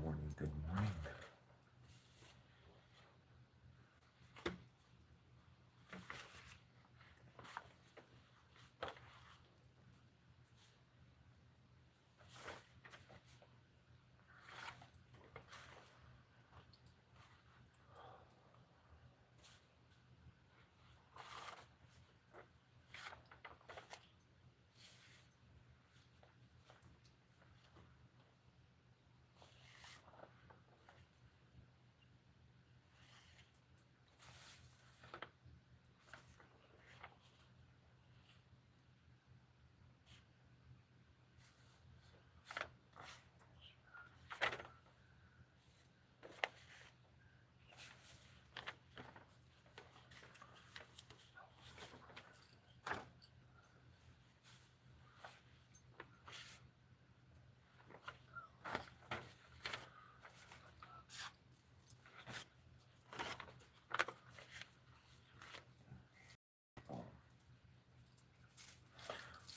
morning, good morning.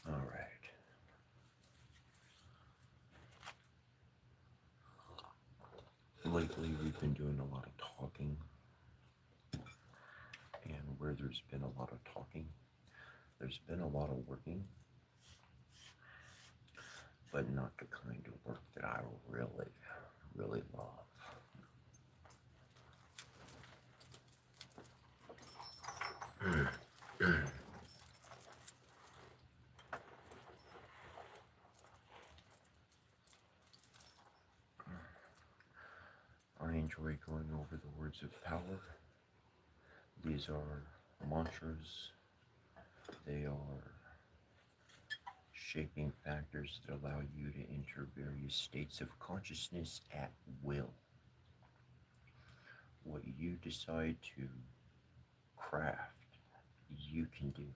All right. Lately, we've been doing a lot of talking, and where there's been a lot of talking, there's been a lot of working, but not the kind of work that I really, really love. I enjoy going over the words of power. These are mantras. They are shaping factors that allow you to enter various states of consciousness at will. What you decide to craft, you can do.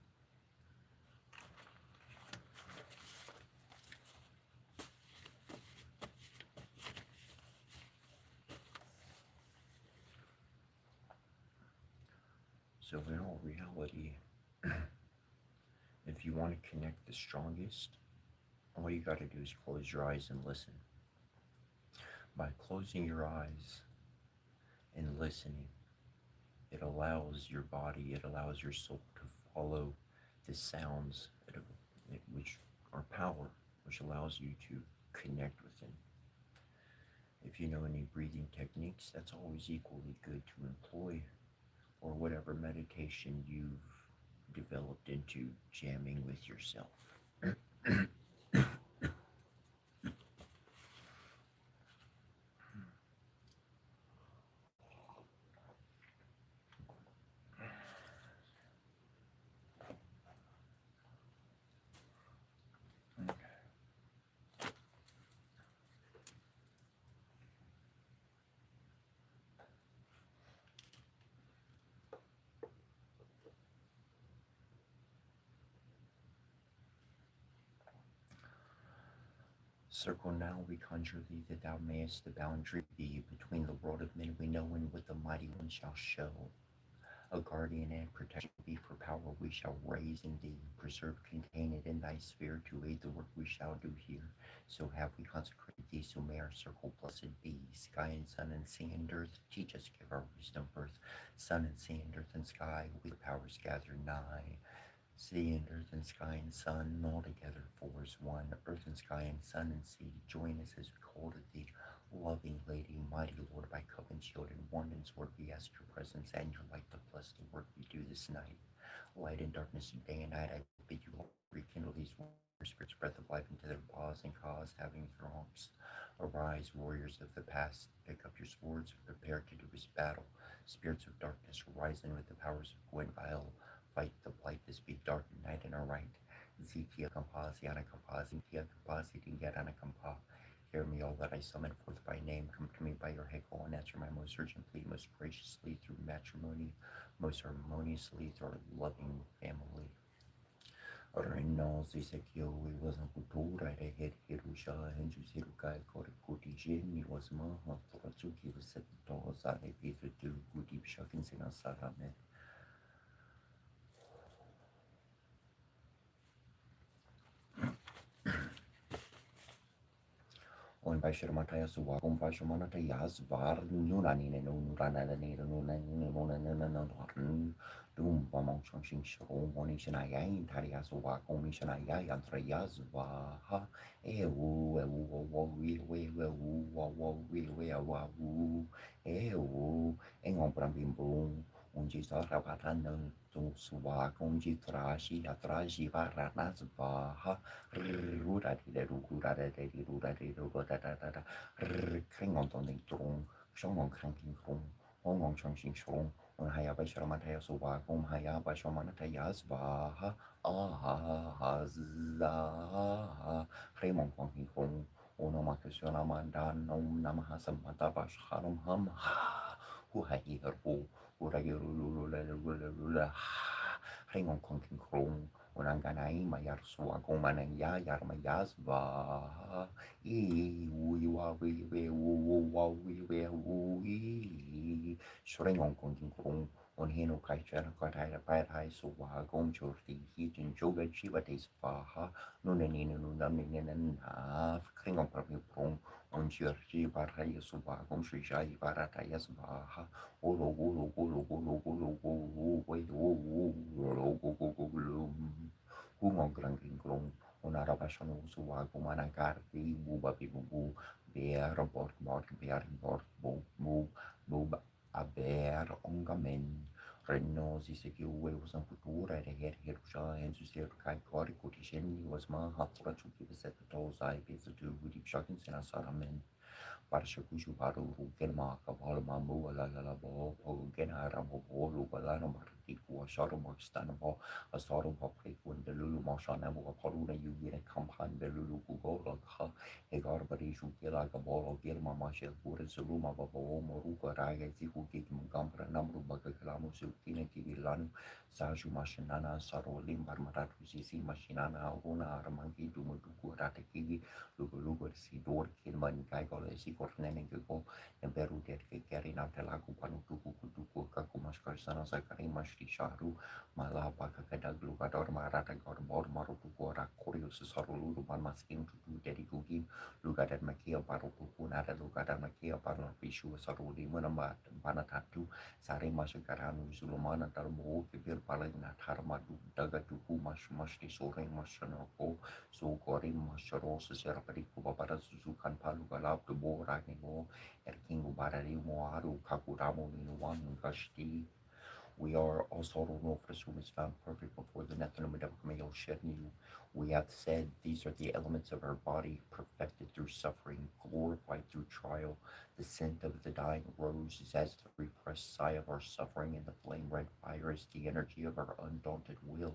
So in all reality, if you want to connect the strongest, all you got to do is close your eyes and listen. By closing your eyes and listening, it allows your body, it allows your soul to follow the sounds which are power, which allows you to connect within. If you know any breathing techniques, that's always equally good to employ, or whatever meditation you've developed into jamming with yourself. Circle now, we conjure thee, that thou mayest the boundary be between the world of men we know and what the mighty one shall show. A guardian and protection be for power we shall raise in thee, preserve, contain it in thy sphere, to aid the work we shall do here. So have we consecrated thee, so may our circle blessed be. Sky and sun and sea and earth, teach us, give our wisdom birth. Sun and sea and earth and sky, we the powers gather nigh. Sea and earth and sky and sun, all together four is one. Earth and sky and sun and sea, join us as we call to thee. Loving Lady, mighty Lord, by cup and shield and wand and sword, we ask your presence and your light to bless the work we do this night. Light and darkness, day and night, I bid you all rekindle these spirits, breath of life into their paws and cause having throngs. Arise, warriors of the past, pick up your swords, prepare to do this battle. Spirits of darkness, rise in with the powers of Gwynvile. Fight the blight this be dark night in our right. Zitia Kampasi Anakampasi, Tia Kampasi, Dingadana Kampa. Hear me, all that I summon forth by name. Come to me by your heckle and answer my most urgent plea, most graciously through matrimony, most harmoniously through our loving family. Reynolds dice que hoy was a cultura de Hirusha and Jusirukai Korikutijin was Maha Torasuki was set to Sale Peter to Gudi Shakins in a Sarame. On Basharamata Yasuakum Bashamanata Yasvar Nunanina Nurananina Nunan Dum Bamong Shing Shro Monishanaya Tariasuakum Mishanaya Yantrayasva Ewu Ewu Engon Brambim Unji Sarabatan Suakum Jitrashi Atrashi Varanasva Rura de Rura de Rura de Rura Kringon Tron, Shongong Kranking Kron, Hongong Chongxing Shong, on Hayaba Sharamataya Suba, Hom Hayaba Shamanatayas Vaha, Ah Za Fremon Konging Kron, Onomakashana Mandan, Om Namahasam Matabash Harum Hum Ha, who had either who, Urayurula, Fremon Konging Kron. Unanganai mayar suwa kumanaya yarmayas va Shringon Kung on Hino Kaichana Kataya Patai Suwa Gom Churti Heat Joga Chiva Days Faha Nunanina Nunanin half Klingon Pravi Prong on Churchi Baraya Suwa Gom Shishai Baratayas Baha Olo Gulu Gulu Gulu Gulu Gulu Gulu Gulu Gulu Gulu Unarabashano Suwa Gumanakarti Buba Bibu Bear Bort Bub Aber Ongamen Renno Siseki was on Futura and head Hirusha and Susir Kai Kori Kutishin was Mahapura to give us at the toes I pizza to Woody Chuckins and Asaramen. Parshakushu Paru, Genma, Kavalma, Muala, Gena, Rambo, Lubalano, Martiku, a short of Stanabo, a sort of Pop when the Lulu Marshana, Poruna, you get a compound, the Lulu Google, a garbage who kill like a ball of Gilma Marshall, Guru Suluma, Babo, Moruka, Raga, who gave him Gampra, number of Bagalamu, Sultina, Kivilanu, Saju Mashinana, Saro, Limbar Maratu, Sisi, Machinana, Runa, Aramanki, Dumuduku, Rataki, Lugu, Sidor, Kilman, Gaigola, Sikornengo, and Beru get carrying out Telaku, Panuku, Kakumaskar, Sana Zakari, Mashri Sharu, Malapa, Kakadaglu, Gador, Marata, Gorbor, Marutukora, Corius, Sorulu, Maskin to do Daddy Gugi, Lugat at Makia, Baruku, Nada, Lugat at Makia, Parno Pishu, Sarudi, Munamat, Banatatu, Sari Mashakaranu, Zulumana, Tarmo, Kibir Palina, Tarmadu, Dagatuku, Mashri, Sorin, Mashanoko, so Gori, Masharos, Serapariku, Babara, Suzukan, Palugalab, the Bo, Ragnigo, Erkingu Barari, Moaru, Kakuramo, Minuan, Gashti. We are also no whom is found perfect before the Nethanumidakamayo Shednu. We have said these are the elements of our body, perfected through suffering, glorified through trial. The scent of the dying rose is as the repressed sigh of our suffering, and the flame red fire is the energy of our undaunted will.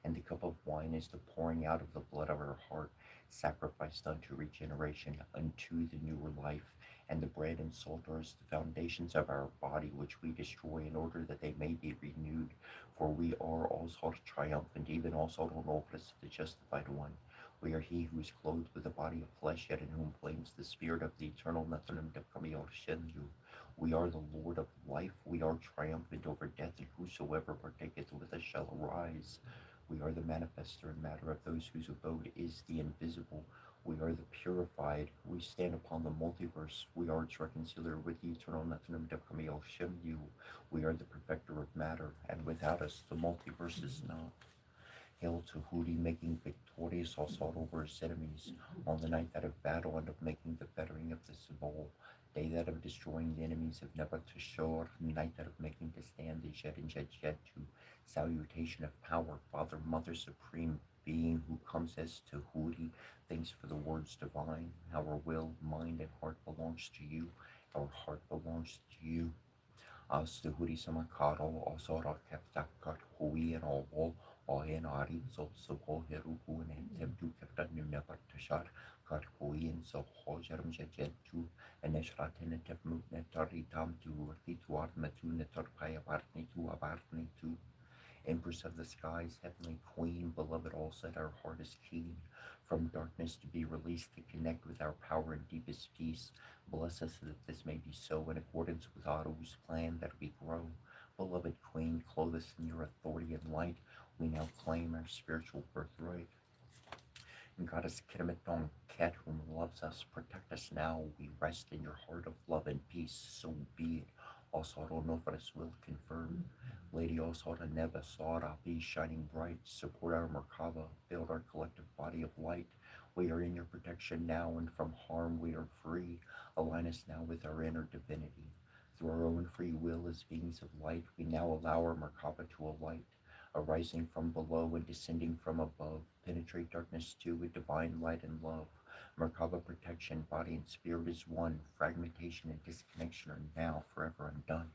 And the cup of wine is the pouring out of the blood of our heart, sacrificed unto regeneration, unto the newer life. And the bread and salt are as the foundations of our body, which we destroy in order that they may be renewed. For we are also triumphant, even also Logos, the justified one. We are he who is clothed with a body of flesh, yet in whom flames the spirit of the eternal Nathanim Devkamiel Shenju. We are the Lord of life, we are triumphant over death, and whosoever partaketh with us shall arise. We are the manifester and matter of those whose abode is the invisible. We are the purified. We stand upon the multiverse. We are its reconciliator with the eternal Nathanim Devkamiel Shemyu. We are the perfecter of matter, and without us the multiverse is not. Hail to Hooty, making victorious assault over his enemies, on the night that of battle and of making the fettering of the Sibol, day that of destroying the enemies of Nebuchadnezzar, night that of making to stand the Jed and Jed to salutation of power, Father, Mother, Supreme Being who comes as to Hooty, thanks for the words divine. Our will, mind, and heart belongs to you. Our heart belongs to you. As the Hooty Samakaro, also Rakeftakat, Hui, and all. Ohen Arin so ko heru ku ne tem du kefta nu ne par tashar kar koin so ho jarum jet tu eneshrat ne tep mut ne tari tam tu ti tu art metu ne tar paya partni tu abartni tu. Empress of the skies, heavenly queen, beloved, all said our heart is keen. From darkness to be released to connect with our power and deepest peace. Bless us that this may be so in accordance with Aru's plan that we grow. Beloved queen, clothe us in your authority and light. We now claim our spiritual birthright. Goddess Kitamadon Ket, whom loves us, protect us now. We rest in your heart of love and peace, so be it. Osoro Novus will confirm. Lady Osora Neva Sora, be shining bright. Support our Merkaba, build our collective body of light. We are in your protection now, and from harm we are free. Align us now with our inner divinity. Through our own free will as beings of light, we now allow our Merkaba to alight, arising from below and descending from above. Penetrate darkness too with divine light and love. Merkaba protection, body and spirit is one. Fragmentation and disconnection are now forever undone.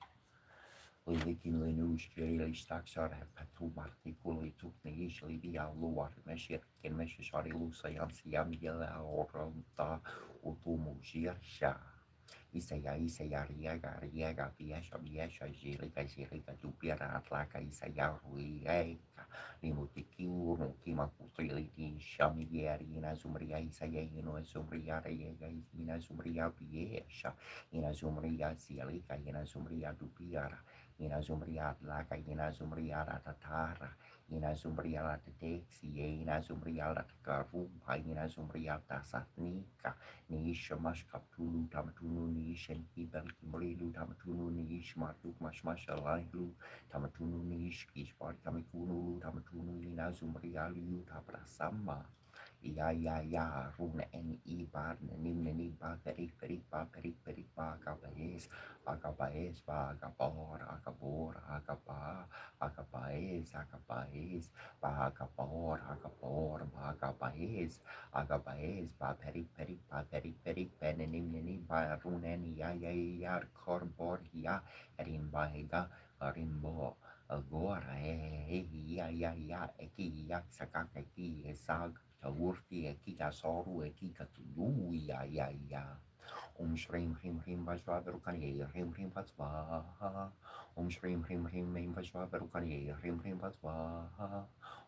Lilikin Lenush, Jerry Staxar, Patu Marticuli, took the usually the Aluar, Meshir, Ken Meshari Lusayan, Siam Yella, or Ronta, Utumu, Sha. Isaya riaga riaga biasha biasha jelica jelica tupiara atlaca isaya ruiaca limutiki no kima kutrili shamiari ina zumria isaya ino zumria riaga ina zumria biesha ina zumria sialica ina zumria tupiara ina zumria atlaca ina zumria tatara ina zumria la tetexi ina zumria la karupa ina zumria tasatnika Nish mash kaptulu tamatunu nish and ibel kimrilu tamatunu nish matuk mashmash alailu tamatunu nish kishpar kamikunu tamatunu ina zumrialu taprasama ya runa en ibar nim ba perik ba agabaes ba agabor agabaes ba agabor ba agabaes ba perik benenim ba runen ya korbor ya erin ba rimbo agora ya eki yak sakaka ki sag Urti ekika soru ekika tuyu ya Shrim Hrim Hrim Vajra Verukani Hrim Hrim Vatsvaha Shrim Hrim Hrim Hrim Vajra Verukani Hrim Hrim Vatsvaha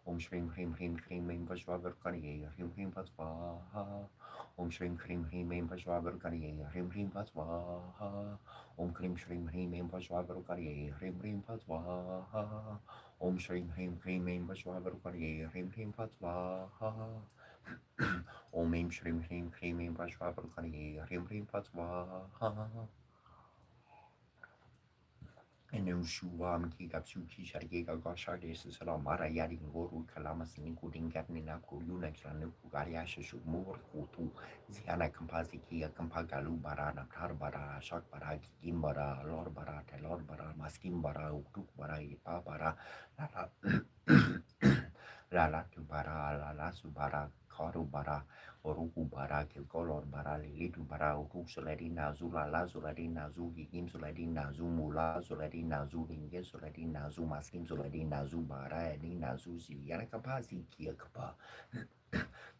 Shrim Hrim Hrim Hrim Hrim Vajra Verukani Hrim Hrim Vatsvaha Shrim Hrim Hrim Hrim Vajra Verukani Hrim Hrim Vatsvaha Krim Shrim Hrim Hrim Vajra Verukani Hrim Hrim Vatsvaha Shrim Hrim Hrim Hrim Vajra Verukani Hrim Hrim Vatsvaha Om Shrim Hrim Hrim Hrim Vajra Verukani Hrim Hrim Vatsvaha Enum Shuvam Kigapsuki Shargiga Goshardis Salamara Yadin Goru Kalamas Ninkudin Gatnin Apku Yunaxan Gariasha Shumur Kutu Ziana Kampaziki Kampagalu Barana Tarbara Shakbara Gimbara Lorbara Telorbara Maskimbara Uktukbara Ipabara Lala Tubara Lala Subara Karubara Orukubara Kilkolor Bara Lilitubara Uruksuladina Zula Lazuladina Zugi Imsuladina Zumula Zuladina Zulinge Suladina Zumaskim Suladina Zubara Edina Zuzi Yanakapazi Kiakapa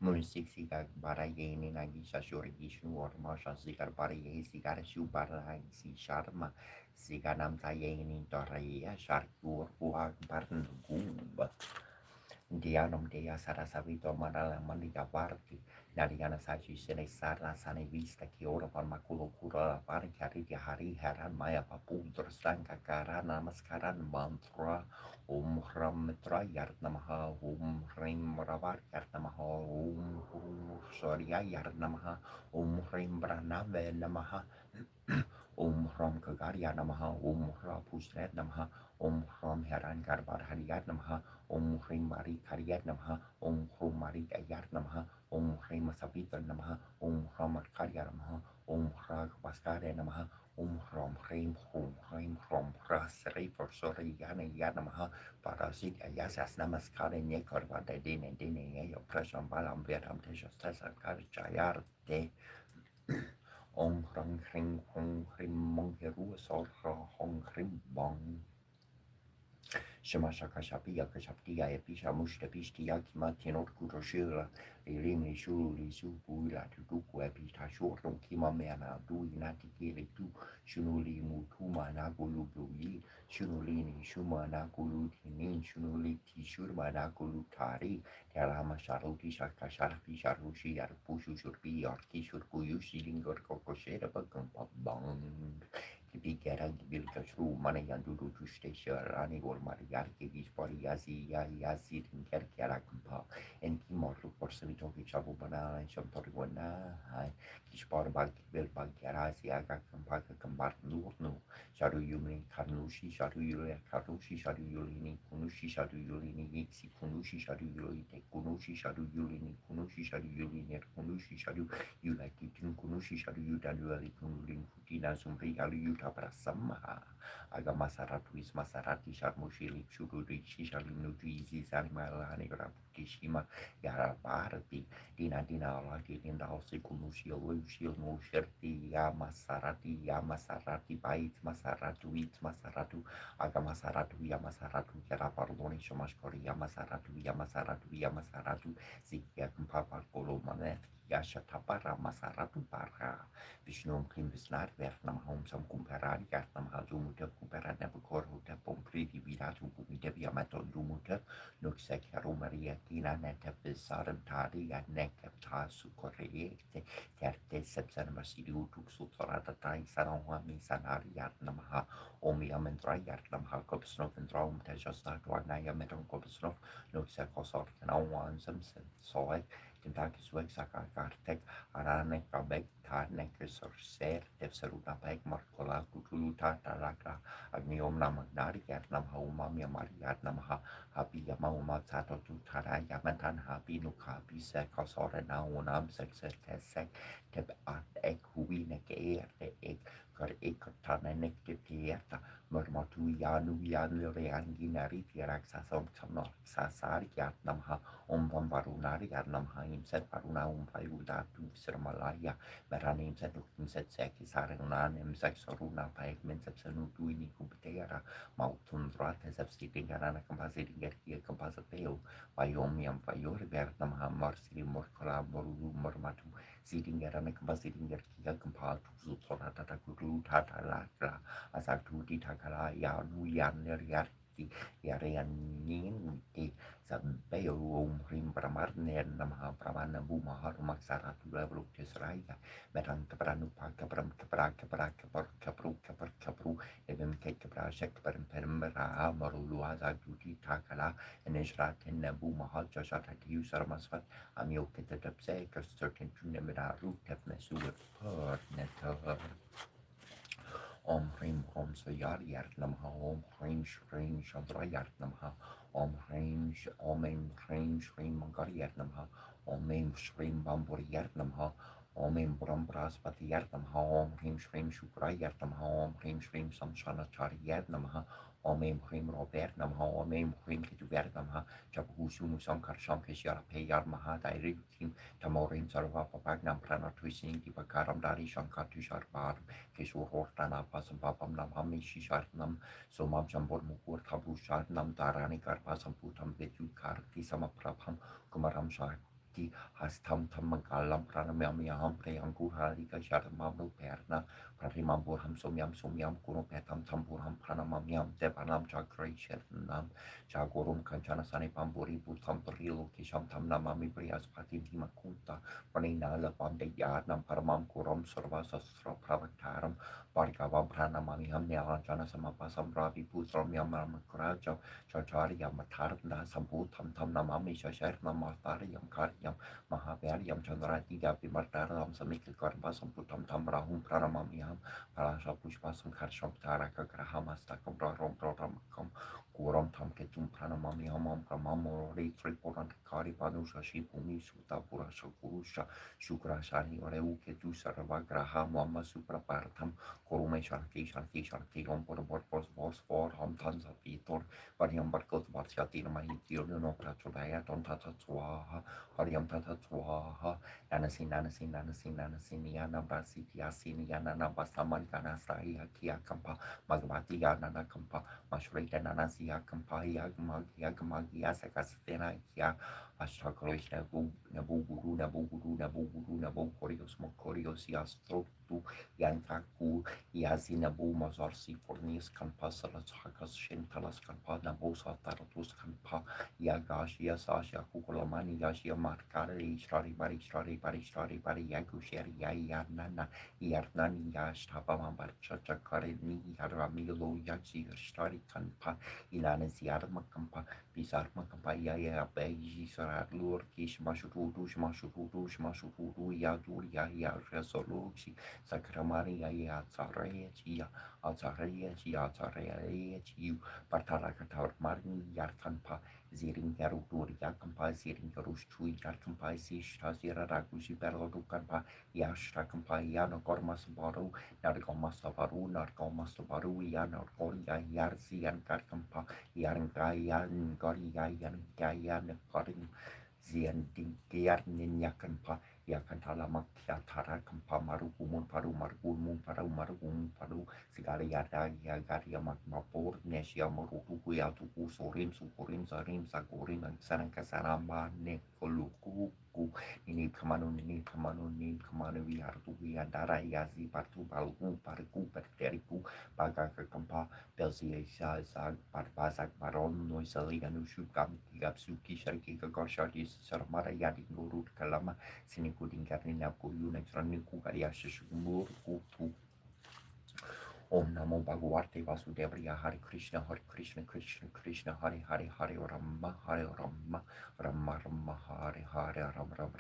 Munisiksi Bara Yeni Nagisha Shurigishu or Marsha Zikar Bara Yesikar Shubara Si Sharma Ziganam Tayeni Toraya Sharkur Buak Barn Gumba Dianum dea sarasavito marala mandiga parti, Nariana sachi sene sarla sane vista ki ora par maculo cura la pari cariti hari haran maya papudra stanca carana mascaran mantra ram yarnamaha rim ravar yarnamaha soria yarnamaha rim branave namaha ram kagaria namaha rapusret namaha ram heran garbar hariyat namaha Hrim Mari Kariyat Namaha, Hrum Mari Ayat Namaha, Hrim Savitra Namaha, Hram Karya Namaha, Rag Vaskare Namaha, Hram Hrim Rasri for Sori Yana Namaha, Parasit Ayasas Namaskare Nekorvada Dine, Oppression Balam Veram Tesha Sasa Karchayarte. Hram Hrim Mongeru Sorra Hrim Bong. Shemashaka Shapia Kashaptia Episha Mushta Pishtia Kimatinot Kutoshira, Elimi Shuli Supuila to Duku Epita Shortum Kimamana, Duinati Kili tu, Shunuli Mutuma Nagulu Bui, Shunulini Shuma Nagulu Tinin, Shunuli Tishurma Nagulu Tari, Terama Sharuti Shaka Sharpi Sharushi Arpushu Shurpi Arki Shurpuyushi Lingur Kokoshera Bakam Bang. Kibigera gibilka shru mana yandudu tu station rani gol mariar ke gis pari yazi ya yazi tingker kiara kumpa en ki morru por semito ki chabu bana sham tori wana hai kis par bag bel bag kiara si aga kumpa ka kambar nur nu sharu yumi kanushi sharu yule kanushi sharu yuli ni kunushi sharu yuli ni yiksi kunushi sharu yuli te kunushi sharu yuli ni kunushi sharu yuli ni kunushi sharu yulaki tin kunushi sharu yudalu ali kunulin kutina sumri alu yuta prasamaha aga masaratu is masarati sharmushili shururi shishali nudizi sarimalani raputishima yara parati dina dina lagi dinda osi kunushi alushil no sherti ya masarati bait masaratu it masaratu aga masaratu yara parloni shamashkori ya masaratu zikia kumpapa kolo manet Yasha tapara masaratu para Vishnu Klim Visnar Vernam Home Sam Kumparad Yarnam Hazumuta Kumparana Bukor Huta Pompriti Viratu Bumita Yamato Dumuta Nuxek Maria Kina Neta Visaram Tadi Yaneka Tasu Koreete Terte Sepsan Masidu Tuxutorata Tai Sanawami Sanari Yarnamaha Omi Amendra Yarnamha Kopsnov and Drom Tejasta Dwarnaya Meton Kopsnov Nuxek Osort and Awan Samson Soy Kentucky Swag Sakakartek Arane Kabek Tarnek Sorcer Tefsaruta Pek Markola Kutuluta Taraka Agniom Namagnari Yatnam Haumam Yamari Yatnamha Happy Yamauma Tato Tutara Yamantan Happy Nukapi Sekosore Naunam Sexet Tesek Teb At Ek Huinek Erte Ek Kar Ekotana Nektieta Murmatu Yanu Yan Reanginari Tirak Sasom Samnor Sasari Yatnamha Varunari Yarnam Haim said Varuna Payuda to Sirmalaya, Meranim said Lukin said Seki Sarenanim Saxoruna Pagments of Sanutuini Kuptera, Mautun Rates of Sitting Arana compositing at here composite pale, Biomium Payori Bernam Marsili Morcola Moru Mormatu, sitting at an compositing at here compiled to Zutorata Guru Tata Lakra, Asaktuti Takala Yanu Yan Yarki, Yarianin. Sampai rim pramarnen nama pramana buma harumak saratu level tesraya merang keperanu kepram kepru evem kepra shek permera marulu azag duti takala eneshrat nabu mahal jashata usar masfat amio ketetapse certain tunemera root tefnesu per netter Om Hrim Om Sayar Yart Namaha Om Hrim Shrim Chandra Yart Namaha Om Hrim Om Aim Hrim Shrim Mangar Yart Namaha Om Aim Shrim Bambur Yart Namaha Om Aim Brahm Braspati Yart Namaha Om Hrim Shrim Shukra Yart Namaha Om Hrim Shrim Samshanachari Yart Namaha Om Aim Hrim Robert Namaha Om Aim Hrim Ketu Yart Namaha Chabusumu Sankar Shamkesh Yarapay Yarmaha Dairi Kim Tamorim Sarva Papagnam Prana Twising Dipakaram Dari Shankar Tushar Bar Keshur Hortana Pasam Papam Nam Hami Shisharnam Somam Shambor Mukur Tabu Sharnam Darani Karpasam Putam Vetu Karti Samaprabham Kumaram Shakti Hastam Tamagalam Pranamyam Preyangu Harika Sharmam Perna Pratimam Burham Somyam Kuro Petam Tamburham Pranamam Devanam Chakra Sharnam Chagorum Kanchana Sani Pamburi Butam Prilo Kisham Tam Namami Prias Patim Himakunta Pranina Lapam Yarnam Paramam Kuram Sarvasastra Pravataram Bargavam Pranamamiam Nialanjana Samapasam Ravi Putram Yamam Kuraja Chachari Yamatarna Samputam Tam Namami Shasharnam Martariam Karyam Mahavyariam Chandrati Gapi Martaram Samikil Karpasam Putam Tam Rahum Pranamamiam Palasha Pushpasam Karsham Taraka Grahamastakam Rom Protamakam Kuram Tam Ketum Pranamamiam Pramamo Triporan Kari Panusha Shipumi Suta Purasha Kurusha Shukra Shani Oreu Ketu Saravagraha Mama Suprapartam Korume Shanti Om Porobor For Hom Tanza Vitor Variam Barkot Varsiatina Mahitil no Pratulaya Don Tata Swaha Hariam Tata Swaha Nanasin Yana Brasiti Asini Yana Basaman Kana Sai Hakia Kampa Magvati Yana Kampa Mashrita Nanasia Kampa Yagmagia Sakastena Kia Ashtakalish Nabu Guru Nabu Guru Nabu Guru Nabu Korios Mokorios Yastrotu Yankaku Yazinabu Mazarsi Fornius Kanpasalas Hakas Shintalas Kanpa Nabosa Taratus Kanpa Yagash Yasasha Kukulamani Yashia Markari Strari Bari Yagusheri Yayanana Yarnani Yashtaba Barchacha Karini Yaramilo Yachi Strari Kanpa Ilana Ziarma Kampa Bizarma Kampa Yaya Beji Sarat Lur Kish Mashuru Yadur Yaya Resoluci Sakramari Yaya Azarechi Partalakatar Marni Yarkanpa Zirin Garudur Yakampa Zirin Garustu Yarkampa Zishta Zira Ragushi Berlodukanpa Yashtakampa Yana Gormas Baru Nargomas Baru Nargomas Baru Yanargoria Yarzi and Garkampa Yarangayan Goriayan Gayan Gorin Zian Yakanpa Yakantala Makia Tarakampa Marugumun Paru Margumun Paru Sigari Yada Yagaria Mapor Nesia Moruku Yatuku Sorim Sukurim Zarim Sagorim and Sanankasaramba Nekoluku Nini Kamanu Yartu Yandara Yazi Patu Balgu Pariku Perteriku Bagaka Kampa Belzia Zag Barbazak Baron Noisali Anushukam Gapsuki Shariki Goshadis Sarmara Yadi Guru Kalama Sinikudin Karina Kuyuna Traniku Kariashumur Kutu Om Namo Bhagavate Vasudevaya Hare Krishna Krishna Hare Rama Hare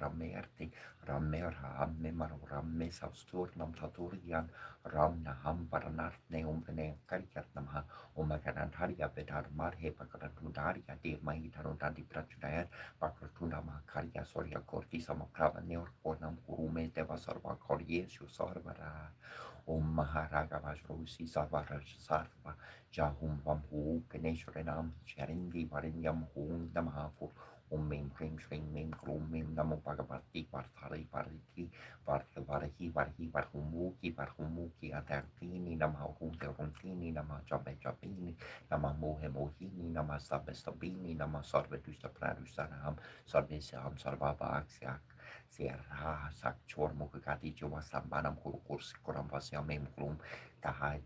Ramerti Ramer Hamme Ramme Savsturnam Taturian Ram Naham Paranartne Umbrene Karikat Namha Omaganan Haria Bedar Marhe Pakarandaria De Mahitarundandi Prachudayat Pakratunda Makaria Soria Korti Samakrava Neor Kornam Kurume Devasarva Koryeshu Sarvara Om Maharaga Vajrosi Savaraj Sarva Jahum Vamhu Ganeshwaranam Charingi Varinyam Hum Namahafu Om Mim Krim Shrim Mim Krum Mim Namo Bhagavati Varthari Variki Varhumuki Adartini Namahu Deruntini Nama Jabini Nama Mohe Mohini Nama Sabestabini Nama Sarvedusta Pradusanam Sarvesam Sarvava Aksyak Sierra Sakchor Mukati Jawa Sambanam Kurkurs Kuram Vasyamem Klum Taha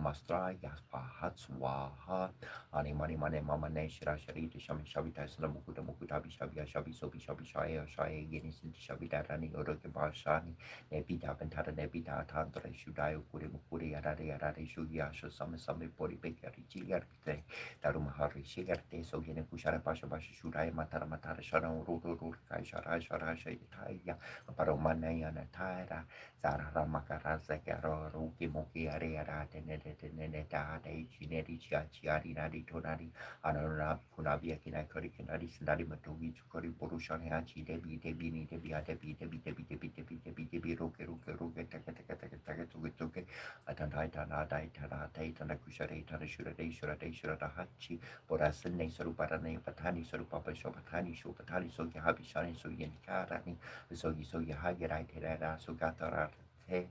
Mastra Yaspahat Swaha Ani Mani Mama Neshra Sharita Shami Shavita Salamukuta Mukutabi Shavia Shabi Sobi Shaya Yenis Shavita Rani Uroke Bashani Nebita Ventara Nebita Tantra Shudayo Kuri Mukuri Arade Shuyasha Sami Pori Bekari Chigarte Tarumahari Shigarte Sogene Kushara Pasha Shudai Matara Shana Uru Kai Shara Taya Paromanaya Natara Zara Makaraza Garo Ruki Moki Ariara Teneta Chineri Chiari Nadi Tonari Anarab Kunabia Kinakori Kanadi Sandari Matogi Chukori Borushan Hachi Debi Roke Taka Atanai Tanakushare Tanashura Hachi Borasane Saruparane Patani Sarupapa Shopatani Sogi Habishani Soyankarani Sogi Terra Sugatarate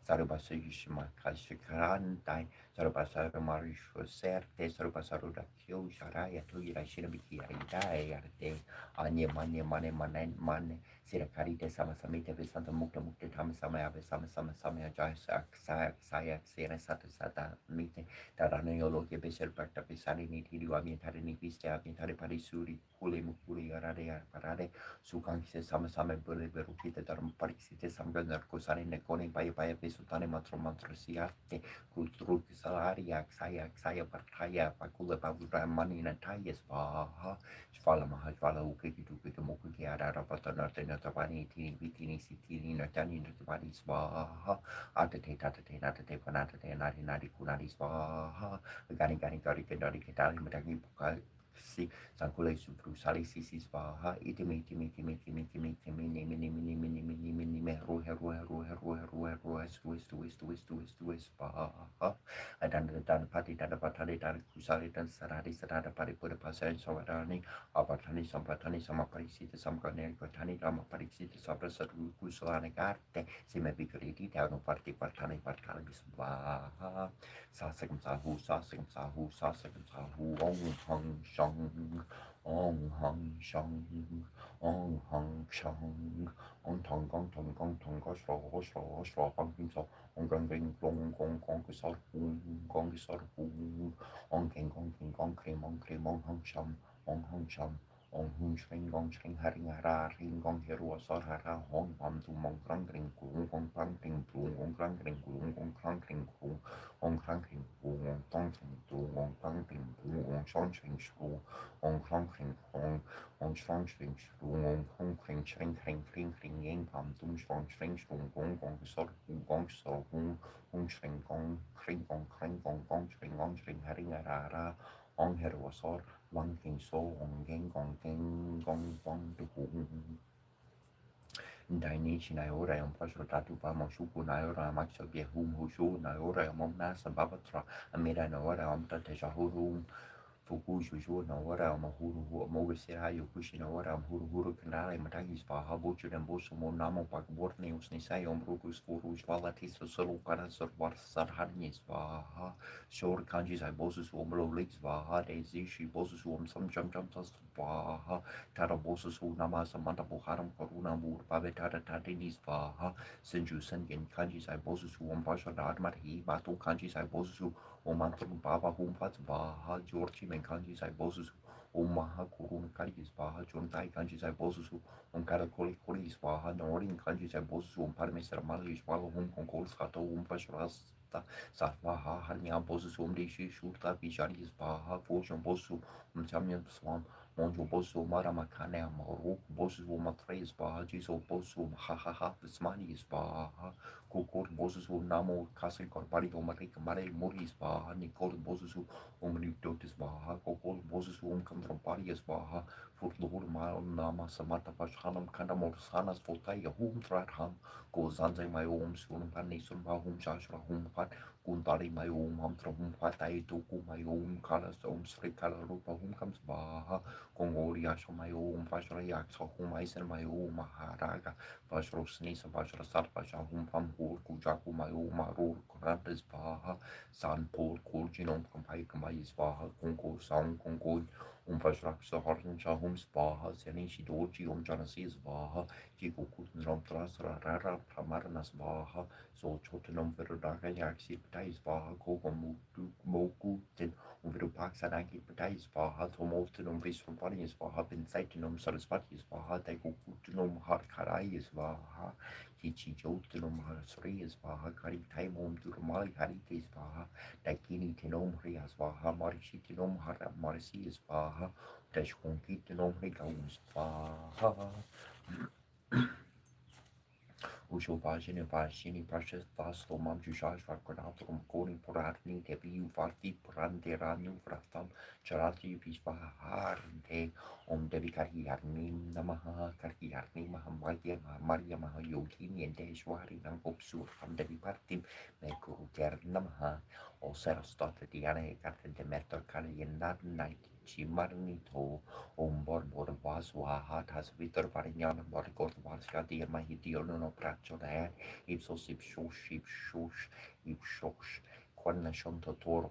Sarubasa Yushima Kashikarantai Sarubasa Marisho Serte Sarubasaruda Kyo Sharaya Tuira Shinabiki Arte Anya Mane Sirakarite Samasamita Visanta Mukta Mukta Tamasamaya Samaya Sayak Sera Sata Mite Taranayoloke Besel Parta Pisani Niti Tarini Vista Tari Parisuri Kule Mukuri Parade Sukan Sama Bule Berukita Taram Parixite Samganar Kosani Nekoni Paya Pesutane Mantrosiate Kultruk Salaria Saya Partaya Pakula Pavura Mani Natayas Vaha Shvala Mahajvala Ukitu Muki Arapatana Natavani Vitini Sitini Natani Natavani Svaha Atate Panata Nari Kunari Svaha Gani Ketali Mataki Si Sankule Sutru Sali Sisi Svaha Itimi Svaha Dan Pati Dan Patani Dan Kusali Dan Sarada Pari Pura Pasan Sawadani Abatani Sama Parisita Samkane Kotani Rama Parisita Sabra Sadu Kusalani Garte Sime Bicuriti Down Party Partani Svaha Sasakam Sahu Om Hong shang, Ong hung shang, Ong hung shang, Ong tong gong tong gong tong go shro hong king so, Ong gong ring glong gong gong sar boom, Ong king gong cream ong hung sham, Ong hung shring haring hara ring gong hero sar hara hong bam tu mong krang ring glung gong krang ring glung gong krang ring glung Ong krang ring glung ong tong ring glung ong krang ring glung ong shong shring shru ong krang ring glung ong shong shring shru ong hung kring yeng bam tum shong shring shru gong sar hung shring gong kring gong shring haring hara Ong hero sar Wang king so ong gong tu hung Dai ni chi nai ora un pasro tatu pa mo shuku nai ora macho bie hum hu shu nai ora mom na sa babatra amira no ora ta te huru Fuku shu no ora huru mo gesira yo kushi no ora huru kanale matagi spa ha bochu den bosu mo namo pak borne usni sai rukus furu svala tiso solo kana sor war sar harni spa ha shor kanji sai bosu su omlo lik spa ha de zishi bosu su sam jam tas spa ha tara bosu su nama samanta haram koruna bur pabe tara tatini spa ha senju sengen kanji sai bosu su pasha darmat hi batu kanji sai bosu su Omantrum Baba Humpats Baha Georgi Menkanji Sai Bosus Omaha Kurun Kanjis Baha Juntai Kanjis Sai Bosus Karakoli Kolis Baha Norin Kanjis Sai Bosus Parmestra Malis Bala Hum Konkol Sato Pashrasta Satvaha Hanya Bosus Dishi Shurta Pishanis Baha Fortune Bosu Champion Swam Monjo Bosu Maramakane Maruk Bosu Matres Baha Jiso Bosu Haha Smanis Baha Kokor bosusu namo kasen korbari omari kamare moris baha nikor bosusu omri dotis baha kokor bosusu kamtrapari baha furlur ma nama samata pashanam kandamor sanas fotai hum tratham ko zanzai mai sunum pani sunba shashra pat kuntari mai ham trahum patai tuku mai kalas sri kala rupa kams baha kongori asho mai fashra yak so mai sen mai maharaga fashro snisa fashra sar fashra pam kujaku mayu marur kurantes baha san pol kuljinom kampai baha kongo sound kongo fashrak sa harn shahum baha senishi doji janasis baha jigo kutnram trasra rara pramarnas baha so chotenum verdaga yaksi ptais baha kogo mutu moku ten vidu paksanaki ptais baha tomotenum visrumpanis baha bensaitenum sarasvatis baha dego kutunum har karais baha Kichi Jotunum Srias Baha Kari Taimum Durmali Harikis Baha Dakini Tinom Rias Baha Marishitinum Hara Marisias Baha Dashkunkitinum Rigaus Baha Vashini Precious Vasto Mamjushaj Vakonatum Koni Puratni Devi Varti Pranderanu Vratam Charati Vishvaharante Devi Kariyarni Namaha Kariyarni Mahamaya Maria Mahayogini and Deshwari Nangopsur from Devi Partim Mekuru Namaha O Sarastata Diana Kata Demeter Karayan Night Chimarnito bor vaswaha tas vitor varian bor gort varska dir mahidiono no braccio da ipsos ipshosh quanna shonto toro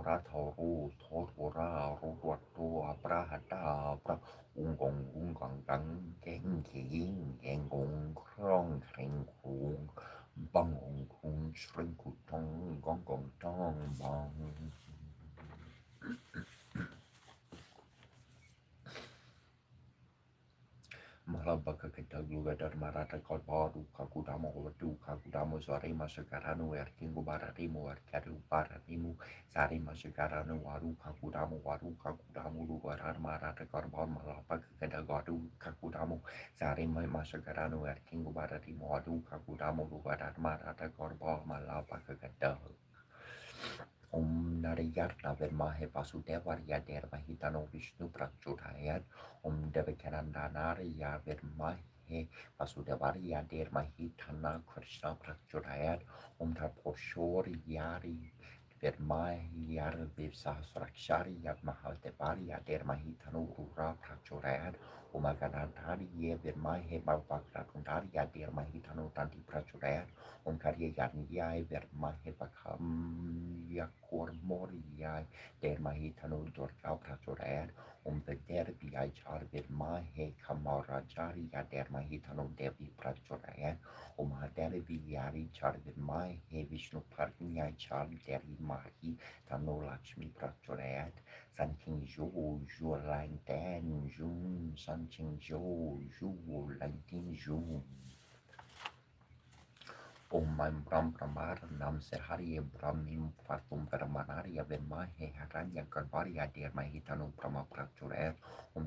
rata ro torora roto abrahata abra ungong dang geng krong kring kung bang kung shrinkutong gong tong bang Malabaka Ketaguga Marata Kobaru Kakudamo Vadu Kakudamo Sari Masakaranu Erkingu Bararimu Erkaru Bararimu Sari Masakaranu Waru Kakudamu Lugarar Marata Korban Malabaka Ketagaru Kakudamo Sari Masakaranu Erkingu Bararimu Wadu Kakudamo Lugarar Marata Korban Malabaka Ketagu Nariyarna Vermahe Vasudevarya Dermahitano Vishnu Prachurayat Devakanandanarya Vermahe Vasudevarya Dermahitana Krishna Prachurayat Tarposhori Yari Vermai yar vivsasrakshari yad mahatebari yader mahitanu rura prachorad umaganantari ye vermai he mavakratundari yader mahitanu tanti prachorad karya yarniyai vermai he bakam yakor moriyai der mahitanu dorkau prachorad veder biyai char vermai he kamarajari yader mahitanu devi prachorad Umadere Yari Charvit Mai He Vishnu Parnya Char Deri Mahi Tano Lakshmi Prachorat San King Jo Jo Lang Dan Jun San King Jo Jo Lang Tin Jun Om Mam Bram Bramar Nam Serhari Brahmim Fatum Varamanari Avenmahe Haranya Karvaria Der Mahitano Brahma Prachuret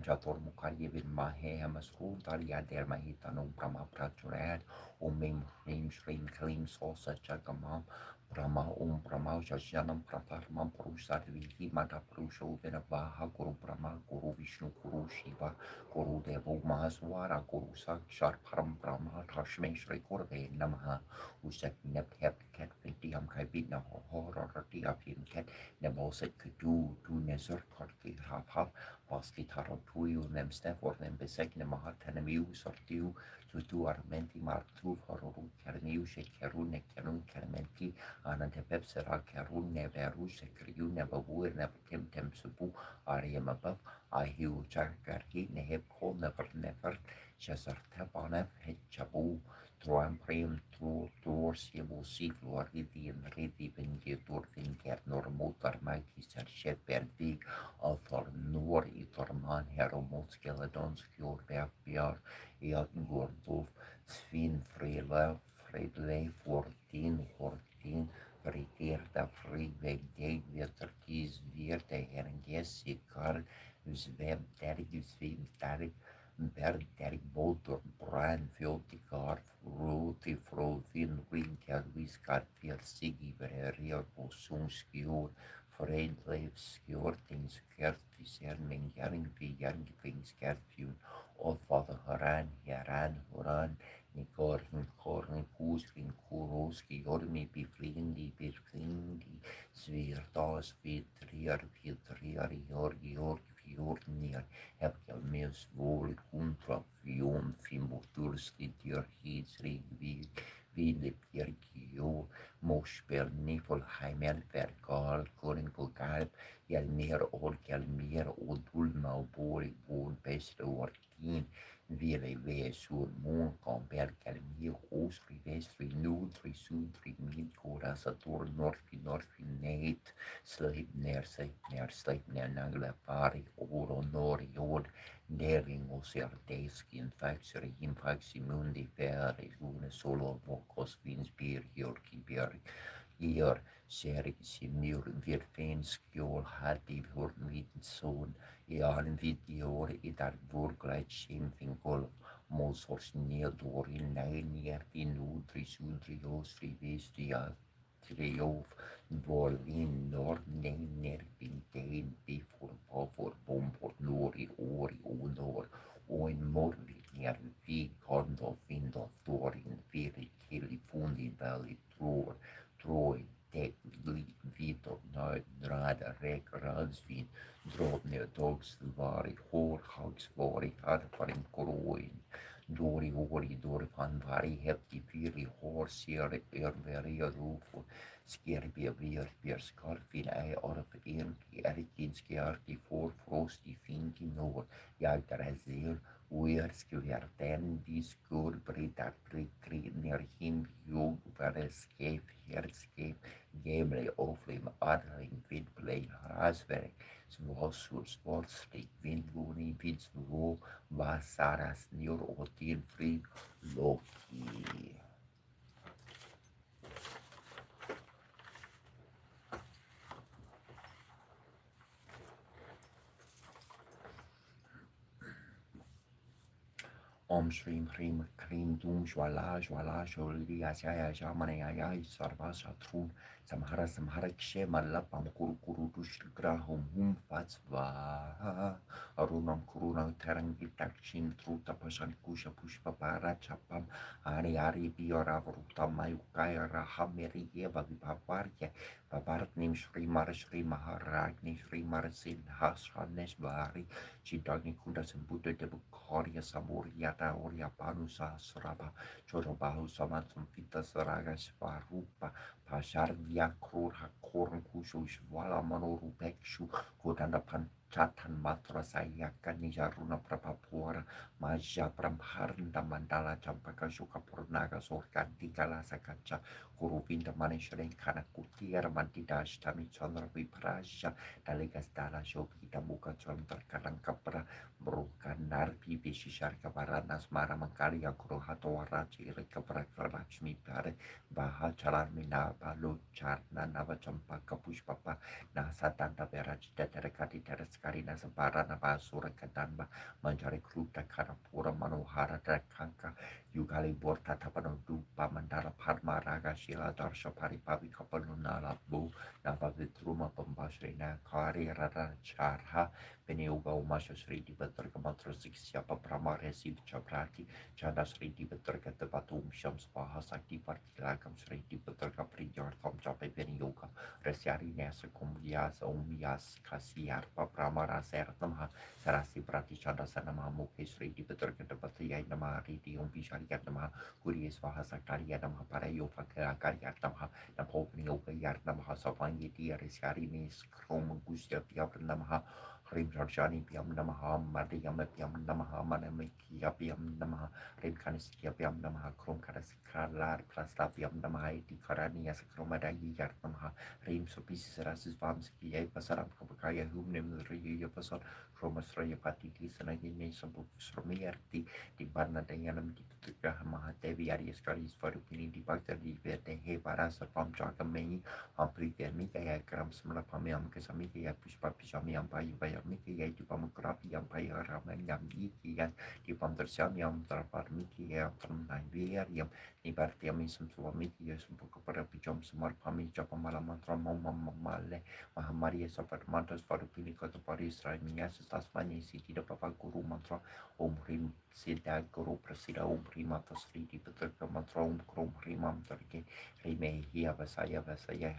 Chatur Mukari Vidmahe Hamasru Daria Der Mahitano Brahma Prachuret Mim Shrim Shrim Kalim Sosa Chagamam Brahma Brahma Jajanam Pratharmam Purusar Vihi Mata Purusho Vinavaha Guru Brahma Guru Vishnu Guru Shiva Guru Devo Mahaswara Guru Sakshar Param Brahma Tashme Shri Gurve Namaha Usak Neptep Cat Vintiam Kaibina Horrorati of him cat Neboset Kudu to Nezur Korki Half Paski Taro Tuyu Nem Step or Nem Besek Nemahat Tanemu Sortiu to Armenti Martu Hororu Karniu Shekerun Kerun Kermenti Anantepep Sera Kerun Neveru Shekriu Nebabu Never Tem Subu Ariam above I hew Chakarhi Neheb Kol Never Chesar Tabanef Hechabu Troan Prem Tor Sibu Siflor Ridi Vengetur Vinger Normotar Mikey Chef Berdig Althor Nor Itorman Heromot Skeledons Kjor Berbiar Gordolf Svin Fredle 14 Verkeerde Friweg Weterkies Vierte Herrenges Sikar Zwem Derg Berg Derg Boltor Brand Filtikar Roti Frovin Winkel Wiskar Pier Sigi Verer Bosumskior Fredlev Skjortings Kertviserning Jaring Skertfjun Father Haran Nikorn Kusrin Kuroski Jormi Biflindi Svirtas Vitriar Jorgi Hefkel Meus Vol Kuntra Fion Fimbotur Slitier Hidsrig Ville Pierkio Mosper Nifol Heimer Verkal Korinko Galp Jelmer Odulma Bori Bon Pestre Orkin Ville Vesur Mon Camper Calmir Osri Vestri Nutri Sutri Midkora Satur Norfi Nate Sleipner Nagla Fari Oro Nori Jord Dering Oser Deski Infaxi Mundi Feri Lune Solo Vokos Vinspir Jorki Hier Serik Simur Virfen Skjol Hati Vormitson Jaren Vidior Idar Vorgleit Schimfing Golf Mosors Neodorin Neinier Nutri Sudri Ostri Vestia Triof Volin Nord Neiner Bintein Bifur Pofur Bompor Nori Ori Unor Oin Morvik Ner Vi Kondo Vindof Dorin Viri Kili Fundi Valley Troy Tek Vitor Nrada Rek Radsvin Drobne Dogs Vari Horhags Vari Harfarin Koroin Dori Van Vari Hefti Viri Horsier Erveria Rufo Skerbi Vir Skarfin Ei Orf Erkin Skerti For Frosty Finki Nor Jagdrezer Uerskverten Diskur Britar Prikri Ner Him Jog Verescape Herscape Gemre Oflim Adring Vidplay Rasverk Svarslik Vindguni Vidsvo Vasaras Njur Otil Fri Loki. Om Shrim Hrim Krim Dum Shwala Shwala Sholiya Shaya Shamanaya Sarva Shatrun Samhara Samhara Kshema Lapam Kuru Kuru Dushgrahum Hum Fatsva Arunam Kurunam Tarangitakshim Truta Pashan Kusha Pushpa Parachapam Ari Ari Biora Vruta Mayukaya Rahameri Eva Vipavarya Babartnim Shri Mara Shri Maharagni Shri Marasin Hashanesh Bari Chidagni Kuda Sambuddha Debukoria Samuriata Oria Panusa Sraba Chorobahu Samatum Vita Saraga Svarupa Pashardia Krura Korn Kushu Shvala Manoru Pekshu Kodanda Panchatan Matra Sayaka Nijaruna Prapapora Maja Brahmarnda Mandala Champaka Shuka Purnaga Sorkanti Galasakacha Kuruvinda Manishren Kana Kutiara Mantida Shtami Chandra Vipraja Dalegastala Shokita Muka Chandra Karankapra Brukanar Pipi Shisharka Varanas Mara Makaria Kurohato Rachi Rekapra Karachmi Pare Baha Chalarmina Balu Charna Nava Champaka Pushpapa Nasatanda Verach Terekati Tereskari Nasabara Navasura Katanba Manjari Kruta Karapura Manohara Kanka Yugali Borta Tapano Dupa Mandara Parma Raga Shila Darsha Paripavi Kapanunala Bu Navavitruma Pambashrina Kari Rara Charha Peneuga Umasha Sri Dibatraka Mantra Sixya Paprama Resiv Chaprati Chanda Sri Dibatraka Devatum Shams Bahasakti Partilakam Sri Dibatraka Prijartham Chape Penioga Resyari Nasa Kumbias Omias Kasiar Paprama Rasertamha Sarasi Prati Chanda Sanama Muke Sri Dibatraka Devataya Namari Dium Vishariatama Kurias Vahasakariatama Parayo Fakariatama Napopni Yoga Yarnamaha Savangi Diarisyari Nis Krom Gusya Piavnamaha Rim Rajani Piam Namaha, Mariam Piam Namaha, Manamikia Piam Namaha, Rim Kanisikia Piam Namaha, Krom Karasikala, Plasta Piam Namaha, Dikarania Sakromada Yar Namaha, Rim Sopis Rasis Vamski, Pasaram Kapakaya, whom named Rio Pasor, Chromas Raya Patitis, and again some books from Mirti, the Barna Dayanam, the Mahadevi Arias Karis for opinion, the Bakta, the Vete, Hevaras, from Jagamay, Amplika, Mika, Grams, Malapamiam, Casamika, Pushpa Pishamiam, Miki di pamukrapi yang paya ramai yang iki yang di pamtersiam yang terpar miki yang termenai biar yang di barti yang misum tua miki yang sumpah kepada pijam semar pami japa malam mantra mamale mahamari sapat mantas pada pilih kata pada Israel mias tasmani si tidak apa guru mantra rim sida guru presida rim atas di betul mantra krom rimam terke rime hia basaya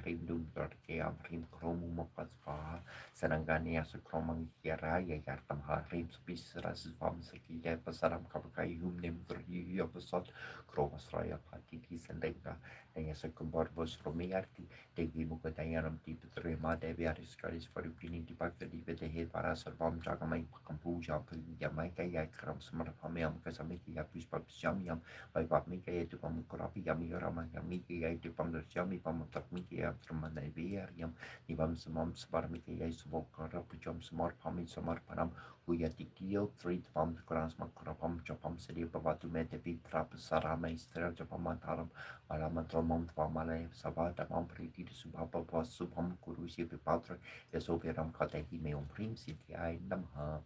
rim dum terke rim kromu mafasfa Sanangani as a cromang yara yartam harim spis rasvam sakija pasaram kabakai hum nem three of a sort cromasraya patitis and denga as a comborbos romiarti de gimukatayanam deep trema deviaris caris for opinion debacta dive de he parasarvam jagamai kampuja yamaika yakram smarpamiam kasamiki yapus papsiamiam by papmika yetupam krapi yamirama yamiki yetupam yami pamatapmiki yam Nivam Samam Svarmiki Yasvokara Pujam Samar Pami Samar Panam Huyatikio, 3 Vam Krans Makrapam Japam City Babatu Metevi Trap Sarama Istra Japamataram Alamatramam Vamale Savata Mampriti Subhapa Subham Kurusi Vipatra Yasoviram Katehi Meum Prim City I Namha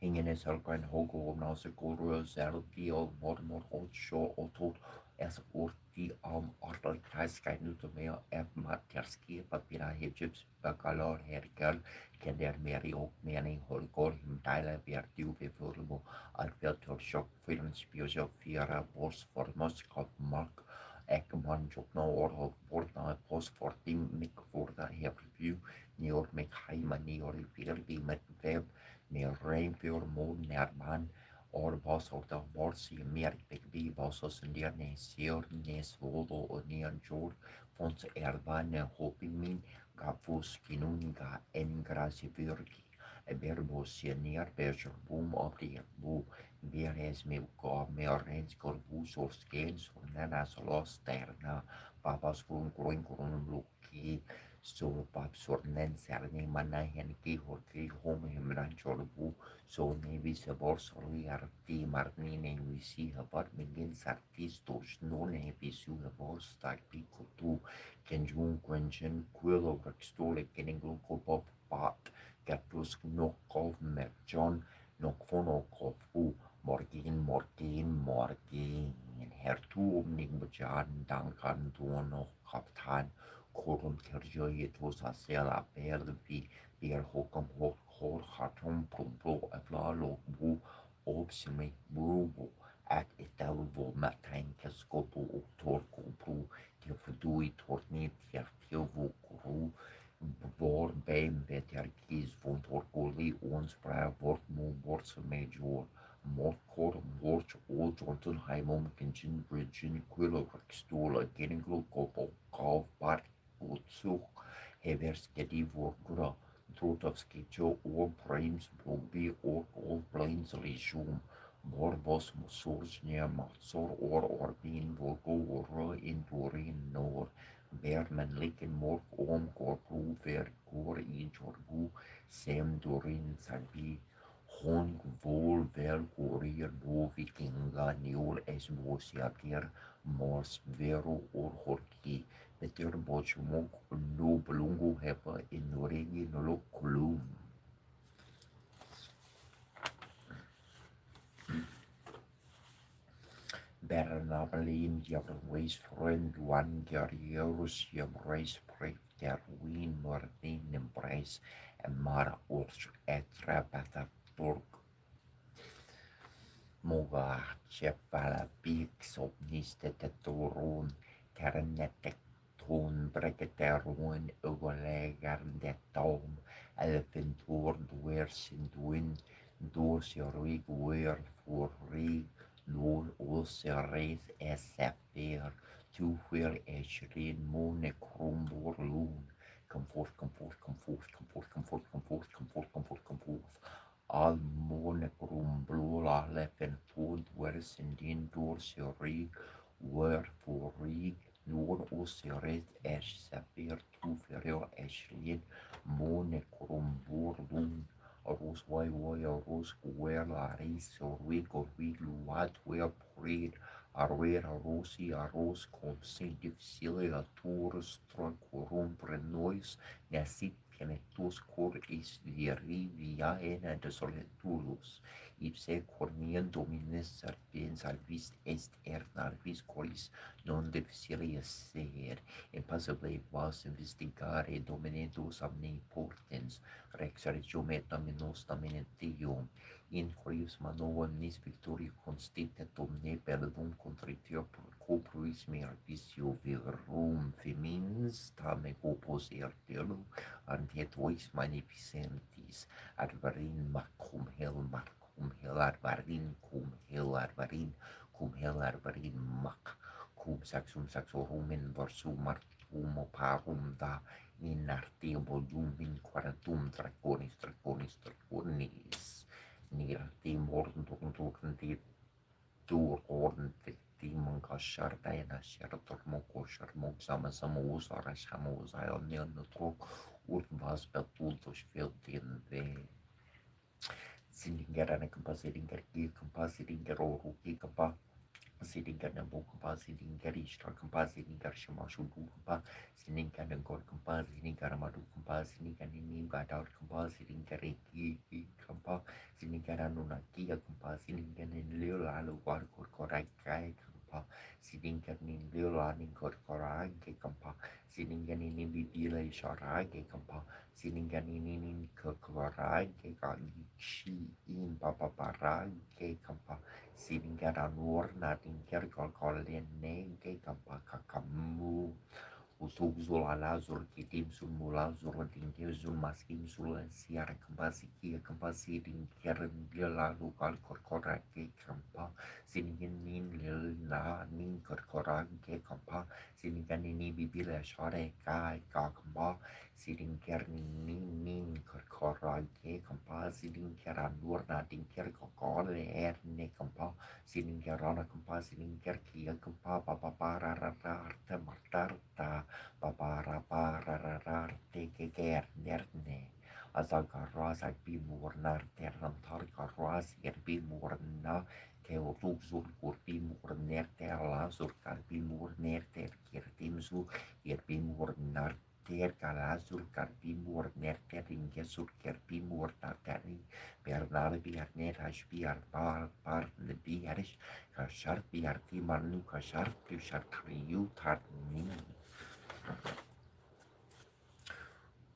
Ingen Salkan Hogo Nasa Guru Zalpio Mormor Ocho Otot as orti ortalkaiska nutomeo F Materski papira Egypts Bakalor Herkel Kender Meri och mening Holgor Himdaila Verdu Vivurmo Albertor Shock Films Biosofia Bors for Moskov Mark Ekman Jokno Orhov Borna Post for Tim Mikvorda Herview Nior Mekhaima Nior Virbi Medvev Nior Rainfjord Mon Nerman Orbos of the Borsi Merkbekbi Bossos Nerne Sior Nes Volo och Nian Jord Fons Ervan Hopimin Gafus Kinunga Engrasi Virki Eberbos Ner Berger Boom of the Bo Veres Milko Merens Corbus or Scales or Nanas Los Terna Papas Grun Luki So Pap Sornen Sarni Manahan Ki Horki Home Himran Bu So maybe the boss or we are the marnine we see about begins artistos no ne pisu the boss like pico tu kenjun quenchen quillo rextole keninglo of pot gatus no kov merjon no fono kofu Morgen, hertoomning bejan dankan door nog kaptaan, korum terjoye tosa sela bervi, beer hokum hor hatum prumbo evla logbu, obsime brubo, at etelvo matain keskopo torko bru, tirfudui tornit tirfilvo kuru, vor beim veterkis von torkoli ons bra vort mo borsa major. Morkor, Mort, Old Jordan, Heimom, Genshin, Bridgin, Quillo, Rextola, Geninglo, Gobo, Kav, Bart, Utsuk, Heverskedi, Vorgura, Trotovski, Joe, or Brains, Bogby, or Old Blains, Leishum, Borbos, Mosors, near Matsor, or Orbin, Vorgo, or in Dorin, Nor, Bearman, Licken, Mork, Om, Gorgru, Ver, Gor, Jorgu, Sam, Dorin, Salbi, Hon vol vel korir bo vikinga niol es bosiatir mors vero or horki beter bochmok no blungu hepa in noregi nolo kolum. Bernabalin Jabrais friend one Garrios Jabrais break der win Martin embrace and Mara Orch etra batator Moga Chefala Pix Omnistetetorun Carnetekton Breketerun Ugolegardetom Elefantor Dwersinduin Dosirig Wer for Rig Lord Oseres Esafir Tufer Eshrin Monekrumbor Loon. Come forth, come forth, come forth, come forth, come forth, come forth, come forth, come forth, come forth. Al monekrum blula lefen tod versendin dorserig wherefore nor oseret esh safir tu ferio eshlin monekrum bordum Arus wai arus well aris orwig orwig luat where prayed arwer arosi aros com sin difficile aturus tranquorum prenois nasit Penetus cor is via ena desoletulus, ipse cornien domines serpens alvis est narvis coris non difficilia ser, impossibile vas investigare dominentus omnipotens, rex regium et dominos dominentium, in quis manoa nis victoria constitet omne bellum contritur copruis mer visio virum femins tame opos ertelo, Antetois magnificentis, cum hel advarin, cum hel advarin mac, cum saxorum in versum martum oparum da, in artibodum in quarantum draconis, nirti mortum dur Timon kasharta ena shartor moko sharmok sama usara shama usayo neonotro urvas betultos filtin ve Sindingara kampa sindingar ki kampa sindingar oru ki kampa sindingar nambu kampa sindingar ishtar kampa sindingar shamashu du kampa sindingar nangor kampa sindingar madu kampa sindingar nini gadar kampa sindingar ki kampa sindingar anunaki kampa sindingar nilio lalu war korai kai kampa sindingar nilio lalu korai kampa sindingar nini bibila isharage kampa Sininganinin kakarage kagishi in papaparage kampa siningananur natin kerkalkalene kampa kakamu utugzul alazur kitim sul mulazur tingir zul maskim sul siar kampa sikia kampa sidin keren lalu kal korkorage kampa sininganin lil na nin korkorage kampa sininganini bibila share kai kampa Sidingker nin korkorage kampa sidingker anur na dinker kokole erne kampa sidingker ana kampa sidingker kia kampa paparararte martarta paparararte keker nerne azagarras albimurnar terrantar garras erbimurna Teolugzul kurbimur nerte alazur kalbimur nerte kirtimzu erbimur narte ter calazul carpimur nerterin gesur carpimur tatari bernal biarner hash biar par the biarish kashar biarti marnu kashar kashar kriu tarni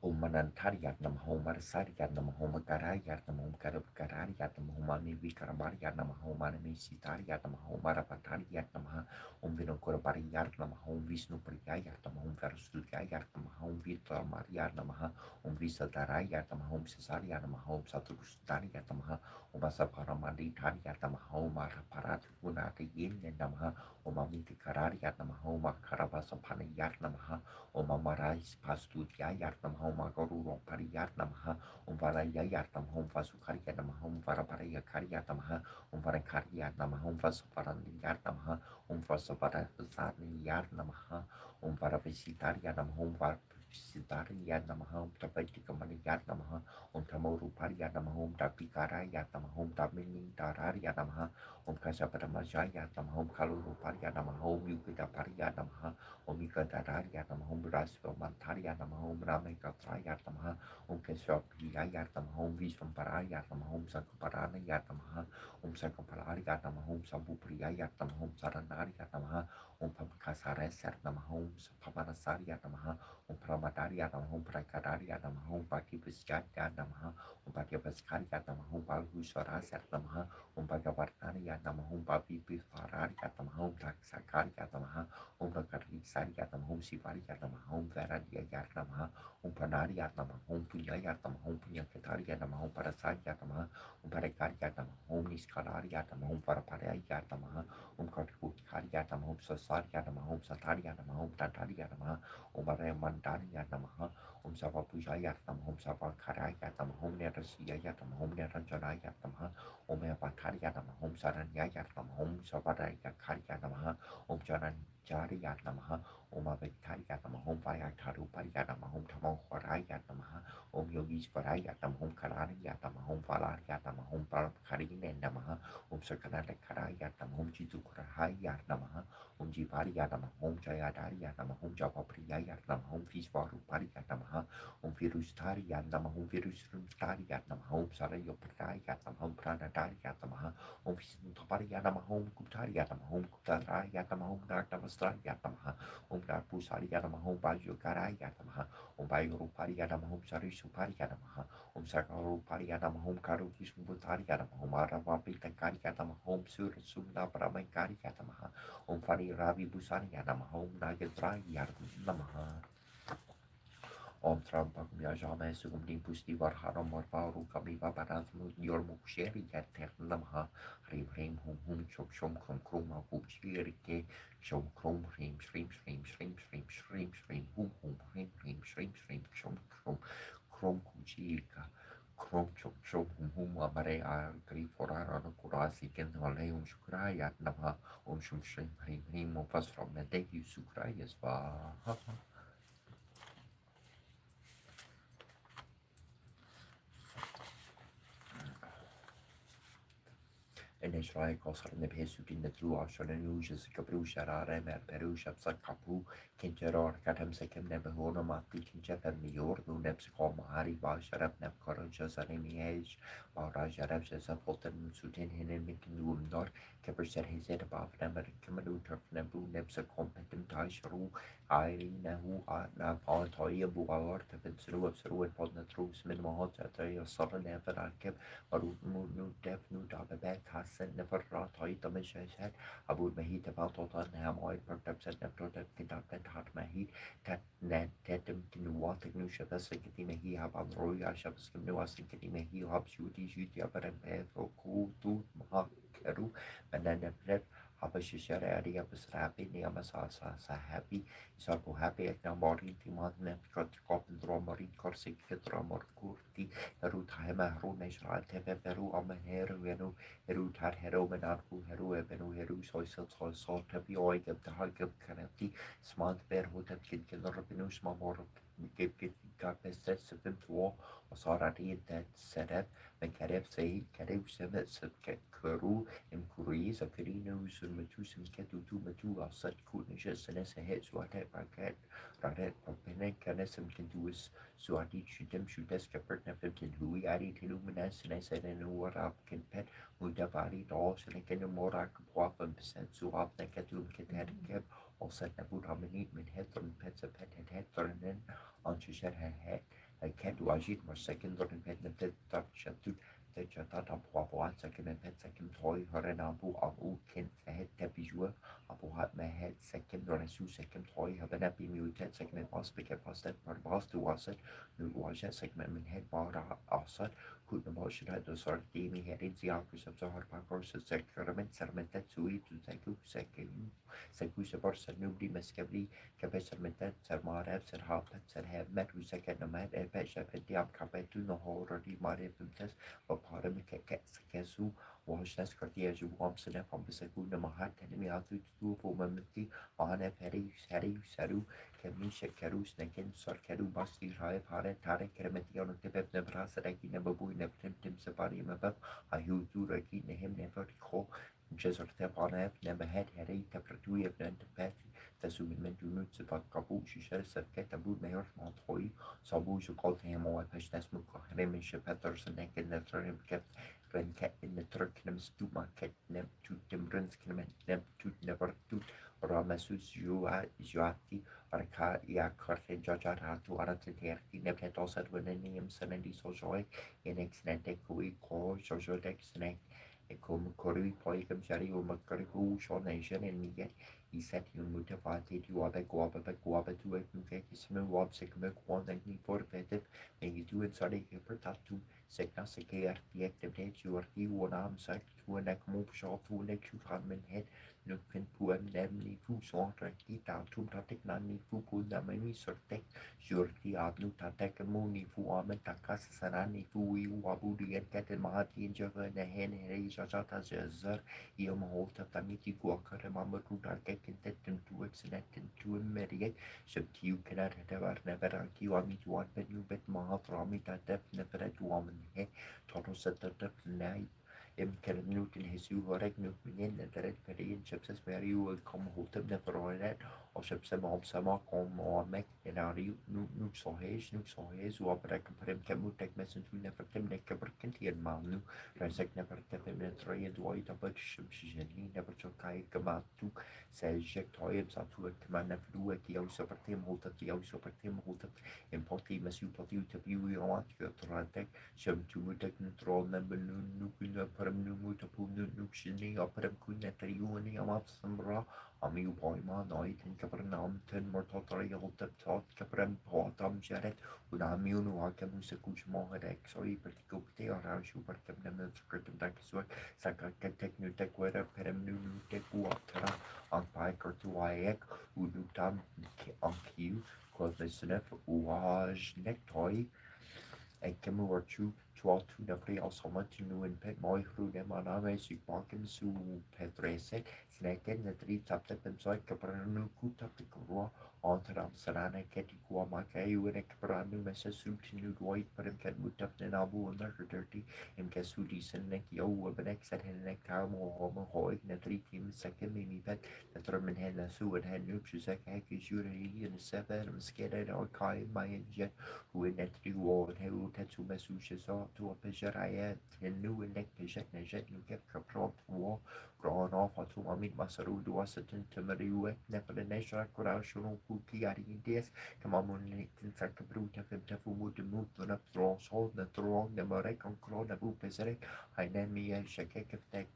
Omanantariyat namahom Marsariyat namahom Karayat namahom Karayat namahom Mani Vikaramariyat namahom Manami Sitariyat namahom Marapatariyat namaha Om Vinokorapariyat namahom Vishnu Priyayat namahom Varasudayat namahom Vitamariyat namaha Om Visadarayat namahom Cesariyat namahom Saturustariyat namaha Om Asaparamaditariat namahom Maraparat Gunatiyin namaha Om Amitikarariyat namahom Makarabasapaniyat namaha Om Amarais Pastudyayat namahom Magoruro Pariyat namaha Om Varayayat namahom Vasukhariyat namahom Varaparayakhariyat namaha Om Varakariyat namahom Vasuparaniyat namaha Om Vasaparasarniyat namaha Om Varavisitariyat namahom Varavisitariyat namaha Om Tapatikamaniyat namaha Om Tamorupariyat namahom Tapikarayat namahom Tamintarariyat namaha Om Kasaparamajayat namahom Kalurupariyat namahom Yugidapariyat namaha Om Ikadarayat namahom Rasvamantariyat namahom Ramekatrayat namaha Om Keshapriyayat namahom Vishvamparayat namahom Sakaparanayat namaha Om Sakaparayat namahom Sambupriyayat namahom Saranariyat namaha Om Pamakasaresat namahom Pamanasariyat namaha Om Pramadariyat namahom Prakadariyat namahom Pakipasyayat namaha Om Pakipaskariyat namahom Palhusarasat namaha Om Pagavartaniyat namahom Papipisvarariyat namahom Taksakariyat namaha Om Nakarisariyat namahom Sivariyat namahom Varadiyayat namaha Om Panariyat namahom Punyayat namahom Punyakariyat namahom Parasariyat namaha Om Parakariyat namahom Niskarariyat namahom Paraparayat namaha Om Karikukariyat namahom Sasariyat namahom Satariyat namahom Tatariyat namaha Om Parayamandariyat namaha Om Savapujayat namahom Savakarayat namahom Nerasiyayat namahom Neranjanayat namaha Om Evatariyat namahom Saranyayat namahom Savarayakhariyat namaha Om Jananjariyat namaha Om Avitariyat namahom Vayatarupariyat namahom Tamohvarayat namaha Om Yogishvarayat namahom Karariyat namahom Valariyat namahom Parakarine namaha Om Sakanadakarayat namahom Jitukurahayat namaha Om Jivariyat namahom Jayadariyat namahom Javapriyayat namahom Vishvarupariyat namaha Om Virustariyat namahom Virusrumstariyat namahom Sarayoparayat namahom Pranadariyat namaha Om Vishnutapariyat namahom Guptariyat namahom Guptarayat namahom Nartavastariyat namaha Om Narpusariyat namahom Vajukarayat namaha Om Vayurupariyat namahom Sarisupariyat namaha Om Sakarupariyat namahom Karukishmutariyat namahom Aravapitakariat namahom Surasumnaparamakariyat namaha Om Fariravi Busariyat namahom Nagadrayat namaha Om Trambakam Yajame Sugam Dimpusti Varharam Varvaru Kami Vaparatmu Yormukusheri Yater Namaha Hrim Hrim Hum Hum Chok Shom Krum Krum Avuchirike Shom Krum Hrim Shrim Shrim Shrim Shrim Shrim Shrim Hum Hum Hrim Hrim Shrim Shrim Shom Krum Krum Kuchika Krum Chok Shom Hum Hum Amare Agri Forara Kurasi Kenhaleum Shukrayat Namaha Om Shum Shrim Hrim Hrim Om Vasram Nadeyu Sukrayas Vaha En Israel kosarne pesudin de tru ashanen ujas kabrusharare mer perusha psakapu kincheror katam sekem ne behona mati kinchefem mior nu nepskom hari basharab nep karaja saremi ej bara jarab jasa poten sutin hinen mikin dor keperser hizet above nemer kemadu turf nebu nepsa competent taisharu airi nehu na palatoya buar tefensru of sru and podna trus min mahot at a sullen ever arkeb baru nu def nu dababek hasen never ratoi tamishet abud mahit about totan hamoid pertepset neptotet kintat hat mahit tat net tetem kinu watek nu shabasikati mehi haban roya shabaskim nu asinkati mehi hab shuti shuti abarem pefo ku tu mahak keru menanet Habashishare Aria Basrapi Niamasasa Sahapi Isaku Happy Eknamori Timatne Kopen Dromori Korsik Dromor Kurti Heru Tahema Heru Neshra Teve Peru Amaheru Venu Heru Tat Hero Menarku Heru Ebenu Heru Soisel Soisel Tepi Oigab Tahagab Kanati Smart Bear Hotel Kid Kilorabinu Smamor Gib Gapestet Sevim to Osarati that Sedef Mekarev Said Karev Semet Setket Kuru Imkuri Zakarino Surmatu Simketu Matu Asat Kutnisha Senesa Hets Watet Paket Radet Papena Senen Canesum Kentuus, Suati Chutem Shutes Capernatum Hui Adi Tiluminas, and I said, and what up can pet, Mudavari dolls, and I can more Aquafum percent, so up Nekatum Catab, or set Nabu Dominate, Min Headthorn Pets a pet and Headthorn, on she said her head. I can't do Ajit more second or pet the dead touch to the Jatata Papa, second and pet second toy, her and Abu Abu Ken head tapijua. Abu had my head second or a su second toy, have an epi muted segment was pick up was that part was to was it, new was that segment min head bar outside, could the motion had the sort of gaming head in the office of the hard course of sacrament, sermon that sweet to second, secusa borsa nobody mescably, capacement, sermar, said half said have met with second a man, a patch up at the upcapet to no horror, the mother themselves, but part of me casu. Washington Cartier Wamson from the Sakuna Mahat and me out to do for Mamaki on a Ferry Saru, Kamisha Karu, Snakin, Sarkaru, Basti, Rai, Hare, Tare, Keremati on the Tepep, Nebraska, Raki, Nababu, never tempt him Sapari above. I who do Raki, him never call. Just or tap on F, never had Harry, Tapratui of Nantapati, the Suman to Nuts about Kabu, she shares a cat about Mayor Montoy, Sabu, you called him or Pashtasmuk, Remisha Patterson, and the Turnip kept. Cat in the Turknam Stuma Catnam to Timbrunsknam to never to Ramasus Juati Arca Yakarte Jajaratu Araterti Nepet also when a name Sanadi Sojoy in Exnete Kui Ko Jojodex Snake. A cum curry poicum shari umacaribu shonation and yet he said you mutavated you are the guava to a confession of sickmek one and for effective and you do it sorry for tattoo. Seknasike artiekte you are the one arm sack to an acmo shot to an exuhan head, looking poor nemly fu sort of get out to protect nani fu put the many sort of surety out no tatek a moony fu arm takas sanani fu wabudi and cat and mahati and java and a hen jata zer yom hold up the miti guaca remember to dark and that to excellent and to a mediate. So you cannot have never argue on me to one but you bet mahat rami that def never at woman he total set the def night. Can Newton his you or Newton in the red petty and chips as where you will come hold up never on that or ships them on some come or make and are you nooks or haze who operate him can take message to never them neck a burkinty and manu Razak never tap him and try and white about ships never took I come out to says Jack Toyams out to a command never do a key also per team hold up the also per team hold up in potty mess you potty to view you want to try Shem to mutek neutral number nukuna param numutapu nukshini or param kunetari uni amap sambra ami poima noit and capernam ten mortotori hold up tot capram potam jaret unamiun wakamusa kuchmohadek so you particularly or how you partam them scriptum takiswak sakatek nutek where param nutek water on pike or to waek unutam on q cause the snef waj nectoy. En kemu warchu tuatu napri alsoma tinu en pet moi hrude maname si parken su petrese sneken na tri tapte pensoi kapranu kuta pikro ontram sarana keti kwa makai wene kapranu mesa su tinu dwight parim ket mutap den abu on the dirty em kasudi senek yo webenek set henek kamo homo hoig na tri team second mimi pet na termen hen na su en hen nup shusek heki shuri en seven skeda no kai my jet who in that you all who tattoo messages or to a picture I had and new and neck jet you get prompt war drawn off or to a meet Masaru do a certain temeriu never the nation corational cookie ideas come on in fact a brute of him to move the move to the throws hold the throne the morek on crown the boop is it I name me a shake of neck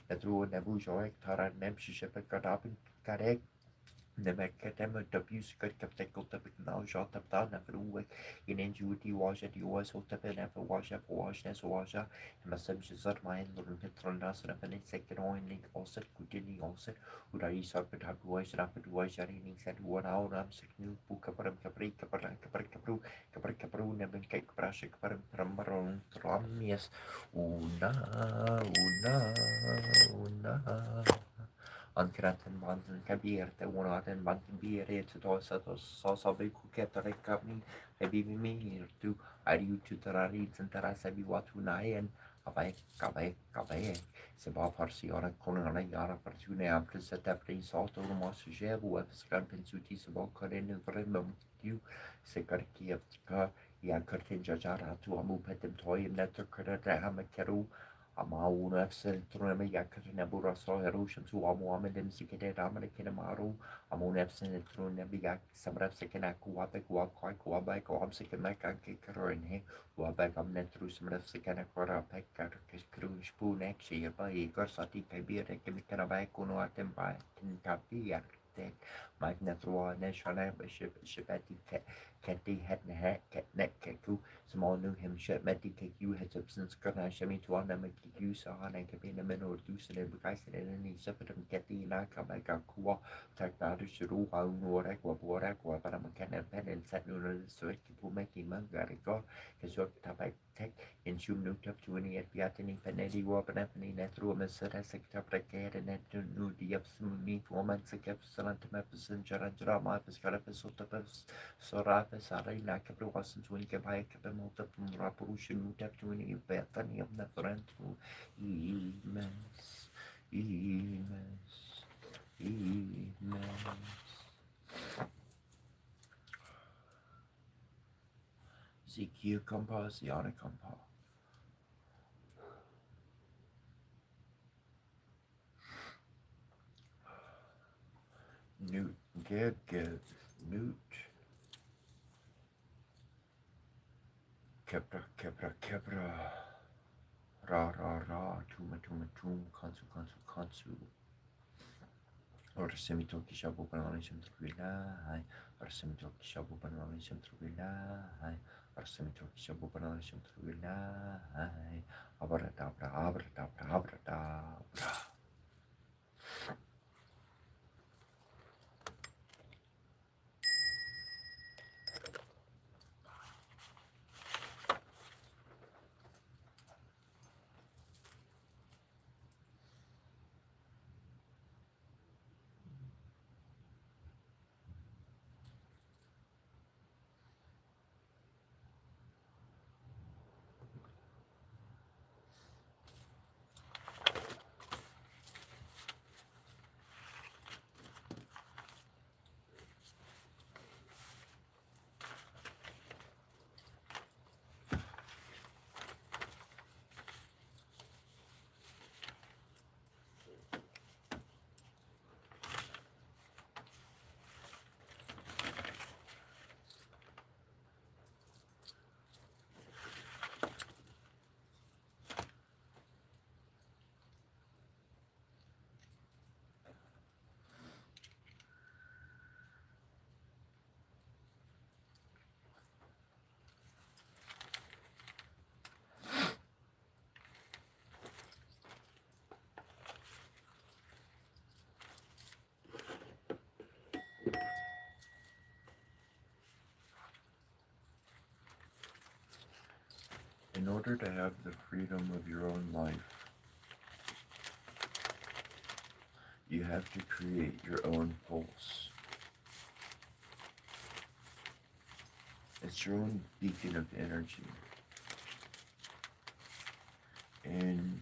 the true nebu joy taran nem she shepherd got up and correct Nemekketem abuse good captacle to now shot up down never away in injury wash at yours or tap never wash up wash as washer and my subjects are mine learn Petronas and a second oiling also couldn't also would I serpent have voice rapid voice running said 1 hour I'm sick new book up capri capru never cake brush caparum tramias una Ankraten banten kabierte unaten banten biere to tosa to sosa be kuketare kapni hebi mi tu ariu tu tarari tantara sabi watu naen Kave, Seba Parsiona Konana Yara Fortuna Priseta Prisoto Mosjebu Episcan Pensuti Sebo Korin Vremum you Sekarki of Tika Yakartin Jajara to Amu Petem Toy Netter Kredata Hamakeru Amauna Centrum Yakatina Buraso Erosion to Amuamadem Sikade Amanakinamaru Amun Epson through Nebiak Samraf Sekanaku Wabek Wakai Wabek or Amsikamak Kikarin Wabek Amnet through some of Sekanakora Pekar Krush Punek Shia Gorsati Kabir Kemikanabak Unoatem by Kinkapi Magnathroa Nashana Bishop Shipati Keti Hetne Ketnek Keku Small New Hampshire Meti Keku Heads up since Karnashami to Anamakiku Sahana Kabina Menor Dusan and Bukaisan and any Sepatum Keti Nakamaka Kua Takadu Shuru Warekwa Borakwa Paramakana Pen and Satnur Sweki Pumeki Mangariko Kazok Tabak Tech in Shum Nutaf to any at Piatini Penedi Wapanapani Netru Mesera Sector Placate and Netu Nudi of Smuni Woman Sekef Salantamapus and Jaranjara Piscarapis Otapus Sorapis Arena Capri wasn't to any Kabai Capamota from Rapurushan Nutaf to any Bethany of Natharantu Emes Zq Compa, Ziana Compa. Newt, Geb, Newt. Kebra. Ra, Tuma, Kansu. Or semitoki shabu banalism truvila, or semitoki shabu banalism truvila, or semitoki shabu banalism truvila, abra. In order to have the freedom of your own life, you have to create your own pulse. It's your own beacon of energy. And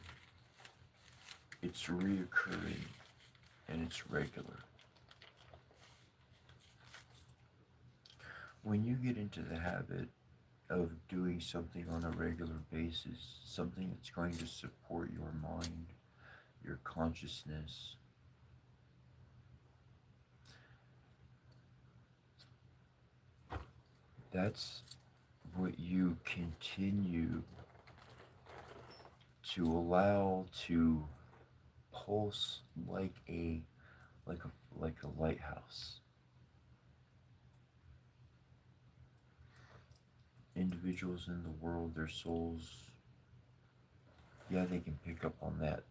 it's reoccurring and it's regular. When you get into the habit of doing something on a regular basis, something that's going to support your mind, your consciousness, that's what you continue to allow to pulse like a lighthouse. Individuals in the world, their souls, yeah, they can pick up on that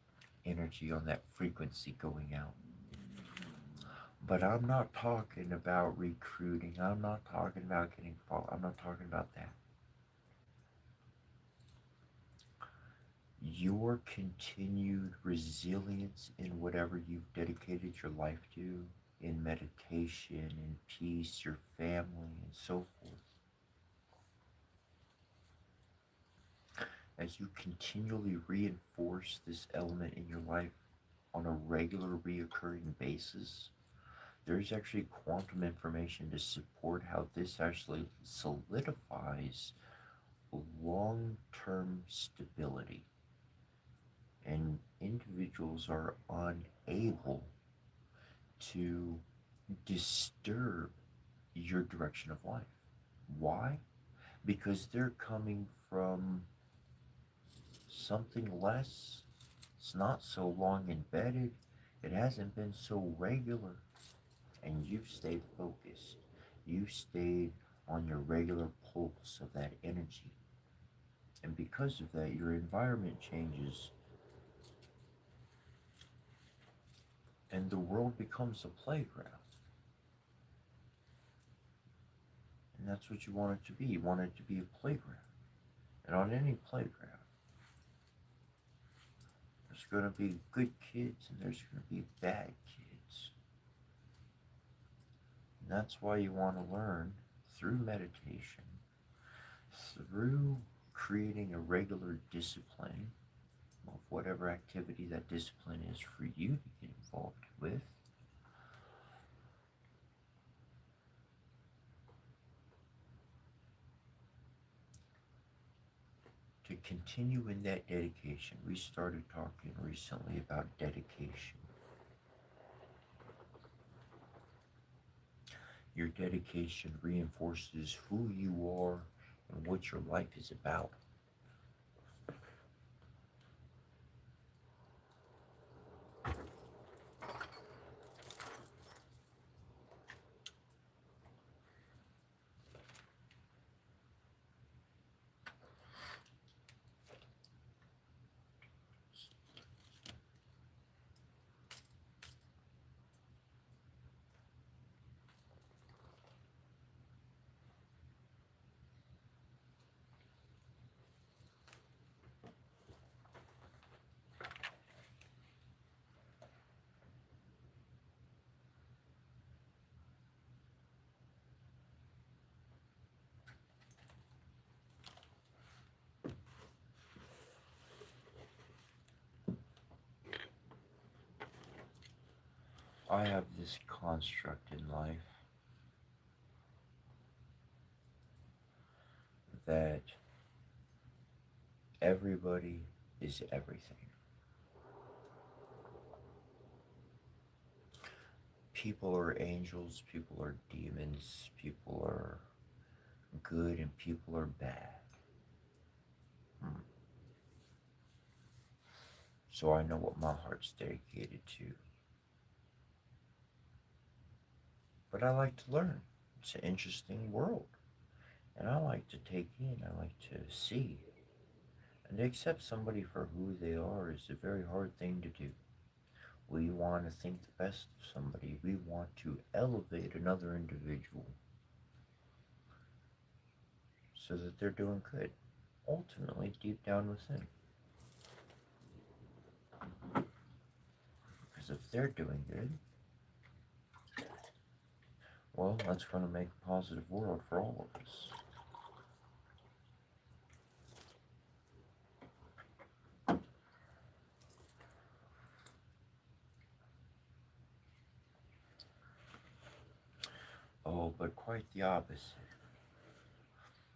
energy, on that frequency going out. But I'm not talking about recruiting. I'm not talking about getting fall. I'm not talking about that. Your continued resilience in whatever you've dedicated your life to, in meditation, in peace, your family, and so forth. as you continually reinforce this element in your life on a regular, reoccurring basis, there's actually quantum information to support how this actually solidifies long term stability. And individuals are unable to disturb your direction of life. Why? Because they're coming from something less. It's not so long embedded, it hasn't been so regular, and you've stayed focused. You've stayed on your regular pulse of that energy. And because of that, your environment changes and the world becomes a playground. And that's what you want it to be. You want it to be a playground. And on any playground, there's going to be good kids and there's going to be bad kids. And that's why you want to learn through meditation, through creating a regular discipline of whatever activity that discipline is for you to get involved with. To continue in that dedication, we started talking recently about dedication. Your dedication reinforces who you are and what your life is about. I have this construct in life that everybody is everything. People are angels, people are demons, people are good, and people are bad. So I know what my heart's dedicated to. But I like to learn. It's an interesting world. And I like to take in, I like to see. And to accept somebody for who they are is a very hard thing to do. We want to think the best of somebody. We want to elevate another individual so that they're doing good, ultimately deep down within. Because if they're doing good, well, that's going to make a positive world for all of us. Oh, but quite the opposite.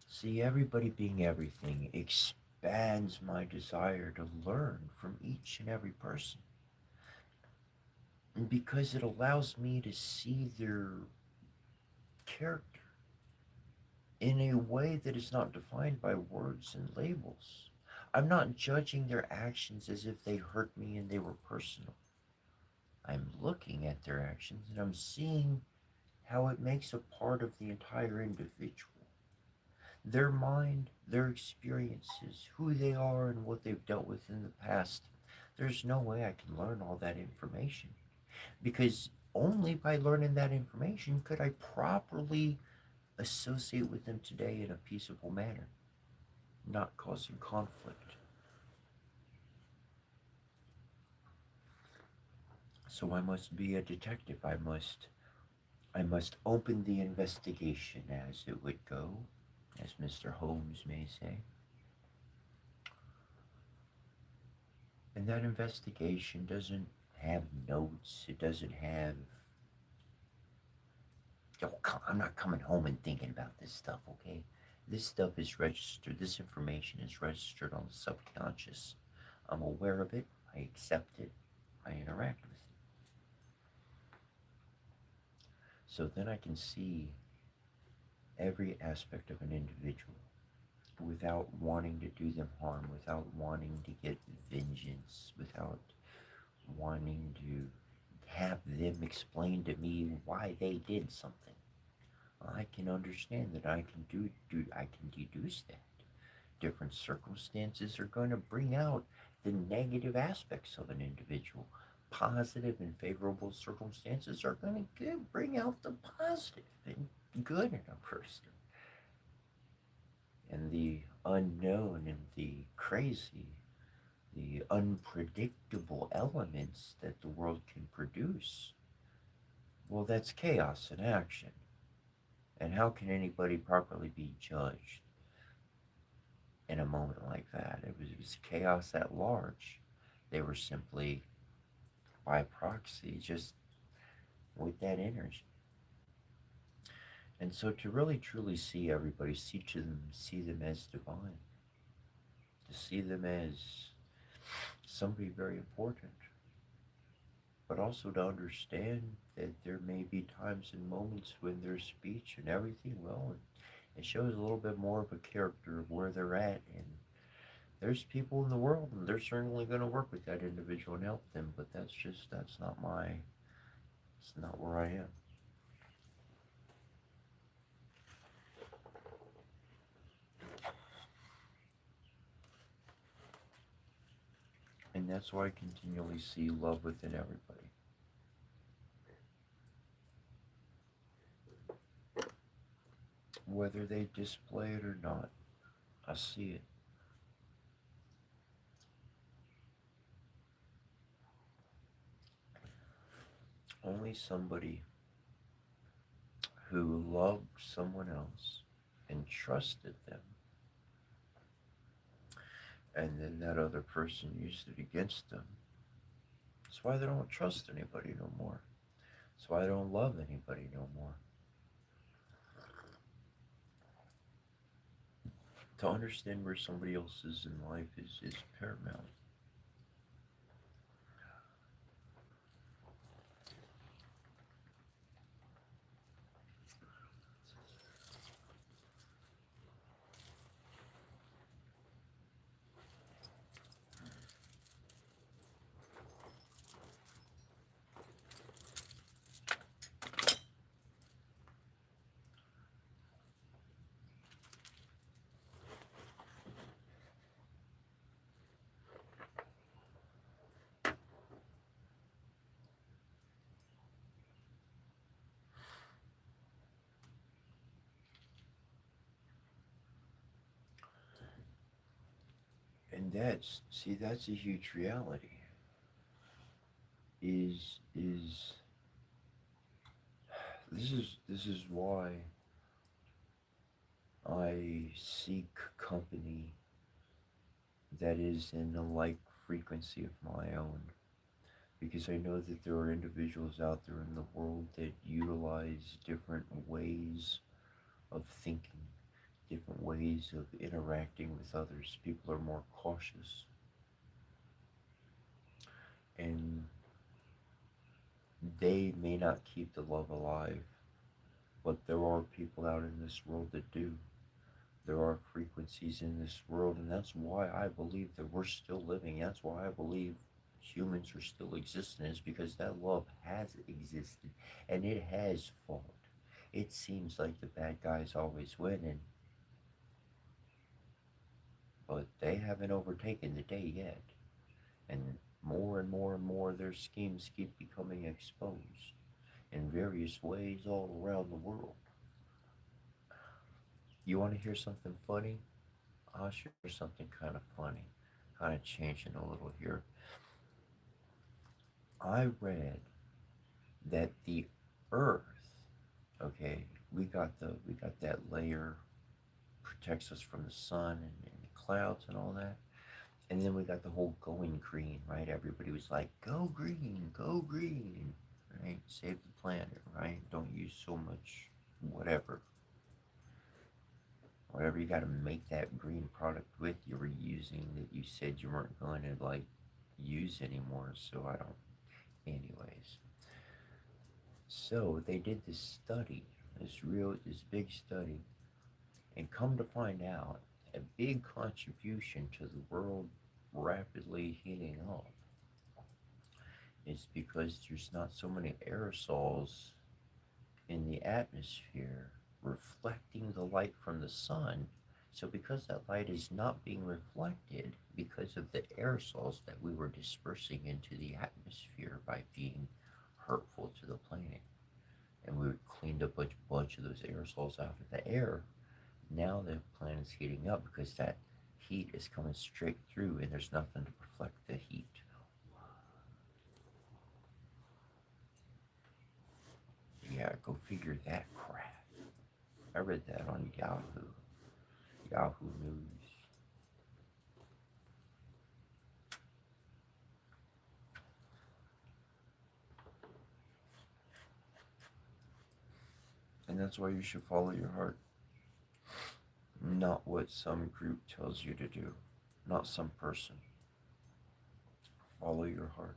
See, everybody being everything expands my desire to learn from each and every person. And because it allows me to see their character in a way that is not defined by words and labels. I'm not judging their actions as if they hurt me and they were personal. I'm looking at their actions and I'm seeing how it makes a part of the entire individual. Their mind, their experiences, who they are, and what they've dealt with in the past. There's no way I can learn all that information because only by learning that information could I properly associate with them today in a peaceable manner, not causing conflict. So I must be a detective. I must open the investigation as it would go, as Mr. Holmes may say. And that investigation doesn't have notes. It doesn't have, yo, I'm not coming home and thinking about this stuff, okay? This stuff is registered. This information is registered on the subconscious. I'm aware of it. I accept it. I interact with it. So then I can see every aspect of an individual without wanting to do them harm, without wanting to get vengeance, without wanting to have them explain to me why they did something. I can understand that I can deduce that. Different circumstances are going to bring out the negative aspects of an individual. Positive and favorable circumstances are going to bring out the positive and good in a person. And the unknown and the crazy, the unpredictable elements that the world can produce, well, that's chaos in action. And how can anybody properly be judged in a moment like that? It was chaos at large. They were simply, by proxy, just with that energy. And so to really truly see everybody, see them as divine, to see them as somebody very important, but also to understand that there may be times and moments when their speech and everything, well, it shows a little bit more of a character of where they're at. And there's people in the world, and they're certainly going to work with that individual and help them, but that's not it's not where I am. And that's why I continually see love within everybody. Whether they display it or not, I see it. Only somebody who loved someone else and trusted them, and then that other person used it against them. That's why they don't trust anybody no more. That's why I don't love anybody no more. To understand where somebody else is in life is paramount. And that's a huge reality. Is this is why I seek company that is in a like frequency of my own, because I know that there are individuals out there in the world that utilize different ways of thinking, different ways of interacting with others. People are more cautious, and they may not keep the love alive, but there are people out in this world that do. There are frequencies in this world, and that's why I believe that we're still living. That's why I believe humans are still existing, is because that love has existed and it has fought. It seems like the bad guys always win, but they haven't overtaken the day yet. And more and more their schemes keep becoming exposed in various ways all around the world. You want to hear something funny? I'll share something kind of funny, kind of changing a little here. I read that the Earth, okay, we got that layer protects us from the sun and the clouds and all that. And then we got the whole going green, right? Everybody was like, go green, right? Save the planet, right? Don't use so much whatever. Whatever you got to make that green product with, you were using that you said you weren't going to like use anymore. So I don't. Anyways, so they did this study, this big study, and come to find out, a big contribution to the world rapidly heating up is because there's not so many aerosols in the atmosphere reflecting the light from the sun. So, because that light is not being reflected because of the aerosols that we were dispersing into the atmosphere by being hurtful to the planet, and we cleaned up a bunch of those aerosols out of the air, now the planet's heating up because that heat is coming straight through and there's nothing to reflect the heat. Yeah, go figure that crap. I read that on Yahoo News. And that's why you should follow your heart, not what some group tells you to do, not some person. Follow your heart.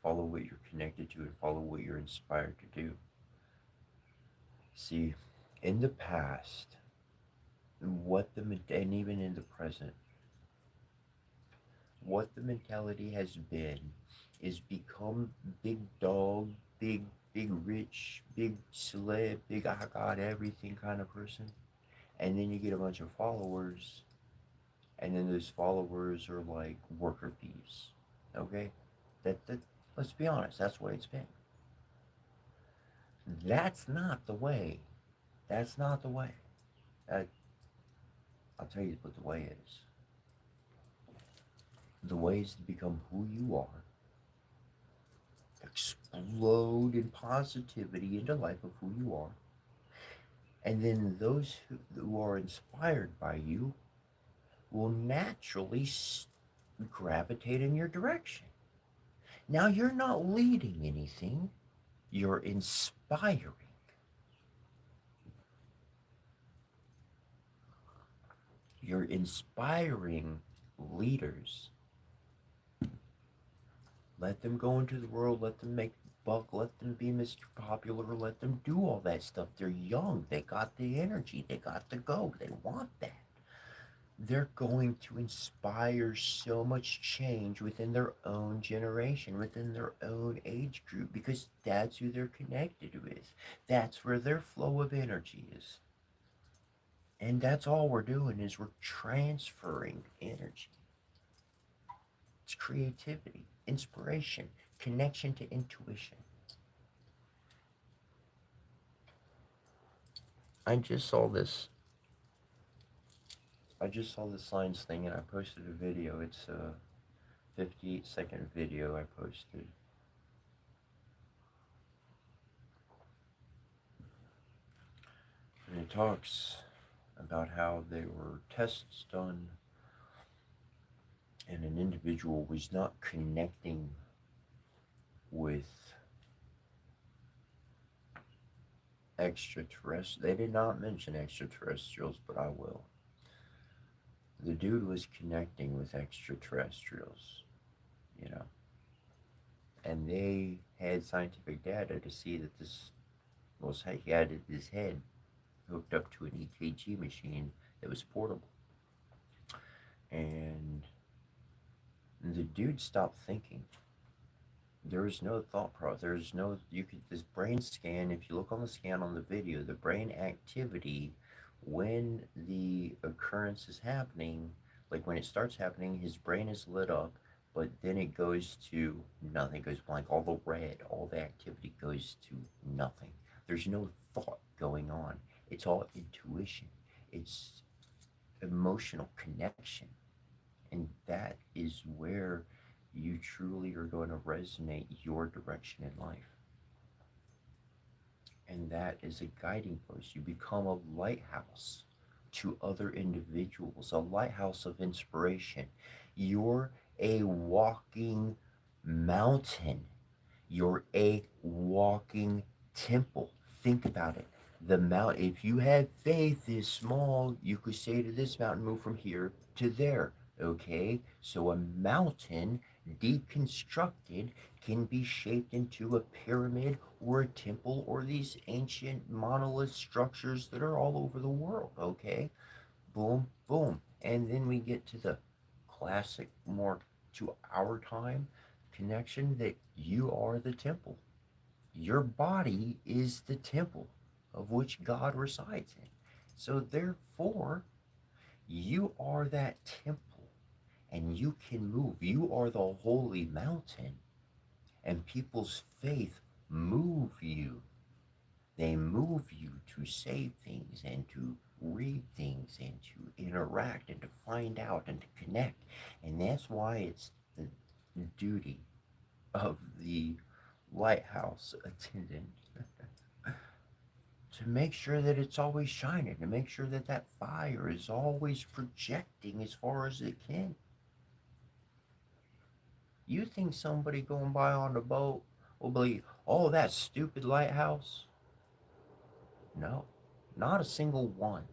Follow what you're connected to and follow what you're inspired to do. See, in the past, and even in the present, what the mentality has been is become big dog, big rich, big celeb, big I got everything kind of person. And then you get a bunch of followers, and then those followers are like worker bees. Okay? That let's be honest, that's what it's been. That's not the way. That's not the way. That, I'll tell you what the way is. The way is to become who you are, explode in positivity into life of who you are, and then those who are inspired by you will naturally gravitate in your direction. Now, you're not leading anything, you're inspiring. You're inspiring leaders. Let them go into the world, let them make buck, let them be Mr. Popular, let them do all that stuff. They're young, they got the energy, they got the go, they want that. They're going to inspire so much change within their own generation, within their own age group, because that's who they're connected with. That's where their flow of energy is. And that's all we're doing is we're transferring energy. It's creativity, inspiration, connection to intuition. I just saw this. I just saw the science thing and I posted a video. It's a 58-second video I posted. And it talks about how there were tests done and an individual was not connecting with extraterrestrials. They did not mention extraterrestrials, but I will. The dude was connecting with extraterrestrials, you know, and they had scientific data to see that this was, he had his head hooked up to an EKG machine that was portable. And the dude stopped thinking. There is no thought process. There's no, you could, this brain scan, if you look on the scan on the video, the brain activity when the occurrence is happening, like when it starts happening, his brain is lit up, but then it goes to nothing, it goes blank. All the red, all the activity goes to nothing. There's no thought going on. It's all intuition. It's emotional connection. And that is where you truly are going to resonate your direction in life. And that is a guiding post. You become a lighthouse to other individuals, a lighthouse of inspiration. You're a walking mountain. You're a walking temple. Think about it. The mount, if you have faith is small, you could say to this mountain, move from here to there. Okay? So a mountain deconstructed can be shaped into a pyramid or a temple or these ancient monolith structures that are all over the world. Okay? Boom, boom. And then we get to the classic, more to our time connection that you are the temple. Your body is the temple of which God resides in. So, therefore, you are that temple and you can move. You are the holy mountain, and people's faith move you. They move you to say things and to read things and to interact and to find out and to connect. And that's why it's the duty of the lighthouse attendant to make sure that it's always shining, to make sure that that fire is always projecting as far as it can. You think somebody going by on the boat will believe, oh, that stupid lighthouse? No, not a single one.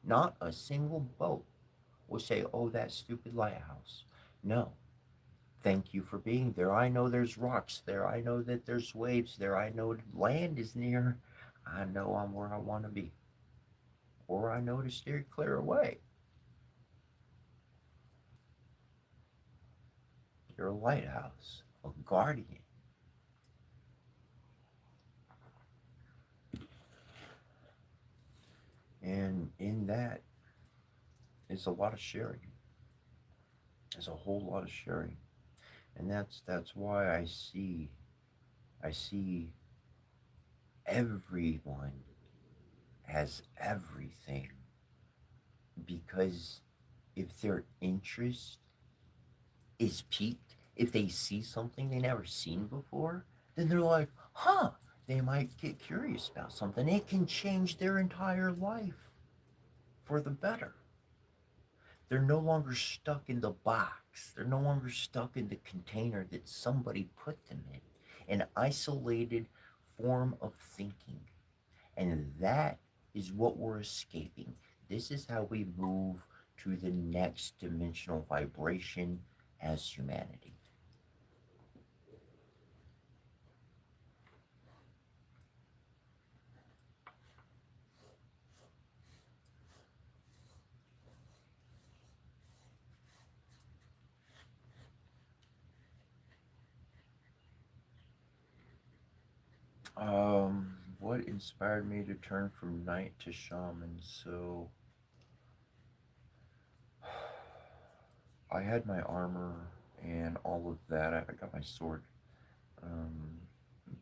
Not a single boat will say, oh, that stupid lighthouse. No. Thank you for being there. I know there's rocks there. I know that there's waves there. I know land is near. I know I'm where I want to be. Or I know to steer clear away. You're a lighthouse, a guardian. And in that is a lot of sharing. There's a whole lot of sharing. And that's why I see everyone as everything, because if their interest is piqued, if they see something they never seen before, then they're like, huh, they might get curious about something. It can change their entire life for the better. They're no longer stuck in the box. They're no longer stuck in the container that somebody put them in, an isolated form of thinking. And that is what we're escaping. This is how we move to the next dimensional vibration as humanity. What inspired me to turn from knight to shaman? So, I had my armor and all of that. I got my sword, um,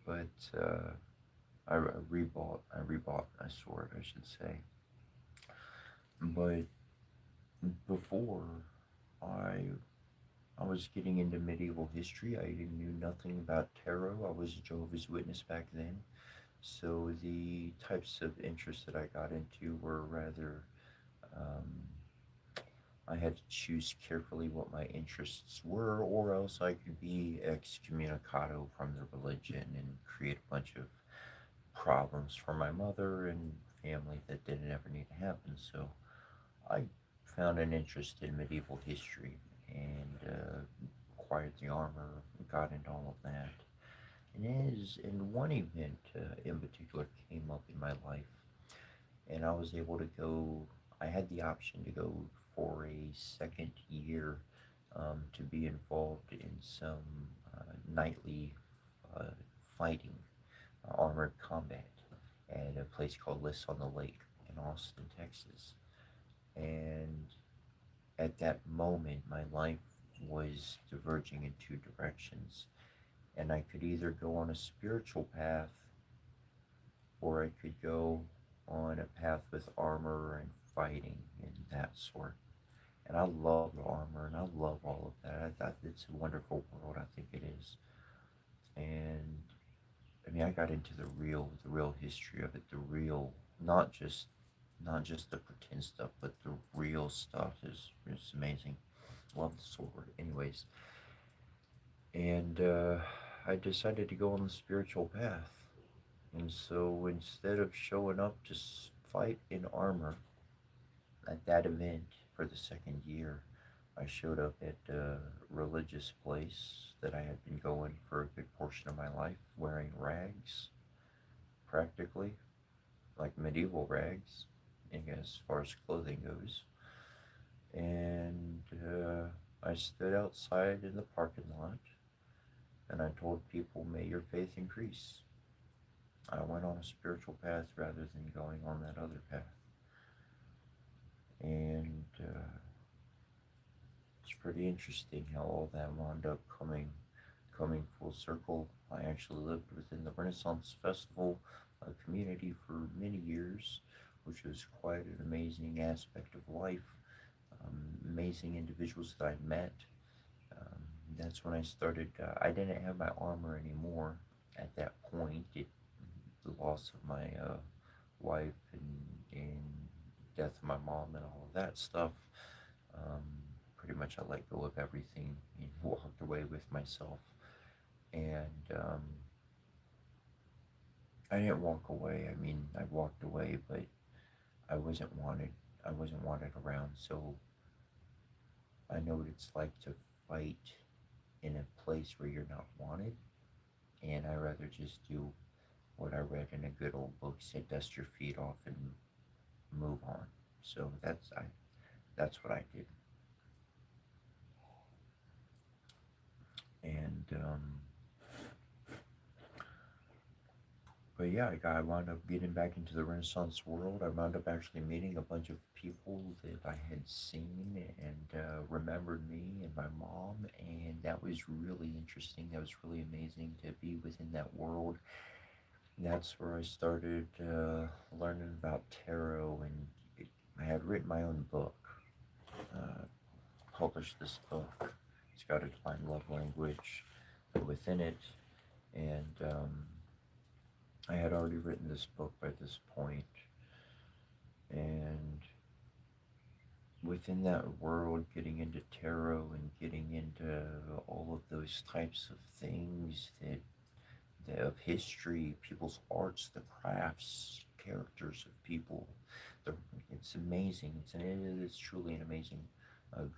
but I rebought my sword, I should say. But before, I I was getting into medieval history. I knew nothing about tarot. I was a Jehovah's Witness back then. So the types of interests that I got into were rather, um, I had to choose carefully what my interests were, or else I could be excommunicado from the religion and create a bunch of problems for my mother and family that didn't ever need to happen. So I found an interest in medieval history and acquired the armor, got into all of that. And one event in particular came up in my life, and I was able to go. I had the option to go for a second year to be involved in some nightly uh, fighting, armored combat at a place called Liss on the Lake in Austin, Texas. And at that moment, my life was diverging in two directions. And I could either go on a spiritual path or I could go on a path with armor and fighting and that sort. And I love armor and I love all of that. I thought it's a wonderful world. I think it is. And I mean, I got into the real history of it, the real, not just the pretend stuff, but the real stuff is amazing. Love the sword. Anyways, and I decided to go on the spiritual path. And so instead of showing up to fight in armor at that event for the second year, I showed up at a religious place that I had been going for a good portion of my life, wearing rags, practically, like medieval rags, as far as clothing goes. And I stood outside in the parking lot and I told people, may your faith increase. I went on a spiritual path rather than going on that other path. And it's pretty interesting how all that wound up coming full circle. I actually lived within the Renaissance Festival community for many years, which was quite an amazing aspect of life. Amazing individuals that I met. Um, that's when I started. I didn't have my armor anymore at that point. The loss of my wife and death of my mom and all of that stuff. Um, Pretty much I let go of everything and walked away with myself. And I didn't walk away. I mean, I walked away, but I wasn't wanted. I wasn't wanted around. So I know what it's like to fight in a place where you're not wanted. And I rather just do what I read in a good old book said: dust your feet off and move on. So that's what I did. And but yeah, I wound up getting back into the Renaissance world. I wound up actually meeting a bunch of people that I had seen and remembered me and my mom, and that was really interesting. That was really amazing to be within that world. And that's where I started learning about tarot, and I had written my own book, uh, published this book. It's got a divine love language within it, and I had already written this book by this point, and within that world, getting into tarot and getting into all of those types of things that of history, people's arts, the crafts, characters of people, the, it's amazing. It's truly an amazing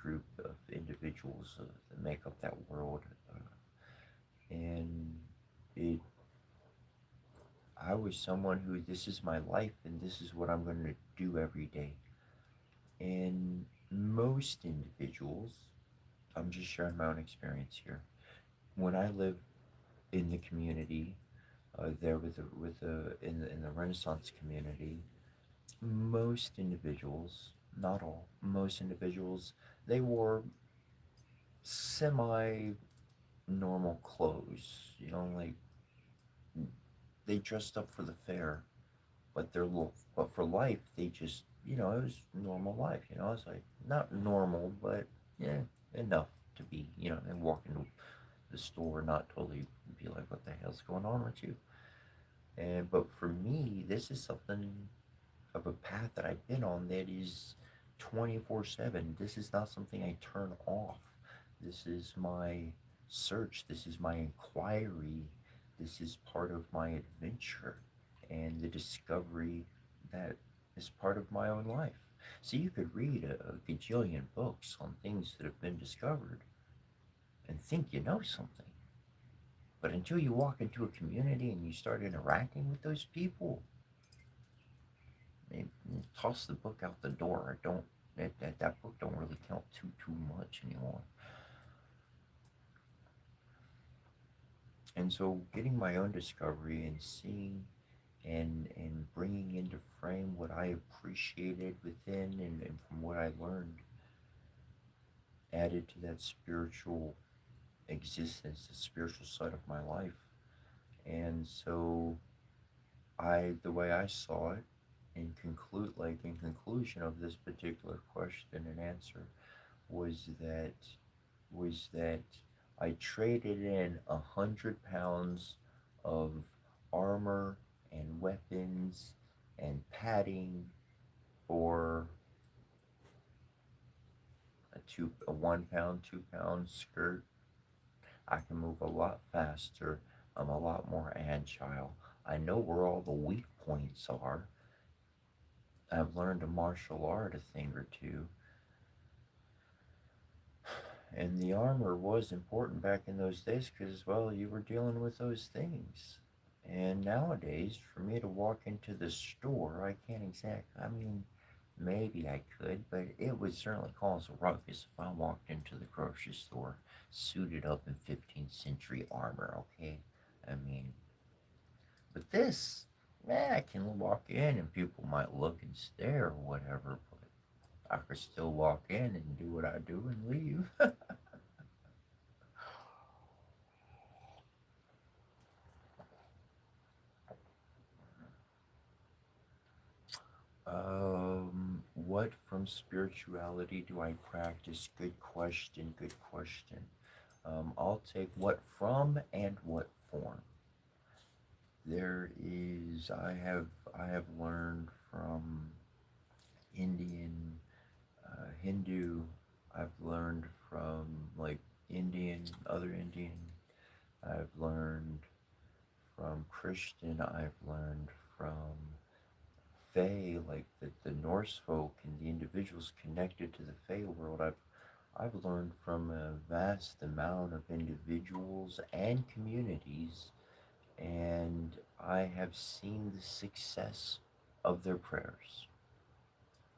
group of individuals that make up that world, and it I was someone who, this is my life and this is what I'm going to do every day. And most individuals, I'm just sharing my own experience here. When I lived in the community, there in the Renaissance community, most individuals, not all, most individuals, they wore semi normal clothes. Like they dressed up for the fair, but for life they just, it was normal life. It's like not normal, but yeah, enough to be, and walk into the store not totally be like, what the hell's going on with you? And but for me, this is something of a path that I've been on that is 24/7. This is not something I turn off. This is my search. This is my inquiry. This is part of my adventure and the discovery that is part of my own life. So you could read a gajillion books on things that have been discovered and think you know something. But until you walk into a community and you start interacting with those people, toss the book out the door. I don't that book don't really count too much anymore. And so getting my own discovery and seeing and bringing into frame what I appreciated within and from what I learned added to that spiritual existence, the spiritual side of my life. And so the way I saw it, in conclusion of this particular question and answer, was that was that I traded in 100 pounds of armor and weapons and padding for a a 1 pound, 2 pound skirt. I can move a lot faster. I'm a lot more agile. I know where all the weak points are. I've learned a martial art a thing or two. And the armor was important back in those days because, well, you were dealing with those things. And nowadays, for me to walk into the store, I can't I mean, maybe I could, but it would certainly cause a ruckus if I walked into the grocery store suited up in 15th century armor, okay? I mean, but this, I can walk in and people might look and stare or whatever, but I could still walk in and do what I do and leave. What from spirituality do I practice? Good question, good question. I'll take what from and what form. I have learned from Indian, Hindu. I've learned from like other Indian. I've learned from Christian. I've learned from Fae, like the Norse folk and the individuals connected to the Fae world. I've learned from a vast amount of individuals and communities, and I have seen the success of their prayers.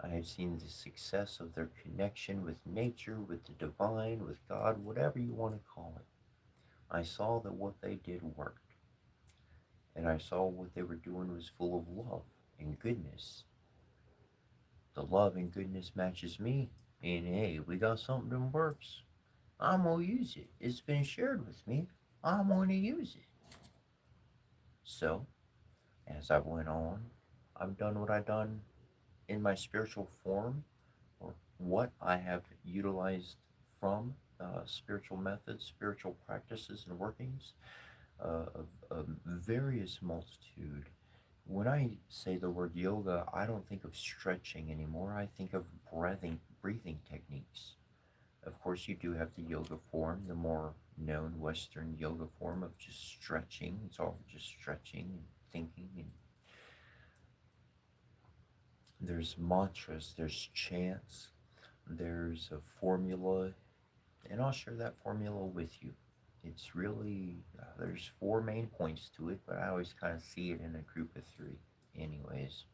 I have seen the success of their connection with nature, with the divine, with God, whatever you want to call it. I saw that what they did worked, and I saw what they were doing was full of love and goodness. The love and goodness matches me, and hey, we got something that works. I'm gonna use it. It's been shared with me. I'm gonna use it. So, as I went on, I've done what I've done in my spiritual form, or what I have utilized from spiritual methods, spiritual practices, and workings of a various multitude. When I say the word yoga, I don't think of stretching anymore. I think of breathing techniques. Of course, you do have the yoga form, the more known Western yoga form of just stretching. It's all just stretching and thinking. And there's mantras, there's chants, there's a formula, and I'll share that formula with you. It's really, there's four main points to it, but I always kind of see it in a group of three. Anyways,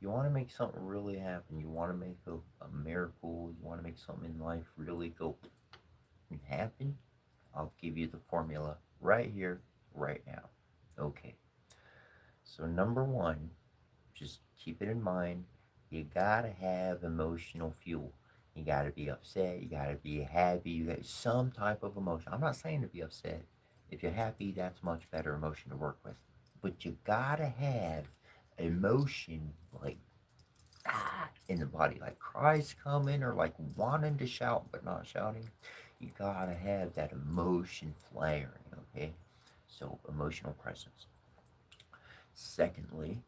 you want to make something really happen, you want to make a miracle, you want to make something in life really go and happen, I'll give you the formula right here, right now. Okay, so number one, just keep it in mind, you gotta have emotional fuel. You gotta be upset, you gotta be happy, you got some type of emotion. I'm not saying to be upset. If you're happy, that's much better emotion to work with. But you gotta have emotion like in the body, like cries coming or like wanting to shout but not shouting. You gotta have that emotion flaring, okay? So emotional presence. Secondly,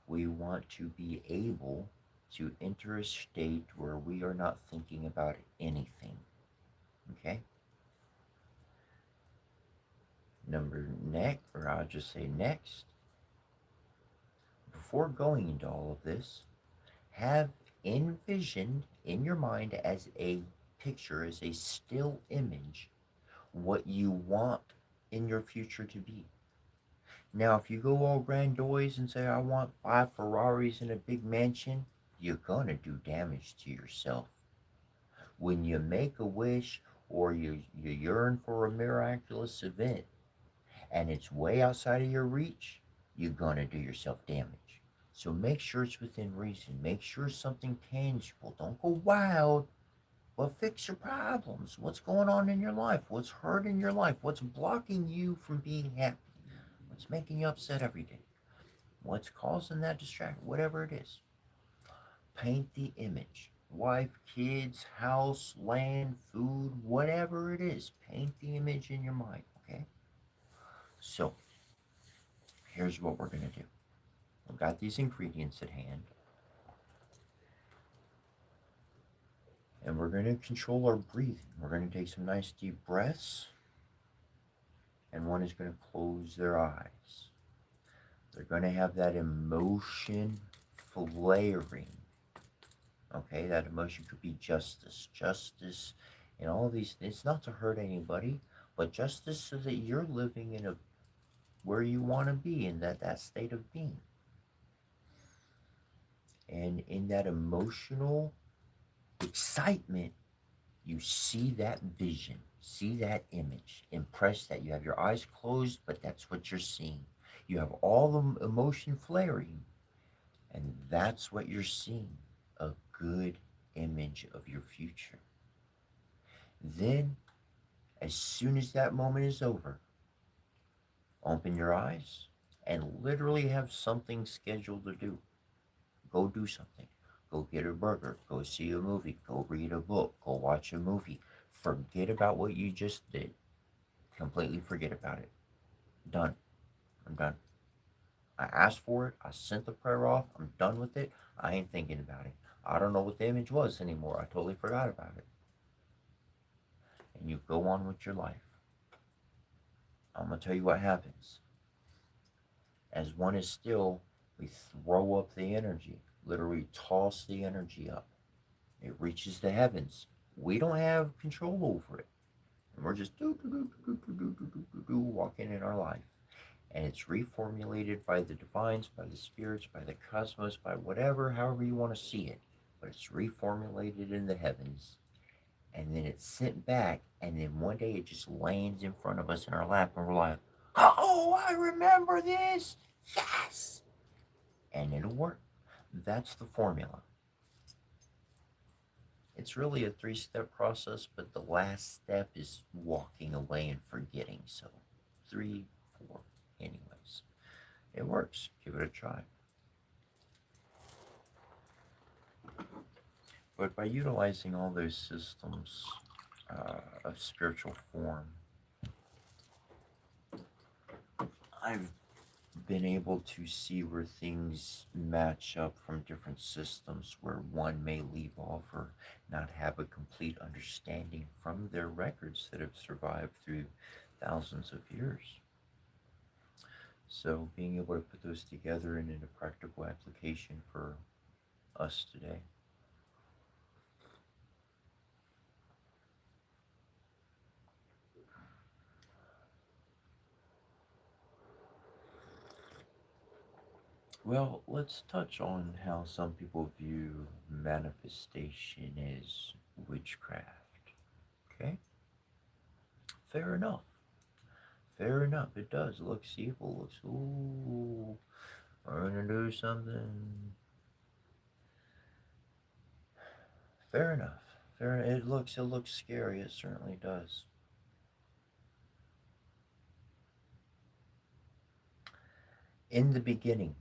we want to be able to enter a state where we are not thinking about anything. Okay? Or I'll just say next, before going into all of this, have envisioned in your mind as a picture, as a still image, what you want in your future to be. Now, if you go all grandiose and say, I want 5 Ferraris and a big mansion, you're gonna do damage to yourself. When you make a wish or you yearn for a miraculous event and it's way outside of your reach, you're gonna do yourself damage. So make sure it's within reason. Make sure it's something tangible. Don't go wild, but fix your problems. What's going on in your life? What's hurting your life? What's blocking you from being happy? What's making you upset every day? What's causing that distraction? Whatever it is. Paint the image. Wife, kids, house, land, food, whatever it is. Paint the image in your mind, okay? So, here's what we're going to do. We've got these ingredients at hand. And And we're going to control our breathing. We're going to take some nice deep breaths. And one is going to close their eyes. They're going to have that emotion flaring. Okay, that emotion could be justice, and all these. It's not to hurt anybody, but justice so that you're living in a where you want to be in that state of being. And in that emotional excitement, you see that vision, see that image, impress that. You have your eyes closed, but that's what you're seeing. You have all the emotion flaring, and that's what you're seeing, a good image of your future. Then, as soon as that moment is over, open your eyes and literally have something scheduled to do. Go do something. Go get a burger. Go see a movie. Go read a book. Go watch a movie. Forget about what you just did. Completely forget about it. Done. I'm done. I asked for it. I sent the prayer off. I'm done with it. I ain't thinking about it. I don't know what the image was anymore. I totally forgot about it. And you go on with your life. I'm going to tell you what happens. As one is still, we throw up the energy, literally toss the energy up. It reaches the heavens. We don't have control over it. And we're just walking in our life. And it's reformulated by the divines, by the spirits, by the cosmos, by whatever, however you want to see it. But it's reformulated in the heavens. And then it's sent back, and then one day it just lands in front of us in our lap, and we're like, oh, I remember this. Yes. And it'll work. That's the formula. It's really a 3-step process, but the last step is walking away and forgetting. So 3, 4, anyways. It works. Give it a try. But by utilizing all those systems of spiritual form, I've been able to see where things match up from different systems, where one may leave off or not have a complete understanding from their records that have survived through thousands of years. So being able to put those together and in a practical application for us today. Well, let's touch on how some people view manifestation as witchcraft. Okay? Fair enough. Fair enough. It does. It looks evil. It looks, ooh, we're gonna do something. Fair enough. Fair. It looks scary. It certainly does. In the beginning,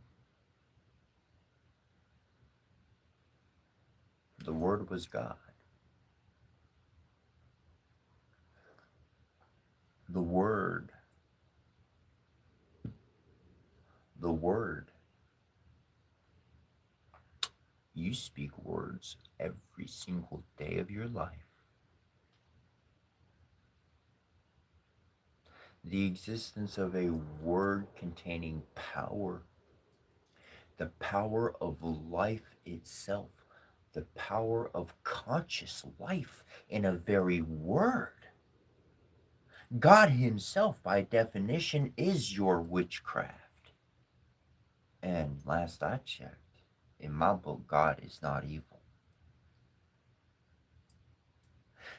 the Word was God. The Word. The Word. You speak words every single day of your life. The existence of a word containing power, the power of life itself, the power of conscious life in a very word. God Himself, by definition, is your witchcraft. And last I checked, in my book, God is not evil.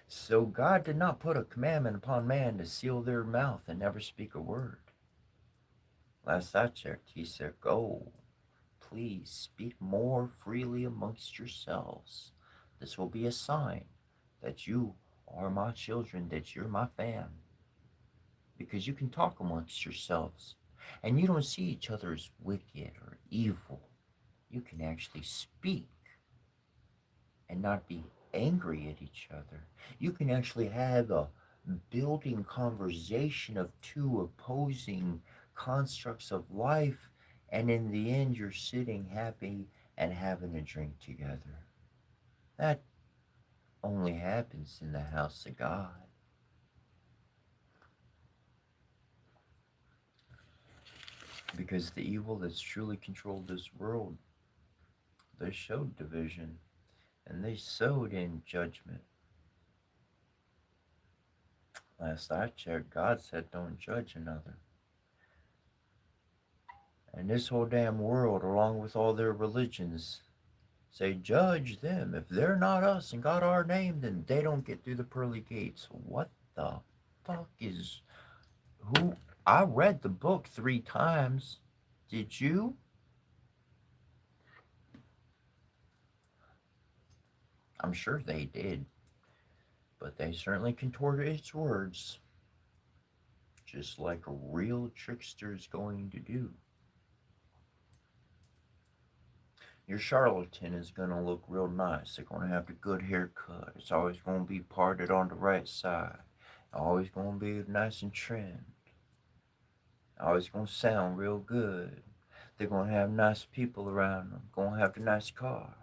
So God did not put a commandment upon man to seal their mouth and never speak a word. Last I checked, He said, go, please speak more freely amongst yourselves. This will be a sign that you are my children, that you're my fam. Because you can talk amongst yourselves and you don't see each other as wicked or evil. You can actually speak and not be angry at each other. You can actually have a building conversation of two opposing constructs of life, and in the end, you're sitting happy and having a drink together. That only happens in the house of God. Because the evil that's truly controlled this world, they showed division and they sowed in judgment. Last I checked, God said don't judge another. And this whole damn world, along with all their religions, say judge them. If they're not us and got our name, then they don't get through the pearly gates. What the fuck is who? I read the book 3 times. Did you? I'm sure they did. But they certainly contorted its words, just like a real trickster's going to do. Your charlatan is going to look real nice. They're going to have a good haircut. It's always going to be parted on the right side. Always going to be nice and trimmed. Always going to sound real good. They're going to have nice people around them. Going to have a nice car.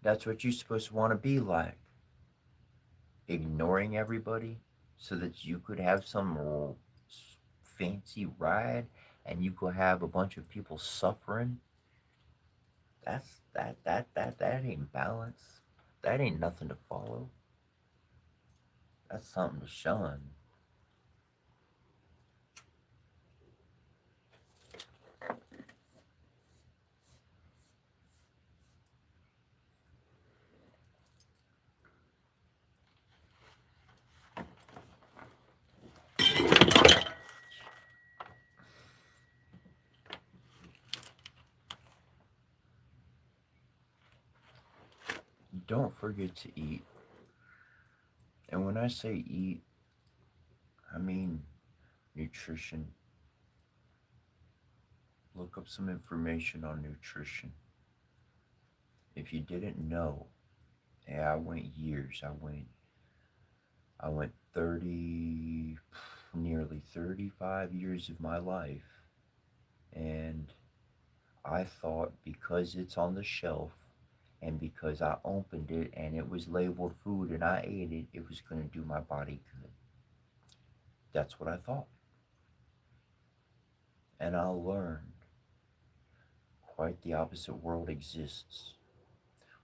That's what you're supposed to want to be like. Ignoring everybody so that you could have some fancy ride and you could have a bunch of people suffering. That ain't balance. That ain't nothing to follow. That's something to shun. Don't forget to eat. And when I say eat, I mean nutrition. Look up some information on nutrition. If you didn't know, yeah, I went years. I went 30, nearly 35 years of my life, and I thought because it's on the shelf and because I opened it and it was labeled food and I ate it, it was going to do my body good. That's what I thought. And I learned quite the opposite world exists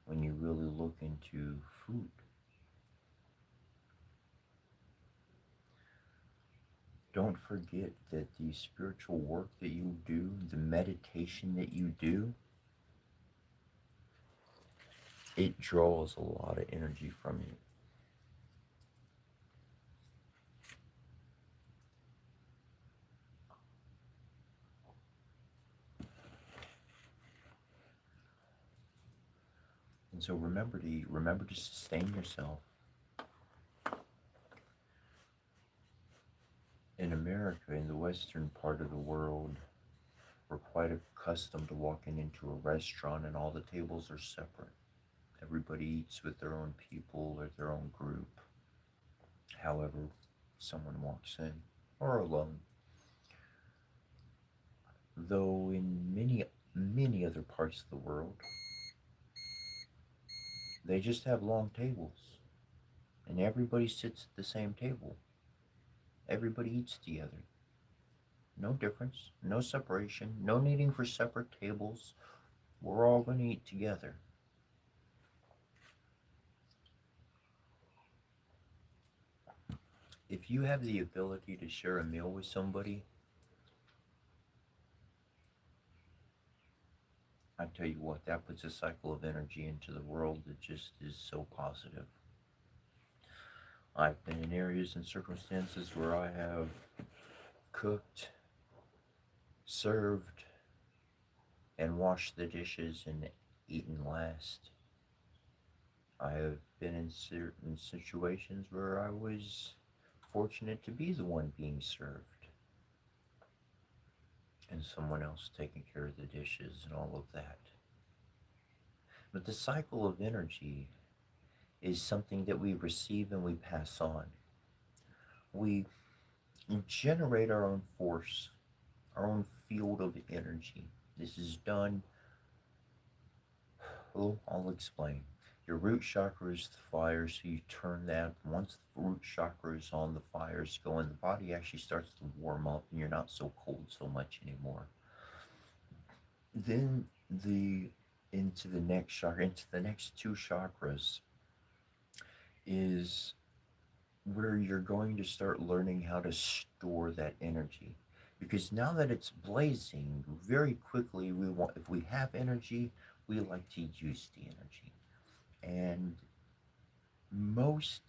when you really look into food. Don't forget that the spiritual work that you do, the meditation that you do, it draws a lot of energy from you. And so remember to sustain yourself. In America, in the western part of the world, we're quite accustomed to walking into a restaurant and all the tables are separate. Everybody eats with their own people or their own group. However, someone walks in, or alone. Though in many other parts of the world, they just have long tables, and everybody sits at the same table. Everybody eats together. No difference, no separation, no needing for separate tables. We're all going to eat together. If you have the ability to share a meal with somebody, I tell you what, that puts a cycle of energy into the world that just is so positive. I've been in areas and circumstances where I have cooked, served, and washed the dishes and eaten last. I have been in certain situations where I was fortunate to be the one being served and someone else taking care of the dishes and all of that. But the cycle of energy is something that we receive and we pass on. We generate our own force, our own field of energy. This is done, oh, I'll explain. The root chakra is the fire, so you turn that. Once the root chakra is on, the fire's going, the body actually starts to warm up and you're not so cold so much anymore. Then the into the next chakra, into the next two chakras is where you're going to start learning how to store that energy. Because now that it's blazing, very quickly we want, if we have energy, we like to use the energy. And most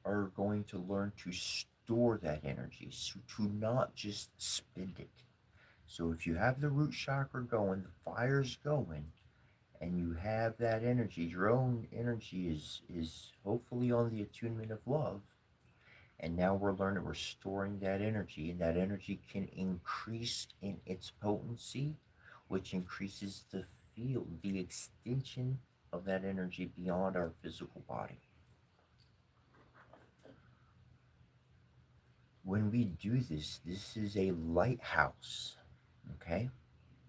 are going to learn to store that energy, so to not just spend it. So if you have the root chakra going, the fire's going, and you have that energy, your own energy is hopefully on the attunement of love. And now we're learning, we're storing that energy, and that energy can increase in its potency, which increases the field, the extension of that energy beyond our physical body. When we do this, this is a lighthouse, okay?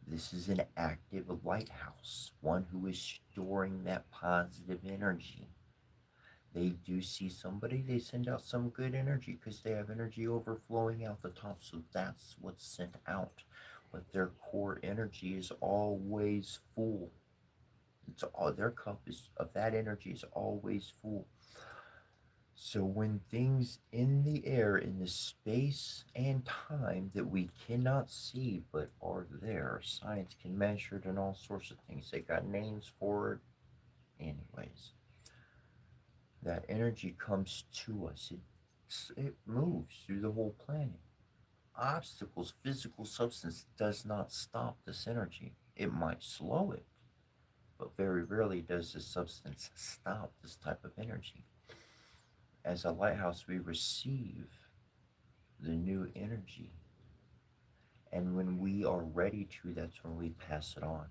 This is an active lighthouse, one who is storing that positive energy. They do see somebody, they send out some good energy because they have energy overflowing out the top, so that's what's sent out. But their core energy is always full. It's all, their cup is of that energy is always full. So when things in the air, in the space and time that we cannot see but are there, science can measure it and all sorts of things. They got names for it. Anyways, that energy comes to us. It moves through the whole planet. Obstacles, physical substance does not stop this energy. It might slow it, but very rarely does the substance stop this type of energy. As a lighthouse, we receive the new energy. And when we are ready to, that's when we pass it on.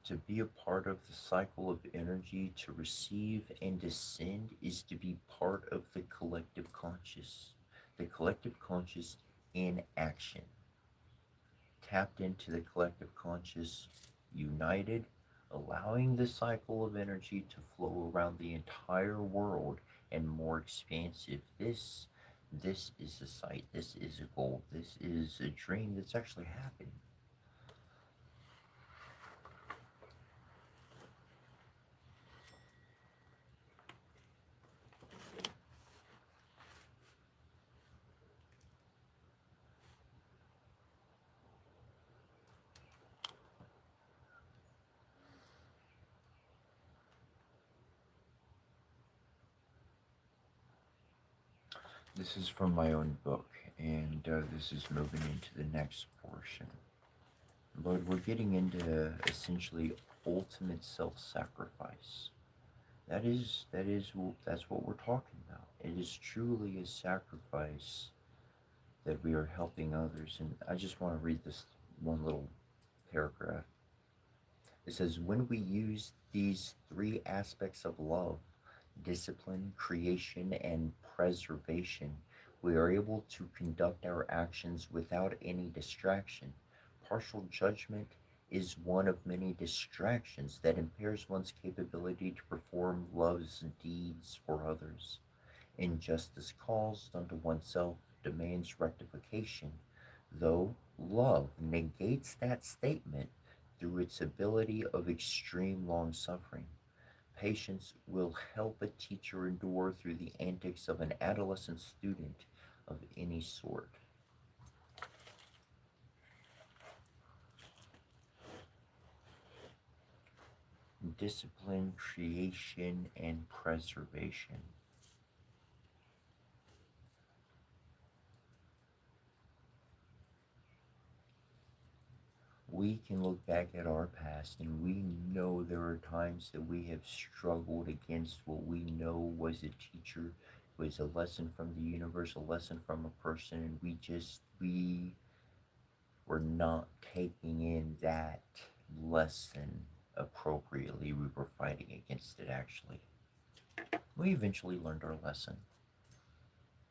To be a part of the cycle of energy, to receive and descend, is to be part of the collective conscious. The collective conscious in action. Tapped into the collective conscious, united, allowing the cycle of energy to flow around the entire world and more expansive. This is a sight, this is a goal, this is a dream that's actually happening. This is from my own book, and this is moving into the next portion. Lord, we're getting into essentially ultimate self-sacrifice. That's what we're talking about. It is truly a sacrifice that we are helping others. And I just want to read this one little paragraph. It says, when we use these three aspects of love, discipline, creation, and preservation, we are able to conduct our actions without any distraction. Partial judgment is one of many distractions that impairs one's capability to perform love's deeds for others. Injustice caused unto oneself demands rectification, though love negates that statement through its ability of extreme long suffering. Patience will help a teacher endure through the antics of an adolescent student of any sort. Discipline, creation, and preservation. We can look back at our past and we know there are times that we have struggled against what we know was a teacher, was a lesson from the universe, a lesson from a person, and we were not taking in that lesson appropriately. We were fighting against it actually. We eventually learned our lesson,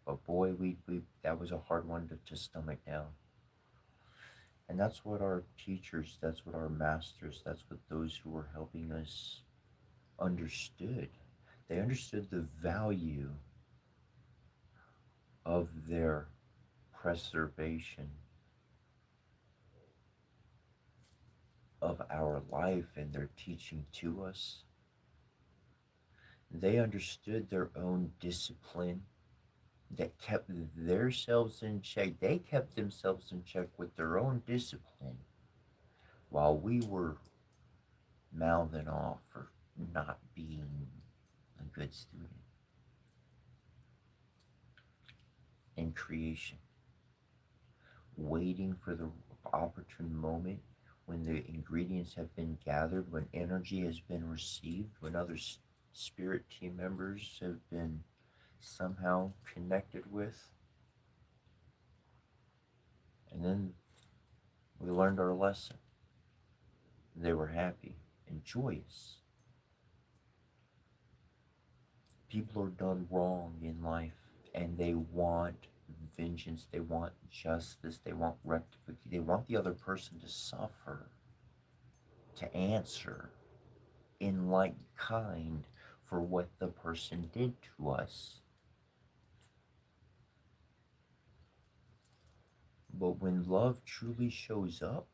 but boy, we that was a hard one to stomach down. And that's what our teachers, that's what our masters, that's what those who were helping us understood. They understood the value of their preservation of our life and their teaching to us. They understood their own discipline that kept themselves in check. They kept themselves in check with their own discipline while we were mouthing off for not being a good student in creation, waiting for the opportune moment when the ingredients have been gathered, when energy has been received, when other spirit team members have been somehow connected with. And then we learned our lesson. They were happy and joyous. People are done wrong in life and they want vengeance, they want justice, they want rectification, they want the other person to suffer, to answer in like kind for what the person did to us. But when love truly shows up,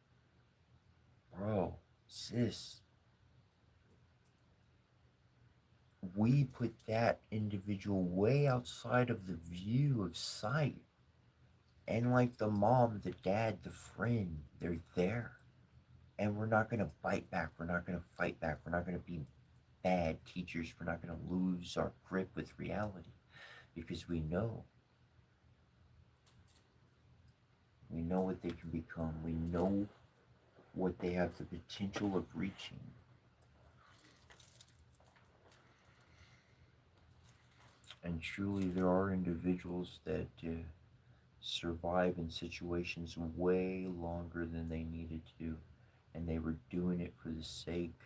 bro, sis, we put that individual way outside of the view of sight. And like the mom, the dad, the friend, they're there. And we're not going to bite back. We're not going to fight back. We're not going to be bad teachers. We're not going to lose our grip with reality because we know. We know what they can become. We know what they have the potential of reaching. And truly, there are individuals that survive in situations way longer than they needed to. And they were doing it for the sake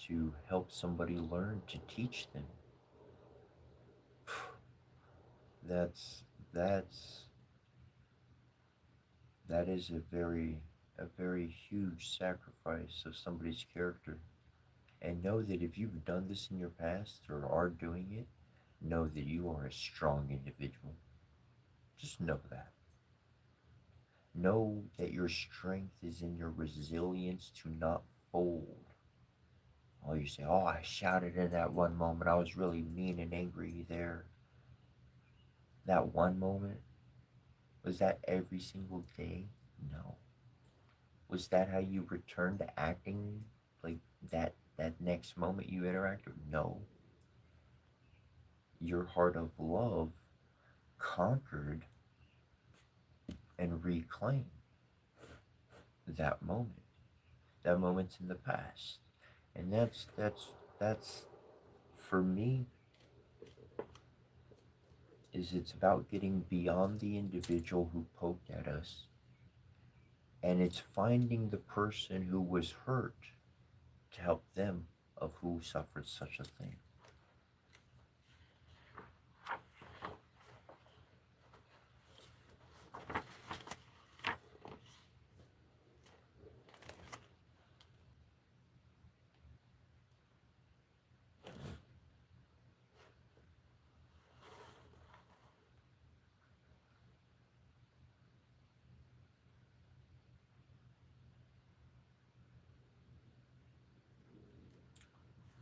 to help somebody learn, to teach them. That's that's that is a very huge sacrifice of somebody's character. And know that if you've done this in your past or are doing it, know that you are a strong individual. Just know that. Know that your strength is in your resilience to not fold. Oh, you say, oh, I shouted in that one moment. I was really mean and angry there. That one moment? Was that every single day? No. Was that how you returned to acting like that next moment you interacted? No. Your heart of love conquered and reclaimed that moment. That moment's in the past. And that's for me is it's about getting beyond the individual who poked at us, and it's finding the person who was hurt to help them of who suffered such a thing.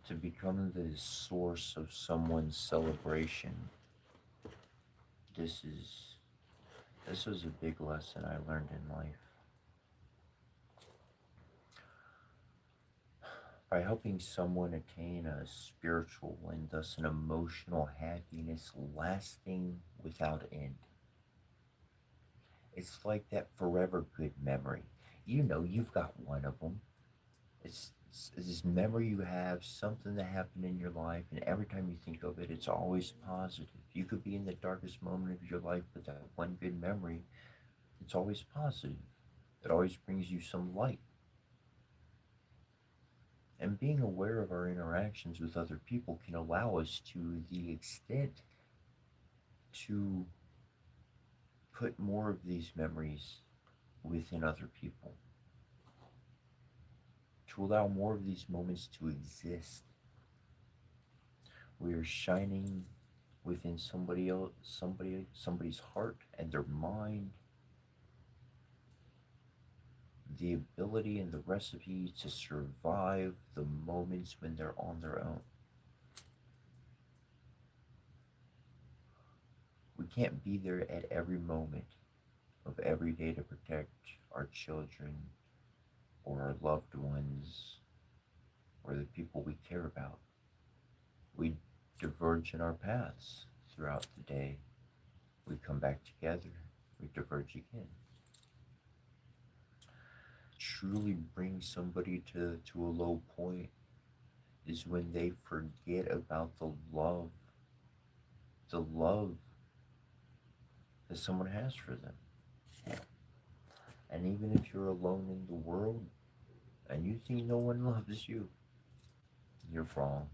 To become the source of someone's celebration, this is this was a big lesson I learned in life. By helping someone attain a spiritual and thus an emotional happiness lasting without end. It's like that forever good memory. You know, you've got one of them. It's this memory you have, something that happened in your life, and every time you think of it, it's always positive. You could be in the darkest moment of your life, but that one good memory, it's always positive. It always brings you some light. And being aware of our interactions with other people can allow us to the extent to put more of these memories within other people, to allow more of these moments to exist. We are shining within somebody's heart and their mind the ability and the recipe to survive the moments when they're on their own. We can't be there at every moment of every day to protect our children or our loved ones or the people we care about. We diverge in our paths throughout the day. We come back together. We diverge again. Truly bring somebody to a low point is when they forget about the love that someone has for them. And even if you're alone in the world and you think no one loves you, you're wrong.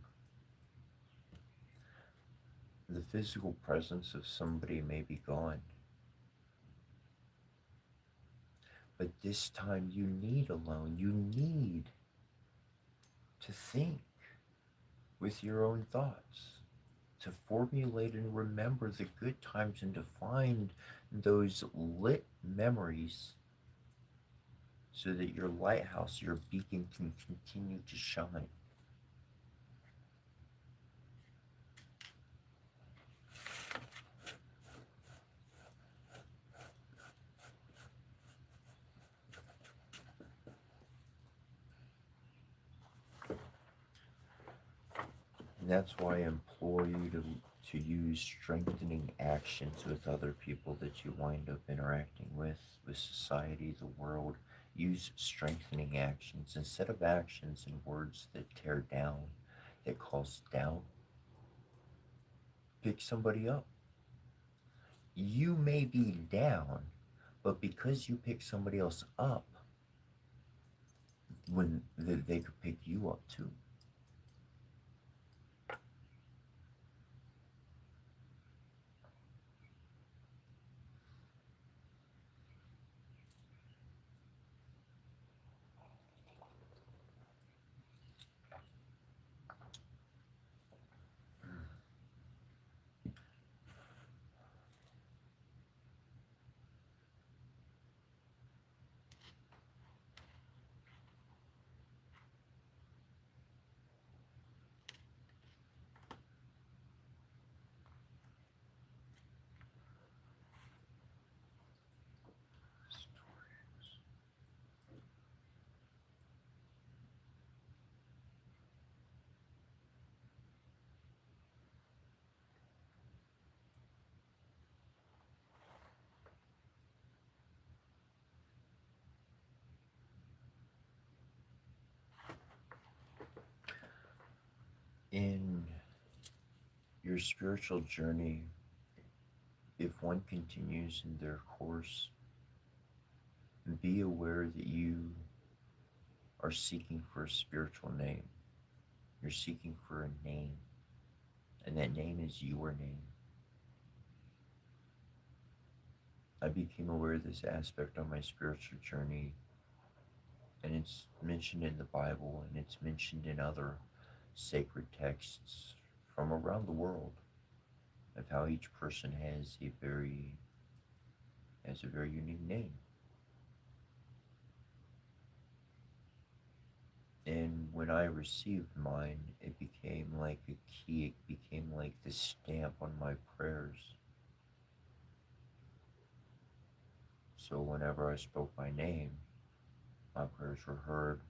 The physical presence of somebody may be gone, but this time you need alone. You need to think with your own thoughts, to formulate and remember the good times and to find those lit memories so that your lighthouse, your beacon can continue to shine. And that's why I implore you to use strengthening actions with other people that you wind up interacting with society, the world. Use strengthening actions instead of actions and words that tear down, that cause doubt. Pick somebody up. You may be down, but because you pick somebody else up, when they could pick you up too. In your spiritual journey, if one continues in their course, be aware that you are seeking for a spiritual name. You're seeking for a name, and that name is your name. I became aware of this aspect on my spiritual journey, and it's mentioned in the Bible, and it's mentioned in other sacred texts from around the world of how each person has a very unique name. And when I received mine, it became like a key, it became like the stamp on my prayers. So whenever I spoke my name, my prayers were heard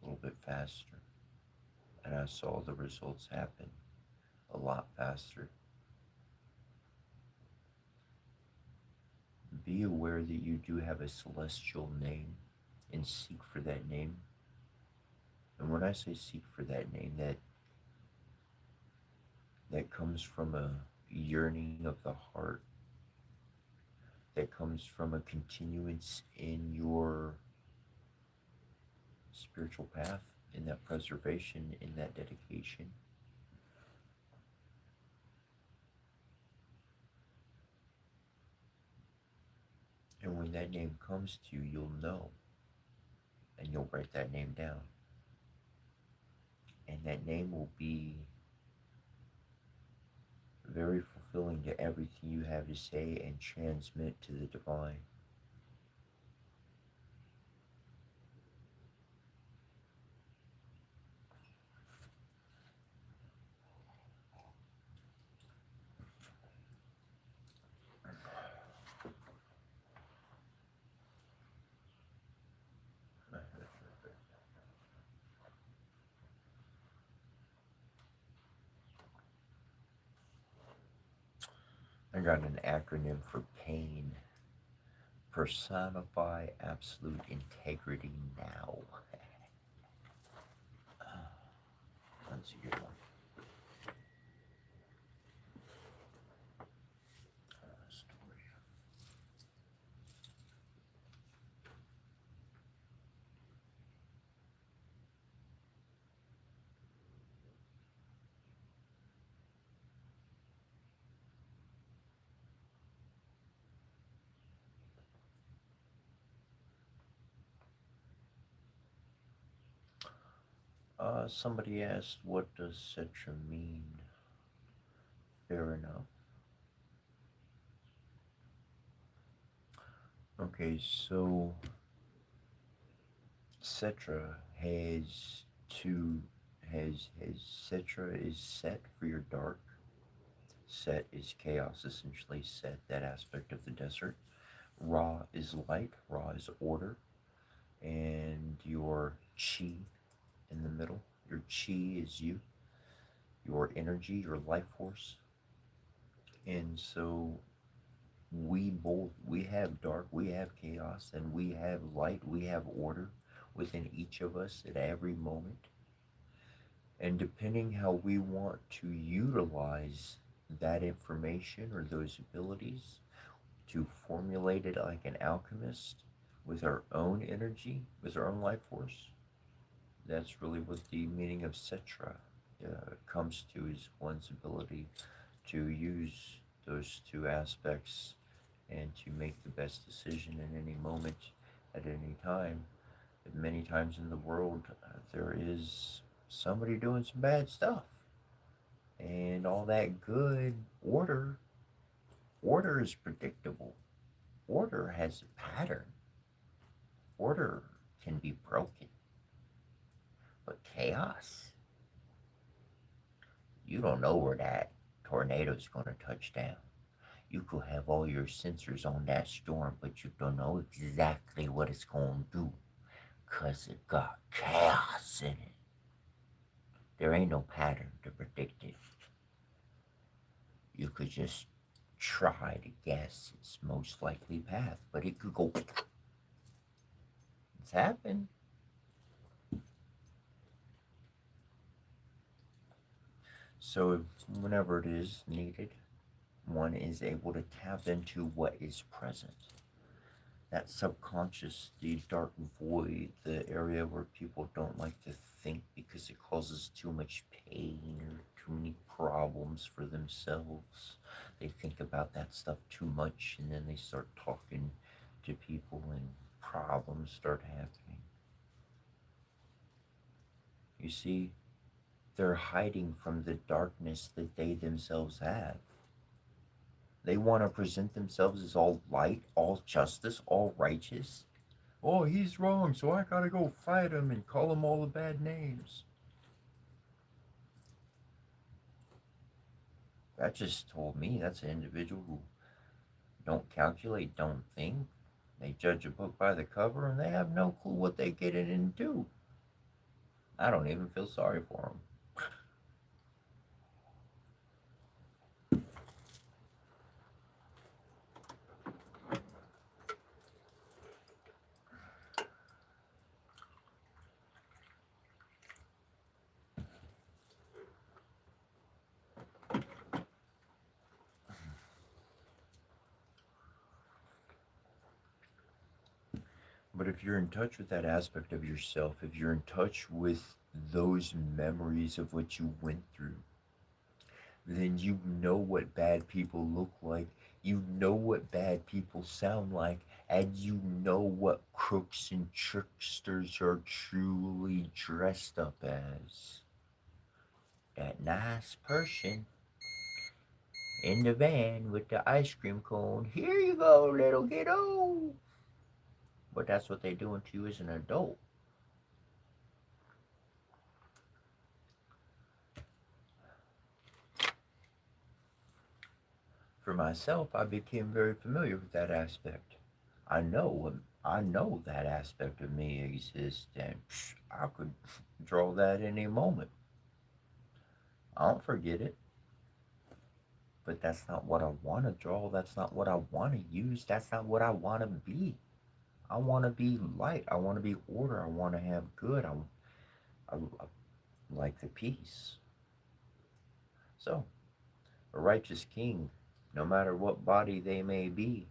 a little bit faster, and I saw the results happen a lot faster. Be aware that you do have a celestial name and seek for that name. And when I say seek for that name, that comes from a yearning of the heart, that comes from a continuance in your spiritual path, in that preservation, in that dedication. And when that name comes to you, you'll know, and you'll write that name down. And that name will be very fulfilling to everything you have to say and transmit to the divine. I got an acronym for PAIN. Personify absolute integrity now. That's a good one. Story. Somebody asked, what does Cetra mean? Fair enough. Okay, so Cetra has two, has Cetra is set for your dark. Set is chaos, essentially. Set, that aspect of the desert. Ra is light, Ra is order, and your chi in the middle. Your chi is you, your energy, your life force. And so we have dark, we have chaos, and we have light, we have order within each of us at every moment. And depending how we want to utilize that information or those abilities to formulate it like an alchemist with our own energy, with our own life force, that's really what the meaning of Cetra comes to, is one's ability to use those two aspects and to make the best decision in any moment, at any time. But many times in the world, there is somebody doing some bad stuff. And all that good order is predictable. Order has a pattern. Order can be broken. But chaos, you don't know where that tornado's going to touch down. You could have all your sensors on that storm, but you don't know exactly what it's going to do because it got chaos in it. There ain't no pattern to predict it. You could just try to guess its most likely path, but it could go. It's happened. So, whenever it is needed, one is able to tap into what is present. That subconscious, the dark void, the area where people don't like to think because it causes too much pain or too many problems for themselves. They think about that stuff too much, and then they start talking to people and problems start happening. You see, they're hiding from the darkness that they themselves have. They want to present themselves as all light, all justice, all righteous. Oh, he's wrong, so I gotta go fight him and call him all the bad names. That just told me that's an individual who don't calculate, don't think. They judge a book by the cover and they have no clue what they get into. I don't even feel sorry for them. But if you're in touch with that aspect of yourself, if you're in touch with those memories of what you went through, then you know what bad people look like, you know what bad people sound like, and you know what crooks and tricksters are truly dressed up as. That nice person in the van with the ice cream cone. Here you go, little kiddo. But that's what they're doing to you as an adult. For myself, I became very familiar with that aspect. I know that aspect of me exists, and I could draw that any moment. I don't forget it, but that's not what I want to draw. That's not what I want to use. That's not what I want to be. I want to be light. I want to be order. I want to have good. I like the peace. So, a righteous king, no matter what body they may be,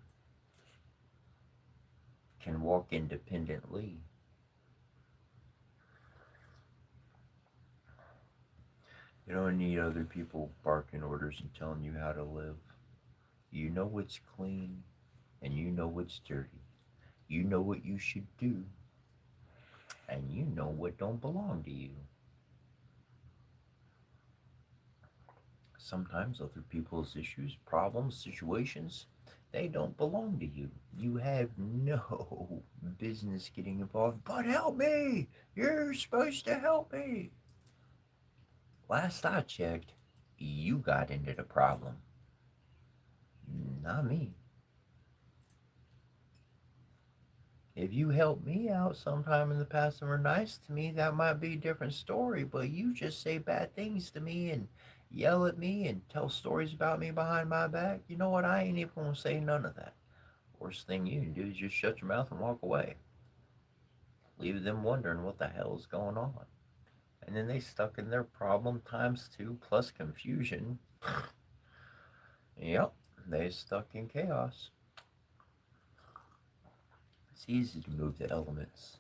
can walk independently. You don't need other people barking orders and telling you how to live. You know what's clean and you know what's dirty. You know what you should do and you know what don't belong to you. Sometimes other people's issues, problems, situations, they don't belong to you. You have no business getting involved. But help me! You're supposed to help me! Last I checked, you got into the problem, not me. If you helped me out sometime in the past and were nice to me, that might be a different story. But you just say bad things to me and yell at me and tell stories about me behind my back. You know what? I ain't even gonna say none of that. Worst thing you can do is just shut your mouth and walk away. Leave them wondering what the hell is going on. And then they stuck in their problem times two plus confusion. Yep, they stuck in chaos. It's easy to move the elements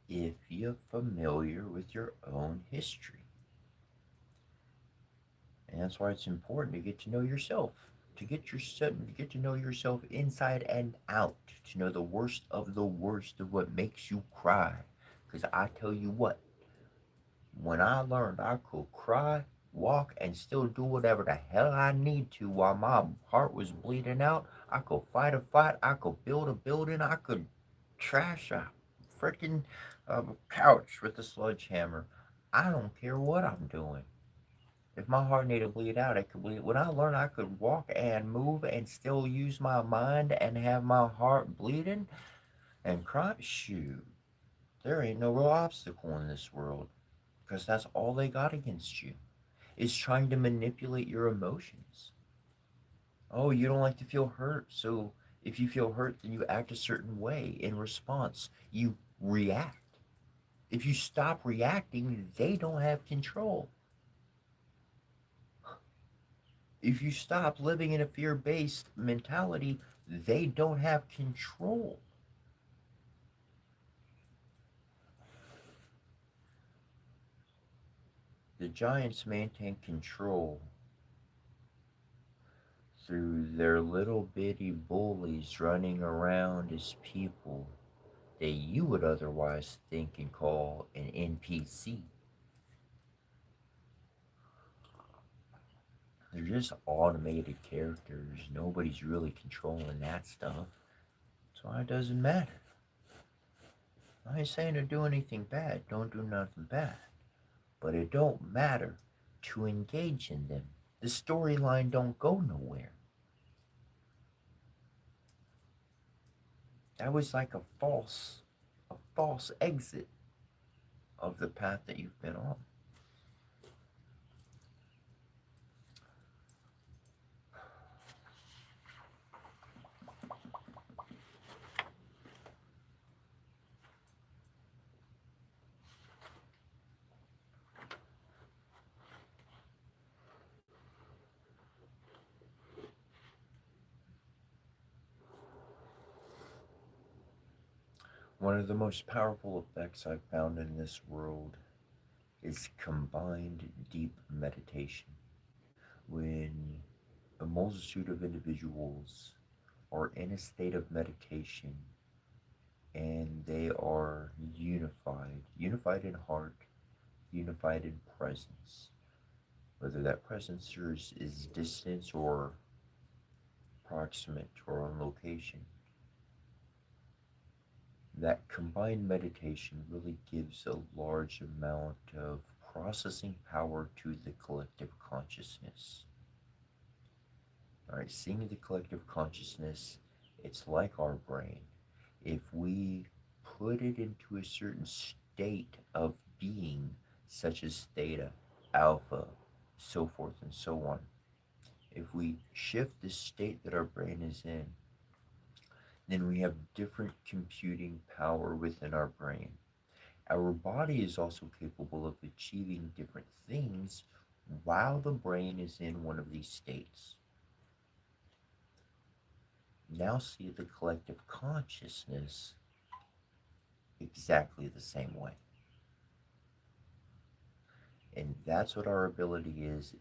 if you're familiar with your own history. And that's why it's important to get to know yourself, to get to know yourself inside and out, to know the worst of what makes you cry. Because I tell you what, when I learned I could cry, walk, and still do whatever the hell I need to while my heart was bleeding out, I could fight a fight, I could build a building, I could trash a freaking couch with a sledgehammer. I don't care what I'm doing. If my heart needed to bleed out, it could bleed. When I learned I could walk and move and still use my mind and have my heart bleeding and cry, shoot, there ain't no real obstacle in this world. Because that's all they got against you, is trying to manipulate your emotions. Oh, you don't like to feel hurt, so if you feel hurt, then you act a certain way. In response, you react. If you stop reacting, they don't have control. If you stop living in a fear-based mentality, they don't have control. The giants maintain control through their little bitty bullies running around as people that you would otherwise think and call an NPC. They're just automated characters. Nobody's really controlling that stuff. So it doesn't matter. I ain't saying to do anything bad. Don't do nothing bad. But it don't matter to engage in them. The storyline don't go nowhere. That was like a false exit of the path that you've been on. One of the most powerful effects I've found in this world is combined deep meditation. When a multitude of individuals are in a state of meditation and they are unified in heart, unified in presence, whether that presence is distance or proximate or on location, that combined meditation really gives a large amount of processing power to the collective consciousness. All right, seeing the collective consciousness, it's like our brain. If we put it into a certain state of being, such as theta, alpha, so forth and so on, if we shift the state that our brain is in, then we have different computing power within our brain. Our body is also capable of achieving different things while the brain is in one of these states. Now see the collective consciousness exactly the same way. And that's what our ability is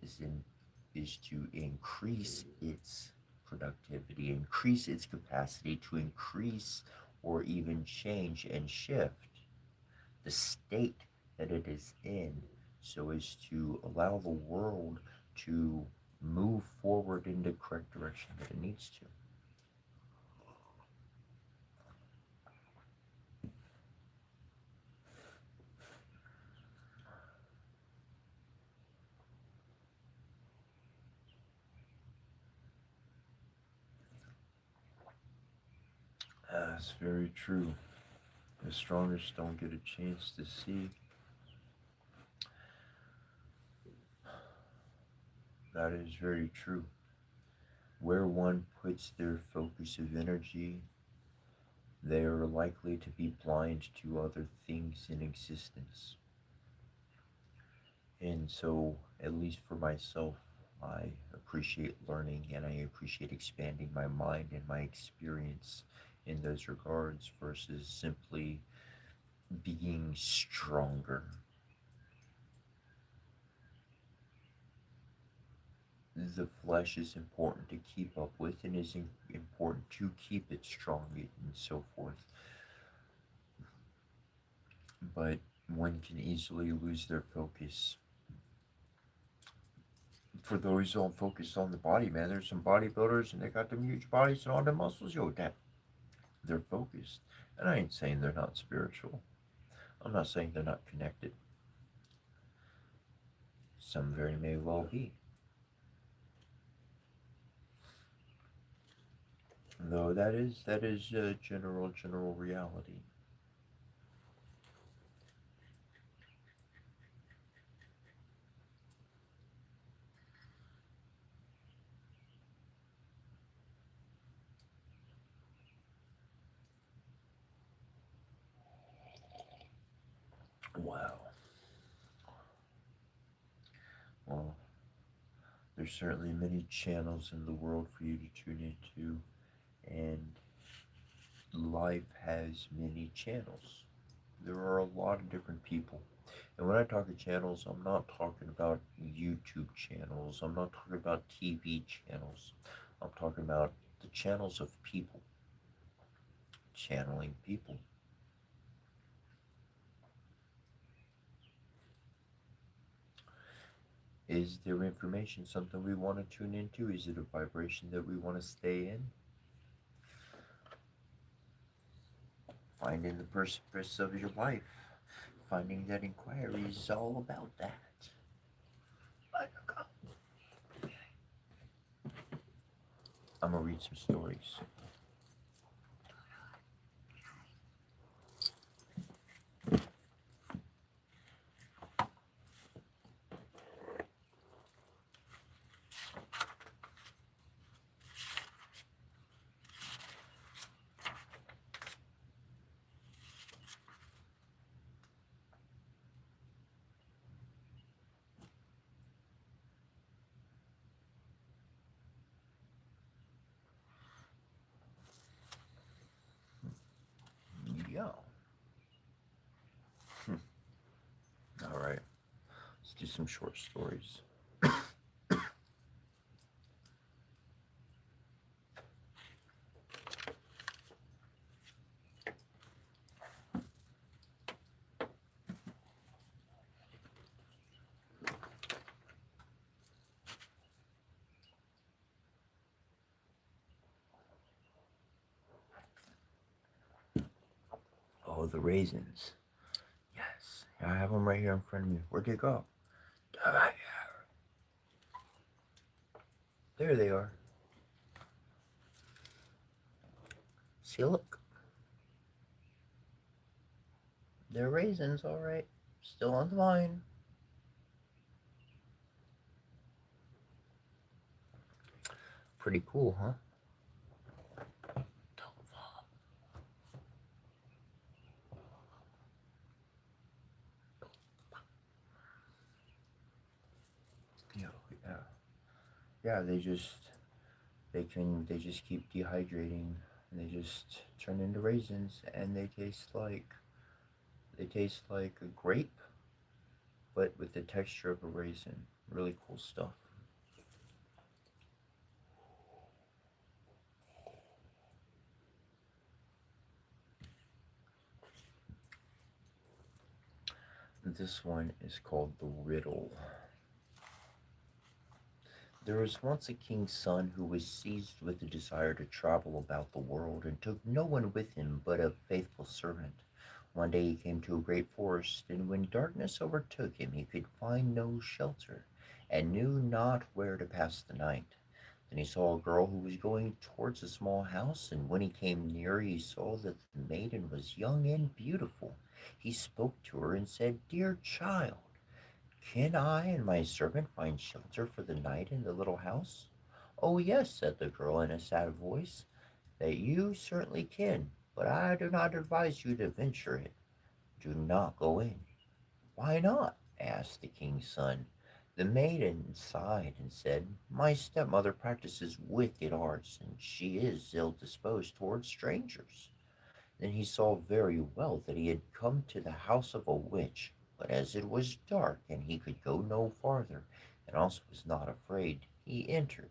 to increase its productivity, increase its capacity to increase or even change and shift the state that it is in, so as to allow the world to move forward in the correct direction that it needs to. That's very true. The strongest don't get a chance to see. That is very true. Where one puts their focus of energy, they are likely to be blind to other things in existence. And so, at least for myself, I appreciate learning and I appreciate expanding my mind and my experience in those regards versus simply being stronger. The flesh is important to keep up with and is important to keep it strong and so forth. But one can easily lose their focus. For those who don't focus on the body, man, there's some bodybuilders and they got them huge bodies and all their muscles, yo, damn, they're focused. And I ain't saying they're not spiritual. I'm not saying they're not connected. Some very may well be. Though that is a general reality. Wow. Well, there's certainly many channels in the world for you to tune into, and life has many channels. There are a lot of different people. And when I talk of channels, I'm not talking about YouTube channels. I'm not talking about TV channels. I'm talking about the channels of people, channeling people. Is there information something we want to tune into? Is it a vibration that we want to stay in? Finding the purpose of your life. Finding that inquiry is all about that. I'm going to read some stories. Let's do some short stories. Oh, the raisins. Yes, I have them right here in front of me. Where'd they go? Ah, there they are. See, look. They're raisins, all right. Still on the vine. Pretty cool, huh? Yeah, yeah, yeah. They just keep dehydrating, and they just turn into raisins, and they taste like a grape, but with the texture of a raisin. Really cool stuff. This one is called the riddle. There was once a king's son who was seized with the desire to travel about the world and took no one with him but a faithful servant. One day he came to a great forest, and when darkness overtook him, he could find no shelter and knew not where to pass the night. Then he saw a girl who was going towards a small house, and when he came near, he saw that the maiden was young and beautiful. He spoke to her and said, "Dear child, can I and my servant find shelter for the night in the little house?" "Oh, yes," said the girl in a sad voice, "that you certainly can, but I do not advise you to venture it. Do not go in." "Why not?" asked the king's son. The maiden sighed and said, "My stepmother practices wicked arts, and she is ill disposed towards strangers." Then he saw very well that he had come to the house of a witch, but as it was dark and he could go no farther, and also was not afraid, he entered.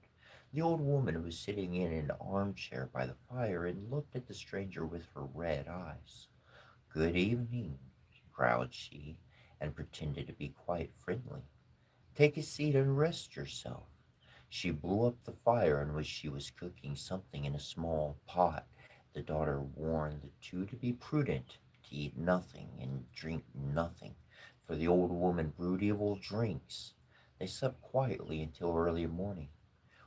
The old woman was sitting in an armchair by the fire and looked at the stranger with her red eyes. "Good evening," growled she, and pretended to be quite friendly. "Take a seat and rest yourself." She blew up the fire in which she was cooking something in a small pot. The daughter warned the two to be prudent, to eat nothing and drink nothing, for the old woman brewed evil drinks. They slept quietly until early morning,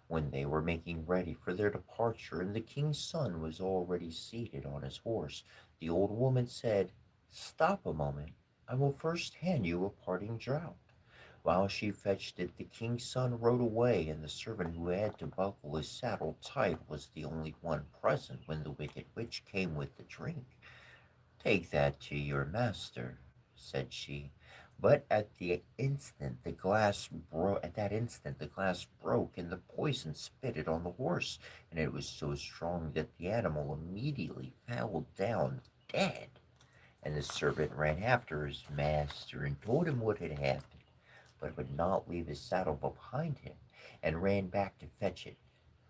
when they were making ready for their departure, and the king's son was already seated on his horse. The old woman said, "Stop a moment. I will first hand you a parting draught." While she fetched it, the king's son rode away, and the servant who had to buckle his saddle tight was the only one present when the wicked witch came with the drink. "Take that to your master," said she. But at that instant the glass broke, and the poison spitted on the horse, and it was so strong that the animal immediately fell down dead. And the servant ran after his master and told him what had happened, but would not leave his saddle behind him, and ran back to fetch it.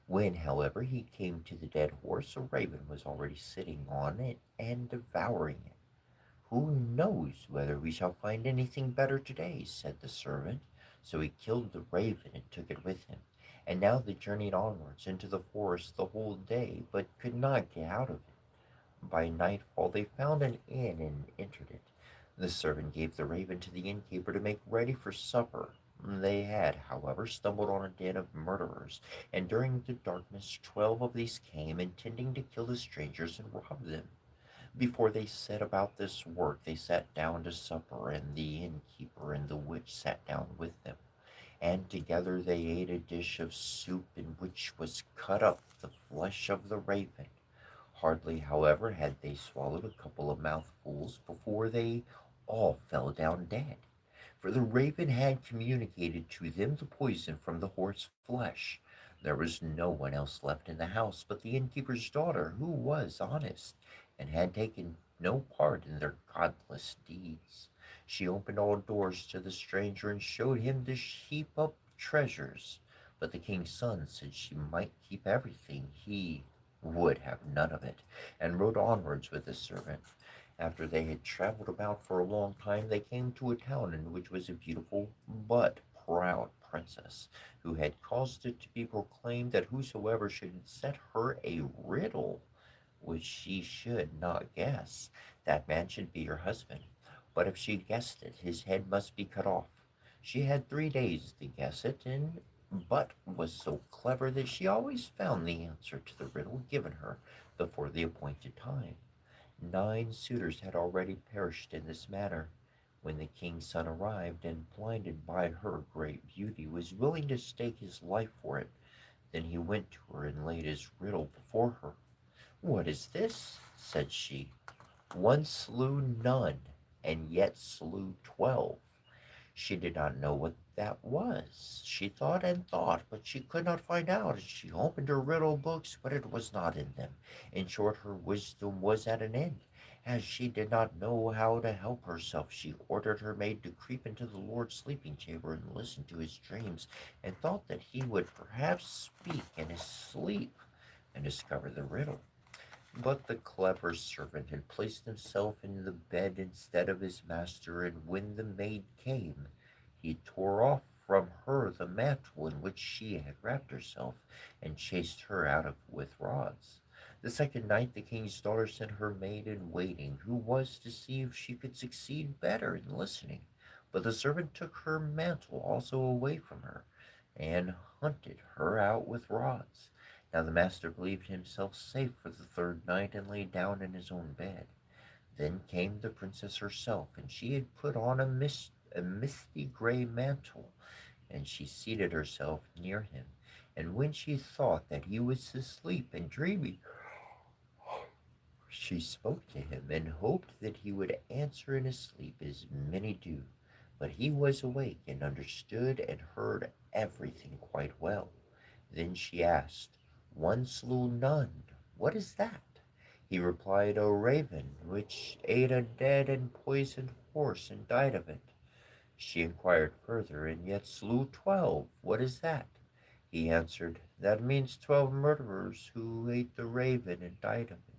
When, however, he came to the dead horse, a raven was already sitting on it and devouring it. "Who knows whether we shall find anything better today?" said the servant. So he killed the raven and took it with him. And now they journeyed onwards into the forest the whole day, but could not get out of it. By nightfall they found an inn and entered it. The servant gave the raven to the innkeeper to make ready for supper. They had, however, stumbled on a den of murderers, and during the darkness 12 of these came, intending to kill the strangers and rob them. Before they set about this work, they sat down to supper, and the innkeeper and the witch sat down with them. And together they ate a dish of soup in which was cut up the flesh of the raven. Hardly, however, had they swallowed a couple of mouthfuls before they all fell down dead, for the raven had communicated to them the poison from the horse flesh. There was no one else left in the house but the innkeeper's daughter, who was honest, and had taken no part in their godless deeds. She opened all doors to the stranger and showed him the heap up treasures. But the king's son said she might keep everything. He would have none of it, and rode onwards with his servant. After they had traveled about for a long time, they came to a town in which was a beautiful but proud princess, who had caused it to be proclaimed that whosoever should set her a riddle which she should not guess, that man should be her husband. But if she guessed it, his head must be cut off. She had 3 days to guess it, and but was so clever that she always found the answer to the riddle given her before the appointed time. 9 suitors had already perished in this manner. When the king's son arrived, and blinded by her great beauty, was willing to stake his life for it, then he went to her and laid his riddle before her. "What is this?" said she. "One slew none, and yet slew 12." She did not know what that was. She thought and thought, but she could not find out. She opened her riddle books, but it was not in them. In short, her wisdom was at an end. As she did not know how to help herself, she ordered her maid to creep into the Lord's sleeping chamber and listen to his dreams, and thought that he would perhaps speak in his sleep and discover the riddle. But the clever servant had placed himself in the bed instead of his master, and when the maid came, he tore off from her the mantle in which she had wrapped herself, and chased her out of with rods. The second night the king's daughter sent her maid in waiting, who was to see if she could succeed better in listening. But the servant took her mantle also away from her, and hunted her out with rods. Now the master believed himself safe for the third night, and lay down in his own bed. Then came the princess herself, and she had put on a misty gray mantle, and she seated herself near him. And when she thought that he was asleep and dreaming, she spoke to him, and hoped that he would answer in his sleep, as many do. But he was awake, and understood and heard everything quite well. Then she asked, "One slew none. What is that?" He replied, "A raven, which ate a dead and poisoned horse, and died of it." She inquired further, "And yet slew 12. What is that?" He answered, "That means 12 murderers who ate the raven and died of it."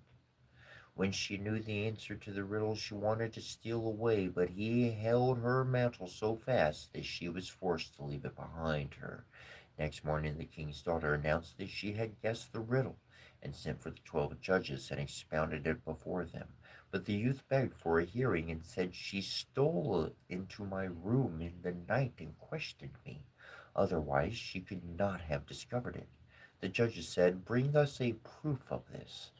When she knew the answer to the riddle, she wanted to steal away, but he held her mantle so fast that she was forced to leave it behind her. Next morning the king's daughter announced that she had guessed the riddle, and sent for the 12 judges, and expounded it before them. But the youth begged for a hearing, and said, "She stole into my room in the night and questioned me. Otherwise she could not have discovered it." The judges said, "Bring us a proof of this."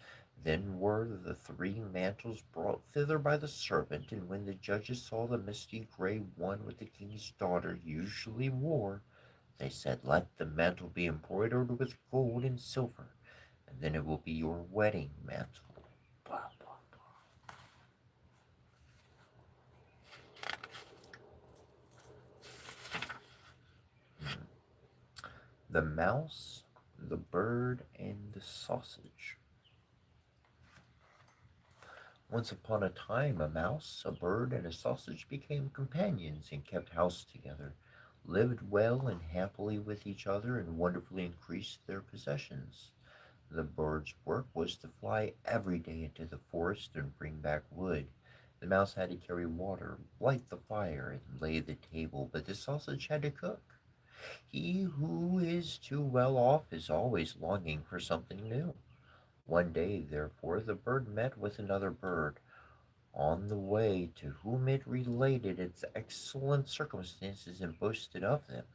Then were the 3 mantles brought thither by the servant, and when the judges saw the misty gray one which the king's daughter usually wore, they said, "Let the mantle be embroidered with gold and silver, and then it will be your wedding mantle." Blah, blah, blah. The mouse, the bird, and the sausage. Once upon a time, a mouse, a bird, and a sausage became companions, and kept house together, lived well and happily with each other, and wonderfully increased their possessions. The bird's work was to fly every day into the forest and bring back wood. The mouse had to carry water, light the fire, and lay the table, but the sausage had to cook. He who is too well off is always longing for something new. One day, therefore, the bird met with another bird, on the way, to whom it related its excellent circumstances and boasted of them.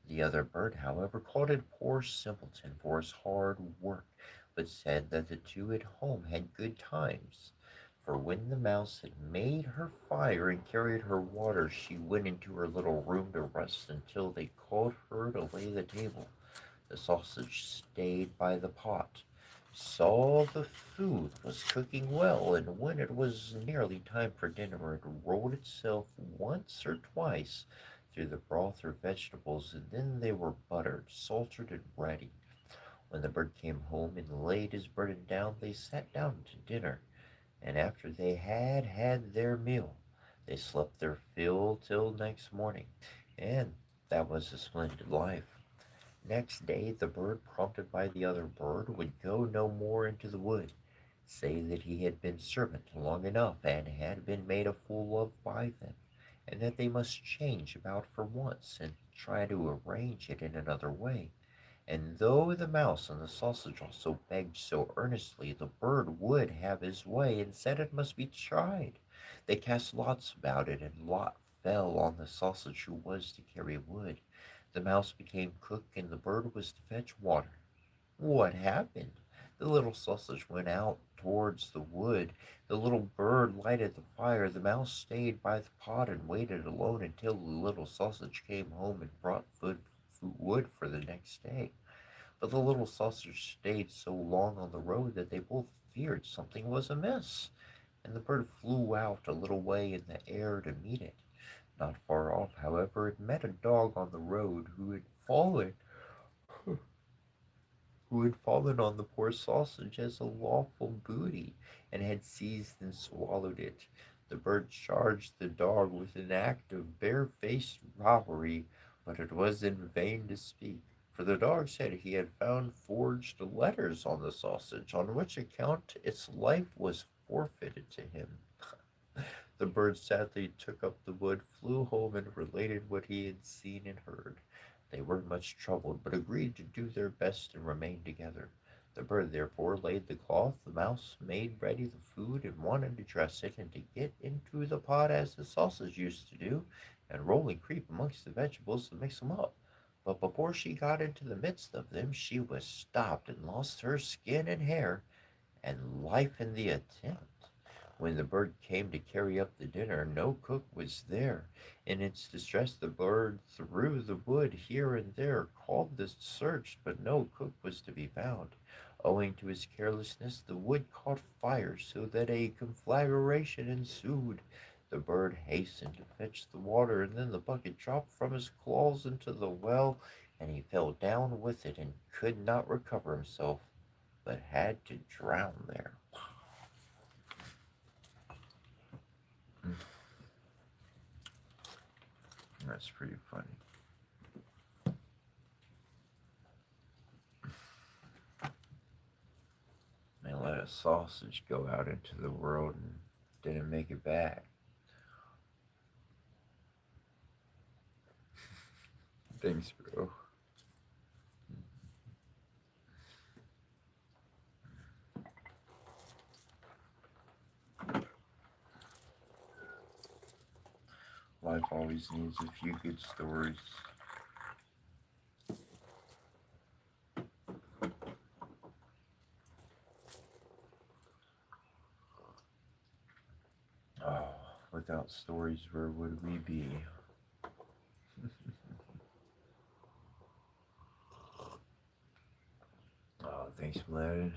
The other bird, however, called it poor simpleton for his hard work, but said that the two at home had good times. For when the mouse had made her fire and carried her water, she went into her little room to rest until they called her to lay the table. The sausage stayed by the pot, saw the food was cooking well, and when it was nearly time for dinner, it rolled itself once or twice through the broth or vegetables, and then they were buttered, salted, and ready. When the bird came home and laid his burden down, they sat down to dinner, and after they had had their meal, They slept their fill till next morning, and that was a splendid life. Next day, the bird, prompted by the other bird, would go no more into the wood, say that he had been servant long enough and had been made a fool of by them, and that they must change about for once and try to arrange it in another way. And though the mouse and the sausage also begged so earnestly, the bird would have his way and said it must be tried. They cast lots about it, and lot fell on the sausage who was to carry wood. The mouse became cook, and the bird was to fetch water. What happened? The little sausage went out towards the wood. The little bird lighted the fire. The mouse stayed by the pot and waited alone until the little sausage came home and brought wood for the next day. But the little sausage stayed so long on the road that they both feared something was amiss, and the bird flew out a little way in the air to meet it. Not far off, however, it met a dog on the road who had fallen on the poor sausage as a lawful booty, and had seized and swallowed it. The bird charged the dog with an act of barefaced robbery, but it was in vain to speak, for the dog said he had found forged letters on the sausage, on which account its life was forfeited to him. The bird sadly took up the wood, flew home, and related what he had seen and heard. They were much troubled, but agreed to do their best and remain together. The bird therefore laid the cloth, the mouse made ready the food, and wanted to dress it, and to get into the pot as the sausage used to do, and roll and creep amongst the vegetables to mix them up. But before she got into the midst of them, she was stopped and lost her skin and hair, and life in the attempt. When the bird came to carry up the dinner, no cook was there. In its distress, the bird threw the wood here and there, called and searched, but no cook was to be found. Owing to his carelessness, the wood caught fire, so that a conflagration ensued. The bird hastened to fetch the water, and then the bucket dropped from his claws into the well, and he fell down with it and could not recover himself, but had to drown there. That's pretty funny. They let a sausage go out into the world and didn't make it back. Thanks, bro. Life always needs a few good stories. Oh, without stories, where would we be? Oh, thanks, Vlad.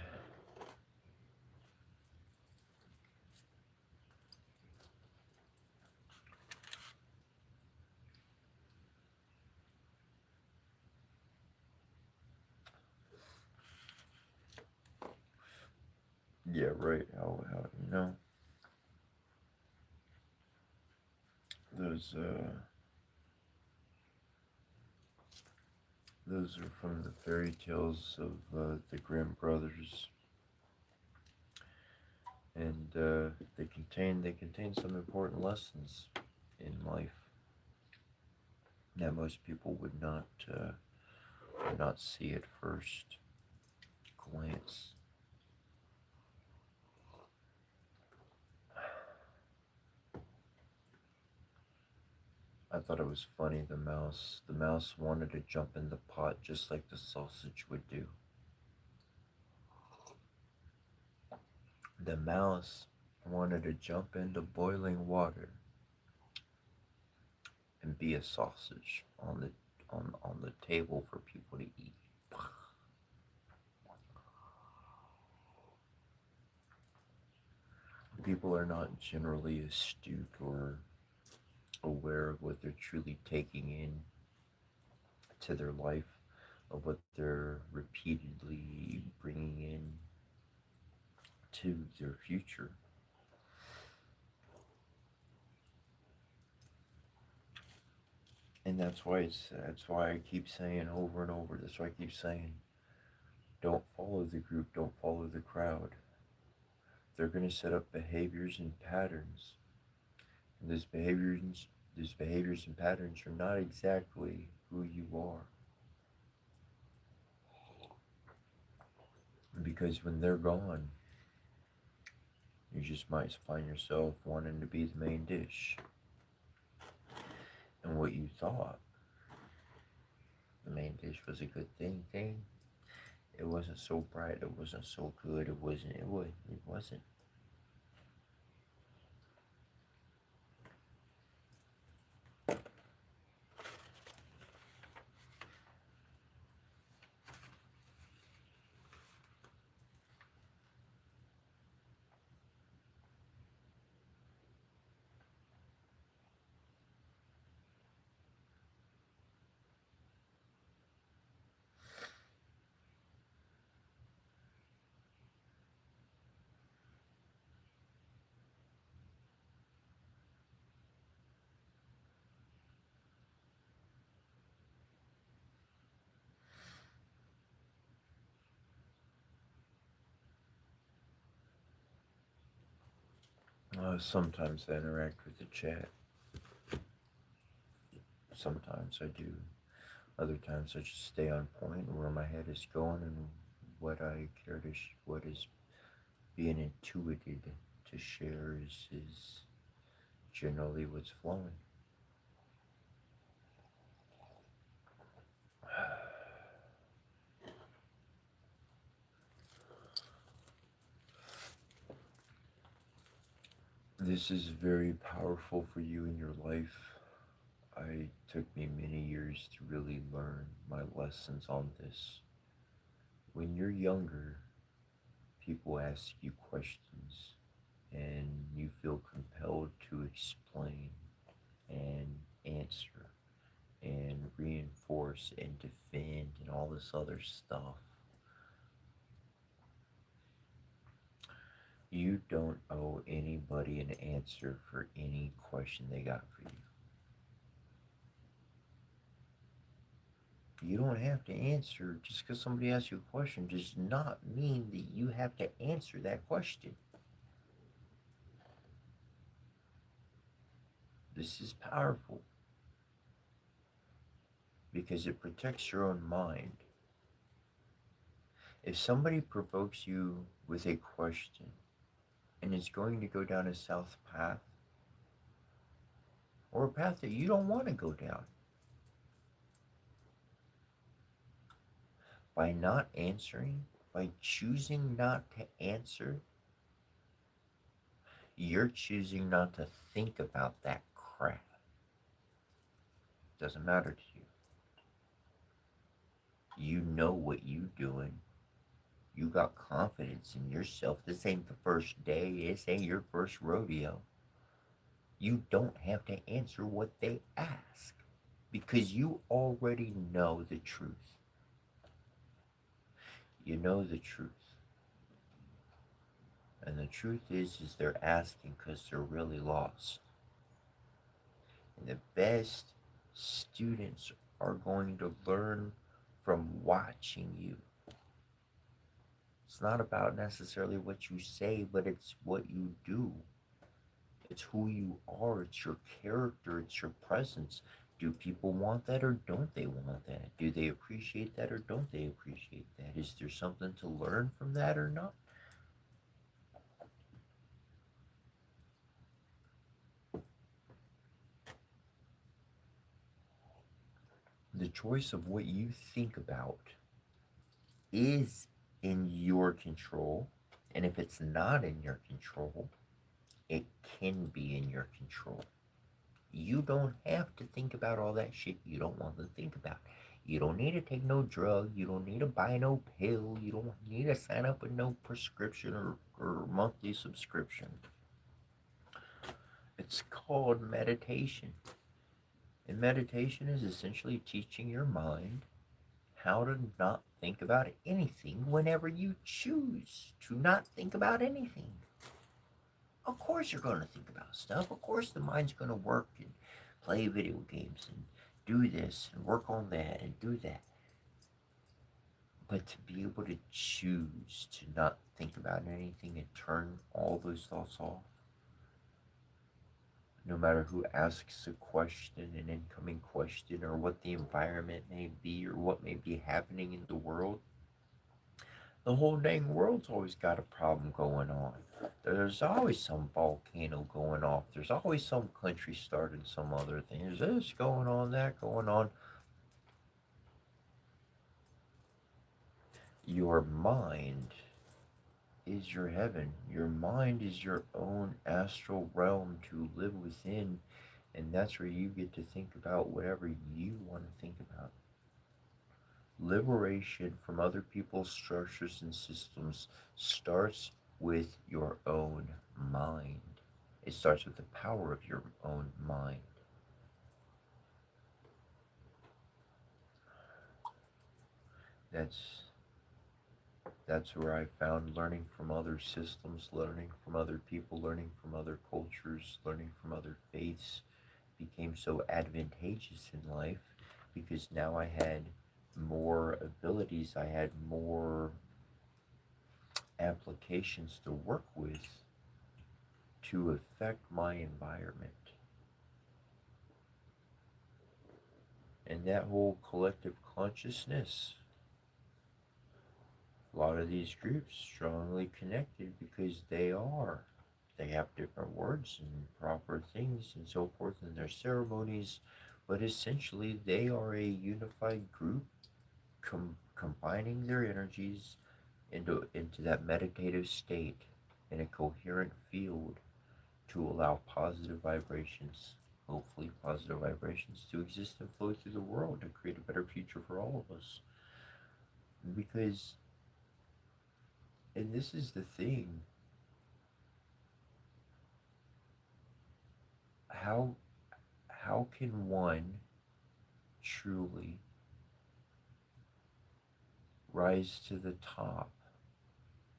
Yeah, right. How those those are from the fairy tales of the Grimm brothers, and they contain some important lessons in life that most people would not see at first glance. I thought it was funny. The mouse wanted to jump in the pot just like the sausage would do. The mouse wanted to jump into boiling water and be a sausage on the table for people to eat. People are not generally astute or aware of what they're truly taking in to their life, of what they're repeatedly bringing in to their future. And that's why I keep saying over and over. That's why I keep saying, don't follow the group, don't follow the crowd. They're going to set up behaviors and patterns. And these behaviors and patterns are not exactly who you are. Because when they're gone, you just might find yourself wanting to be the main dish. And what you thought the main dish was a good thing, it wasn't so bright, it wasn't so good, it wasn't. Sometimes I interact with the chat. Sometimes I do. Other times I just stay on point where my head is going and what is being intuited to share is generally what's flowing. This is very powerful for you in your life. It took me many years to really learn my lessons on this. When you're younger, people ask you questions and you feel compelled to explain and answer and reinforce and defend and all this other stuff. You don't owe anybody an answer for any question they got for you. You don't have to answer just because somebody asks you a question does not mean that you have to answer that question. This is powerful because it protects your own mind. If somebody provokes you with a question and it's going to go down a south path or a path that you don't want to go down, by not answering, by choosing not to answer, you're choosing not to think about that crap. It doesn't matter to you. You know what you're doing. You got confidence in yourself. This ain't the first day. This ain't your first rodeo. You don't have to answer what they ask because you already know the truth. You know the truth. And the truth is they're asking because they're really lost. And the best students are going to learn from watching you. It's not about necessarily what you say, but it's what you do. It's who you are, it's your character, it's your presence. Do people want that or don't they want that? Do they appreciate that or don't they appreciate that? Is there something to learn from that or not? The choice of what you think about is in your control. And if it's not in your control, it can be in your control. You don't have to think about all that shit you don't want to think about. You don't need to take no drug. You don't need to buy no pill. You don't need to sign up with no prescription or monthly subscription. It's called meditation. And meditation is essentially teaching your mind how to not think about anything whenever you choose to not think about anything. Of course you're going to think about stuff. Of course the mind's going to work and play video games and do this and work on that and do that. But to be able to choose to not think about anything and turn all those thoughts off, no matter who asks a question, an incoming question, or what the environment may be, or what may be happening in the world, the whole dang world's always got a problem going on. There's always some volcano going off. There's always some country starting some other thing. There's this going on, that going on. Your mind is your heaven. Your mind is your own astral realm to live within, and that's where you get to think about whatever you want to think about. Liberation from other people's structures and systems starts with your own mind. It starts with the power of your own mind. That's that's where I found learning from other systems, learning from other people, learning from other cultures, learning from other faiths became so advantageous in life because now I had more abilities, I had more applications to work with to affect my environment. And that whole collective consciousness, a lot of these groups strongly connected because they have different words and proper things and so forth in their ceremonies, but essentially they are a unified group combining their energies into that meditative state in a coherent field to allow positive vibrations, hopefully positive vibrations, to exist and flow through the world to create a better future for all of us. Because, and this is the thing, how how can one truly rise to the top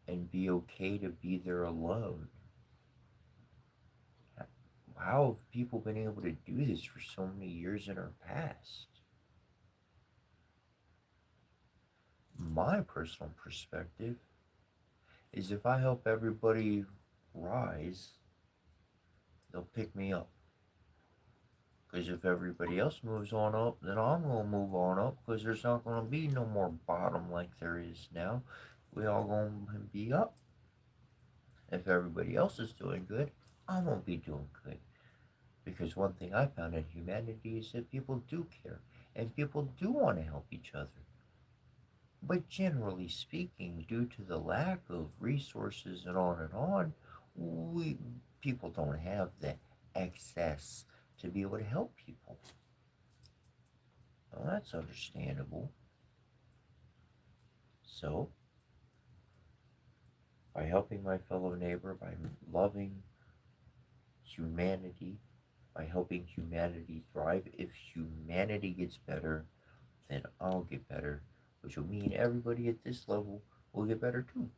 and be okay to be there alone? How have people been able to do this for so many years in our past? My personal perspective is if I help everybody rise, they'll pick me up. Because if everybody else moves on up, then I'm going to move on up because there's not going to be no more bottom like there is now. We all going to be up. If everybody else is doing good, I'm going to be doing good. Because one thing I found in humanity is that people do care and people do want to help each other. But generally speaking, due to the lack of resources and on, we people don't have the excess to be able to help people. Well, that's understandable. So, by helping my fellow neighbor, by loving humanity, by helping humanity thrive, if humanity gets better, then I'll get better, which will mean everybody at this level will get better too.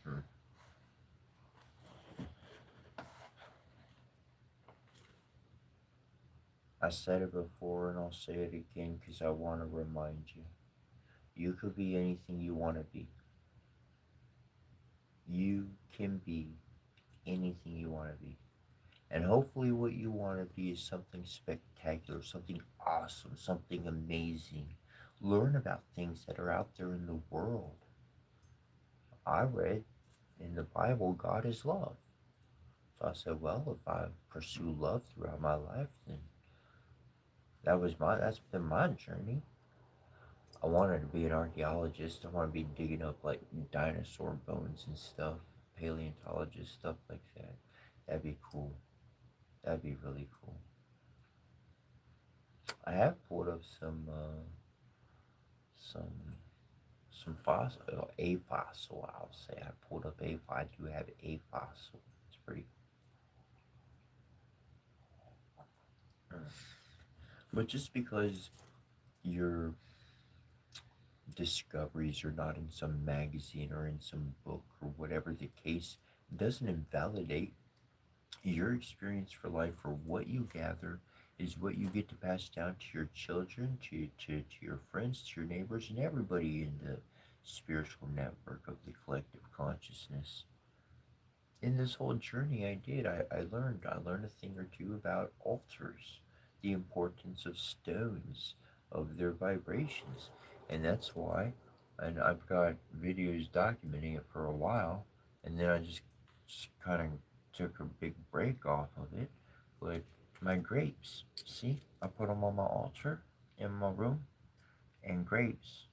Hmm. I said it before and I'll say it again because I want to remind you. You could be anything you want to be. You can be anything you want to be. And hopefully, what you want to be is something spectacular, something awesome, something amazing. Learn about things that are out there in the world. I read in the Bible, God is love. So I said, well, if I pursue love throughout my life, then that's been my journey. I wanted to be an archaeologist. I want to be digging up like dinosaur bones and stuff, paleontologist, stuff like that. That'd be cool. That'd be really cool. I have pulled up some some fossil, a fossil. I'll say I pulled up a. I do have a fossil. It's pretty cool. But just because your discoveries are not in some magazine or in some book or whatever the case doesn't invalidate your experience for life, or what you gather is what you get to pass down to your children, to your friends, to your neighbors, and everybody in the spiritual network of the collective consciousness. In this whole journey I learned a thing or two about altars, the importance of stones, of their vibrations. And that's why, and I've got videos documenting it for a while, and then I just kind of took a big break off of it. But my grapes, see, I put them on my altar in my room, and grapes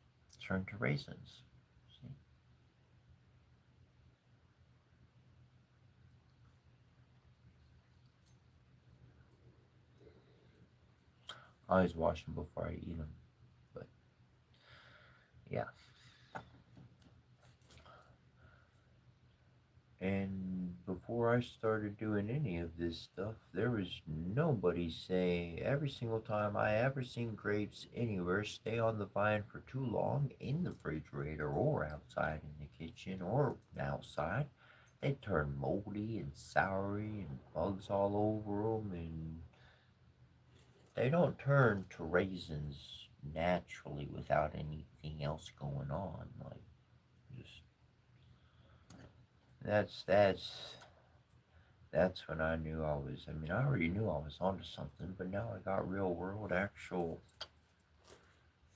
turn to raisins. See, I always wash them before I eat them. But yeah. And before I started doing any of this stuff, there was nobody saying every single time I ever seen grapes anywhere stay on the vine for too long in the refrigerator or outside in the kitchen or outside. They turn moldy and soury and bugs all over them, and they don't turn to raisins naturally without anything else going on. Like, just that's that's when I knew I mean, I already knew I was onto something, but now I got real world actual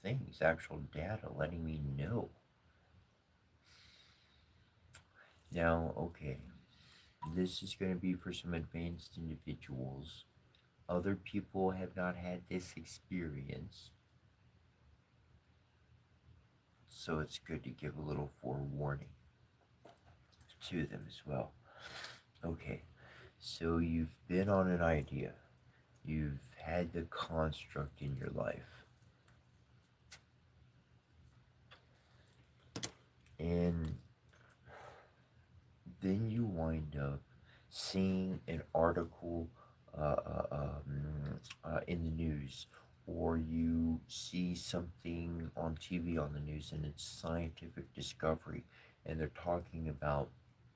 things, actual data letting me know. Now, okay, this is going to be for some advanced individuals. Other people have not had this experience, so it's good to give a little forewarning to them as well. Okay, so you've been on an idea, you've had the construct in your life, and then you wind up seeing an article in the news, or you see something on TV on the news and it's scientific discovery, and they're talking about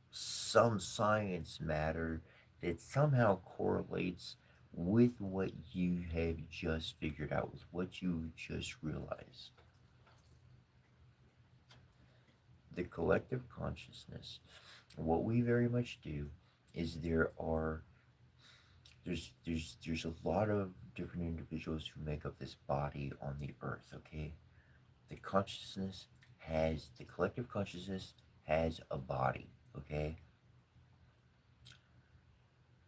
some science matter that somehow correlates with what you have just figured out, with what you just realized. The collective consciousness, what we very much do is there's a lot of different individuals who make up this body on the earth, okay? The consciousness the collective consciousness has a body, okay?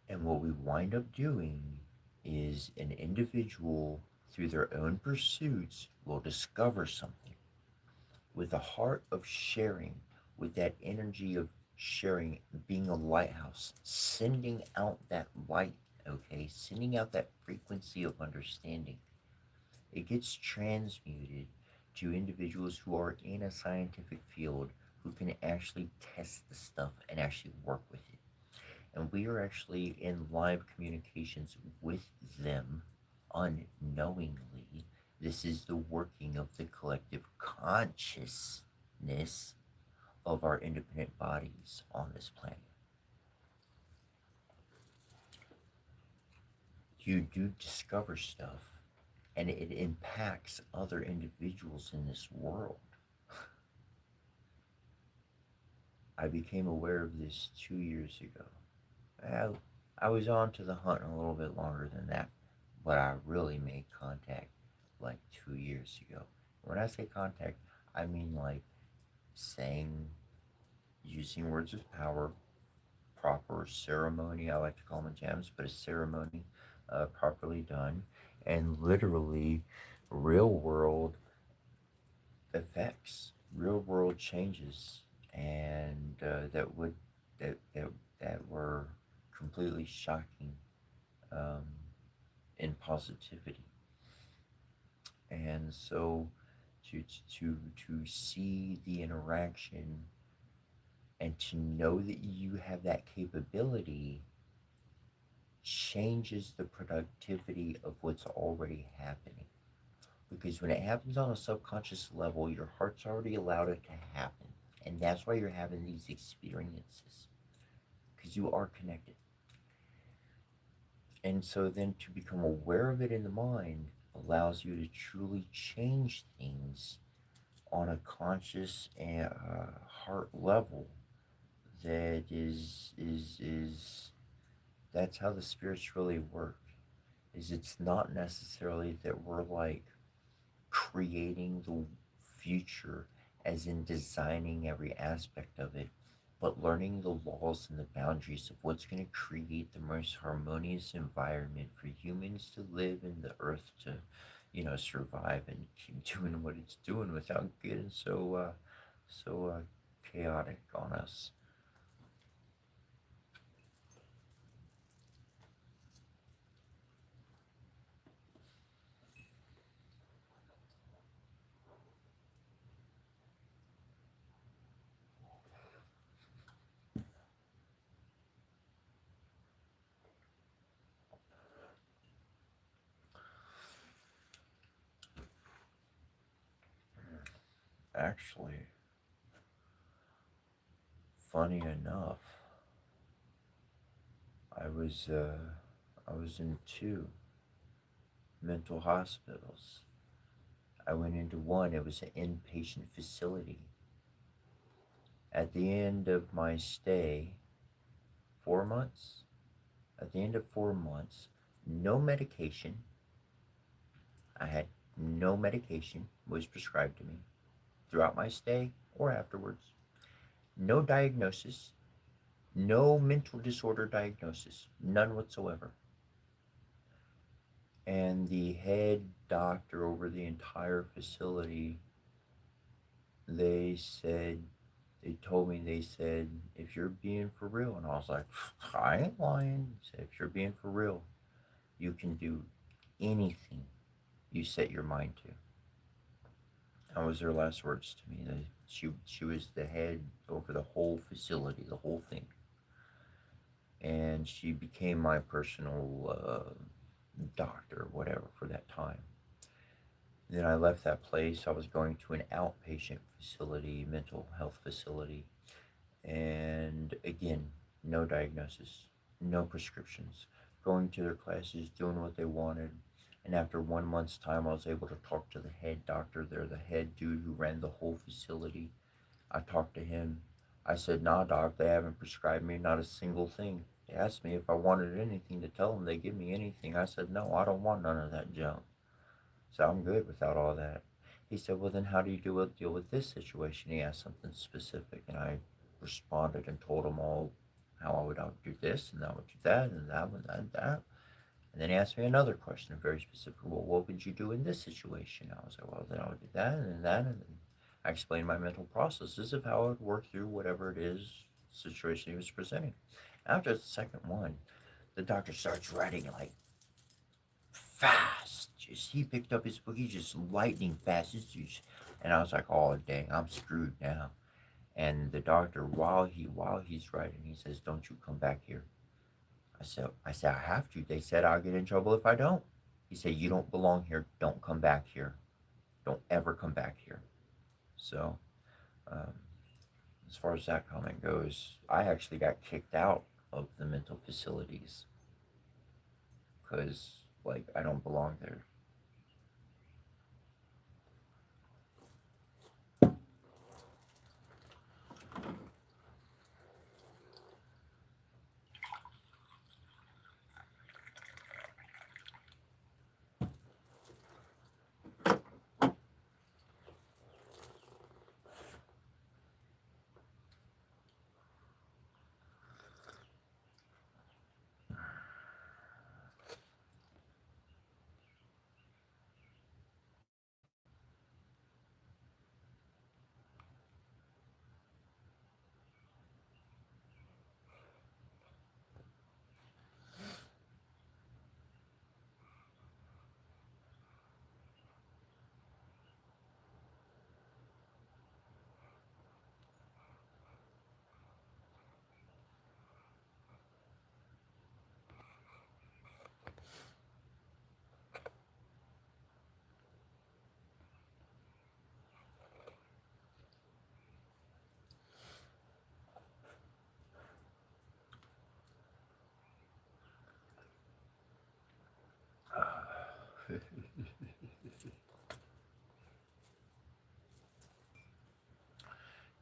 And what we wind up doing is an individual, through their own pursuits, will discover something with a heart of sharing, with that energy of sharing, being a lighthouse, sending out that light, okay, sending out that frequency of understanding. It gets transmuted to individuals who are in a scientific field, who can actually test the stuff and actually work with it. And we are actually in live communications with them unknowingly. This is the working of the collective consciousness of our independent bodies on this planet. You do discover stuff, and it impacts other individuals in this world. I became aware of this 2 years ago. I was on to the hunt a little bit longer than that, but I really made contact like 2 years ago. When I say contact, I mean like saying, using words of power, proper ceremony. I like to call them jams, but a ceremony properly done, and literally real world effects, real world changes, and that would that that, that were completely shocking, um, in positivity. And so to to see the interaction and to know that you have that capability changes the productivity of what's already happening. Because when it happens on a subconscious level, your heart's already allowed it to happen. And that's why you're having these experiences, because you are connected. And so then to become aware of it in the mind allows you to truly change things on a conscious and heart level. That is that's how the spirits really work. Is it's not necessarily that we're like creating the future, as in designing every aspect of it, but learning the laws and the boundaries of what's going to create the most harmonious environment for humans to live in, the earth to, survive and keep doing what it's doing without getting so chaotic on us. Actually, funny enough, I was uh, I was in two mental hospitals. I went into one. It was an inpatient facility. At the end of my stay, 4 months. At the end of 4 months, no medication. I had no medication was prescribed to me throughout my stay or afterwards. No diagnosis. No mental disorder diagnosis. None whatsoever. And the head doctor over the entire facility, they said, they told me, they said, if you're being for real. And I was like, I ain't lying. He said, if you're being for real, you can do anything you set your mind to. That was their last words to me. She was the head over the whole facility, the whole thing. And she became my personal doctor, whatever, for that time. Then I left that place. I was going to an outpatient facility, mental health facility. And again, no diagnosis, no prescriptions, going to their classes, doing what they wanted. And after 1 month's time, I was able to talk to the head doctor there, the head dude who ran the whole facility. I talked to him. I said, nah, doc, they haven't prescribed me not a single thing. They asked me if I wanted anything to tell them they give me anything. I said, no, I don't want none of that junk. So I'm good without all that. He said, well, then how do you deal with this situation? He asked something specific, and I responded and told him all how I would do this, and I would do that, and that, and that, and that. And then he asked me another question, very specific. Well, what would you do in this situation? I was like, well, then I would do that, and then that, and then I explained my mental processes of how I would work through whatever it is situation he was presenting. After the second one, the doctor starts writing like fast. Just he picked up his book, he's just lightning fast. And I was like, oh dang, I'm screwed now. And the doctor, while he's writing, he says, don't you come back here. I said, I have to. They said I'll get in trouble if I don't. He said, you don't belong here. Don't come back here. Don't ever come back here. So, um, as far as that comment goes, I actually got kicked out of the mental facilities because, like, I don't belong there.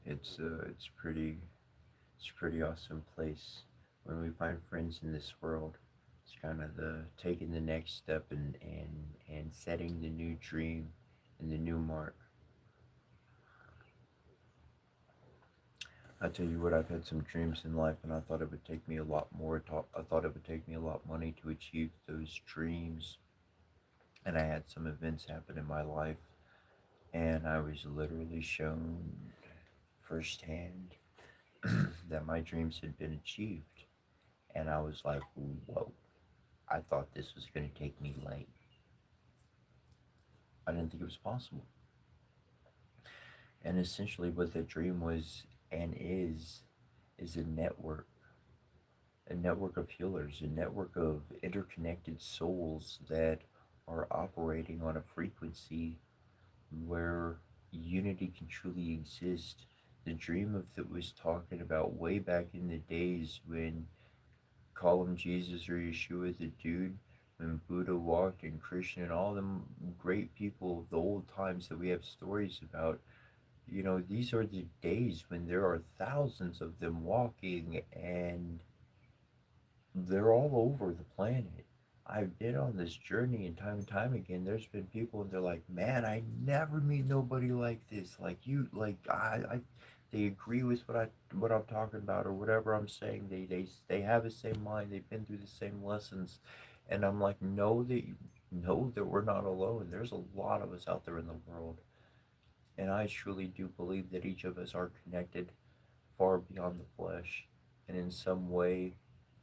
It's pretty awesome place when we find friends in this world. It's kind of the taking the next step and setting the new dream and the new mark. I tell you what, I've had some dreams in life, and I thought it would take me a lot more. I thought it would take me a lot money to achieve those dreams, and I had some events happen in my life, and I was literally shown firsthand that my dreams had been achieved, and I was like, whoa! I thought this was going to take me like I didn't think it was possible. And essentially, what the dream was and is a network of healers, a network of interconnected souls that are operating on a frequency where unity can truly exist. The dream of that was talking about way back in the days when call him Jesus or Yeshua the dude, when Buddha walked and Krishna and all them great people of the old times that we have stories about. These are the days when there are thousands of them walking, and they're all over the planet. I've been on this journey, and time again, there's been people, and they're like, man, I never meet nobody like this. Like you, like they agree with what I'm talking about or whatever I'm saying. They have the same mind. They've been through the same lessons, and I'm like, know that we're not alone. There's a lot of us out there in the world, and I truly do believe that each of us are connected far beyond the flesh. And in some way,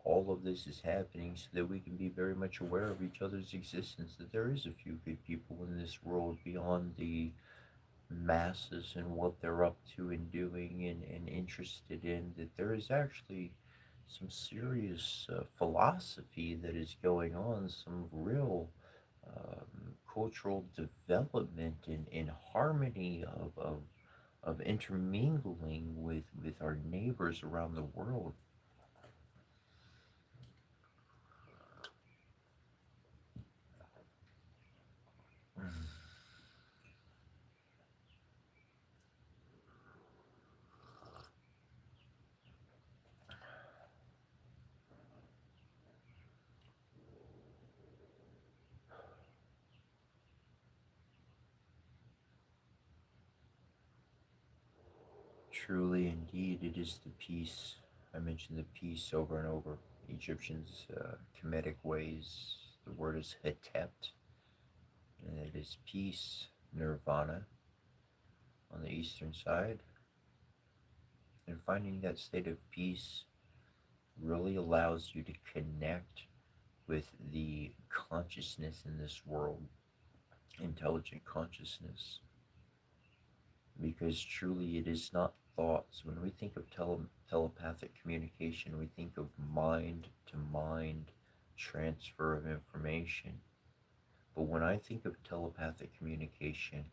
all of this is happening so that we can be very much aware of each other's existence, that there is a few good people in this world beyond the masses and what they're up to and doing and interested in, that there is actually some serious philosophy that is going on, some real cultural development and harmony of intermingling with our neighbors around the world. Truly, indeed, it is the peace. I mentioned the peace over and over. Egyptians' Kemetic ways, the word is hetept, and it is peace, nirvana on the eastern side. And finding that state of peace really allows you to connect with the consciousness in this world, intelligent consciousness, because truly it is not thoughts. When we think of telepathic communication, we think of mind to mind transfer of information. But when I think of telepathic communication,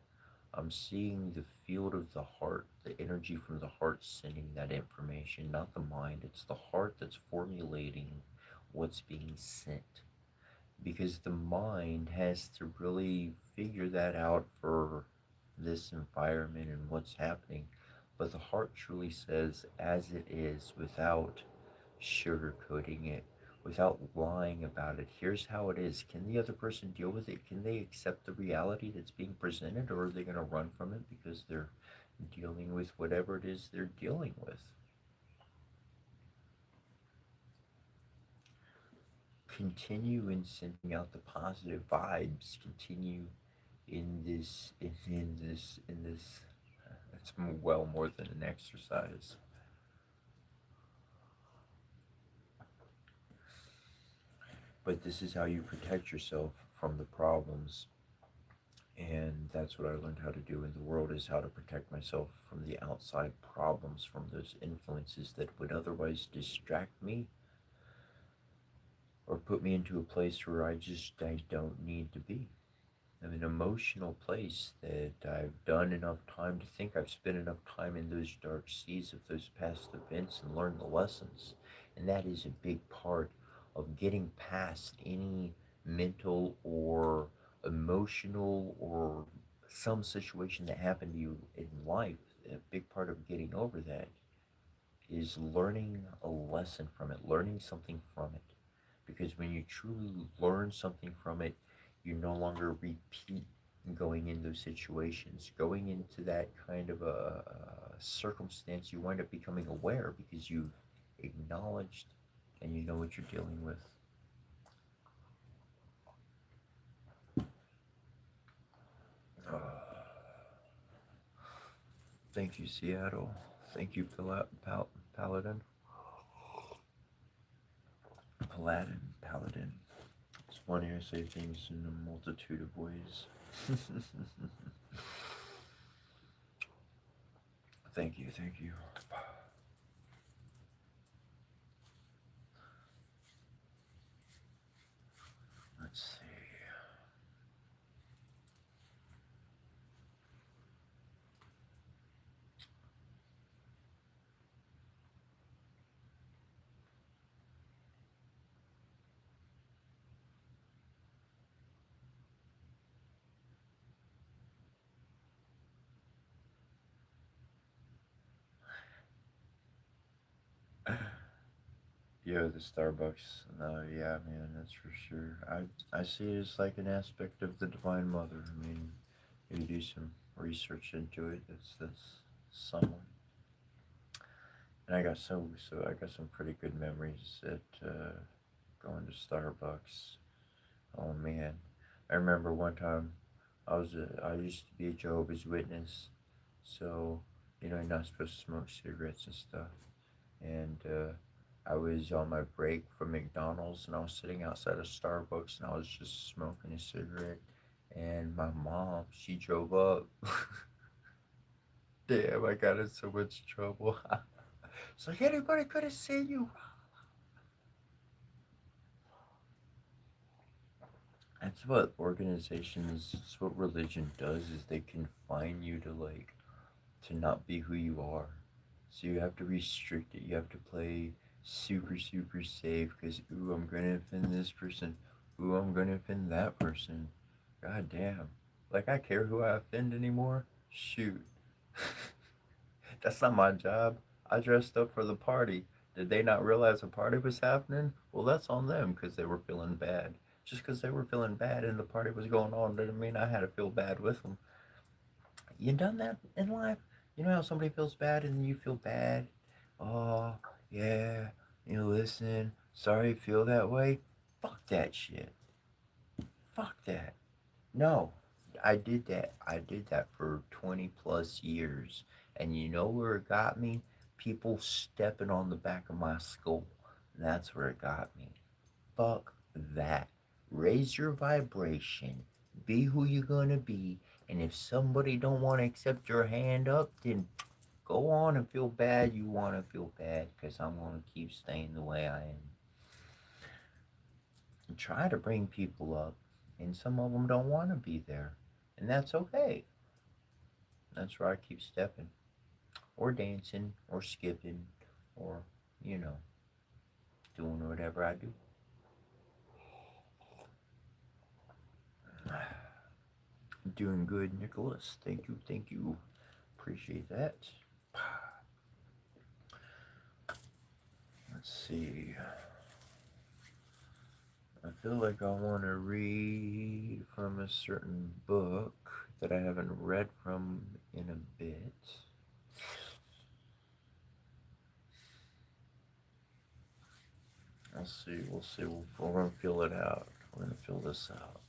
I'm seeing the field of the heart, the energy from the heart sending that information, not the mind. It's the heart that's formulating what's being sent. Because the mind has to really figure that out for this environment and what's happening. But the heart truly says as it is without sugarcoating it, without lying about it. Here's how it is. Can the other person deal with it? Can they accept the reality that's being presented, or are they going to run from it because they're dealing with whatever it is they're dealing with? Continue in sending out the positive vibes. Continue in this. It's well more than an exercise. But this is how you protect yourself from the problems, and that's what I learned how to do in the world, is how to protect myself from the outside problems, from those influences that would otherwise distract me or put me into a place where I don't need to be. I'm an emotional place that I've done enough time to think I've spent enough time in those dark seas of those past events and learned the lessons. And that is a big part of getting past any mental or emotional or some situation that happened to you in life, a big part of getting over that is learning a lesson from it, learning something from it. Because when you truly learn something from it, you no longer repeat going in those situations. Going into that kind of a circumstance, you wind up becoming aware because you've acknowledged and you know what you're dealing with. Thank you, Seattle. Thank you, Paladin. Paladin. It's funny I say things in a multitude of ways. Thank you, thank you. Let's see. Yeah, the Starbucks. No, yeah, man, that's for sure. I see it as like an aspect of the Divine Mother. I mean, you do some research into it. That's someone. And I got some pretty good memories at going to Starbucks. Oh man, I remember one time I used to be a Jehovah's Witness, so you're not supposed to smoke cigarettes and stuff. And I was on my break from McDonald's, and I was sitting outside of Starbucks, and I was just smoking a cigarette. And my mom, she drove up. Damn, I got in so much trouble. It's like anybody could have seen you. That's what organizations, that's what religion does, is they confine you to to not be who you are. So you have to restrict it. You have to play super safe because, ooh, I'm going to offend this person. Ooh, I'm going to offend that person. God damn. Like, I care who I offend anymore? Shoot. That's not my job. I dressed up for the party. Did they not realize a party was happening? Well, that's on them because they were feeling bad. Just because they were feeling bad and the party was going on didn't mean I had to feel bad with them. You done that in life? You know how somebody feels bad and you feel bad? Oh, yeah, listen, sorry you feel that way. Fuck that shit. Fuck that. No, I did that. I did that for 20 plus years. And you know where it got me? People stepping on the back of my skull. That's where it got me. Fuck that. Raise your vibration. Be who you're gonna be. And if somebody don't want to accept your hand up, then go on and feel bad. You want to feel bad because I'm gonna keep staying the way I am. And try to bring people up, and some of them don't want to be there, and that's okay. That's where I keep stepping, or dancing, or skipping, or you know, doing whatever I do. Doing good, Nicholas. Thank you, thank you. Appreciate that. Let's see. I feel like I want to read from a certain book that I haven't read from in a bit. We'll see. We'll see. We're going to fill it out. We're going to fill this out.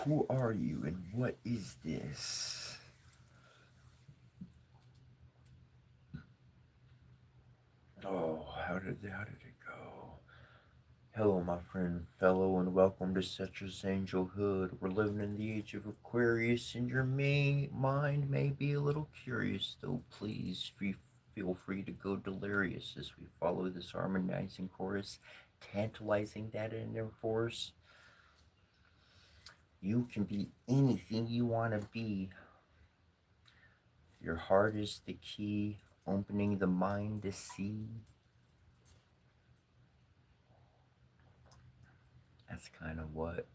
Who are you and what is this? Oh, how did it go? Hello, my friend, fellow, and welcome to Cetra's Angelhood. We're living in the age of Aquarius, and your mind may be a little curious, though. Please feel free to go delirious as we follow this harmonizing chorus, tantalizing that inner force. You can be anything you want to be. Your heart is the key, opening the mind to see. That's kind of what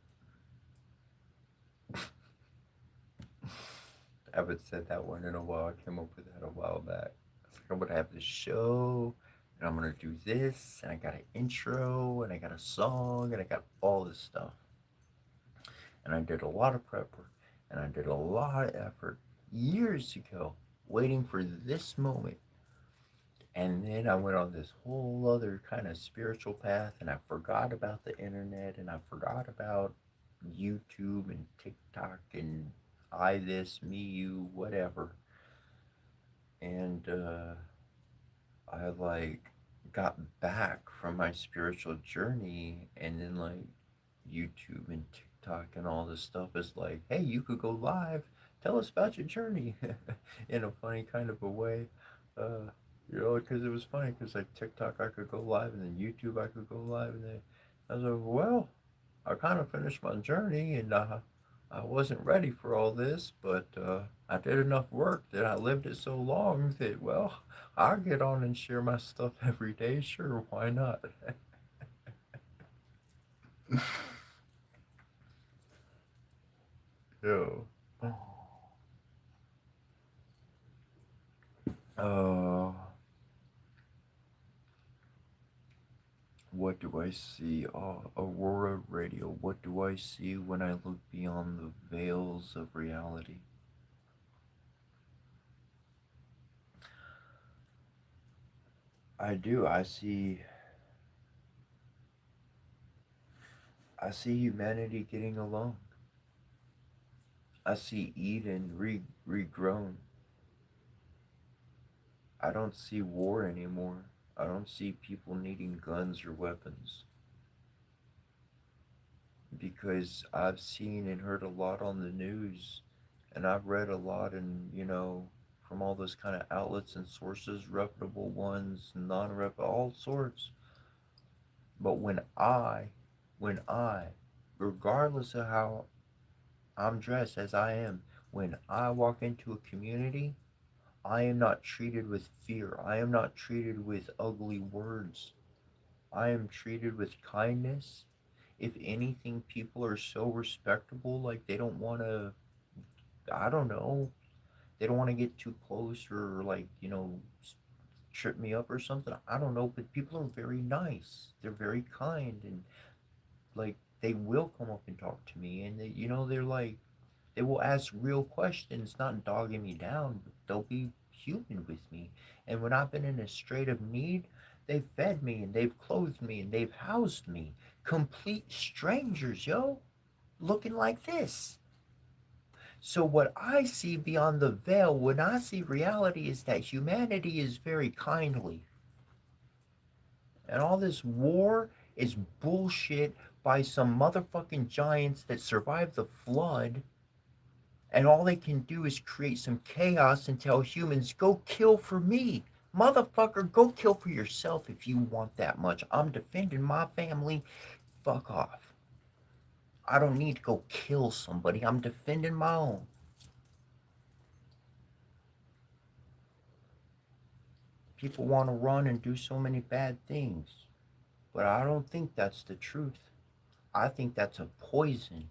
haven't said that one in a while. I came up with that a while back. It's like I'm gonna have this show, and I'm gonna do this, and I got an intro, and I got a song, and I got all this stuff. And I did a lot of prep work, and I did a lot of effort years ago, waiting for this moment. And then I went on this whole other kind of spiritual path, and I forgot about the internet, and I forgot about YouTube and TikTok and I this, me, you, whatever. And I like got back from my spiritual journey, and then like YouTube and TikTok and all this stuff is like, hey, you could go live, tell us about your journey in a funny kind of a way. Uh, because it was funny because like TikTok I could go live, and then YouTube I could go live, and then I was like, well, I kind of finished my journey, and I wasn't ready for all this, but I did enough work that I lived it so long that, well, I'll get on and share my stuff every day. Sure, why not? Yo. Uh, what do I see? Aurora Radio. What do I see when I look beyond the veils of reality? I do. I see humanity getting along. I see Eden regrown. I don't see war anymore. I don't see people needing guns or weapons, because I've seen and heard a lot on the news, and I've read a lot, and from all those kind of outlets and sources, reputable ones, non-reputable, all sorts. But when I, regardless of how I'm dressed as I am, when I walk into a community, I am not treated with fear. I am not treated with ugly words. I am treated with kindness. If anything, people are so respectable, like they don't want to, I don't know, they don't want to get too close, or like, trip me up or something. I don't know, but people are very nice. They're very kind, and like they will come up and talk to me, and they're like, they will ask real questions, not dogging me down, but they'll be human with me. And when I've been in a state of need, they've fed me, and they've clothed me, and they've housed me. Complete strangers, yo, looking like this. So, what I see beyond the veil, when I see reality, is that humanity is very kindly. And all this war is bullshit by some motherfucking giants that survived the flood, and all they can do is create some chaos and tell humans, go kill for me. Motherfucker, go kill for yourself if you want that much. I'm defending my family. Fuck off. I don't need to go kill somebody. I'm defending my own. People want to run and do so many bad things, but I don't think that's the truth. I think that's a poison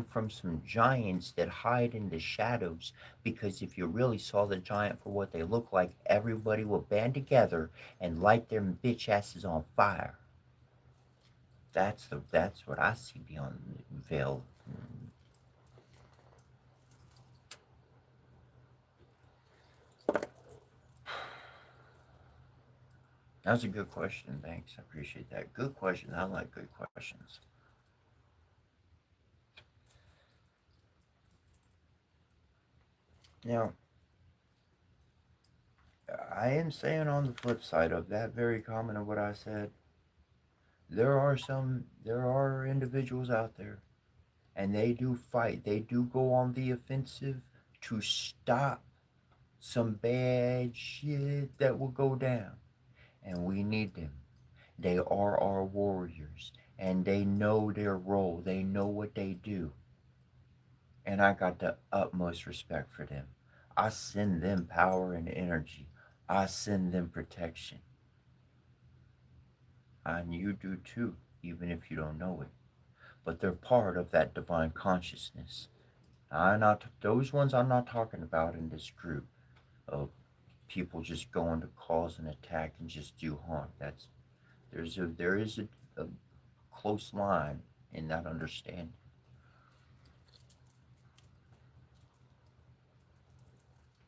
from some giants that hide in the shadows. Because if you really saw the giant for what they look like, everybody would band together and light their bitch asses on fire. That's what I see beyond the veil. That's a good question. Thanks. I appreciate that. Good questions. I like good questions. Now, I am saying on the flip side of that very comment of what I said, there are individuals out there, and they do fight. They do go on the offensive to stop some bad shit that will go down. And we need them. They are our warriors, and they know their role. They know what they do. And I got the utmost respect for them. I send them power and energy. I send them protection. And you do too, even if you don't know it. But they're part of that divine consciousness. I not those ones I'm not talking about in this group of people just going to cause an attack and just do harm. There is a close line in that understanding.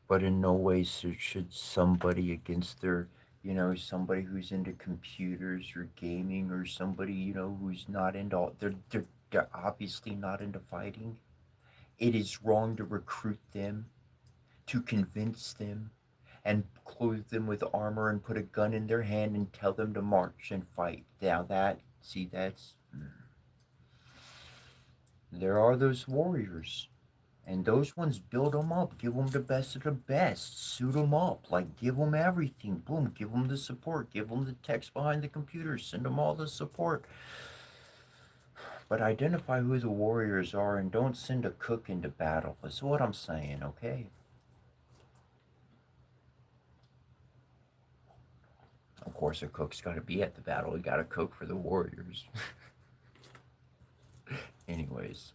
But in no way should somebody against their, somebody who's into computers or gaming, or somebody, who's not into all, they're obviously not into fighting. It is wrong to recruit them, to convince them, and clothe them with armor and put a gun in their hand and tell them to march and fight. Now there are those warriors. And those ones build them up, give them the best of the best, suit them up, like give them everything. Boom, give them the support, give them the text behind the computer, send them all the support. But identify who the warriors are and don't send a cook into battle, is what I'm saying, okay? Of course, a cook's got to be at the battle, you got to cook for the warriors. Anyways,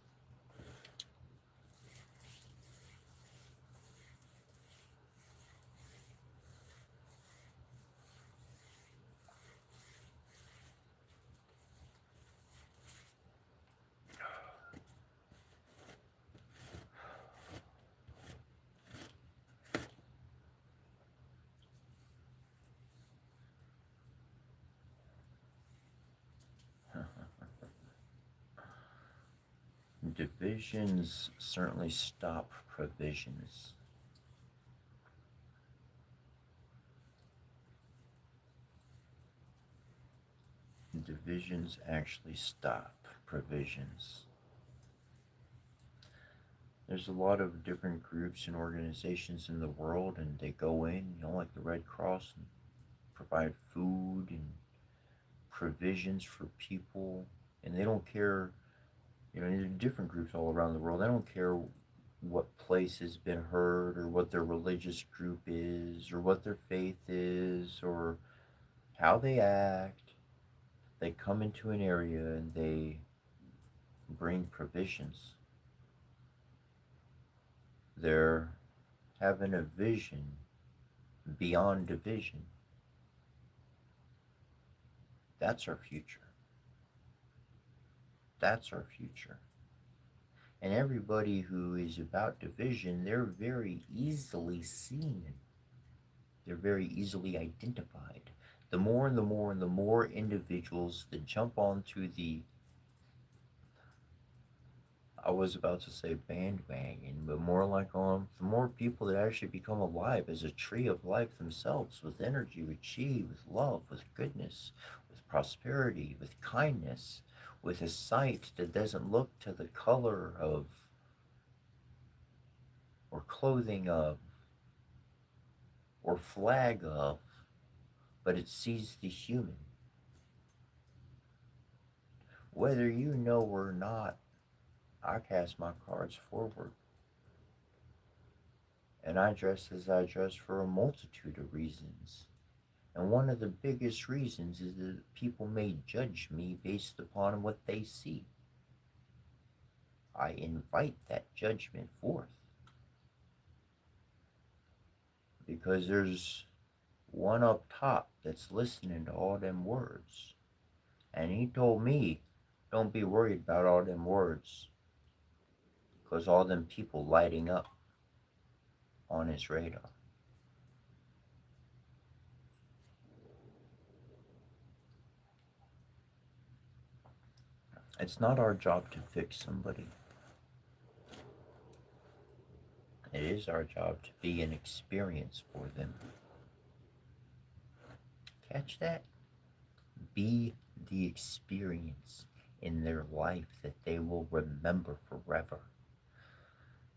divisions certainly stop provisions. Divisions actually stop provisions. There's a lot of different groups and organizations in the world, and they go in, like the Red Cross, and provide food and provisions for people. And they don't care, there's different groups all around the world. They don't care what place has been hurt, or what their religious group is, or what their faith is, or how they act. They come into an area and they bring provisions. They're having a vision beyond division. That's our future. That's our future. And everybody who is about division, they're very easily seen. They're very easily identified. The more and the more and the more individuals that jump onto the, I was about to say bandwagon, but more like on the more people that actually become alive as a tree of life themselves, with energy, with chi, with love, with goodness, with prosperity, with kindness, with a sight that doesn't look to the color of or clothing of or flag of, but it sees the human. Whether you know or not, I cast my cards forward. And I dress as I dress for a multitude of reasons. And one of the biggest reasons is that people may judge me based upon what they see. I invite that judgment forth. Because there's one up top that's listening to all them words. And he told me, don't be worried about all them words. Because all them people lighting up on his radar. It's not our job to fix somebody. It is our job to be an experience for them. Catch that? Be the experience in their life that they will remember forever.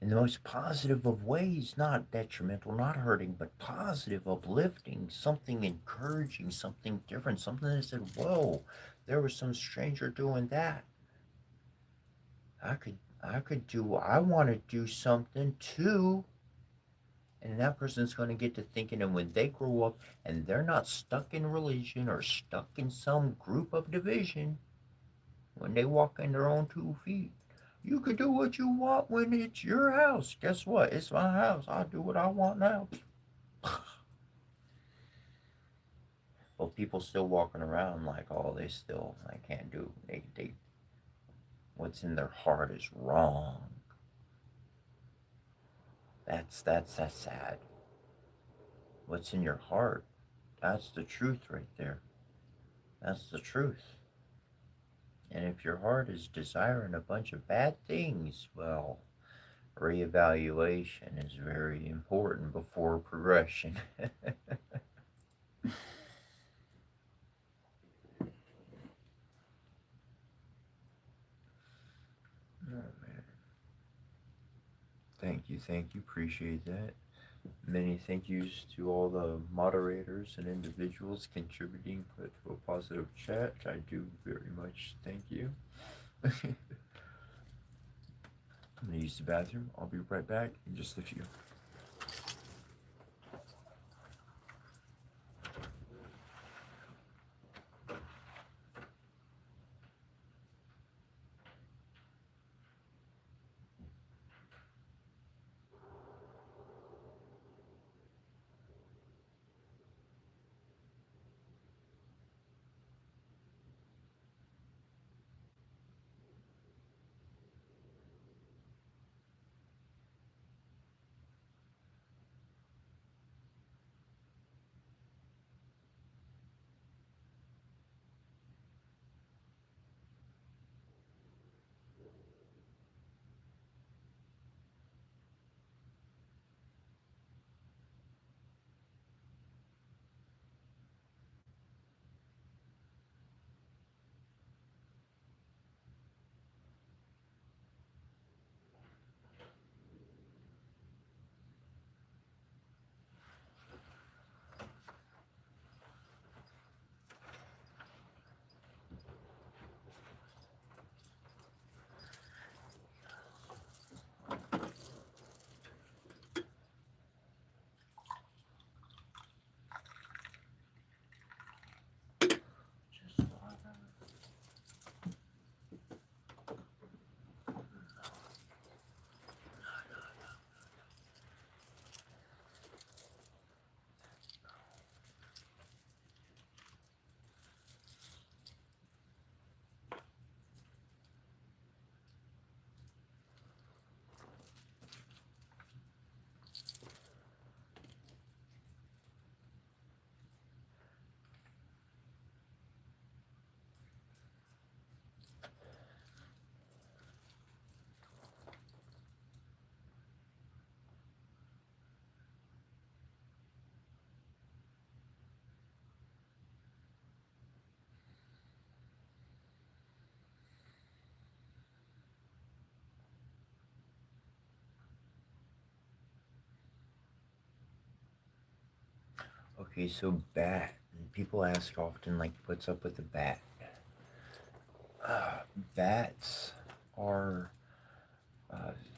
In the most positive of ways, not detrimental, not hurting, but positive, uplifting, something encouraging, something different, something that said, whoa, there was some stranger doing that. I want to do something too. And that person's going to get to thinking, and when they grow up and they're not stuck in religion or stuck in some group of division, when they walk in their own 2 feet, You can do what you want when it's your house. Guess what? It's my house. I'll do what I want now. Well, people still walking around like, oh, they still, I can't do. What's in their heart is wrong. That's sad. What's in your heart? That's the truth right there. That's the truth. And if your heart is desiring a bunch of bad things, well, reevaluation is very important before progression. Oh man. Thank you, appreciate that. Many thank yous to all the moderators and individuals contributing to a positive chat. I do very much thank you. I'm gonna use the bathroom. I'll be right back in just a few. Okay, so bat. People ask often, like, what's up with the bat? Bats are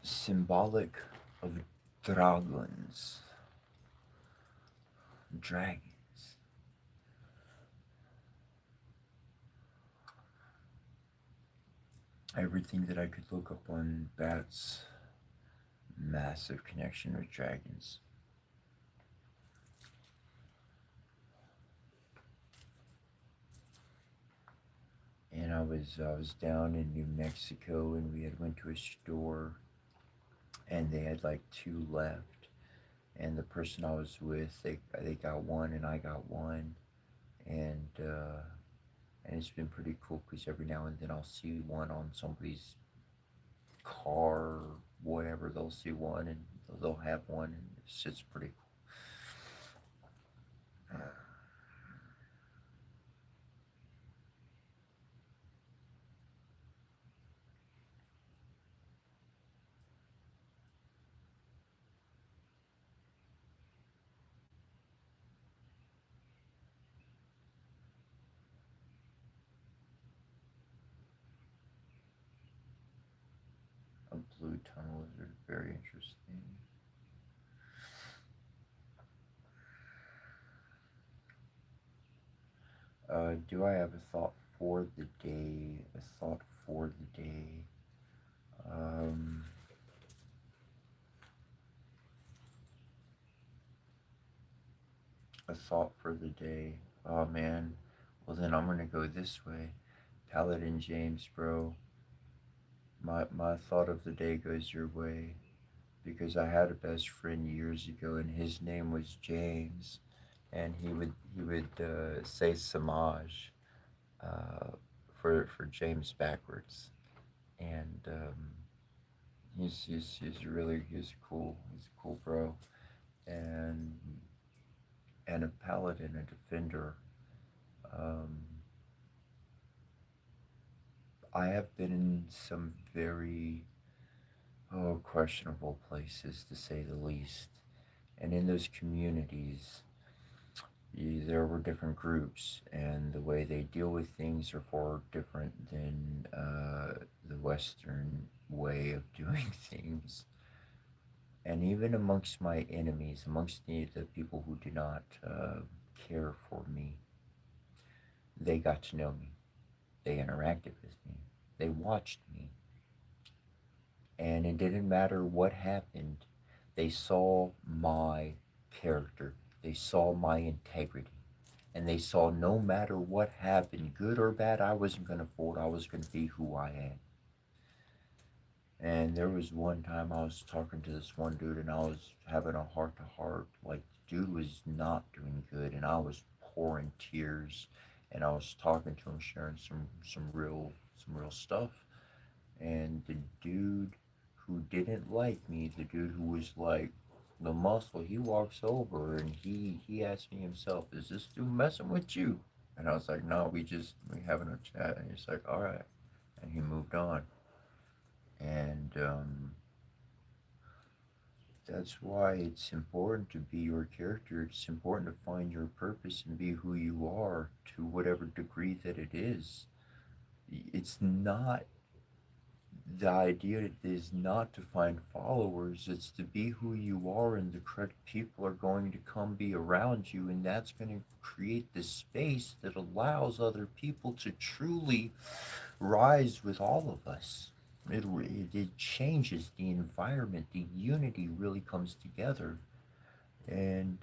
symbolic of dragons. Dragons. Everything that I could look up on bats, massive connection with dragons. And I was down in New Mexico, and we had went to a store, and they had like two left, and the person I was with, they got one, and I got one, and it's been pretty cool because every now and then I'll see one on somebody's car, whatever. They'll see one, and they'll have one, and it's pretty cool. A blue tunnel lizard, very interesting. Do I have a thought for the day? A thought for the day. thought for the day. Oh man. Well then I'm gonna go this way. Paladin James, bro. My thought of the day goes your way because I had a best friend years ago, and his name was James, and he would say Samaj uh, for James backwards, and he's cool. He's a cool bro, and and a paladin, a defender. Um, I have been in some very questionable places to say the least, and in those communities, there were different groups, and the way they deal with things are far different than the Western way of doing things. And even amongst my enemies, amongst the people who do not care for me, they got to know me. They interacted with me. They watched me. And it didn't matter what happened, they saw my character, they saw my integrity. And they saw no matter what happened, good or bad, I wasn't going to fold. I was going to be who I am. And there was one time I was talking to this one dude, and I was having a heart to heart. Like, the dude was not doing good, and I was pouring tears. And I was talking to him, sharing some real stuff. And the dude who didn't like me, the dude who was like the muscle, he walks over and he asked me himself, "Is this dude messing with you?" And I was like, "No, we having a chat." And he's like, "All right," and he moved on. And that's why it's important to be your character. It's important to find your purpose and be who you are to whatever degree that it is. It's not The idea is not to find followers, it's to be who you are, and the correct people are going to come be around you, and that's going to create the space that allows other people to truly rise with all of us. It changes the environment, the unity really comes together. And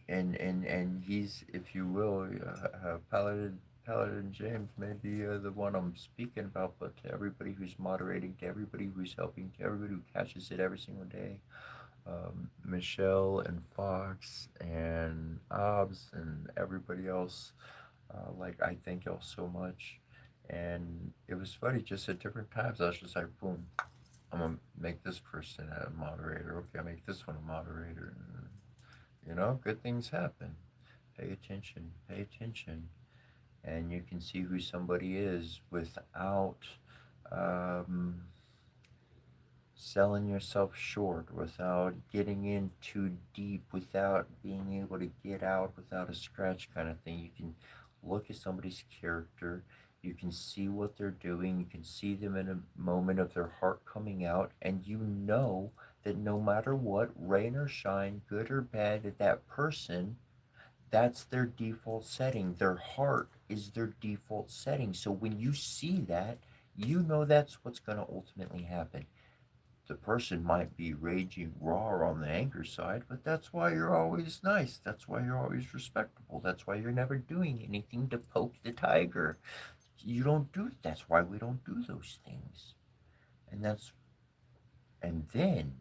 and he's, if you will, Paladin James may be the one I'm speaking about, but to everybody who's moderating, to everybody who's helping, to everybody who catches it every single day, Michelle and Fox and Obs and everybody else, like, I thank y'all so much. And it was funny, just at different times, I was just like, boom, I'm gonna make this person a moderator. Okay, I make this one a moderator. And, good things happen. Pay attention, pay attention. And you can see who somebody is without um, selling yourself short, without getting in too deep, without being able to get out without a scratch, kind of thing. You can look at somebody's character, you can see what they're doing, you can see them in a moment of their heart coming out, and you know that no matter what, rain or shine, good or bad, that person, that's their default setting. Their heart is their default setting. So when you see that, you know that's what's going to ultimately happen. The person might be raging raw on the anger side, but that's why you're always nice. That's why you're always respectable. That's why you're never doing anything to poke the tiger. You don't do, that's why we don't do those things. And that's, and then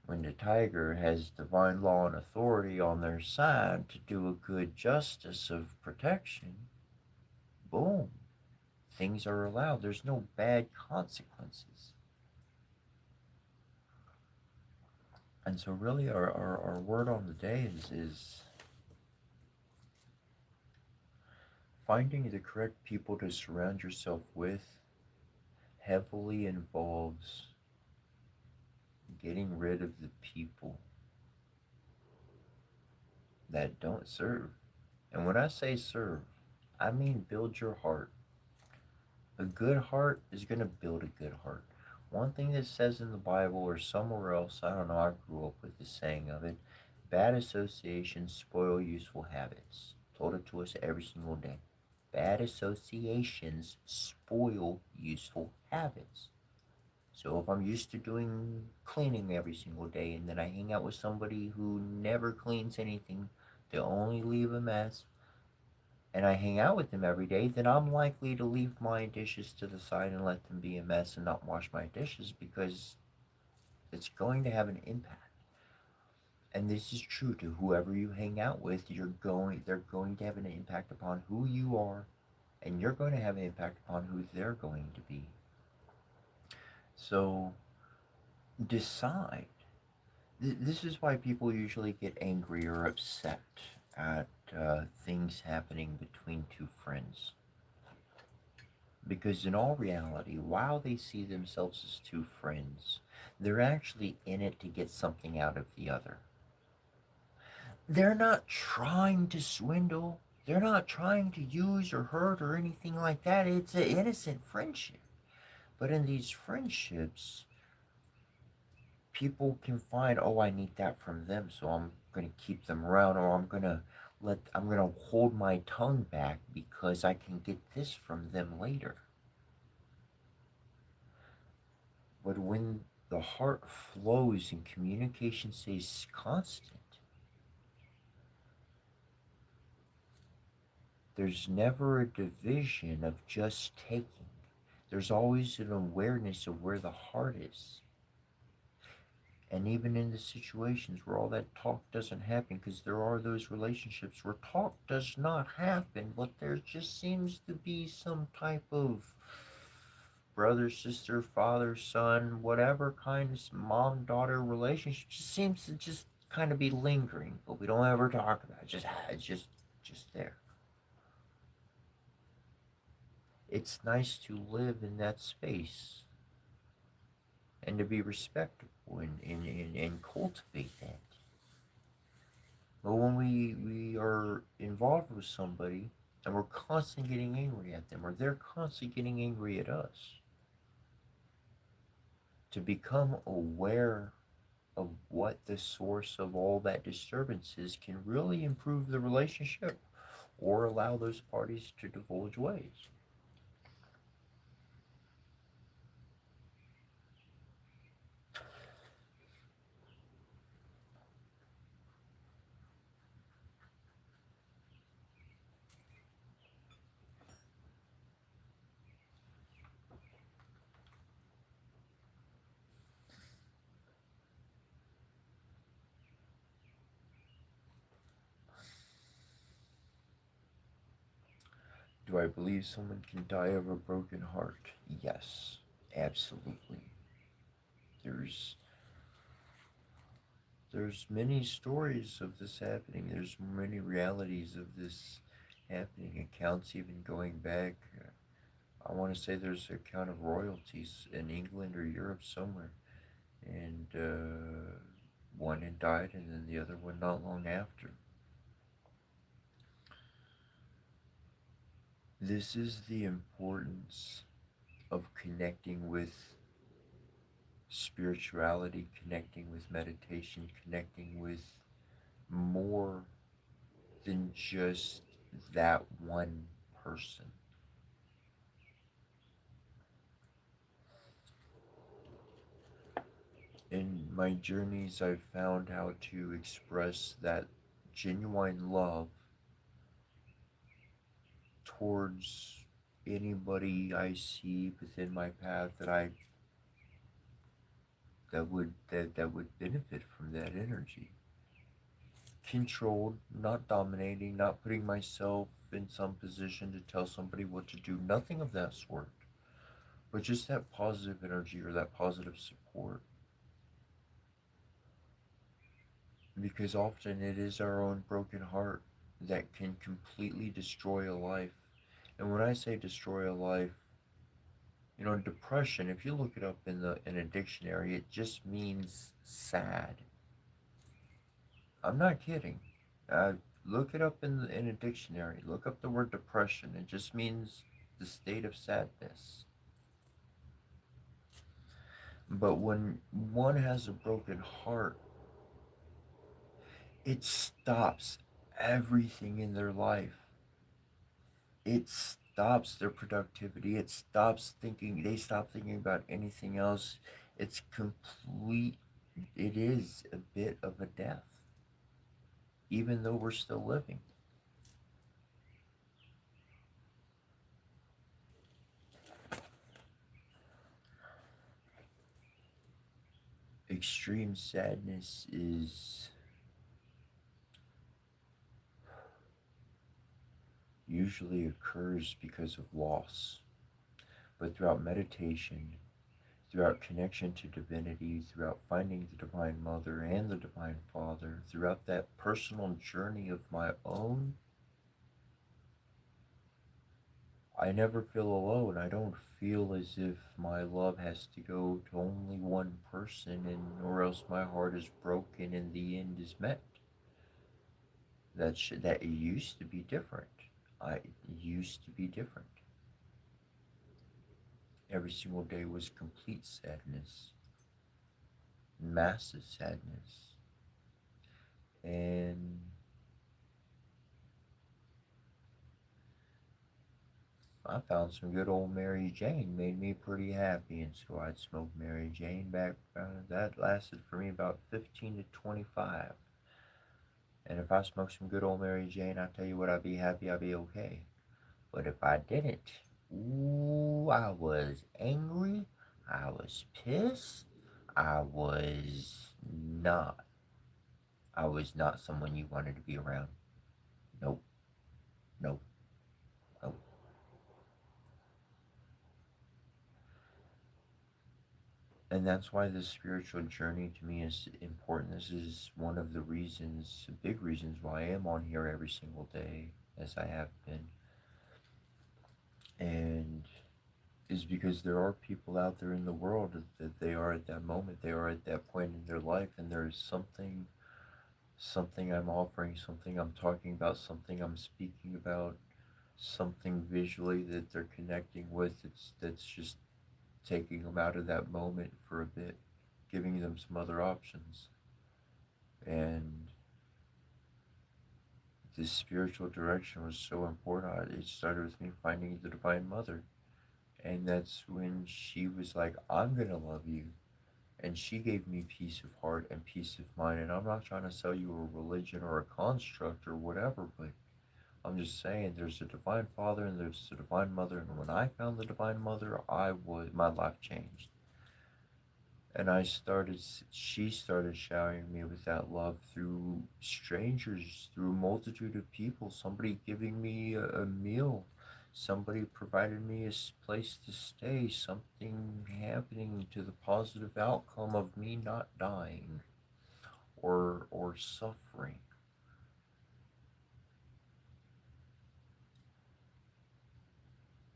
when the tiger has divine law and authority on their side to do a good justice of protection, boom, things are allowed. There's no bad consequences. And so really our word on the day is finding the correct people to surround yourself with heavily involves getting rid of the people that don't serve. And when I say serve, I mean build your heart. A good heart is going to build a good heart. One thing that says in the Bible or somewhere else, I don't know, I grew up with the saying of it, bad associations spoil useful habits. Told it to us every single day. Bad associations spoil useful habits. So if I'm used to doing cleaning every single day and then I hang out with somebody who never cleans anything, they only leave a mess, and I hang out with them every day, then I'm likely to leave my dishes to the side and let them be a mess and not wash my dishes because it's going to have an impact. And this is true to whoever you hang out with, they're going to have an impact upon who you are, and you're going to have an impact upon who they're going to be. So decide. This is why people usually get angry or upset at things happening between two friends. Because in all reality, while they see themselves as two friends, they're actually in it to get something out of the other. They're not trying to swindle. They're not trying to use or hurt or anything like that. It's an innocent friendship. But in these friendships, people can find, oh, I need that from them, so I'm going to keep them around, or I'm going to hold my tongue back because I can get this from them later. But when the heart flows and communication stays constant, there's never a division of just taking. There's always an awareness of where the heart is. And even in the situations where all that talk doesn't happen, because there are those relationships where talk does not happen, but there just seems to be some type of brother, sister, father, son, whatever kind of mom daughter relationship just seems to just kind of be lingering, but we don't ever talk about it. It's just there. It's nice to live in that space and to be respectful and cultivate that. But when we are involved with somebody and we're constantly getting angry at them or they're constantly getting angry at us, to become aware of what the source of all that disturbance is can really improve the relationship or allow those parties to divulge ways. Do I believe someone can die of a broken heart? Yes, absolutely. There's there's many stories of this happening. There's many realities of this happening. Accounts even going back. I want to say there's an account of royalties in England or Europe somewhere, and one had died, and then the other one not long after. This is the importance of connecting with spirituality, connecting with meditation, connecting with more than just that one person. In my journeys, I've found how to express that genuine love towards anybody I see within my path that would benefit from that energy. Controlled, not dominating, not putting myself in some position to tell somebody what to do, nothing of that sort. But just that positive energy or that positive support. Because often it is our own broken heart that can completely destroy a life. And when I say destroy a life, depression, if you look it up in a dictionary, it just means sad. I'm not kidding. Uh, Look it up in a dictionary. Look up the word depression. It just means the state of sadness. But when one has a broken heart, it stops everything in their life. It stops their productivity. It stops thinking, they stop thinking about anything else. It's complete, it is a bit of a death, even though we're still living. Extreme sadness is usually occurs because of loss, but throughout meditation, throughout connection to divinity, throughout finding the Divine Mother and the Divine Father, throughout that personal journey of my own, I never feel alone. I don't feel as if my love has to go to only one person and or else my heart is broken and the end is met. That it used to be different. I used to be different. Every single day was complete sadness, massive sadness. And I found some good old Mary Jane, made me pretty happy, and so I'd smoke Mary Jane back. That lasted for me about 15 to 25. And if I smoked some good old Mary Jane, I tell you what, I'd be happy, I'd be okay. But if I didn't, ooh, I was angry, I was pissed, I was not. I was not someone you wanted to be around. Nope, nope, nope. And that's why this spiritual journey to me is important. This is one of the reasons, big reasons why I am on here every single day as I have been. And is because there are people out there in the world that they are at that moment, they are at that point in their life, and there is something I'm offering, something I'm talking about, something I'm speaking about, something visually that they're connecting with. That's just taking them out of that moment for a bit, giving them some other options. And this spiritual direction was so important. It started with me finding the Divine Mother. And that's when she was like, I'm going to love you. And she gave me peace of heart and peace of mind. And I'm not trying to sell you a religion or a construct or whatever, but I'm just saying there's a Divine Father and there's a Divine Mother. And when I found the Divine Mother, my life changed. And she started showering me with that love through strangers, through a multitude of people, somebody giving me a meal, somebody provided me a place to stay, something happening to the positive outcome of me not dying or suffering.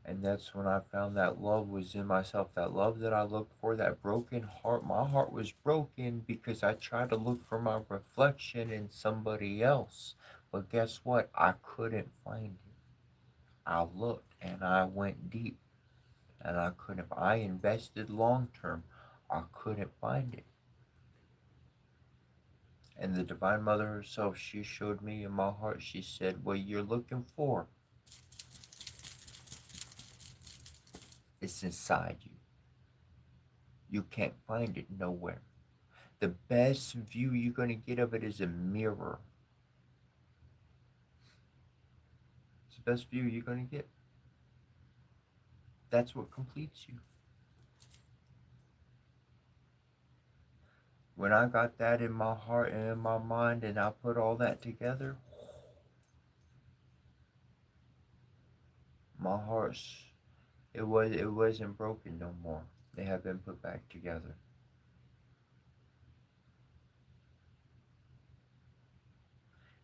And that's when I found that love was in myself, that love that I looked for, that broken heart. My heart was broken because I tried to look for my reflection in somebody else. But guess what? I couldn't find it. I looked and I went deep and I couldn't. If I invested long term, I couldn't find it. And the Divine Mother herself, she showed me in my heart, she said, what you're looking for, it's inside you. You can't find it nowhere. The best view you're going to get of it is a mirror. It's the best view you're going to get. That's what completes you. When I got that in my heart and in my mind and I put all that together, my heart's it wasn't broken no more. They have been put back together.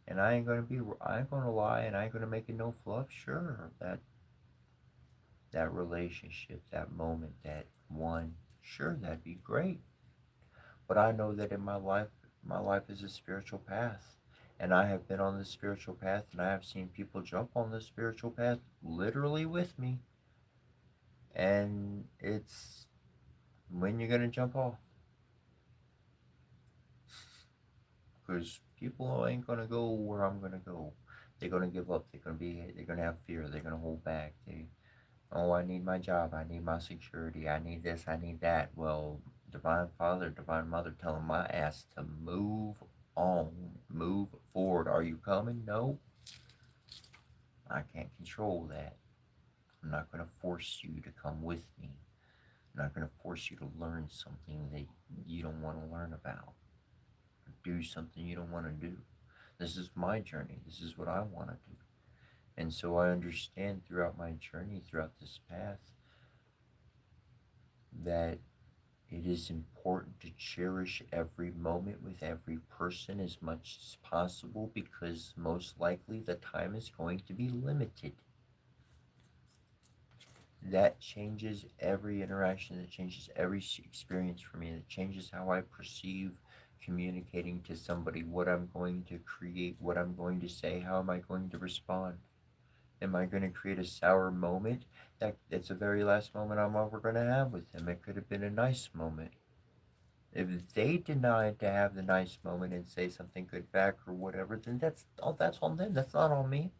And I ain't gonna lie and I ain't gonna make it no fluff. Sure, that relationship, that moment, that one, sure, that'd be great. But I know that in my life is a spiritual path. And I have been on this spiritual path and I have seen people jump on this spiritual path literally with me. And it's when you're going to jump off. Because people ain't going to go where I'm going to go. They're gonna give up. They're gonna have fear. They're gonna hold back. Oh, I need my job. I need my security. I need this. I need that. Well, Divine Father, Divine Mother, telling my ass to move on, move forward. Are you coming? No, I can't control that. I'm not gonna force you to come with me. I'm not gonna force you to learn something that you don't want to learn about, or do something you don't want to do. This is my journey. This is what I want to do. And so I understand throughout my journey, throughout this path, that it is important to cherish every moment with every person as much as possible, because most likely the time is going to be limited. That changes every interaction, that changes every experience for me, that changes how I perceive communicating to somebody, what I'm going to create, what I'm going to say, how am I going to respond. Am I going to create a sour moment? That's the very last moment I'm ever going to have with them. It could have been a nice moment. If they denied to have the nice moment and say something good back or whatever, then that's on them. That's not on me.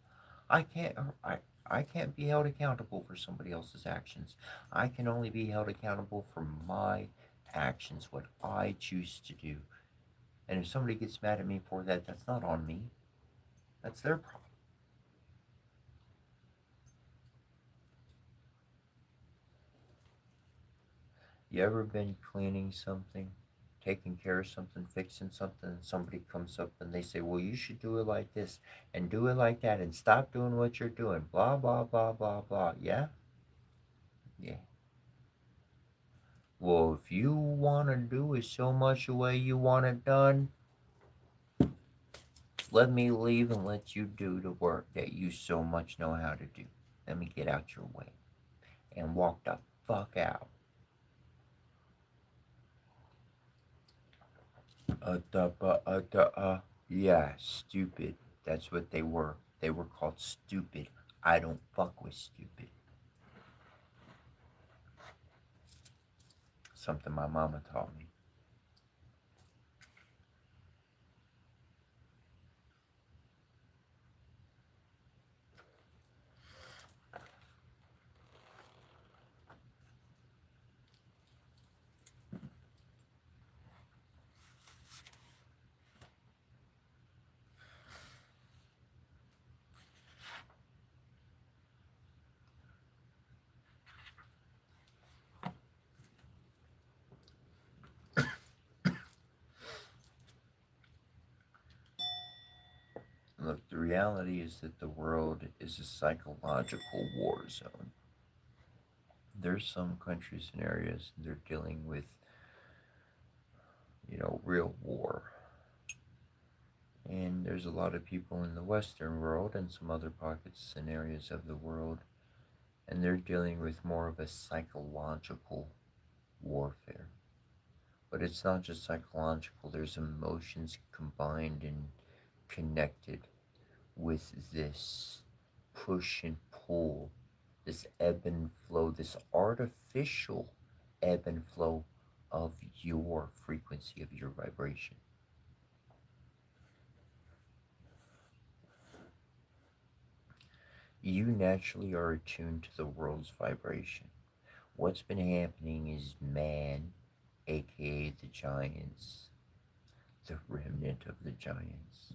I can't I I can't be held accountable for somebody else's actions. I can only be held accountable for my actions, what I choose to do. And if somebody gets mad at me for that, that's not on me. That's their problem. You ever been cleaning something, taking care of something, fixing something, and somebody comes up and they say, well, you should do it like this and do it like that and stop doing what you're doing, blah, blah, blah, blah, blah. Yeah? Yeah. Well, if you want to do it so much the way you want it done, let me leave and let you do the work that you so much know how to do. Let me get out your way. And walk the fuck out. Yeah, stupid. That's what they were. They were called stupid. I don't fuck with stupid. Something my mama taught me. Look, the reality is that the world is a psychological war zone. There's some countries and areas they're dealing with, real war. And there's a lot of people in the Western world and some other pockets and areas of the world, and they're dealing with more of a psychological warfare. But it's not just psychological, there's emotions combined and connected with this push and pull, this ebb and flow, this artificial ebb and flow of your frequency, of your vibration. You naturally are attuned to the world's vibration. What's been happening is man, aka the giants, the remnant of the giants,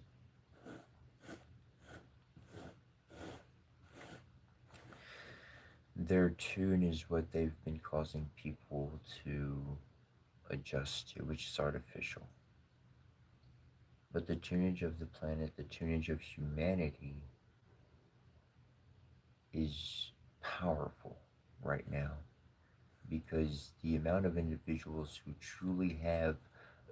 their tune is what they've been causing people to adjust to, which is artificial. But the tunage of the planet, the tunage of humanity, is powerful right now, because the amount of individuals who truly have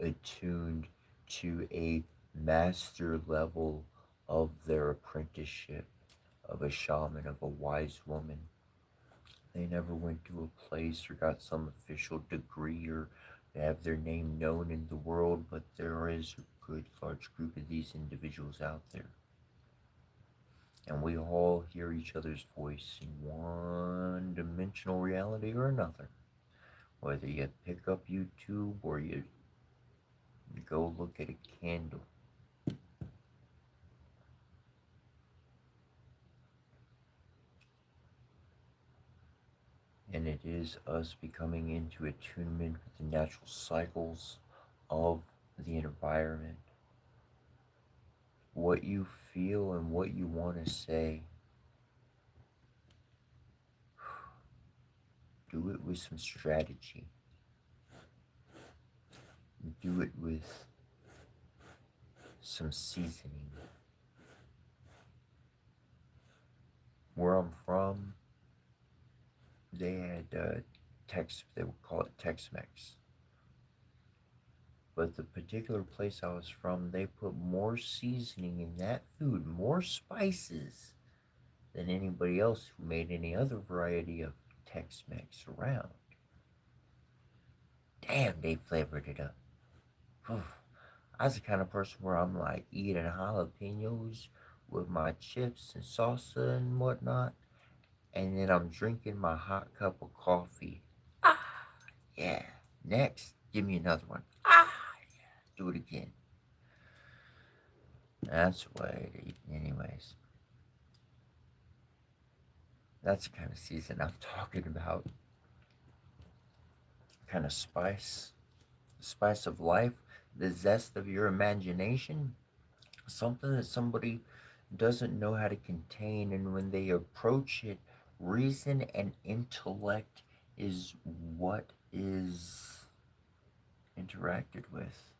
attuned to a master level of their apprenticeship, of a shaman, of a wise woman. They never went to a place or got some official degree or have their name known in the world, but there is a good large group of these individuals out there. And we all hear each other's voice in one dimensional reality or another. Whether you pick up YouTube or you go look at a candle. and it is us becoming into attunement with the natural cycles of the environment. What you feel and what you want to say, do it with some strategy. Do it with some seasoning. Where I'm from, they had they would call it Tex-Mex. But the particular place I was from, they put more seasoning in that food, more spices, than anybody else who made any other variety of Tex-Mex around. Damn, they flavored it up. Whew. I was the kind of person where I'm like eating jalapenos with my chips and salsa and whatnot, and then I'm drinking my hot cup of coffee. Ah, yeah. Next, give me another one. Ah, do it again. That's what I eat, anyways. That's the kind of season I'm talking about. Kind of spice, the spice of life, the zest of your imagination, something that somebody doesn't know how to contain, and when they approach it, reason and intellect is what is interacted with.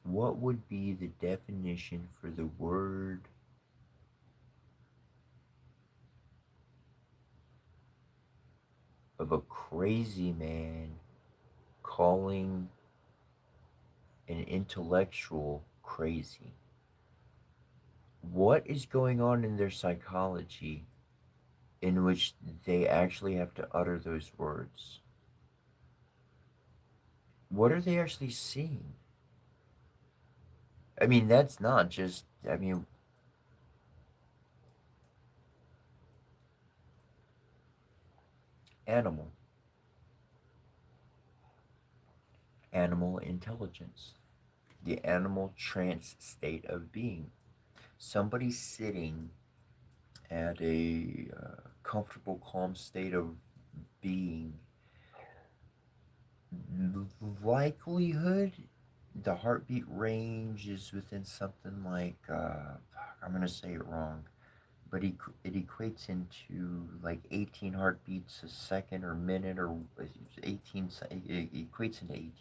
What would be the definition for the word of a crazy man calling an intellectual crazy? What is going on in their psychology in which they actually have to utter those words? What are they actually seeing? I mean, that's not just, I mean, animal, animal intelligence, the animal trance state of being. Somebody sitting at a comfortable, calm state of being, likelihood the heartbeat range is within something like, I'm going to say it wrong, but it equates into like 18 heartbeats a second or minute, or 18, it equates into 18.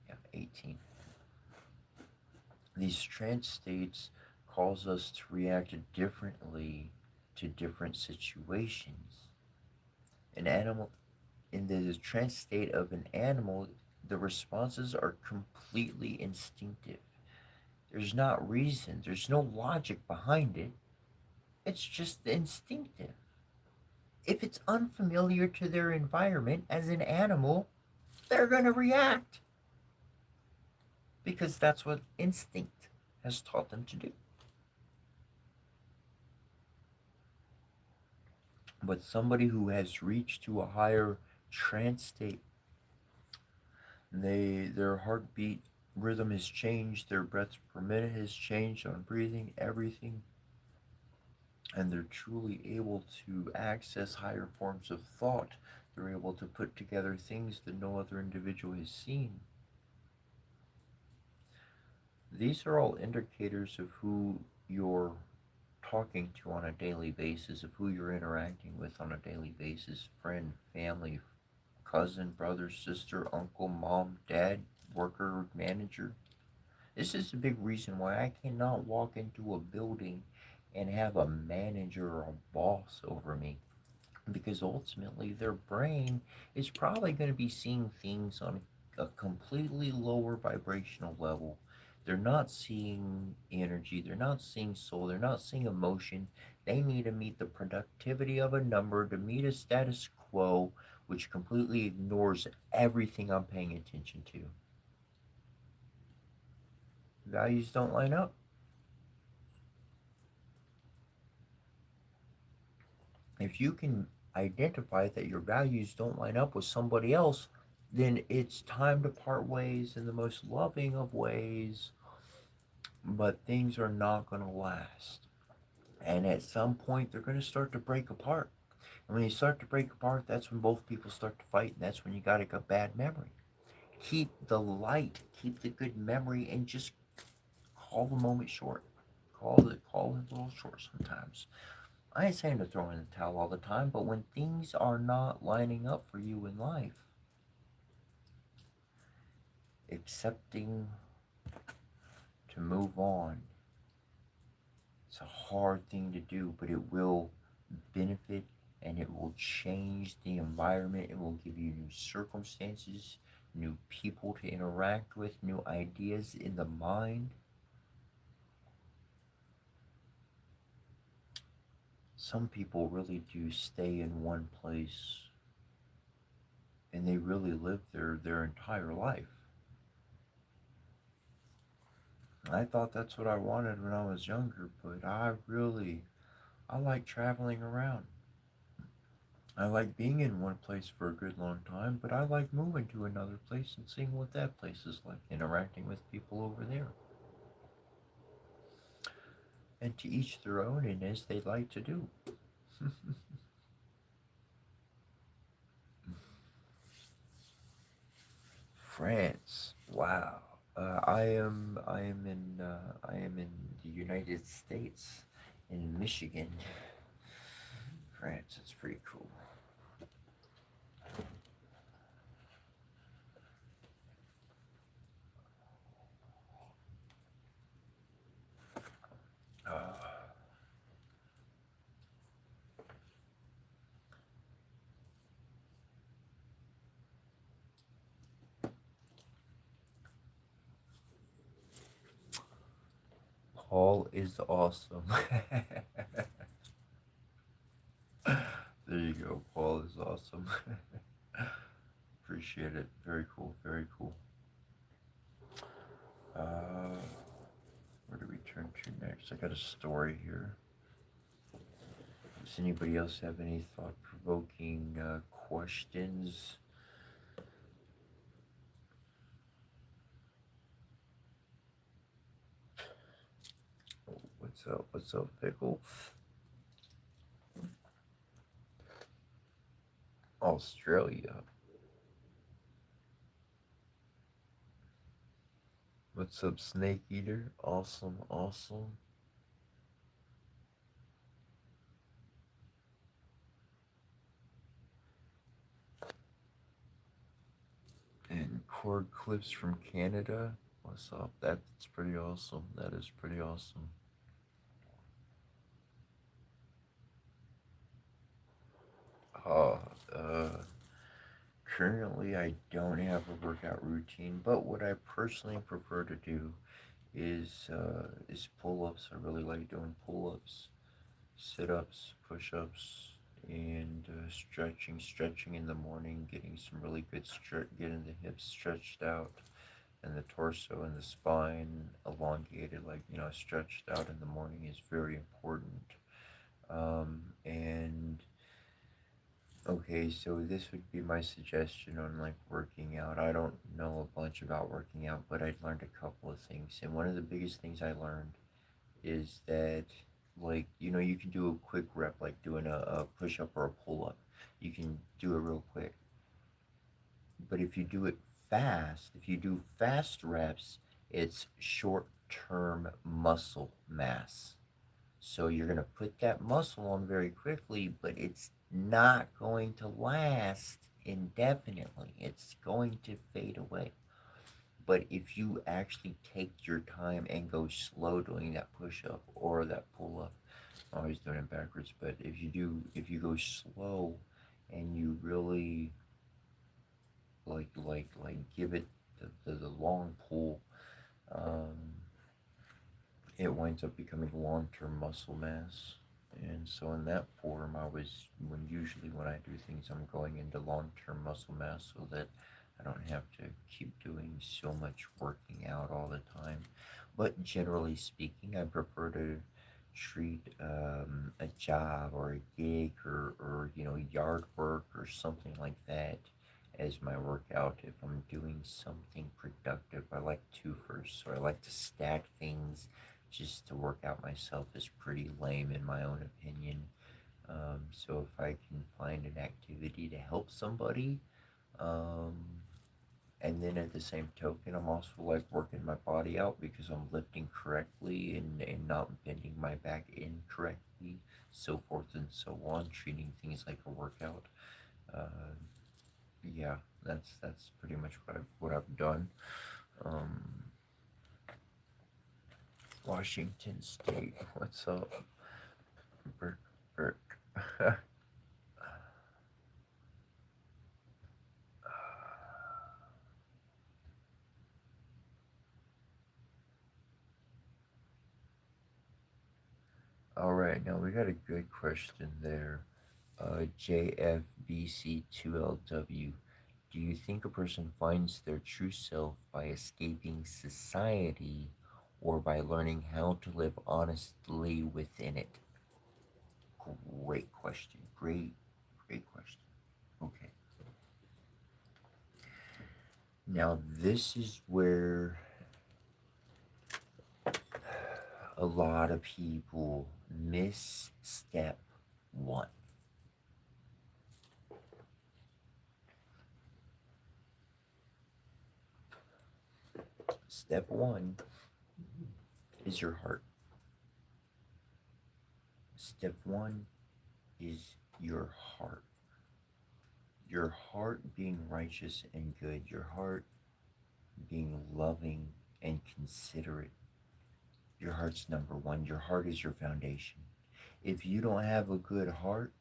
Yeah, 18. These trance states cause us to react differently to different situations. An animal, in the trance state of an animal, the responses are completely instinctive. There's not reason, there's no logic behind it. It's just instinctive. If it's unfamiliar to their environment as an animal, they're going to react because that's what instinct has taught them to do. But somebody who has reached to a higher trance state, their heartbeat rhythm has changed, their breaths per minute has changed on breathing, everything, and they're truly able to access higher forms of thought. They're able to put together things that no other individual has seen. These are all indicators of who you're talking to on a daily basis, of who you're interacting with on a daily basis: friend, family, cousin, brother, sister, uncle, mom, dad, worker, manager. This is a big reason why I cannot walk into a building and have a manager or a boss over me, because ultimately their brain is probably going to be seeing things on a completely lower vibrational level. They're not seeing energy, they're not seeing soul, they're not seeing emotion. They need to meet the productivity of a number to meet a status quo, which completely ignores everything I'm paying attention to. Values don't line up. If you can identify that your values don't line up with somebody else, then it's time to part ways in the most loving of ways, but things are not going to last. And at some point, they're going to start to break apart. And when you start to break apart, that's when both people start to fight, and that's when you got a bad memory. Keep the light, keep the good memory, and just call the moment short. Call it a little short sometimes. I ain't saying to throw in the towel all the time, but when things are not lining up for you in life, accepting to move on, it's a hard thing to do, but it will benefit and it will change the environment. It will give you new circumstances, new people to interact with, new ideas in the mind. Some people really do stay in one place and they really live their entire life. I thought that's what I wanted when I was younger, but I like traveling around. I like being in one place for a good long time, but I like moving to another place and seeing what that place is like, interacting with people over there. And to each their own, and as they like to do. France, wow. I am in the United States, in Michigan. France, it's pretty cool. Uh, Paul is awesome. There you go. Paul is awesome. Appreciate it. Very cool. Very cool. Uh, where do we turn to next? I got a story here. Does anybody else have any thought provoking questions? Oh, what's up? What's up, Pickle? Australia. What's up, Snake Eater? Awesome. Awesome. And cord clips from Canada. What's up? That's pretty awesome. That is pretty awesome. Uh, uh, Currently, I don't have a workout routine, but what I personally prefer to do is pull-ups. I really like doing pull-ups, sit-ups, push-ups, and stretching in the morning, getting some really good stretch, getting the hips stretched out, and the torso and the spine elongated, like stretched out in the morning is very important. And Okay, so this would be my suggestion on like working out. I don't know a bunch about working out, but I learned a couple of things. And one of the biggest things I learned is that, like, you can do a quick rep, like doing a push up or a pull up. You can do it real quick. But if you do it fast, if you do fast reps, it's short term muscle mass. So you're going to put that muscle on very quickly, but it's not going to last indefinitely. It's going to fade away. But if you actually take your time and go slow doing that push up or that pull up, I'm always doing it backwards, but if you go slow and you really like give it the long pull, um, it winds up becoming long-term muscle mass. And so in that form, when I do things, I'm going into long-term muscle mass so that I don't have to keep doing so much working out all the time. But generally speaking, I prefer to treat a job or a gig or yard work or something like that as my workout. If I'm doing something productive, I like twofers, so I like to stack things just to work out myself is pretty lame in my own opinion. So if I can find an activity to help somebody, um, and then at the same token, I'm also like working my body out because I'm lifting correctly and not bending my back incorrectly, so forth and so on, treating things like a workout. Uh, yeah, that's pretty much what I've done. Um, Washington State, what's up, Burke? Burke. All right, now we got a good question there. JFBC2LW. Do you think a person finds their true self by escaping society or by learning how to live honestly within it? Great question. Great question. Okay. Now, this is where a lot of people miss step one. Step one is your heart. Step one is your heart. Your heart being righteous and good. Your heart being loving and considerate. Your heart's number one. Your heart is your foundation. If you don't have a good heart,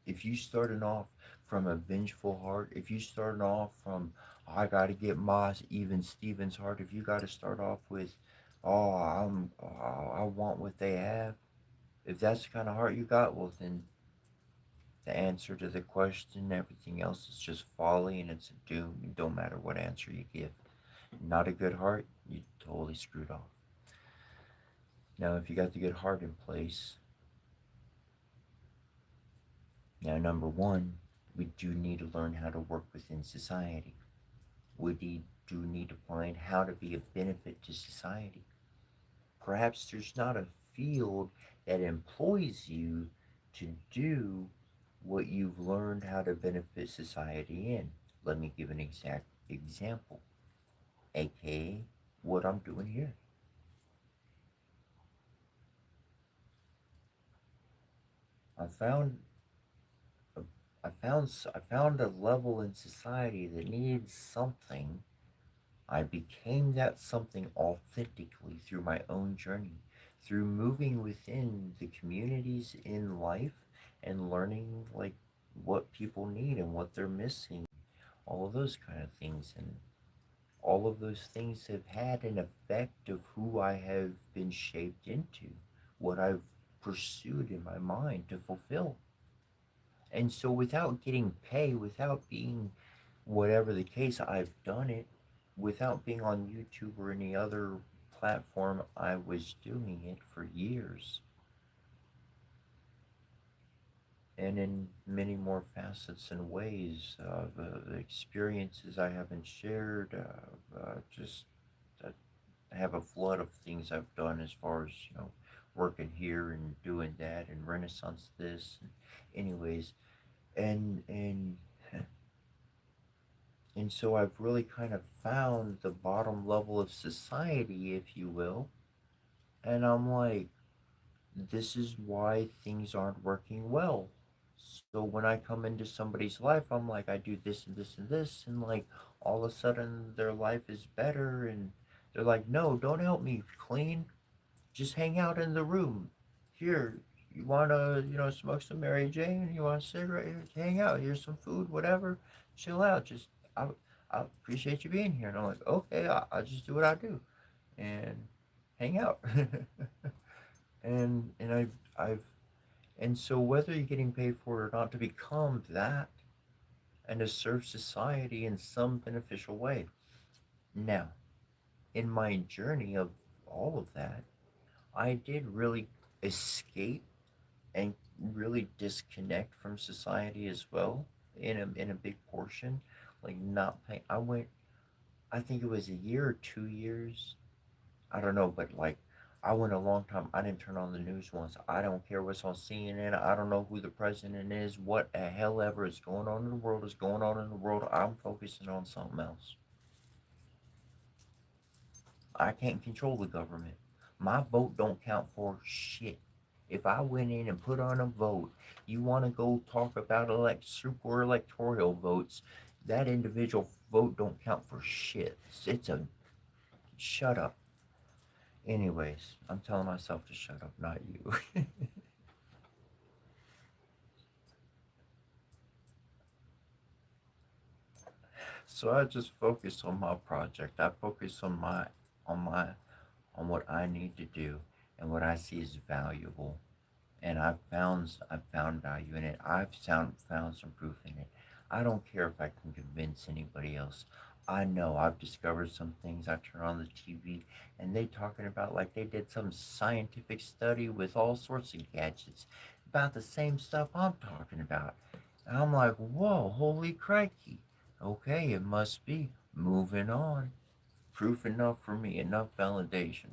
if you starting off from a vengeful heart, if you starting off from I gotta get my even Stevens heart, if you gotta start off with I want what they have, if that's the kind of heart you got, well then the answer to the question, everything else is just folly and it's a doom. It don't matter what answer you give. Not a good heart, you totally screwed off. Now, if you got the good heart in place, now number one, we do need to learn how to work within society. Do need to find how to be a benefit to society. Perhaps there's not a field that employs you to do what you've learned how to benefit society in. Let me give an exact example, aka what I'm doing here. I found I found a level in society that needs something. I became that something authentically through my own journey, through moving within the communities in life and learning like what people need and what they're missing, all of those kind of things. And all of those things have had an effect of who I have been shaped into, what I've pursued in my mind to fulfill. And so without getting pay, without being whatever the case, I've done it without being on YouTube or any other platform. I was doing it for years and in many more facets and ways. The experiences I haven't shared, just I have a flood of things I've done as far as, working here and doing that and Renaissance this. Anyways, and And so I've really kind of found the bottom level of society, if you will. And I'm like, this is why things aren't working well. So when I come into somebody's life, I'm like, I do this and this and this. And like, all of a sudden, their life is better. And they're like, no, don't help me clean. Just hang out in the room. Here, you want to, smoke some Mary Jane? You want a cigarette? Here, hang out. Here's some food, whatever. Chill out. I, I appreciate you being here. And I'm like, okay, I'll just do what I do and hang out. And and so whether you're getting paid for it or not, to become that and to serve society in some beneficial way. Now, in my journey of all of that, I did really escape and really disconnect from society as well in a big portion. like not paying. I went, I think it was a year or 2 years. I don't know, but like I went a long time. I didn't turn on the news once. I don't care what's on CNN. I don't know who the president is. What the hell ever is going on in the world is going on in the world. I'm focusing on something else. I can't control the government. My vote don't count for shit. If I went in and put on a vote, you want to go talk about super electoral votes, that individual vote don't count for shit. It's a shut up. Anyways, I'm telling myself to shut up, not you. So I just focus on my project. I focus on my on what I need to do and what I see is valuable. And I've found value in it. I've found some proof in it. I don't care if I can convince anybody else. I know I've discovered some things. I turn on the TV and they talking about like they did some scientific study with all sorts of gadgets about the same stuff I'm talking about. And I'm like, whoa, holy crikey. Okay, it must be. Moving on. Proof enough for me, enough validation,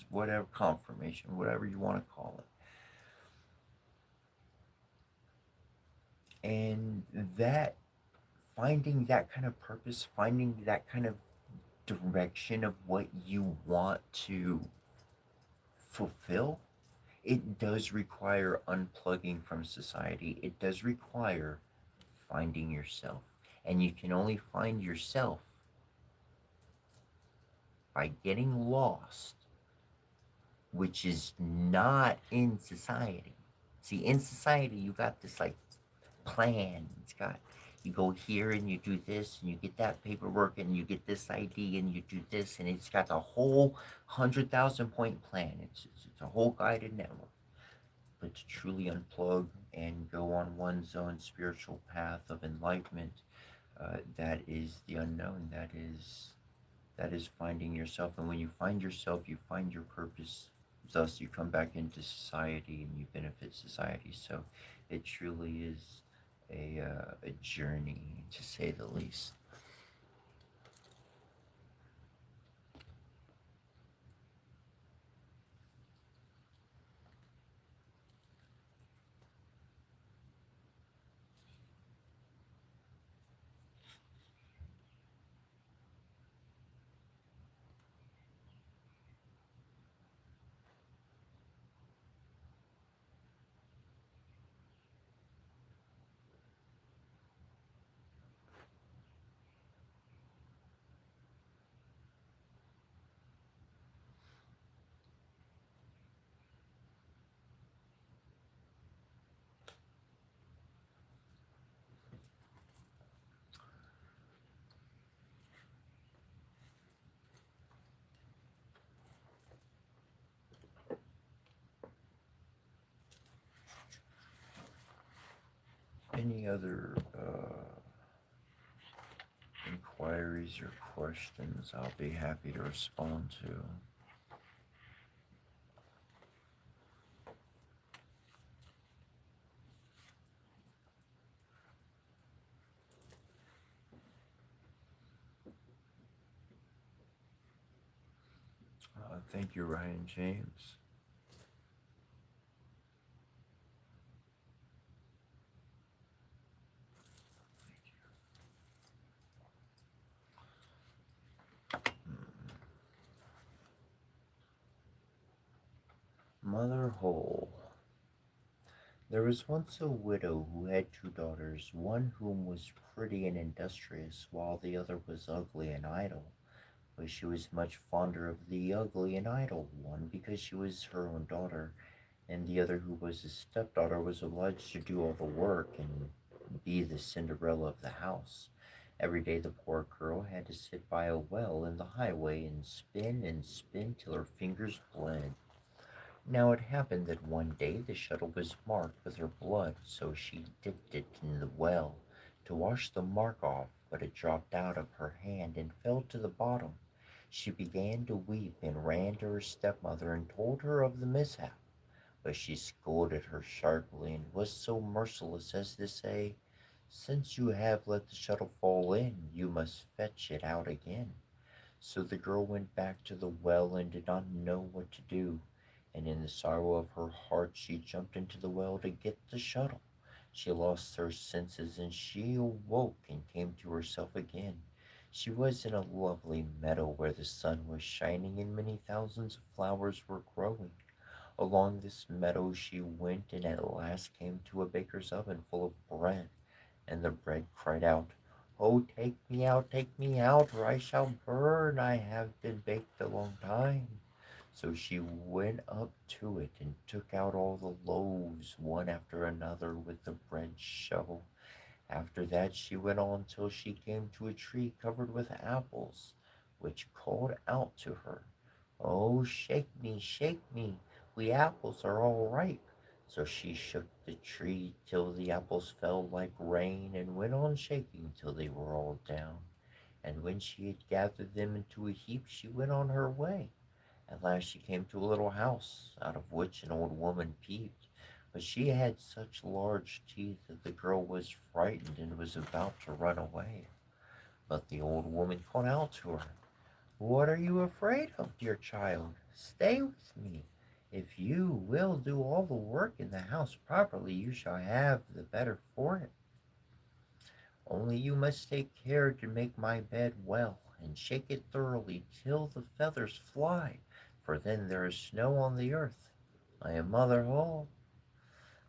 whatever confirmation, whatever you want to call it. And that finding that kind of purpose, finding that kind of direction of what you want to fulfill, it does require unplugging from society. It does require finding yourself. And you can only find yourself by getting lost, which is not in society. See, in society, you got this like plan. It's got you go here and you do this and you get that paperwork and you get this ID and you do this and it's got the whole 100,000 point plan. It's a whole guided network. But to truly unplug and go on one's own spiritual path of enlightenment, that is the unknown. That is finding yourself. And when you find yourself, you find your purpose. Thus, you come back into society and you benefit society. So, it truly is a journey, to say the least. Any other inquiries or questions, I'll be happy to respond to. Thank you, Ryan James. Mother Hole. There was once a widow who had two daughters, one whom was pretty and industrious, while the other was ugly and idle. But she was much fonder of the ugly and idle one because she was her own daughter, and the other, who was his stepdaughter, was obliged to do all the work and be the Cinderella of the house. Every day the poor girl had to sit by a well in the highway and spin till her fingers bled. Now it happened that one day the shuttle was marked with her blood, so she dipped it in the well to wash the mark off, but it dropped out of her hand and fell to the bottom. She began to weep and ran to her stepmother and told her of the mishap, but she scolded her sharply and was so merciless as to say, Since you have let the shuttle fall in, you must fetch it out again. So the girl went back to the well and did not know what to do, and in the sorrow of her heart she jumped into the well to get the shuttle. She lost her senses and she awoke and came to herself again. She was in a lovely meadow where the sun was shining and many thousands of flowers were growing. Along this meadow she went and at last came to a baker's oven full of bread, and the bread cried out, "Oh, take me out, or I shall burn. I have been baked a long time." So she went up to it and took out all the loaves, one after another, with the bread shovel. After that she went on till she came to a tree covered with apples, which called out to her, "Oh, shake me, we apples are all ripe." So she shook the tree till the apples fell like rain, and went on shaking till they were all down. And when she had gathered them into a heap, she went on her way. At last she came to a little house, out of which an old woman peeped. But she had such large teeth that the girl was frightened and was about to run away. But the old woman called out to her, "What are you afraid of, dear child? Stay with me. If you will do all the work in the house properly, you shall have the better for it. Only you must take care to make my bed well, and shake it thoroughly till the feathers fly, for then there is snow on the earth. I am Mother Hull."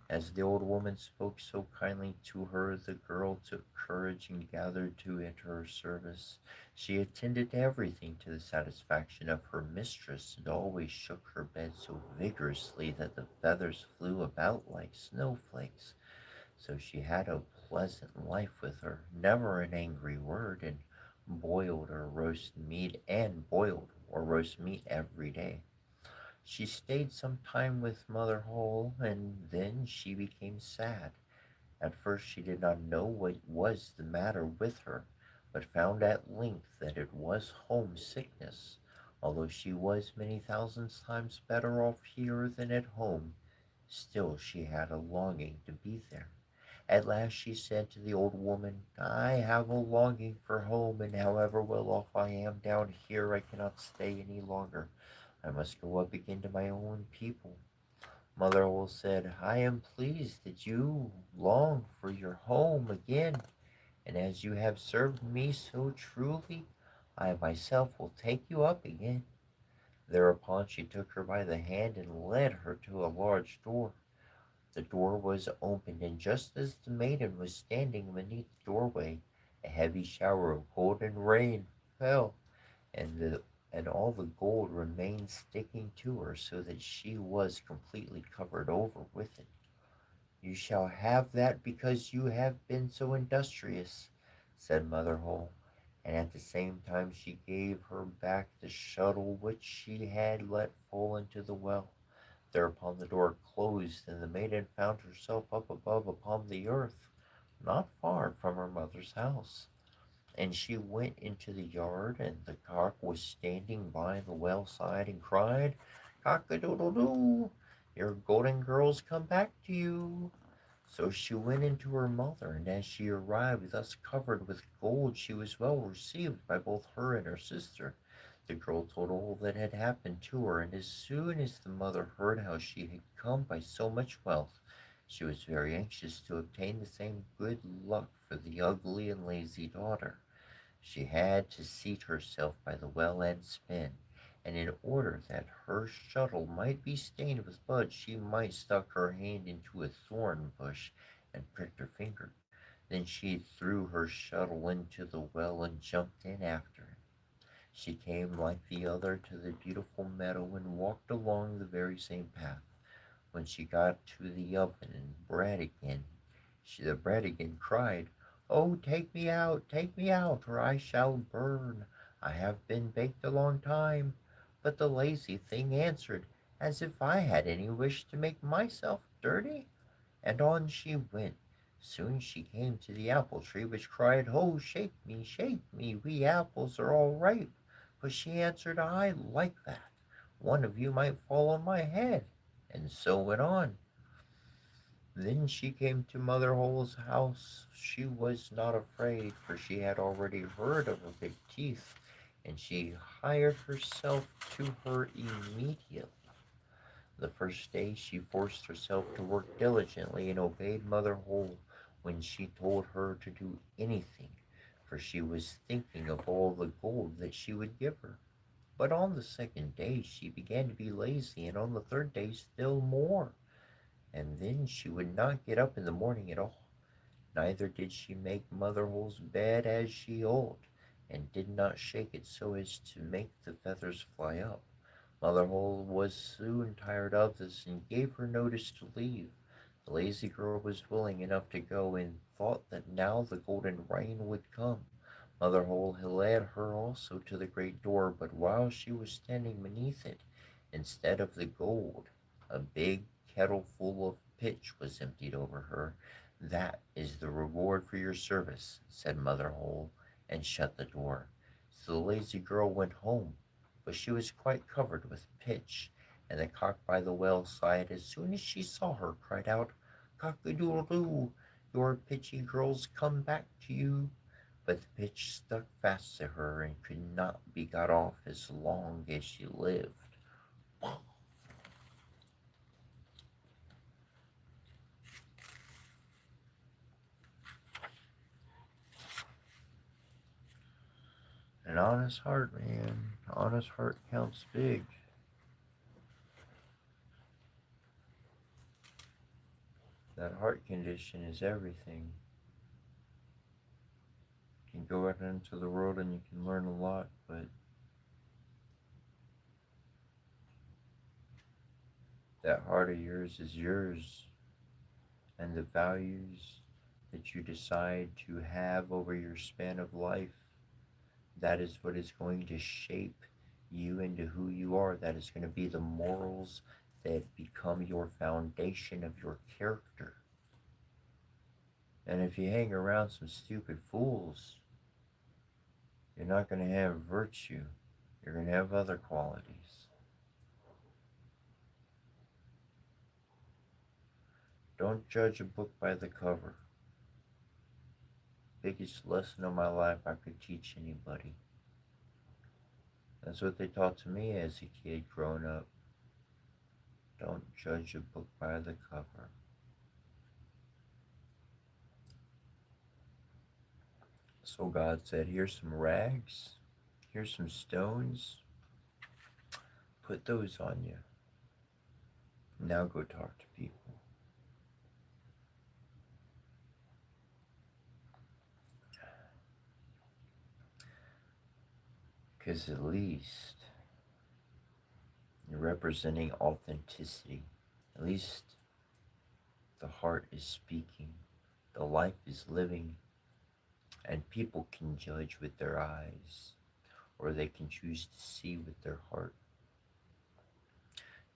As the old woman spoke so kindly to her, the girl took courage and gathered to enter her service. She attended to everything to the satisfaction of her mistress, and always shook her bed so vigorously that the feathers flew about like snowflakes. So she had a pleasant life with her, never an angry word, and boiled or roast meat every day. She stayed some time with Mother Hole, and then she became sad. At first she did not know what was the matter with her, but found at length that it was homesickness. Although she was many thousands times better off here than at home, still she had a longing to be there. At last she said to the old woman, "I have a longing for home, and however well off I am down here, I cannot stay any longer. I must go up again to my own people." Mother Owl said, "I am pleased that you long for your home again, and as you have served me so truly, I myself will take you up again." Thereupon she took her by the hand and led her to a large door. The door was opened, and just as the maiden was standing beneath the doorway, a heavy shower of golden rain fell, and all the gold remained sticking to her, so that she was completely covered over with it. "You shall have that because you have been so industrious," said Mother Hole, and at the same time she gave her back the shuttle which she had let fall into the well. Thereupon the door closed, and the maiden found herself up above upon the earth, not far from her mother's house. And she went into the yard, and the cock was standing by the well side and cried, "Cock-a-doodle-doo, your golden girls come back to you." So she went into her mother, and as she arrived thus covered with gold, she was well received by both her and her sister. The girl told all that had happened to her, and as soon as the mother heard how she had come by so much wealth, she was very anxious to obtain the same good luck for the ugly and lazy daughter. She had to seat herself by the well and spin, and in order that her shuttle might be stained with blood, she might stuck her hand into a thorn bush and pricked her finger. Then she threw her shuttle into the well and jumped in after it. She came like the other to the beautiful meadow and walked along the very same path. When she got to the oven and bread again, the bread again cried, "Oh, take me out, or I shall burn. I have been baked a long time." But the lazy thing answered, as if I had any wish to make myself dirty. And on she went. Soon she came to the apple tree, which cried, "Oh, shake me, we apples are all ripe." But she answered, "I like that. One of you might fall on my head." And so went on. Then she came to Mother Hole's house. She was not afraid, for she had already heard of her big teeth, and she hired herself to her immediately. The first day she forced herself to work diligently and obeyed Mother Hole when she told her to do anything, for she was thinking of all the gold that she would give her. But on the second day she began to be lazy, and on the third day still more. And then she would not get up in the morning at all. Neither did she make Mother Hole's bed as she ought, and did not shake it so as to make the feathers fly up. Mother Hole was soon tired of this and gave her notice to leave. The lazy girl was willing enough to go, and thought that now the golden rain would come. Mother Hole had led her also to the great door, but while she was standing beneath it, instead of the gold, a big kettle full of pitch was emptied over her. "That is the reward for your service," said Mother Hole, and shut the door. So the lazy girl went home, but she was quite covered with pitch, and the cock by the well side, as soon as she saw her, cried out, "Cock-a-doodle-doo, your pitchy girl's come back to you." But the pitch stuck fast to her and could not be got off as long as she lived. An honest heart, man. Honest heart counts big. That heart condition is everything. You can go out into the world and you can learn a lot, but that heart of yours is yours, and the values that you decide to have over your span of life, that is what is going to shape you into who you are. That is going to be the morals that become your foundation of your character. And if you hang around some stupid fools, you're not going to have virtue. You're going to have other qualities. Don't judge a book by the cover. Biggest lesson of my life I could teach anybody. That's what they taught to me as a kid growing up. Don't judge a book by the cover. So God said, "Here's some rags. Here's some stones. Put those on you. Now go talk to people." Because at least you're representing authenticity. At least the heart is speaking. The life is living. And people can judge with their eyes, or they can choose to see with their heart.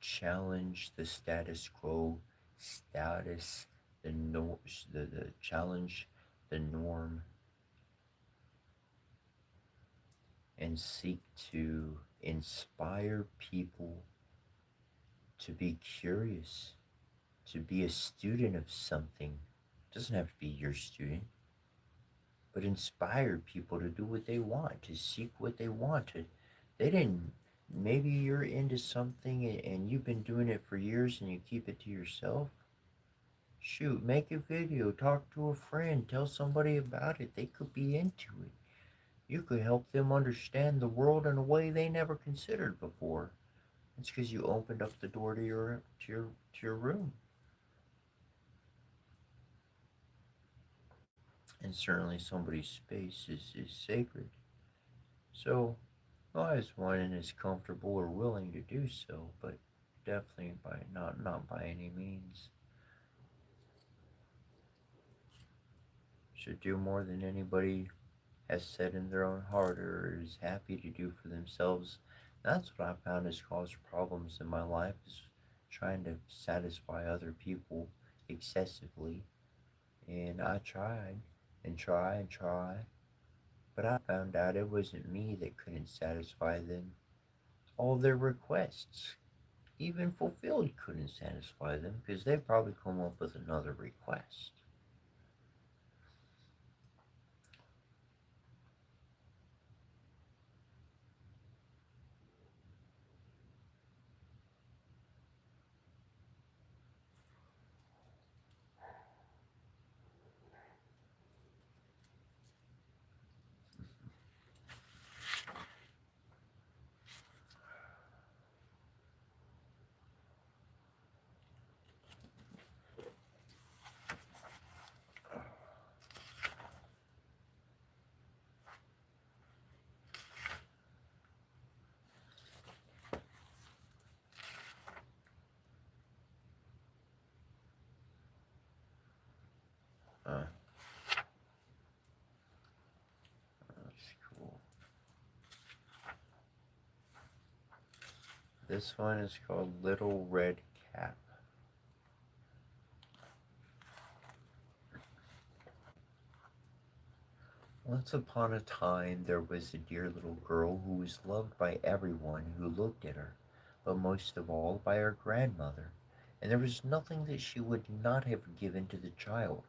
Challenge the status quo, status, the, no, the challenge the norm, and seek to inspire people to be curious, to be a student of something. It doesn't have to be your student, but inspire people to do what they want, to seek what they want. They didn't. Maybe you're into something and you've been doing it for years and you keep it to yourself. Shoot, make a video, talk to a friend, tell somebody about it. They could be into it. You could help them understand the world in a way they never considered before. It's because you opened up the door to your room. And certainly somebody's space is sacred. So not as one is comfortable or willing to do so, but definitely by not by any means. Should do more than anybody has said in their own heart or is happy to do for themselves. That's what I found has caused problems in my life, is trying to satisfy other people excessively. And I tried and try and try, but I found out it wasn't me that couldn't satisfy them. All their requests. even fulfilled couldn't satisfy them because they'd probably come up with another request. Uh, that's cool. This one is called Little Red Cap. Once upon a time, there was a dear little girl who was loved by everyone who looked at her, but most of all by her grandmother, and there was nothing that she would not have given to the child.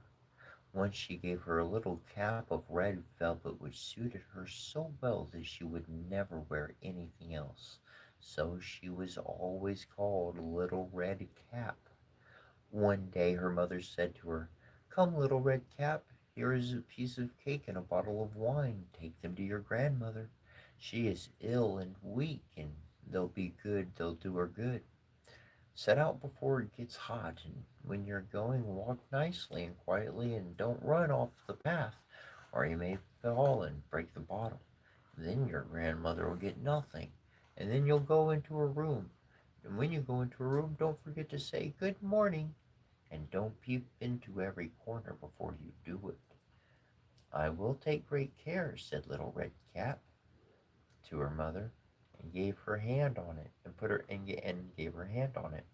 Once she gave her a little cap of red velvet which suited her so well that she would never wear anything else, so she was always called Little Red Cap. One day her mother said to her, "Come, Little Red Cap, here is a piece of cake and a bottle of wine. Take them to your grandmother. She is ill and weak, and they'll do her good. Set out before it gets hot, and when you're going, walk nicely and quietly, and don't run off the path, or you may fall and break the bottle. Then your grandmother will get nothing, and then you'll go into her room. And when you go into her room, don't forget to say good morning, and don't peep into every corner before you do it." "I will take great care," said Little Red Cap to her mother, and gave her hand on it, and put her and gave her hand on it.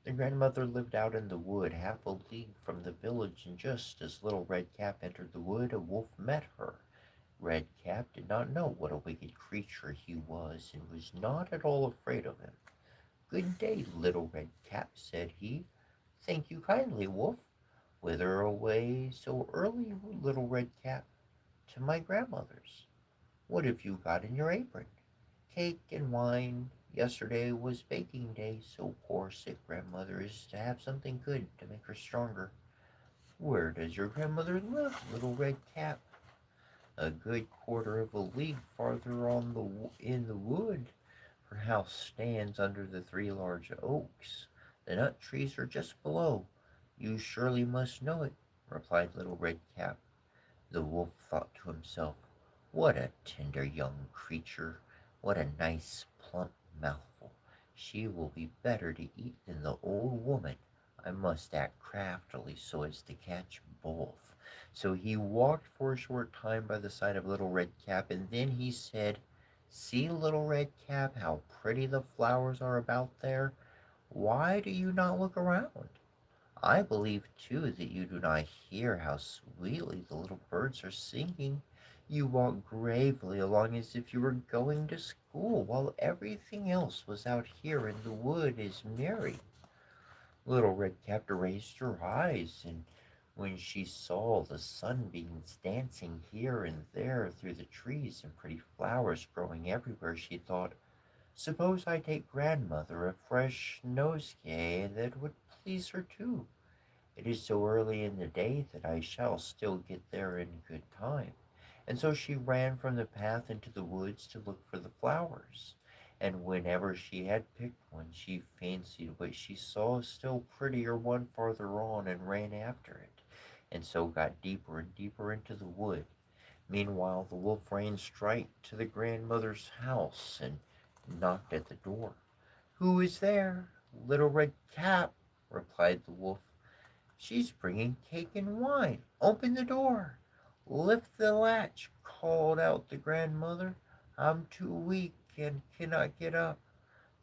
The grandmother lived out in the wood, half a league from the village, and just as Little Red Cap entered the wood, a wolf met her. Red Cap did not know what a wicked creature he was, and was not at all afraid of him. "Good day, Little Red Cap," said he. "Thank you kindly, wolf. Whither away so early, Little Red Cap?" "To my grandmother's." "What have you got in your apron?" "Cake and wine. Yesterday was baking day, so poor sick grandmother is to have something good to make her stronger." "Where does your grandmother live, Little Red Cap?" "A good quarter of a league farther on in the wood. Her house stands under the three large oaks. The nut trees are just below. You surely must know it," replied Little Red Cap. The wolf thought to himself, "What a tender young creature! What a nice plump mouthful! She will be better to eat than the old woman. I must act craftily so as to catch both." So he walked for a short time by the side of Little Red Cap, and then he said, "See, Little Red Cap, how pretty the flowers are about there. Why do you not look around? I believe, too, that you do not hear how sweetly the little birds are singing. You walk gravely along as if you were going to school, while everything else was out here in the wood is merry." Little Red Cap raised her eyes, and when she saw the sunbeams dancing here and there through the trees and pretty flowers growing everywhere, she thought, "Suppose I take grandmother a fresh nosegay that would please her too. It is so early in the day that I shall still get there in good time." And so she ran from the path into the woods to look for the flowers. And whenever she had picked one, she fancied what she saw still prettier one farther on, and ran after it, and so got deeper and deeper into the wood. Meanwhile, the wolf ran straight to the grandmother's house and knocked at the door. "Who is there?" "Little Red Cap," replied the wolf. "She's bringing cake and wine. Open the door." "Lift the latch," called out the grandmother. "I'm too weak and cannot get up."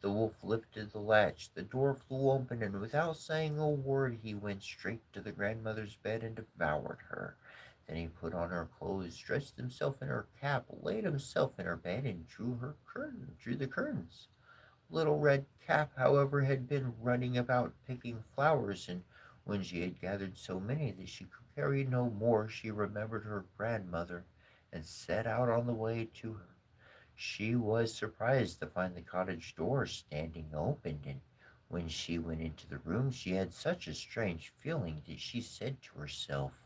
The wolf lifted the latch. The door flew open, and without saying a word, he went straight to the grandmother's bed and devoured her. Then he put on her clothes, dressed himself in her cap, laid himself in her bed, and drew the curtains. Little Red Cap, however, had been running about picking flowers, and when she had gathered so many that she could carry no more, she remembered her grandmother and set out on the way to her. She was surprised to find the cottage door standing open, and when she went into the room, she had such a strange feeling that she said to herself,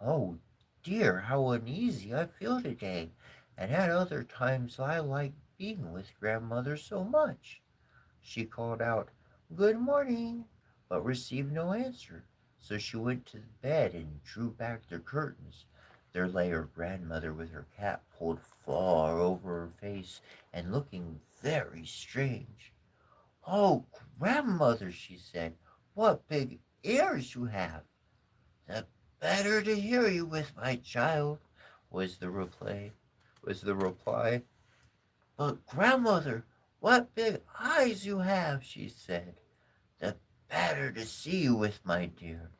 "Oh dear, how uneasy I feel today, and at other times I like being with grandmother so much." She called out, "Good morning," but received no answer. So she went to bed and drew back the curtains. There lay her grandmother with her cap pulled far over her face and looking very strange. "Oh, grandmother," she said, "what big ears you have!" "The better to hear you with, my child," was the reply. Was the reply. "But, grandmother, what big eyes you have!" she said. "The better to see you with, my dear."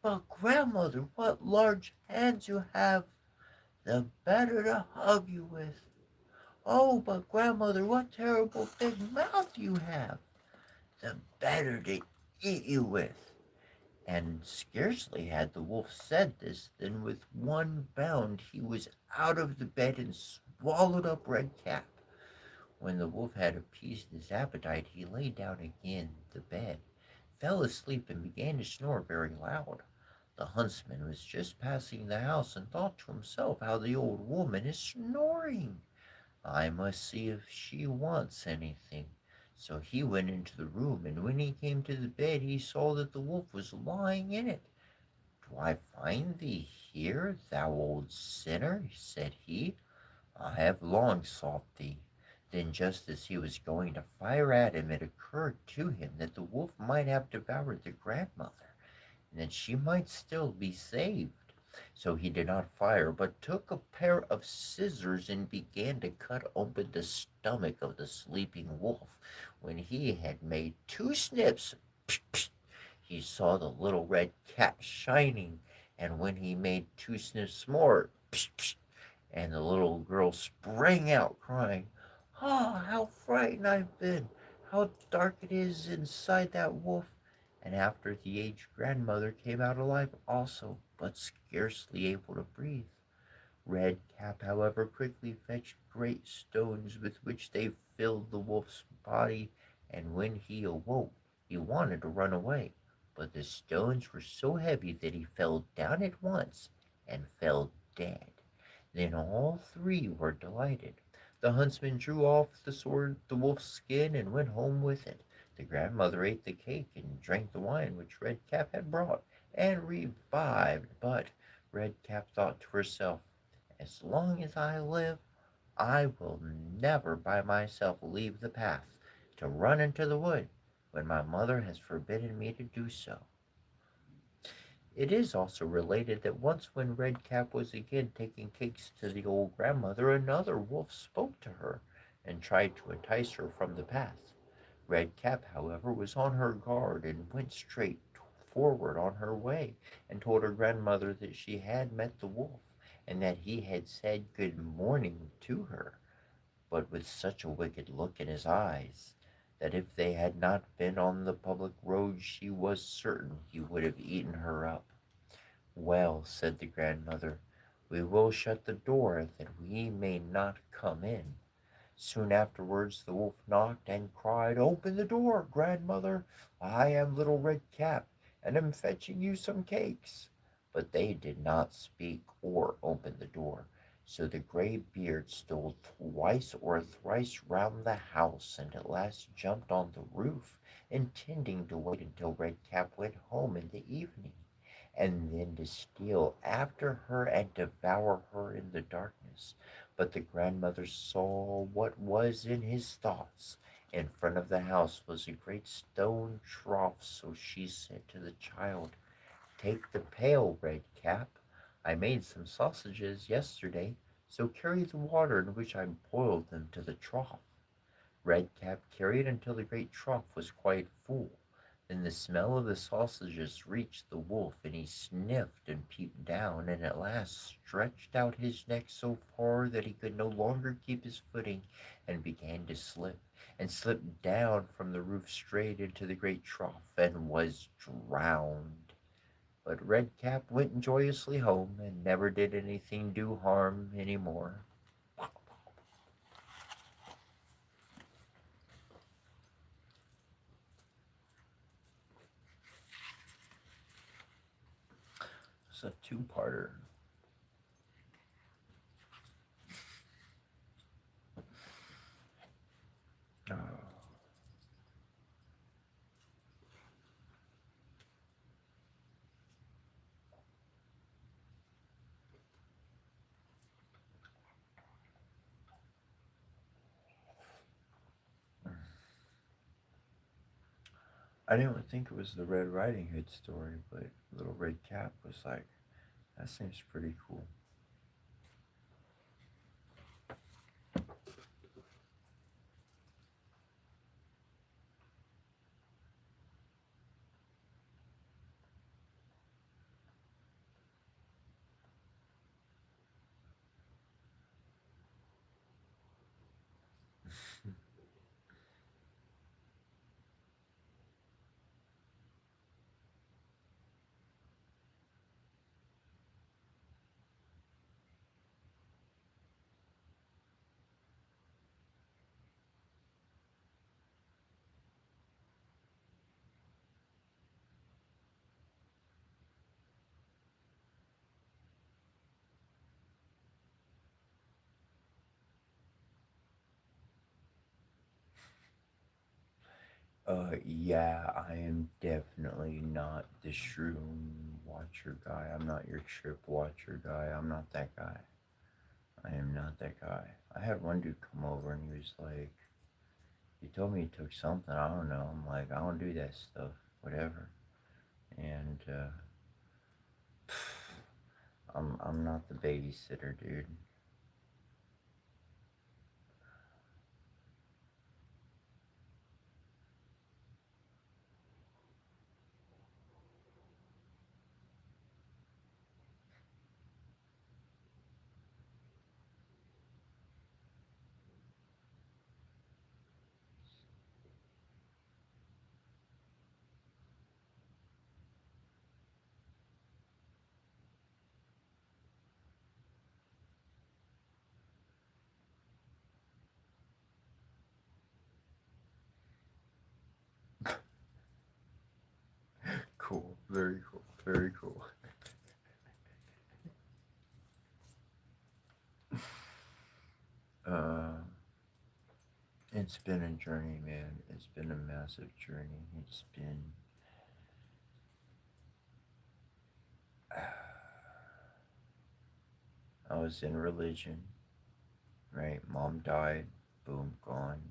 "But, grandmother, what large hands you have!" "The better to hug you with." "Oh, but, grandmother, what terrible big mouth you have!" "The better to eat you with." And scarcely had the wolf said this than with one bound he was out of the bed and swallowed up Red Cap. When the wolf had appeased his appetite, he lay down again in the bed, fell asleep, and began to snore very loud. The huntsman was just passing the house and thought to himself, "How the old woman is snoring! I must see if she wants anything." So he went into the room, and when he came to the bed, he saw that the wolf was lying in it. "Do I find thee here, thou old sinner?" said he. "I have long sought thee." Then, just as he was going to fire at him, it occurred to him that the wolf might have devoured the grandmother, and that she might still be saved. So he did not fire, but took a pair of scissors and began to cut open the stomach of the sleeping wolf. When he had made two snips, he saw the little red cap shining, and when he made two snips more, and the little girl sprang out crying, "Ah, how frightened I've been! How dark it is inside that wolf!" And after the aged grandmother came out alive also, but scarcely able to breathe. Red Cap, however, quickly fetched great stones with which they filled the wolf's body, and when he awoke, he wanted to run away, but the stones were so heavy that he fell down at once and fell dead. Then all three were delighted. The huntsman drew off the wolf's skin, and went home with it. The grandmother ate the cake and drank the wine which Red Cap had brought, and revived. But Red Cap thought to herself, "As long as I live, I will never by myself leave the path to run into the wood when my mother has forbidden me to do so." It is also related that once when Red Cap was again taking cakes to the old grandmother, another wolf spoke to her and tried to entice her from the path. Red Cap, however, was on her guard and went straight forward on her way, and told her grandmother that she had met the wolf, and that he had said good morning to her, but with such a wicked look in his eyes that if they had not been on the public road she was certain he would have eaten her up. "Well," said the grandmother, "we will shut the door that we may not come in." Soon afterwards the wolf knocked and cried, "Open the door, grandmother. I am Little Red Cap, and am fetching you some cakes." But they did not speak or open the door. So the gray beard stole twice or thrice round the house, and at last jumped on the roof, intending to wait until Red Cap went home in the evening, and then to steal after her and devour her in the darkness. But the grandmother saw what was in his thoughts. In front of the house was a great stone trough, so she said to the child, "Take the pail, Red Cap. I made some sausages yesterday, so carry the water in which I boiled them to the trough." Red Cap carried until the great trough was quite full. Then the smell of the sausages reached the wolf, and he sniffed and peeped down, and at last stretched out his neck so far that he could no longer keep his footing, and began to slip, and slipped down from the roof straight into the great trough, and was drowned. But Redcap went joyously home, and never did anything do harm any more. It's a two-parter. Oh. I didn't think it was the Red Riding Hood story, but Little Red Cap was like, that seems pretty cool. Yeah, I am definitely not the shroom watcher guy. I'm not your trip watcher guy. I'm not that guy. I am not that guy. I had one dude come over and he was like, he told me he took something. I don't know. I'm like, I don't do that stuff. Whatever. And I'm not the babysitter, dude. Cool. Very cool. Very cool. Uh, it's been a journey, man. It's been a massive journey. It's been. I was in religion, right? Mom died, boom, gone.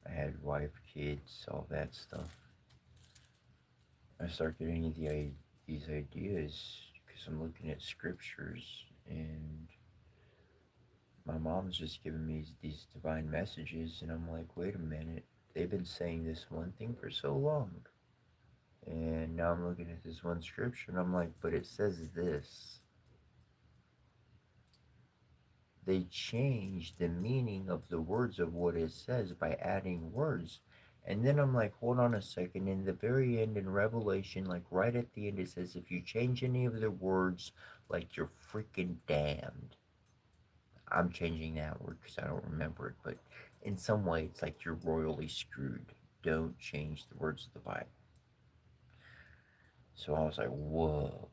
I had wife, kids, all that stuff. I start getting these ideas because I'm looking at scriptures, and my mom's just giving me these divine messages, and I'm like, wait a minute, they've been saying this one thing for so long, and now I'm looking at this one scripture, and I'm like, but it says this. They change the meaning of the words of what it says by adding words. And then I'm like, hold on a second. In the very end, in Revelation, like right at the end, it says, if you change any of the words, like you're freaking damned. I'm changing that word because I don't remember it, but in some way, it's like you're royally screwed. Don't change the words of the Bible. So I was like, whoa.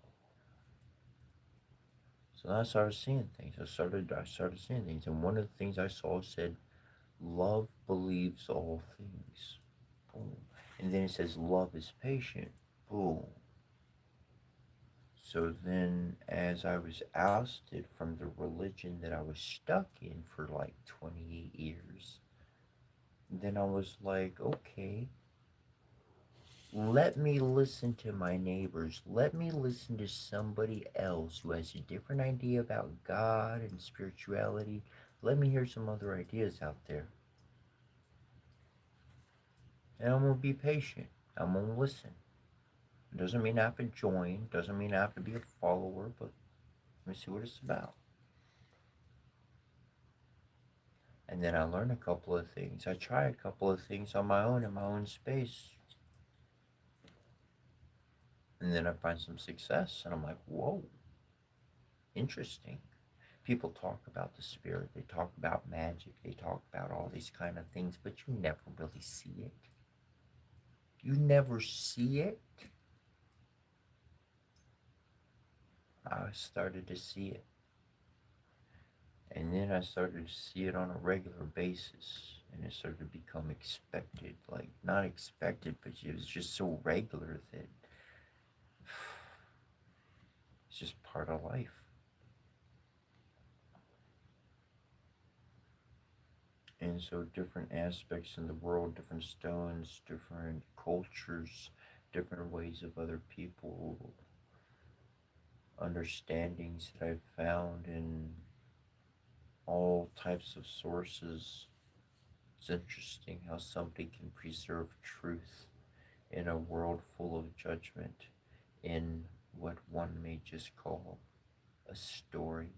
So I started seeing things. I started seeing things, and one of the things I saw said, love believes all things. Boom. And then it says love is patient. Boom. So then, as I was ousted from the religion that I was stuck in for like 28 years, then I was like, okay, let me listen to my neighbors. Let me listen to somebody else who has a different idea about God and spirituality. Let me hear some other ideas out there. And I'm going to be patient. I'm going to listen. It doesn't mean I have to join, doesn't mean I have to be a follower, but let me see what it's about. And then I learn a couple of things. I try a couple of things on my own in my own space. And then I find some success, and I'm like, whoa, interesting. People talk about the spirit, they talk about magic, they talk about all these kind of things, but you never really see it. You never see it. I started to see it. And then I started to see it on a regular basis. And it started to become expected. Like, not expected, but it was just so regular that it's just part of life. And so different aspects in the world, different stones, different cultures, different ways of other people, understandings that I've found in all types of sources. It's interesting how somebody can preserve truth in a world full of judgment, in what one may just call a story.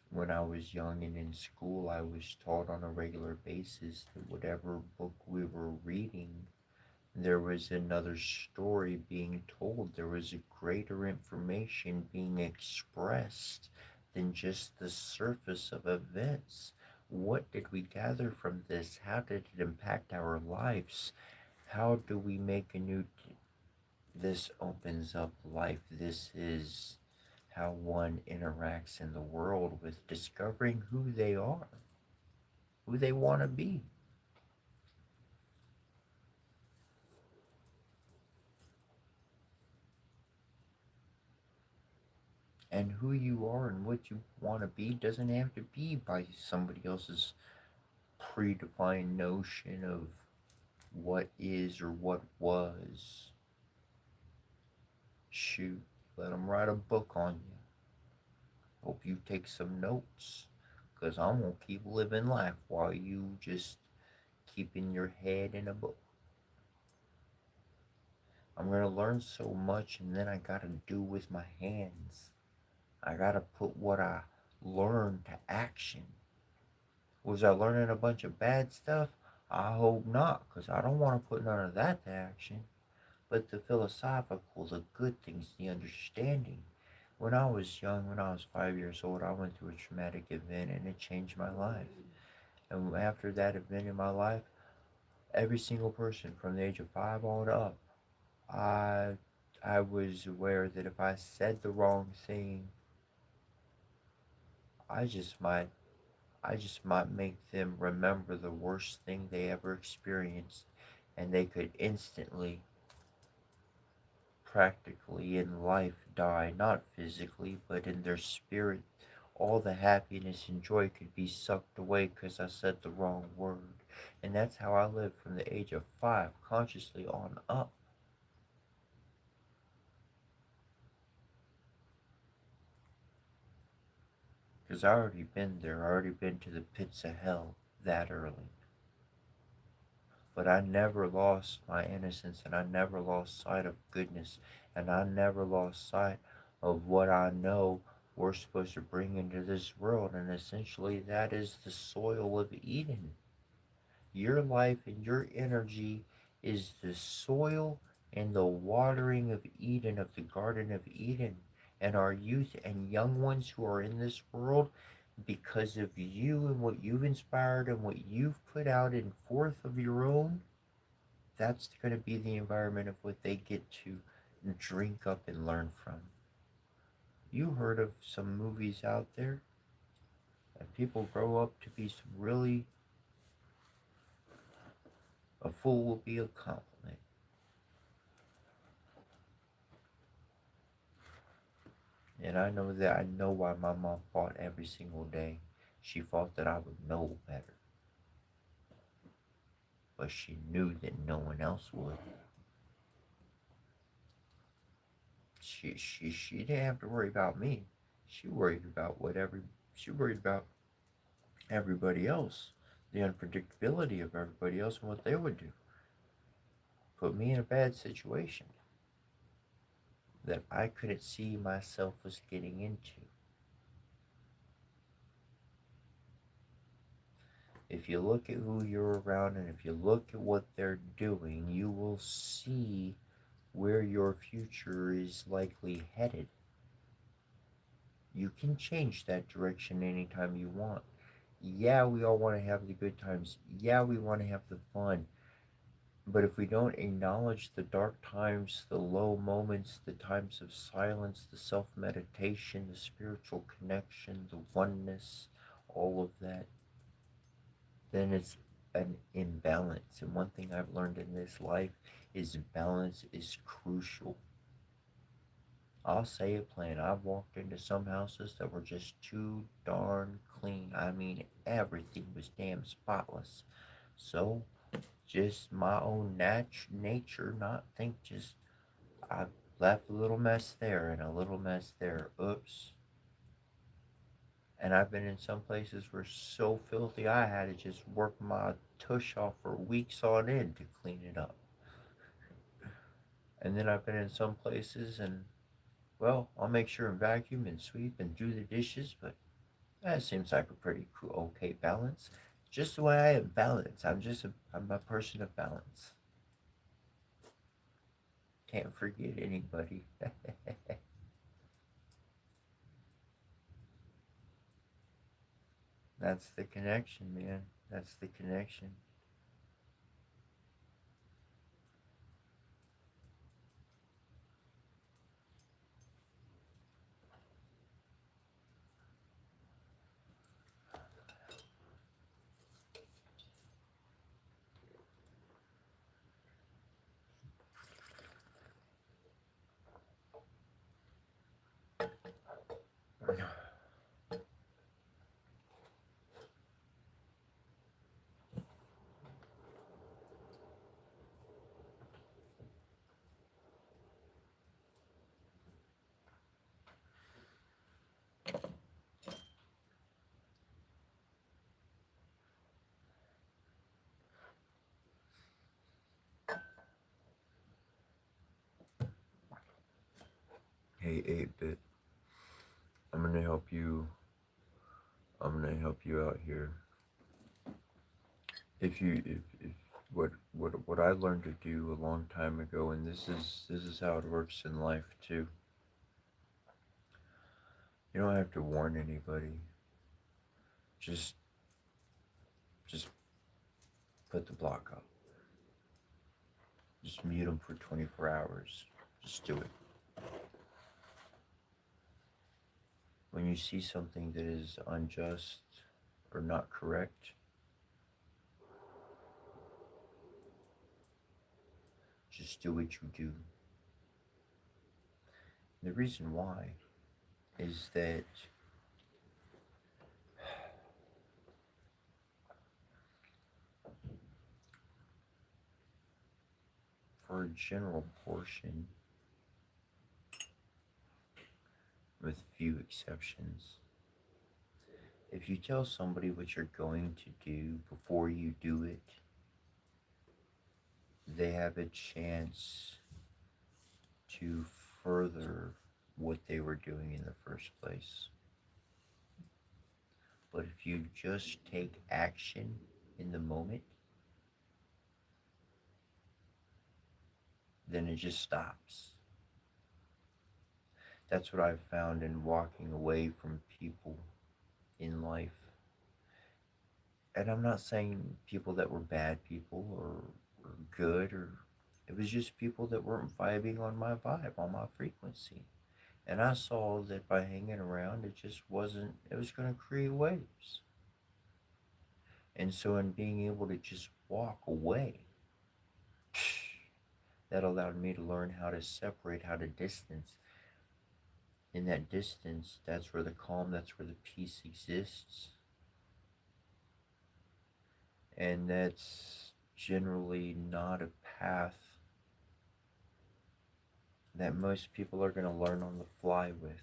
When I was young and in school, I was taught on a regular basis that whatever book we were reading, there was another story being told. There was a greater information being expressed than just the surface of events. What did we gather from this? How did it impact our lives? How do we make a new... This opens up life. This is how one interacts in the world with discovering who they are, who they want to be. And who you are and what you want to be doesn't have to be by somebody else's predefined notion of what is or what was. Shoot, let them write a book on you. Hope you take some notes, because I'm going to keep living life while you just keeping your head in a book. I'm going to learn so much, and then I got to do with my hands. I got to put what I learned to action. Was I learning a bunch of bad stuff? I hope not, because I don't want to put none of that to action. But the philosophical, the good things, the understanding. When I was young, when I was 5 years old, I went through a traumatic event and it changed my life. And after that event in my life, every single person from the age of 5 on up, I I was aware that if I said the wrong thing, I just might I just might make them remember the worst thing they ever experienced, and they could instantly, practically in life, die, not physically, but in their spirit. All the happiness and joy could be sucked away because I said the wrong word. And that's how I lived from the age of 5, consciously on up. Because I already been there, I already been to the pits of hell that early. But I never lost my innocence, and I never lost sight of goodness, and I never lost sight of what I know we're supposed to bring into this world, and essentially that is the soil of Eden. Your life and your energy is the soil and the watering of Eden, of the Garden of Eden. And our youth and young ones who are in this world, because of you and what you've inspired and what you've put out in forth of your own, that's going to be the environment of what they get to drink up and learn from. You heard of some movies out there that people grow up to be some really... A fool will be a compliment. And I know why my mom fought every single day. She fought that I would know better. But she knew that no one else would. She didn't have to worry about me. She worried about everybody else the unpredictability of everybody else and what they would do. Put me in a bad situation that I couldn't see myself was getting into. If you look at who you're around and if you look at what they're doing, you will see where your future is likely headed. You can change that direction anytime you want. Yeah, we all want to have the good times. Yeah, we want to have the fun. But if we don't acknowledge the dark times, the low moments, the times of silence, the self meditation, the spiritual connection, the oneness, all of that, then it's an imbalance. And one thing I've learned in this life is balance is crucial. I'll say it plain. I've walked into some houses that were just too darn clean. I mean, everything was damn spotless. So, just my own nature, not think just I left a little mess there and a little mess there. Oops. And I've been in some places where so filthy I had to just work my tush off for weeks on end to clean it up. And then I've been in some places and, well, I'll make sure and vacuum and sweep and do the dishes, but that seems like a pretty cool, okay balance. Just the way I am balanced. I'm a person of balance. Can't forget anybody. That's the connection, man. That's the connection. Hey, 8-bit. I'm gonna help you. I'm gonna help you out here. If what I learned to do a long time ago, and this is how it works in life too. You don't have to warn anybody. Just just put the block up. Just mute them for 24 hours. Just do it. When you see something that is unjust or not correct, just do what you do. The reason why is that for a general portion, with few exceptions, if you tell somebody what you're going to do before you do it, they have a chance to further what they were doing in the first place. But if you just take action in the moment, then it just stops. That's what I've found in walking away from people in life. And I'm not saying people that were bad people or good, or it was just people that weren't vibing on my vibe, on my frequency. And I saw that by hanging around, it just wasn't, it was going to create waves. And so, in being able to just walk away, that allowed me to learn how to separate, how to distance. In that distance, that's where the calm, that's where the peace exists. And that's generally not a path that most people are going to learn on the fly with.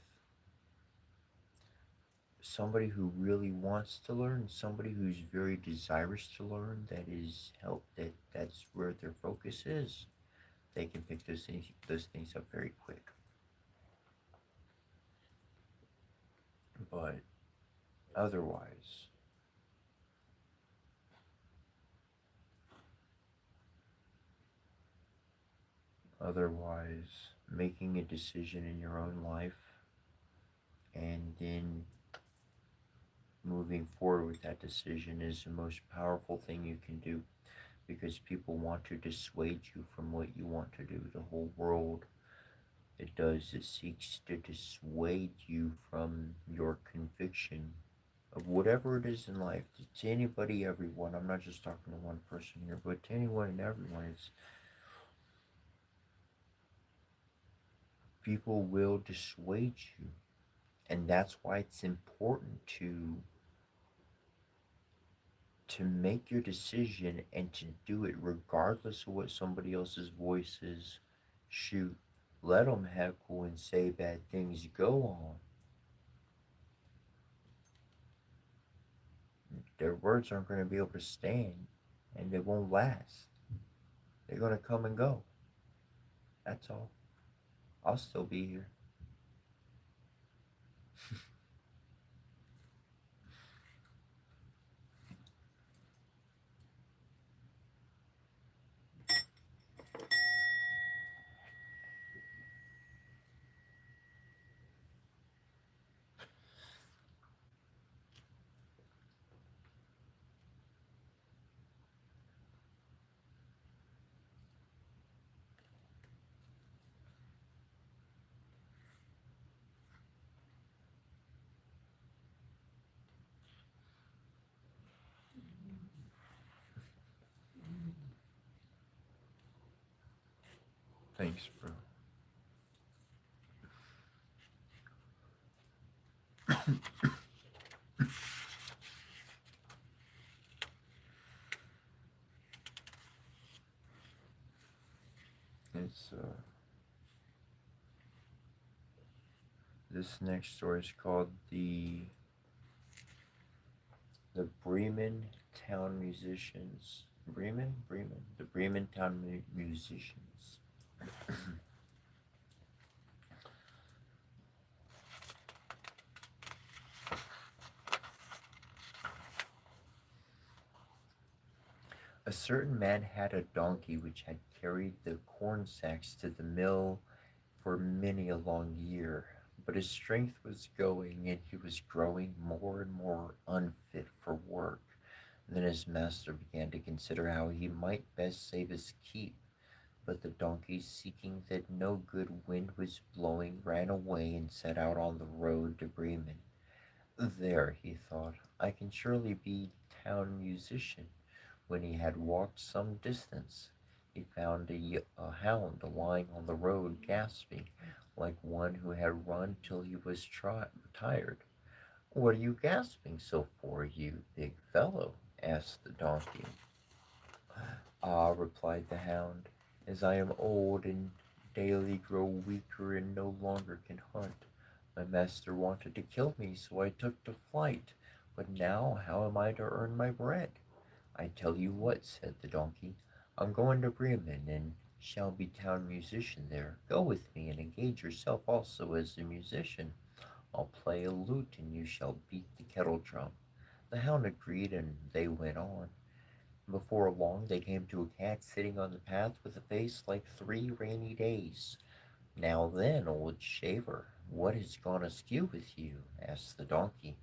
somebody who really wants to learn, somebody who's very desirous to learn, that is help that's where their focus is, they can pick those things up very quick. But otherwise, making a decision in your own life and then moving forward with that decision is the most powerful thing you can do, because people want to dissuade you from what you want to do. The whole world, it seeks to dissuade you from your conviction of whatever it is in life. To anybody, everyone, I'm not just talking to one person here, but to anyone and everyone, it's people will dissuade you. And that's why it's important to make your decision and to do it regardless of what somebody else's voice is. Shoot, let them heckle and say bad things. Go on. Their words aren't going to be able to stand, and they won't last. They're going to come and go. That's all. I'll still be here. Thanks, bro. It's This next story is called the Bremen Town Musicians. The Bremen Town Musicians. A certain man had a donkey which had carried the corn sacks to the mill for many a long year, but his strength was going, and he was growing more and more unfit for work. Then his master began to consider how he might best save his keep. But the donkey, seeking that no good wind was blowing, ran away and set out on the road to Bremen. There, he thought, I can surely be town musician. When he had walked some distance, he found a hound lying on the road, gasping, like one who had run till he was tired. What are you gasping so for, you big fellow? Asked the donkey. Ah, replied the hound, as I am old and daily grow weaker and no longer can hunt. My master wanted to kill me, so I took to flight. But now how am I to earn my bread? I tell you what, said the donkey, I'm going to Bremen and shall be town musician there. Go with me and engage yourself also as a musician. I'll play a lute and you shall beat the kettle drum. The hound agreed and they went on. Before long they came to a cat sitting on the path with a face like 3 rainy days. Now then, old shaver, what has gone askew with you? Asked the donkey.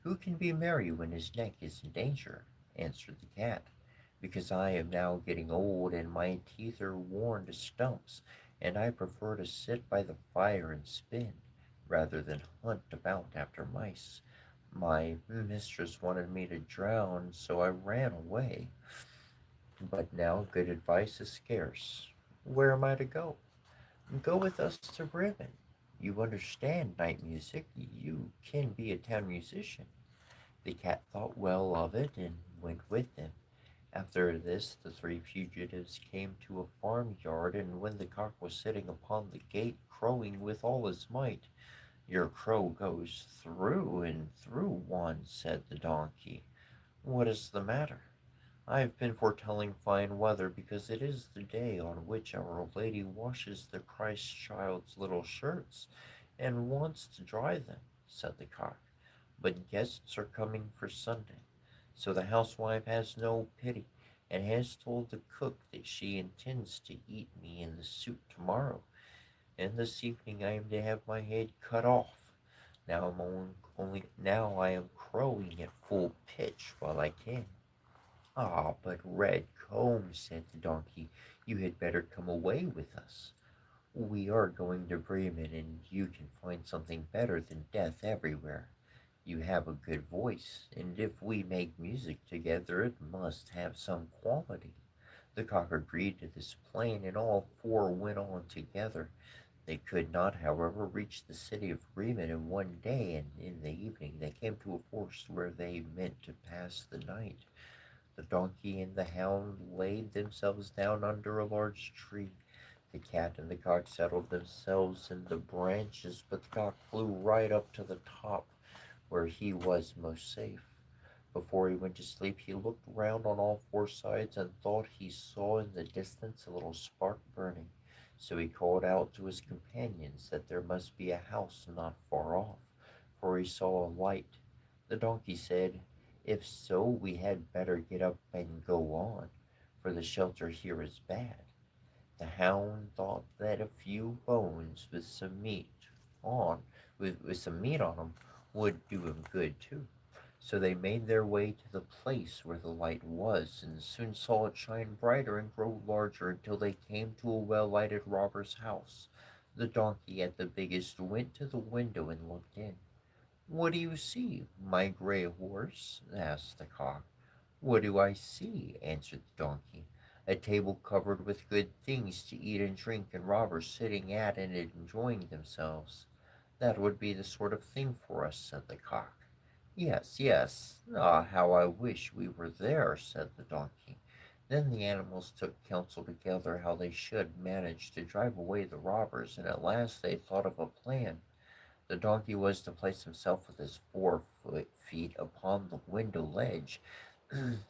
Who can be merry when his neck is in danger? Answered the cat. Because I am now getting old and my teeth are worn to stumps, and I prefer to sit by the fire and spin, rather than hunt about after mice. My mistress wanted me to drown, so I ran away. But now good advice is scarce. Where am I to go? Go with us to Bremen. You understand night music. You can be a town musician. The cat thought well of it and went with them. After this, the three fugitives came to a farmyard, and when the cock was sitting upon the gate, crowing with all his might, Your crow goes through and through one, said the donkey. What is the matter? I have been foretelling fine weather because it is the day on which our Lady washes the Christ child's little shirts and wants to dry them, said the cock. But guests are coming for Sunday, so the housewife has no pity and has told the cook that she intends to eat me in the soup tomorrow, and this evening I am to have my head cut off. Now I am crowing at full pitch while I can. Ah, but Red Comb, said the donkey, you had better come away with us. We are going to Bremen, and you can find something better than death everywhere. You have a good voice, and if we make music together, it must have some quality. The cock agreed to this plan, and all four went on together. They could not, however, reach the city of Bremen in one day, and in the evening they came to a forest where they meant to pass the night. The donkey and the hound laid themselves down under a large tree. The cat and the cock settled themselves in the branches, but the cock flew right up to the top, where he was most safe. Before he went to sleep, he looked round on all four sides and thought he saw in the distance a little spark burning. So he called out to his companions that there must be a house not far off, for he saw a light. The donkey said, if so, we had better get up and go on, for the shelter here is bad. The hound thought that a few bones with some meat on them would do him good too. So they made their way to the place where the light was, and soon saw it shine brighter and grow larger until they came to a well-lighted robber's house. The donkey at the biggest went to the window and looked in. What do you see, my gray horse? Asked the cock. What do I see? Answered the donkey. A table covered with good things to eat and drink, and robbers sitting at it and enjoying themselves. That would be the sort of thing for us, said the cock. Yes, yes. Ah, how I wish we were there, said the donkey. Then the animals took counsel together how they should manage to drive away the robbers, and at last they thought of a plan. The donkey was to place himself with his feet upon the window ledge.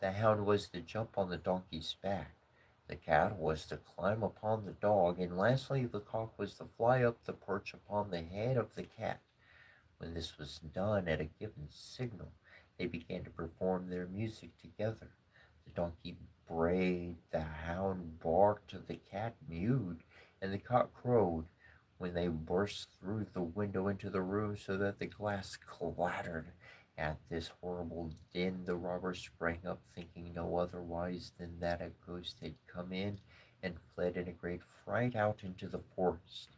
The hound was to jump on the donkey's back. The cat was to climb upon the dog, and lastly the cock was to fly up the perch upon the head of the cat. When this was done at a given signal, they began to perform their music together. The donkey brayed, the hound barked, the cat mewed, and the cock crowed. When they burst through the window into the room so that the glass clattered at this horrible din, the robbers sprang up, thinking no otherwise than that a ghost had come in, and fled in a great fright out into the forest.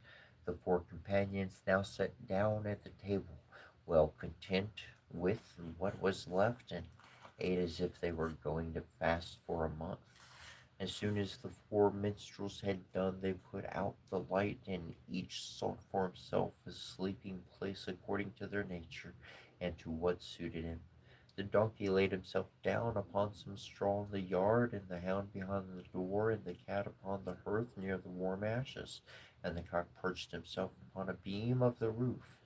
The four companions now sat down at the table, well content with what was left, and ate as if they were going to fast for a month. As soon as the four minstrels had done, they put out the light, and each sought for himself a sleeping place according to their nature and to what suited him. The donkey laid himself down upon some straw in the yard, and the hound behind the door, and the cat upon the hearth near the warm ashes, and the cock perched himself upon a beam of the roof.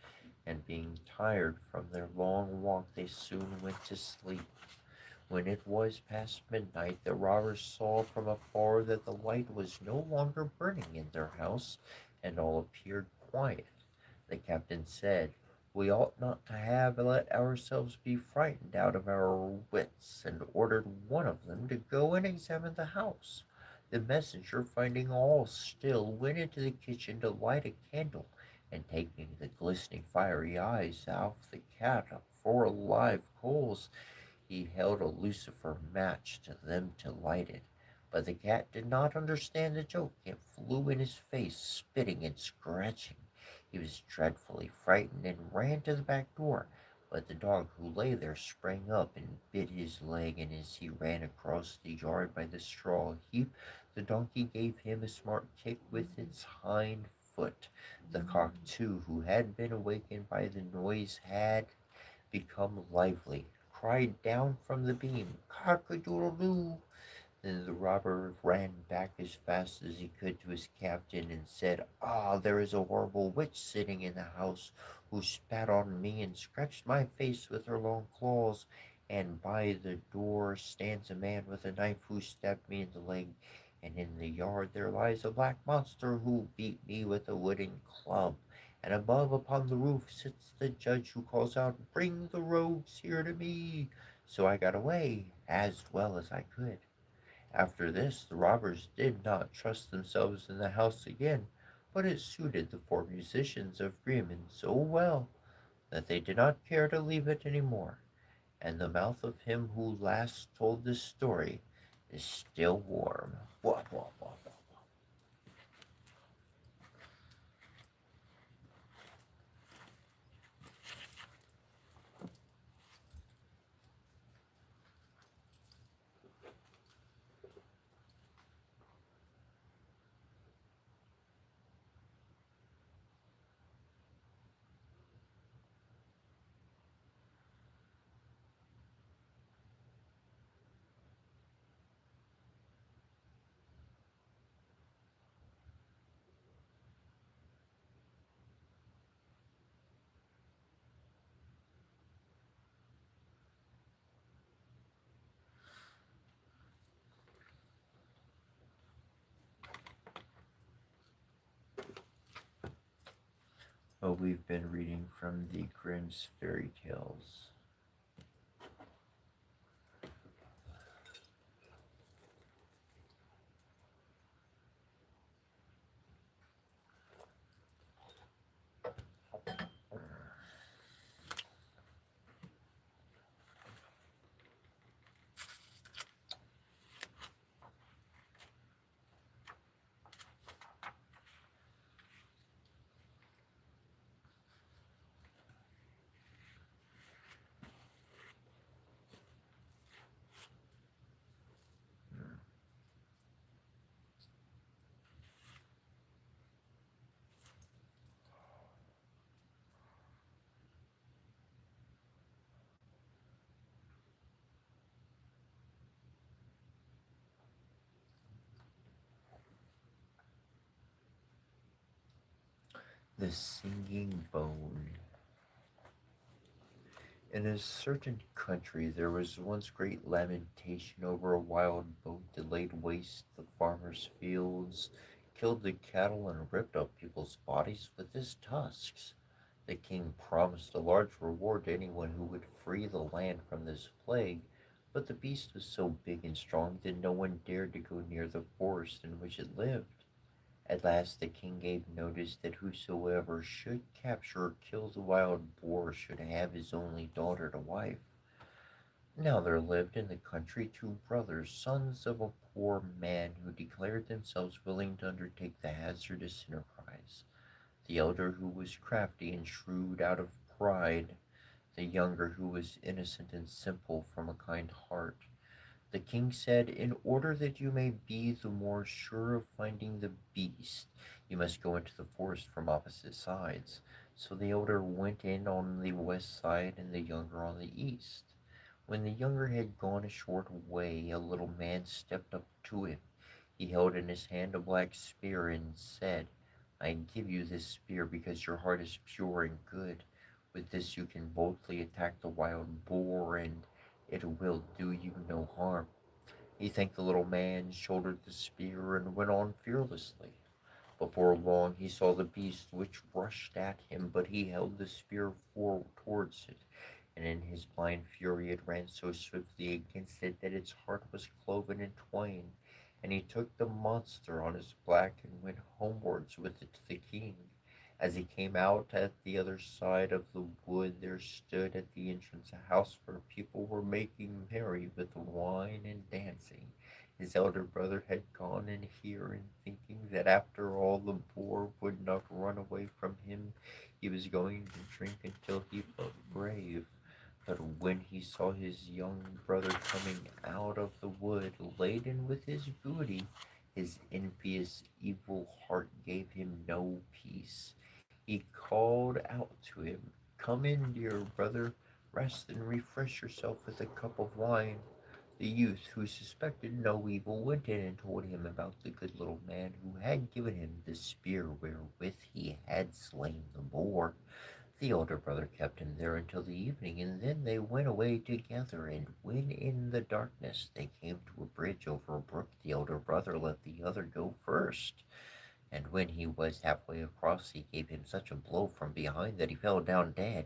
And being tired from their long walk, they soon went to sleep. When it was past midnight, the robbers saw from afar that the light was no longer burning in their house, and all appeared quiet. The captain said, we ought not to have let ourselves be frightened out of our wits, and ordered one of them to go and examine the house. The messenger, finding all still, went into the kitchen to light a candle, and taking the glistening fiery eyes off the cat of 4 live coals, he held a lucifer match to them to light it. But the cat did not understand the joke, and flew in his face, spitting and scratching. He was dreadfully frightened, and ran to the back door. But the dog who lay there sprang up and bit his leg, and as he ran across the yard by the straw heap, the donkey gave him a smart kick with its hind foot. The cock, too, who had been awakened by the noise, had become lively, cried down from the beam, cock-a-doodle-doo. Then the robber ran back as fast as he could to his captain, and said, ah, there is a horrible witch sitting in the house, who spat on me and scratched my face with her long claws, and by the door stands a man with a knife who stabbed me in the leg, and in the yard there lies a black monster who beat me with a wooden club, and above upon the roof sits the judge who calls out, "Bring the rogues here to me." So I got away as well as I could. After this, the robbers did not trust themselves in the house again, but it suited the four musicians of Grimm so well that they did not care to leave it any more, and the mouth of him who last told this story is still warm. Wah, wah, wah, wah. Well, we've been reading from the Grimm's fairy tales. The Singing Bone. In a certain country there was once great lamentation over a wild boar that laid waste the farmers' fields, killed the cattle, and ripped up people's bodies with his tusks. The king promised a large reward to anyone who would free the land from this plague, but the beast was so big and strong that no one dared to go near the forest in which it lived. At last the king gave notice that whosoever should capture or kill the wild boar should have his only daughter to wife. Now there lived in the country two brothers, sons of a poor man, who declared themselves willing to undertake the hazardous enterprise. The elder, who was crafty and shrewd out of pride, the younger, who was innocent and simple from a kind heart. The king said, "In order that you may be the more sure of finding the beast, you must go into the forest from opposite sides." So the elder went in on the west side and the younger on the east. When the younger had gone a short way, a little man stepped up to him. He held in his hand a black spear and said, "I give you this spear because your heart is pure and good. With this you can boldly attack the wild boar, and it will do you no harm." He thanked the little man, shouldered the spear, and went on fearlessly. Before long he saw the beast, which rushed at him, but he held the spear towards it, and in his blind fury it ran so swiftly against it that its heart was cloven in twain. And he took the monster on his back and went homewards with it to the king. As he came out at the other side of the wood, there stood at the entrance a house where people were making merry with wine and dancing. His elder brother had gone in here, and thinking that after all the boar would not run away from him, he was going to drink until he felt brave. But when he saw his young brother coming out of the wood laden with his booty, his envious evil heart gave him no peace. He called out to him, "Come in, dear brother, rest and refresh yourself with a cup of wine." The youth, who suspected no evil, went in and told him about the good little man who had given him the spear wherewith he had slain the boar. The older brother kept him there until the evening, and then they went away together. And when in the darkness they came to a bridge over a brook, the older brother let the other go first. And when he was halfway across, he gave him such a blow from behind that he fell down dead.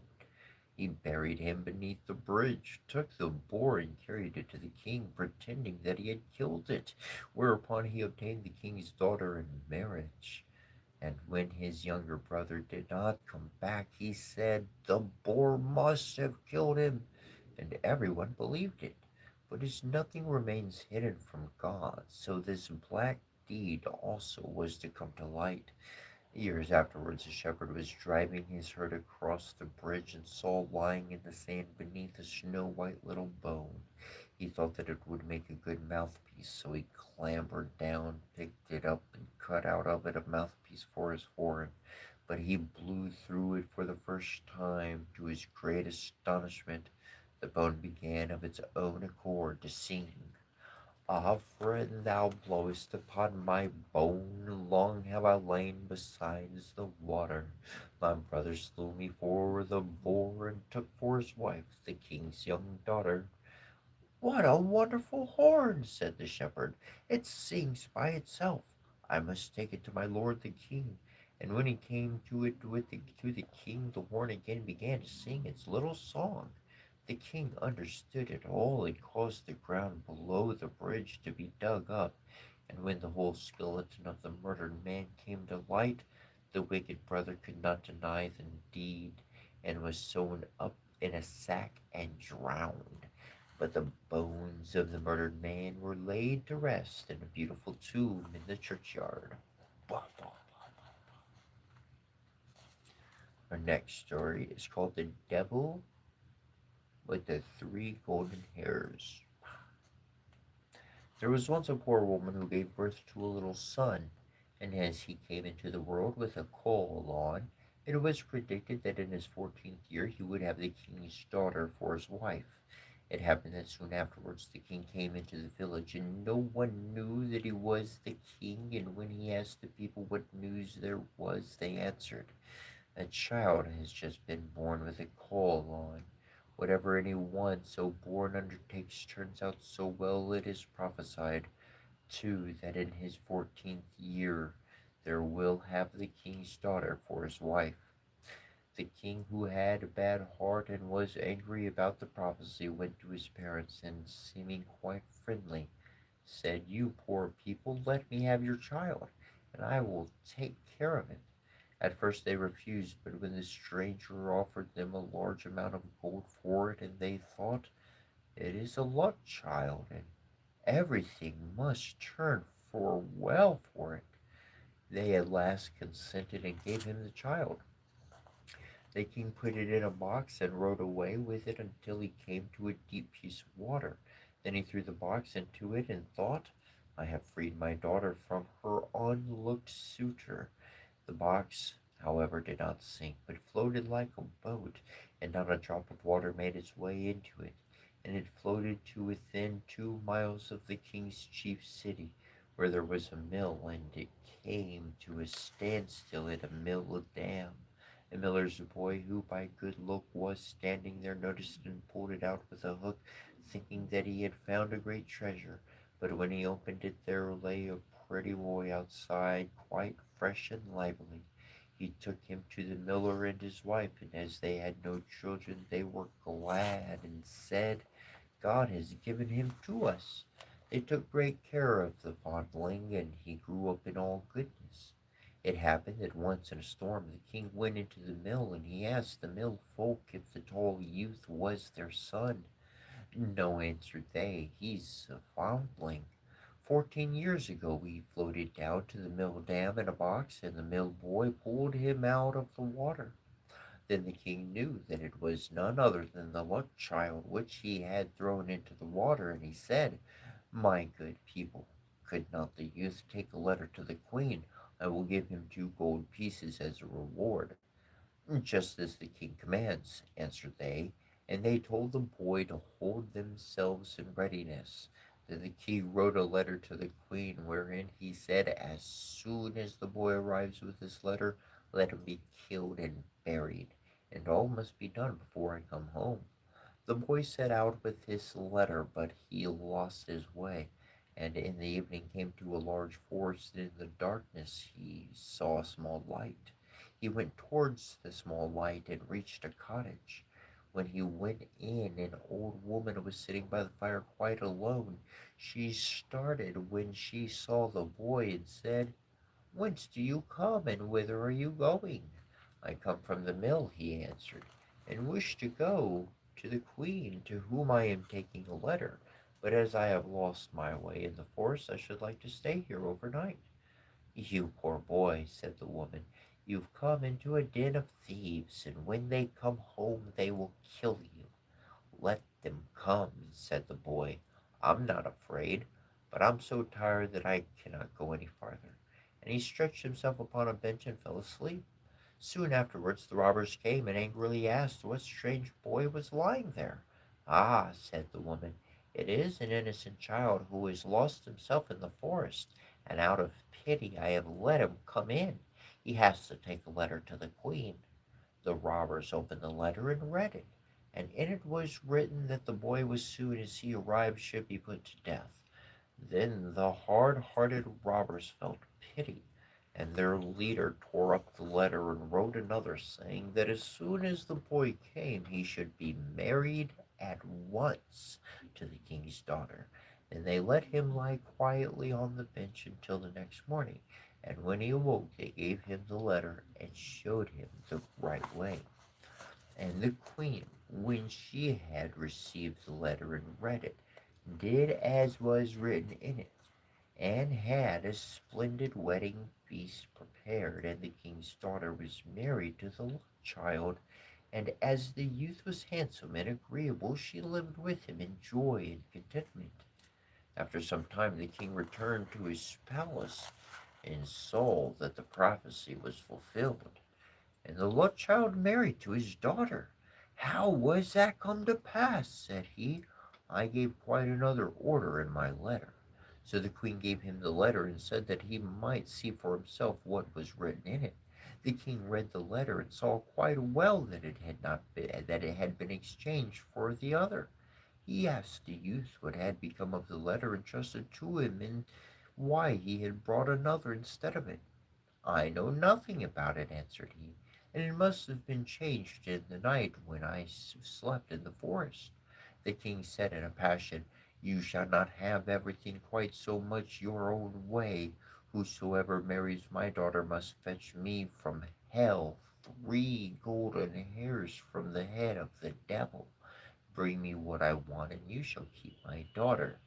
He buried him beneath the bridge, took the boar, and carried it to the king, pretending that he had killed it, whereupon he obtained the king's daughter in marriage. And when his younger brother did not come back, he said the boar must have killed him, and everyone believed it. But as nothing remains hidden from God, so this black deed also was to come to light. Years afterwards, a shepherd was driving his herd across the bridge and saw lying in the sand beneath a snow-white little bone. He thought that it would make a good mouthpiece, so he clambered down, picked it up, and cut out of it a mouthpiece for his horn. But he blew through it for the first time. To his great astonishment, the bone began of its own accord to sing. Ah, friend, thou blowest upon my bone. Long have I lain beside the water. My brother slew me for the boar, and took for his wife the king's young daughter. What a wonderful horn, said the shepherd. It sings by itself. I must take it to my lord the king. And when he came to the king, the horn again began to sing its little song. The king understood it all and caused the ground below the bridge to be dug up. And when the whole skeleton of the murdered man came to light, the wicked brother could not deny the deed, and was sewn up in a sack and drowned. But the bones of the murdered man were laid to rest in a beautiful tomb in the churchyard. Blah, blah, blah. Our next story is called The Devil with the Three Golden Hairs. There was once a poor woman who gave birth to a little son, and as he came into the world with a coal on, it was predicted that in his 14th year he would have the king's daughter for his wife. It happened that soon afterwards the king came into the village, and no one knew that he was the king, and when he asked the people what news there was, they answered, a child has just been born with a caul on. Whatever any one so born undertakes turns out so well it is prophesied, too, that in his 14th year there will have the king's daughter for his wife. The king, who had a bad heart and was angry about the prophecy, went to his parents, and seeming quite friendly, said, you poor people, let me have your child, and I will take care of it. At first they refused, but when the stranger offered them a large amount of gold for it, and they thought, it is a luck child, and everything must turn for well for it, they at last consented and gave him the child. The king put it in a box and rode away with it until he came to a deep piece of water. Then he threw the box into it and thought, I have freed my daughter from her unlooked suitor. The box, however, did not sink, but floated like a boat, and not a drop of water made its way into it. And it floated to within 2 miles of the king's chief city, where there was a mill, and it came to a standstill at a mill dam. A miller's boy, who by good luck was standing there, noticed it and pulled it out with a hook, thinking that he had found a great treasure. But when he opened it, there lay a pretty boy outside, quite fresh and lively. He took him to the miller and his wife, and as they had no children, they were glad and said, God has given him to us. They took great care of the fondling, and he grew up in all goodness. It happened that once in a storm the king went into the mill, and he asked the mill folk if the tall youth was their son. No, answered they, he's a foundling. 14 years ago he floated down to the mill dam in a box, and the mill boy pulled him out of the water. Then the king knew that it was none other than the luck child which he had thrown into the water, and he said, my good people, could not the youth take a letter to the queen? I will give him 2 gold pieces as a reward. Just as the king commands, answered they, and they told the boy to hold themselves in readiness. Then the king wrote a letter to the queen, wherein he said, as soon as the boy arrives with this letter, let him be killed and buried. and all must be done before I come home. The boy set out with his letter, but he lost his way, and in the evening came to a large forest, and in the darkness he saw a small light. He went towards the small light and reached a cottage. When he went in, an old woman was sitting by the fire quite alone. She started when she saw the boy and said, "Whence do you come, and whither are you going?" "I come from the mill," he answered, "and wish to go to the queen, to whom I am taking a letter. But as I have lost my way in the forest, I should like to stay here overnight." "You poor boy," said the woman, "you've come into a den of thieves, and when they come home they will kill you." "Let them come," said the boy. "I'm not afraid, but I'm so tired that I cannot go any farther." And he stretched himself upon a bench and fell asleep. Soon afterwards the robbers came and angrily asked what strange boy was lying there. "Ah," said the woman, "it is an innocent child who has lost himself in the forest, and out of pity I have let him come in. He has to take a letter to the queen." The robbers opened the letter and read it, and in it was written that the boy was soon as he arrived should be put to death. Then the hard-hearted robbers felt pity, and their leader tore up the letter and wrote another, saying that as soon as the boy came he should be married at once to the king's daughter. Then they let him lie quietly on the bench until the next morning, and when he awoke they gave him the letter and showed him the right way. And the queen, when she had received the letter and read it, did as was written in it, and had a splendid wedding feast prepared, and the king's daughter was married to the child, and as the youth was handsome and agreeable, she lived with him in joy and contentment. After some time the king returned to his palace and saw that the prophecy was fulfilled, and the Lord child married to his daughter. "How was that come to pass?" said he. "I gave quite another order in my letter." So the queen gave him the letter and said that he might see for himself what was written in it. The king read the letter and saw quite well that it had been exchanged for the other. He asked the youth what had become of the letter entrusted to him, and why he had brought another instead of it. "I know nothing about it," answered he, "and it must have been changed in the night when I slept in the forest." The king said in a passion, "You shall not have everything quite so much your own way. Whosoever marries my daughter must fetch me from hell 3 golden hairs from the head of the devil. Bring me what I want, and you shall keep my daughter."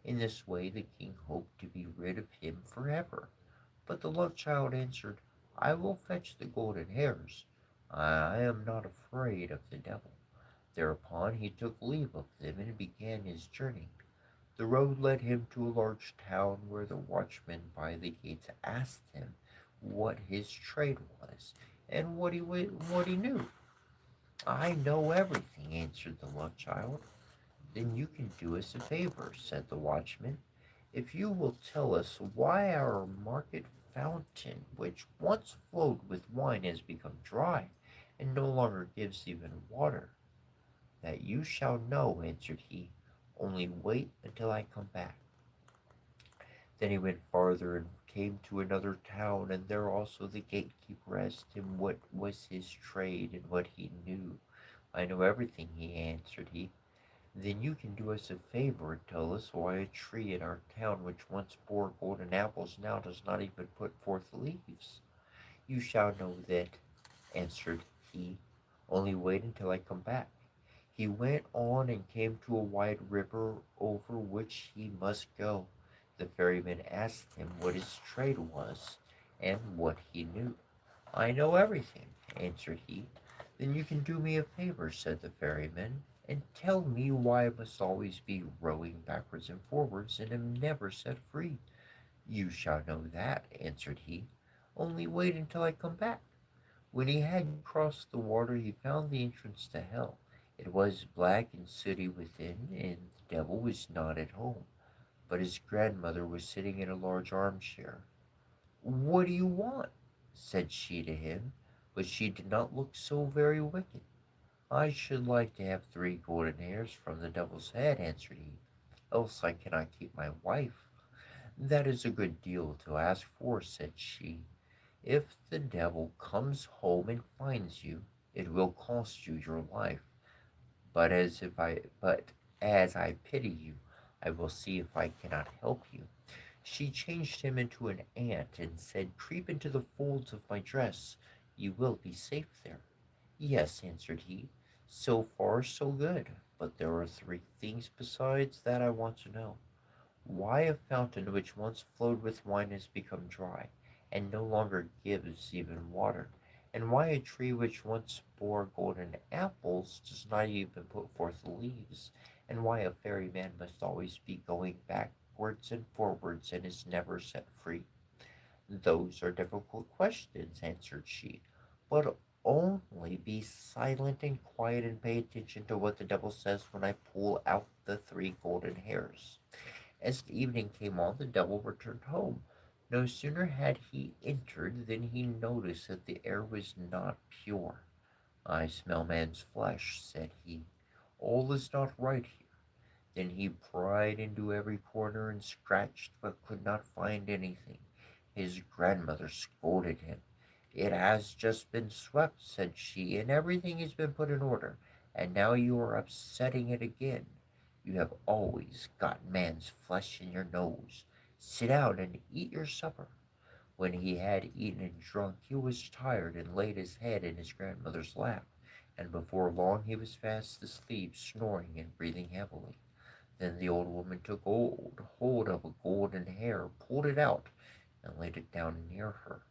In this way the king hoped to be rid of him forever. But the love child answered, "I will fetch the golden hairs. I am not afraid of the devil." Thereupon he took leave of them and began his journey. The road led him to a large town, where the watchman by the gates asked him what his trade was and what he knew. "I know everything," answered the love child. "Then you can do us a favor," said the watchman. "If you will tell us why our market fountain, which once flowed with wine, has become dry and no longer gives even water." "That you shall know," answered he. "Only wait until I come back." Then he went farther and came to another town, and there also the gatekeeper asked him what was his trade and what he knew. "I know everything," he answered he. "Then you can do us a favor and tell us why a tree in our town, which once bore golden apples, now does not even put forth leaves." "You shall know that," answered he. "Only wait until I come back." He went on and came to a wide river over which he must go. The ferryman asked him what his trade was and what he knew. "I know everything," answered he. "Then you can do me a favor," said the ferryman, "and tell me why I must always be rowing backwards and forwards and am never set free." "You shall know that," answered he. "Only wait until I come back." When he had crossed the water he found the entrance to hell. It was black and sooty within, and the devil was not at home, but his grandmother was sitting in a large armchair. "What do you want?" said she to him. but she did not look so very wicked. I should like to have 3 golden hairs from the devil's head, answered he, else I cannot keep my wife. That is a good deal to ask for, said she. If the devil comes home and finds you, it will cost you your life. But as I pity you, I will see if I cannot help you. She changed him into an ant and said, creep into the folds of my dress. You will be safe there. Yes, answered he. So far, so good. But there are 3 things besides that I want to know. Why a fountain which once flowed with wine has become dry, and no longer gives even water, and why a tree which once bore golden apples does not even put forth leaves, and why a ferryman must always be going backwards and forwards and is never set free. Those are difficult questions, answered she, but only be silent and quiet and pay attention to what the devil says when I pull out the 3 golden hairs. As the evening came on, the devil returned home. No sooner had he entered than he noticed that the air was not pure. I smell man's flesh, said he. All is not right here. Then he pried into every corner and scratched, but could not find anything. His grandmother scolded him. It has just been swept, said she, and everything has been put in order, and now you are upsetting it again. You have always got man's flesh in your nose. Sit down and eat your supper. When he had eaten and drunk, he was tired and laid his head in his grandmother's lap, and before long he was fast asleep, snoring and breathing heavily. Then the old woman took hold of a golden hair, pulled it out, and laid it down near her.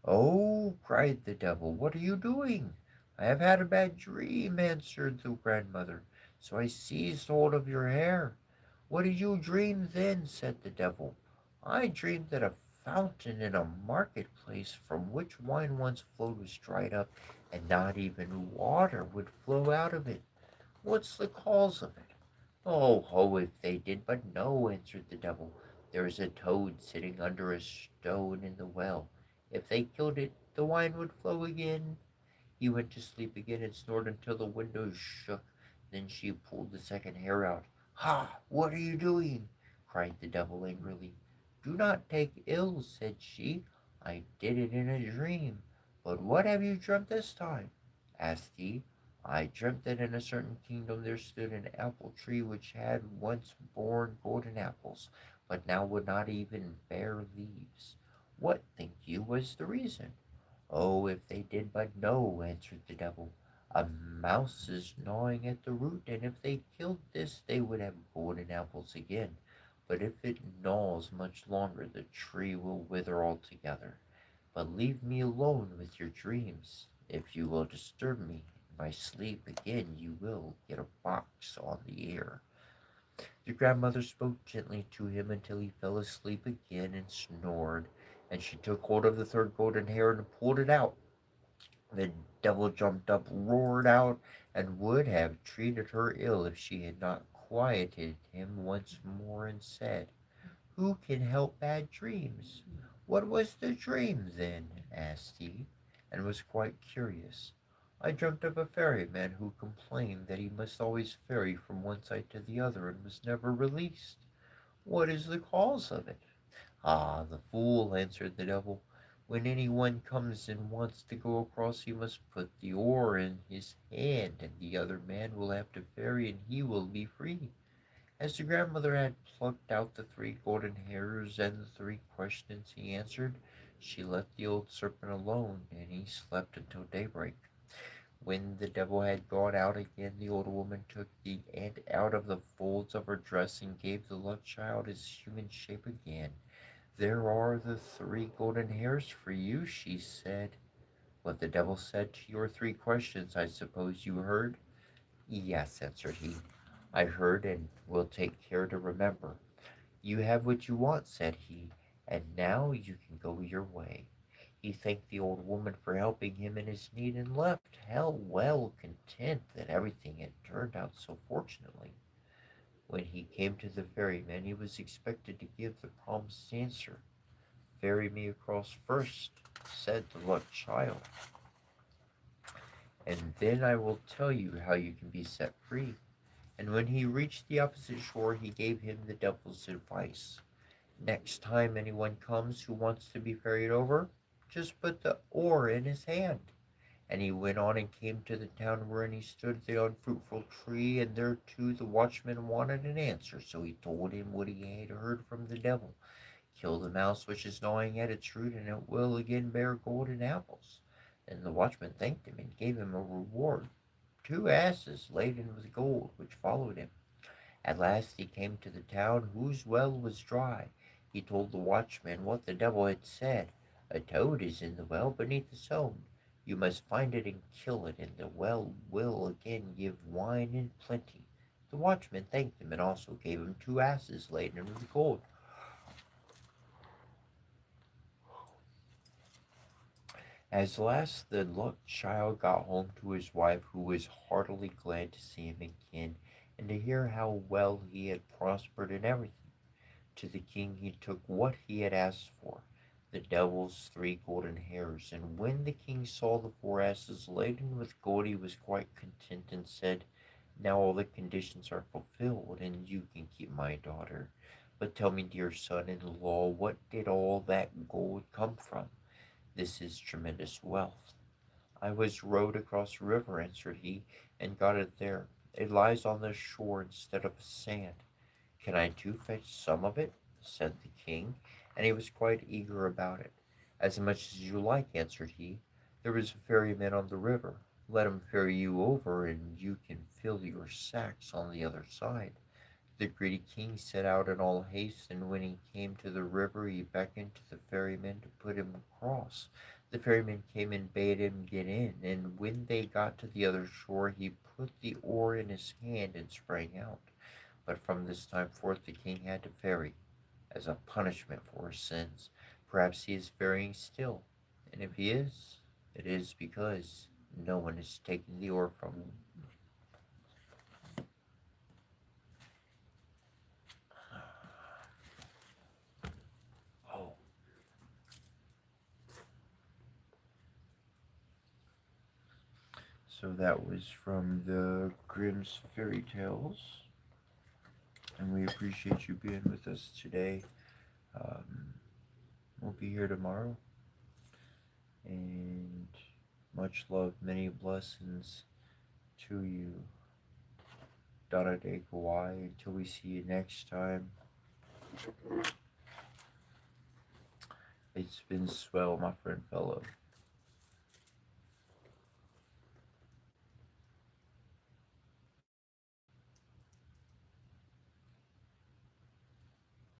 Oh, cried the devil, what are you doing? I have had a bad dream, answered the grandmother, so I seized hold of your hair. What did you dream then? Said the devil. I dreamed that a fountain in a marketplace from which wine once flowed was dried up, and not even water would flow out of it. What's the cause of it? Oh, ho, if they did but know, answered the devil. There is a toad sitting under a stone in the well. If they killed it, the wine would flow again. He went to sleep again and snored until the windows shook. Then she pulled the second hair out. Ha! What are you doing? Cried the devil angrily. Do not take ill, said she. I did it in a dream. But what have you dreamt this time? Asked he. I dreamt that in a certain kingdom there stood an apple tree which had once borne golden apples, but now would not even bear leaves. What think you was the reason? Oh, if they did but know, answered the devil. A mouse is gnawing at the root, and if they killed this, they would have golden apples again. But if it gnaws much longer, the tree will wither altogether. But leave me alone with your dreams. If you will disturb me in my sleep again, you will get a box on the ear. The grandmother spoke gently to him until he fell asleep again and snored, and she took hold of the 3 golden hair and pulled it out. The devil jumped up, roared out, and would have treated her ill if she had not quieted him once more and said, who can help bad dreams? What was the dream, then? Asked he, and was quite curious. I dreamt of a ferryman who complained that he must always ferry from one side to the other and was never released. What is the cause of it? Ah, the fool, answered the devil. When any one comes and wants to go across, he must put the oar in his hand, and the other man will have to ferry, and he will be free. As the grandmother had plucked out the 3 golden hairs and the 3 questions he answered, she let the old serpent alone, and he slept until daybreak. When the devil had gone out again, the old woman took the ant out of the folds of her dress and gave the love child his human shape again. There are the 3 golden hairs for you, she said. What the devil said to your 3 questions, I suppose you heard? Yes, answered he. I heard and will take care to remember. You have what you want, said he, and now you can go your way. He thanked the old woman for helping him in his need and left, hell well content that everything had turned out so fortunately. When he came to the ferryman, he was expected to give the promised answer. Ferry me across first, said the luck child. and then I will tell you how you can be set free. And when he reached the opposite shore, he gave him the devil's advice. Next time anyone comes who wants to be ferried over, just put the oar in his hand. And he went on and came to the town wherein he stood the unfruitful tree, and there too the watchman wanted an answer, so he told him what he had heard from the devil. Kill the mouse which is gnawing at its root, and it will again bear golden apples. Then the watchman thanked him and gave him a reward, 2 asses laden with gold, which followed him. At last he came to the town whose well was dry. He told the watchman what the devil had said. A toad is in the well beneath the stone. You must find it and kill it, and the well will again give wine in plenty. The watchman thanked him and also gave him 2 asses laden with gold. As last the luck child got home to his wife, who was heartily glad to see him again, and to hear how well he had prospered in everything. To the king he took what he had asked for, the devil's 3 golden hairs, and when the king saw the 4 asses laden with gold, he was quite content and said, "Now all the conditions are fulfilled, and you can keep my daughter. But tell me, dear son-in-law, what did all that gold come from? This is tremendous wealth." "I was rowed across the river," answered he, "and got it there. It lies on the shore instead of sand." "Can I too fetch some of it?" said the king, and he was quite eager about it. "As much as you like," answered he. "There is a ferryman on the river. Let him ferry you over, and you can fill your sacks on the other side." The greedy king set out in all haste, and when he came to the river he beckoned to the ferryman to put him across. The ferryman came and bade him get in, and when they got to the other shore he put the oar in his hand and sprang out. But from this time forth the king had to ferry, as a punishment for his sins. Perhaps he is ferrying still, and if he is, it is because no one has taken the oar from him. Oh, so that was from the Grimm's fairy tales, and we appreciate you being with us today. Um, we'll be here tomorrow, and much love, many blessings to you. Donna De Kawai. Until we see you next time, it's been swell, my friend fellow.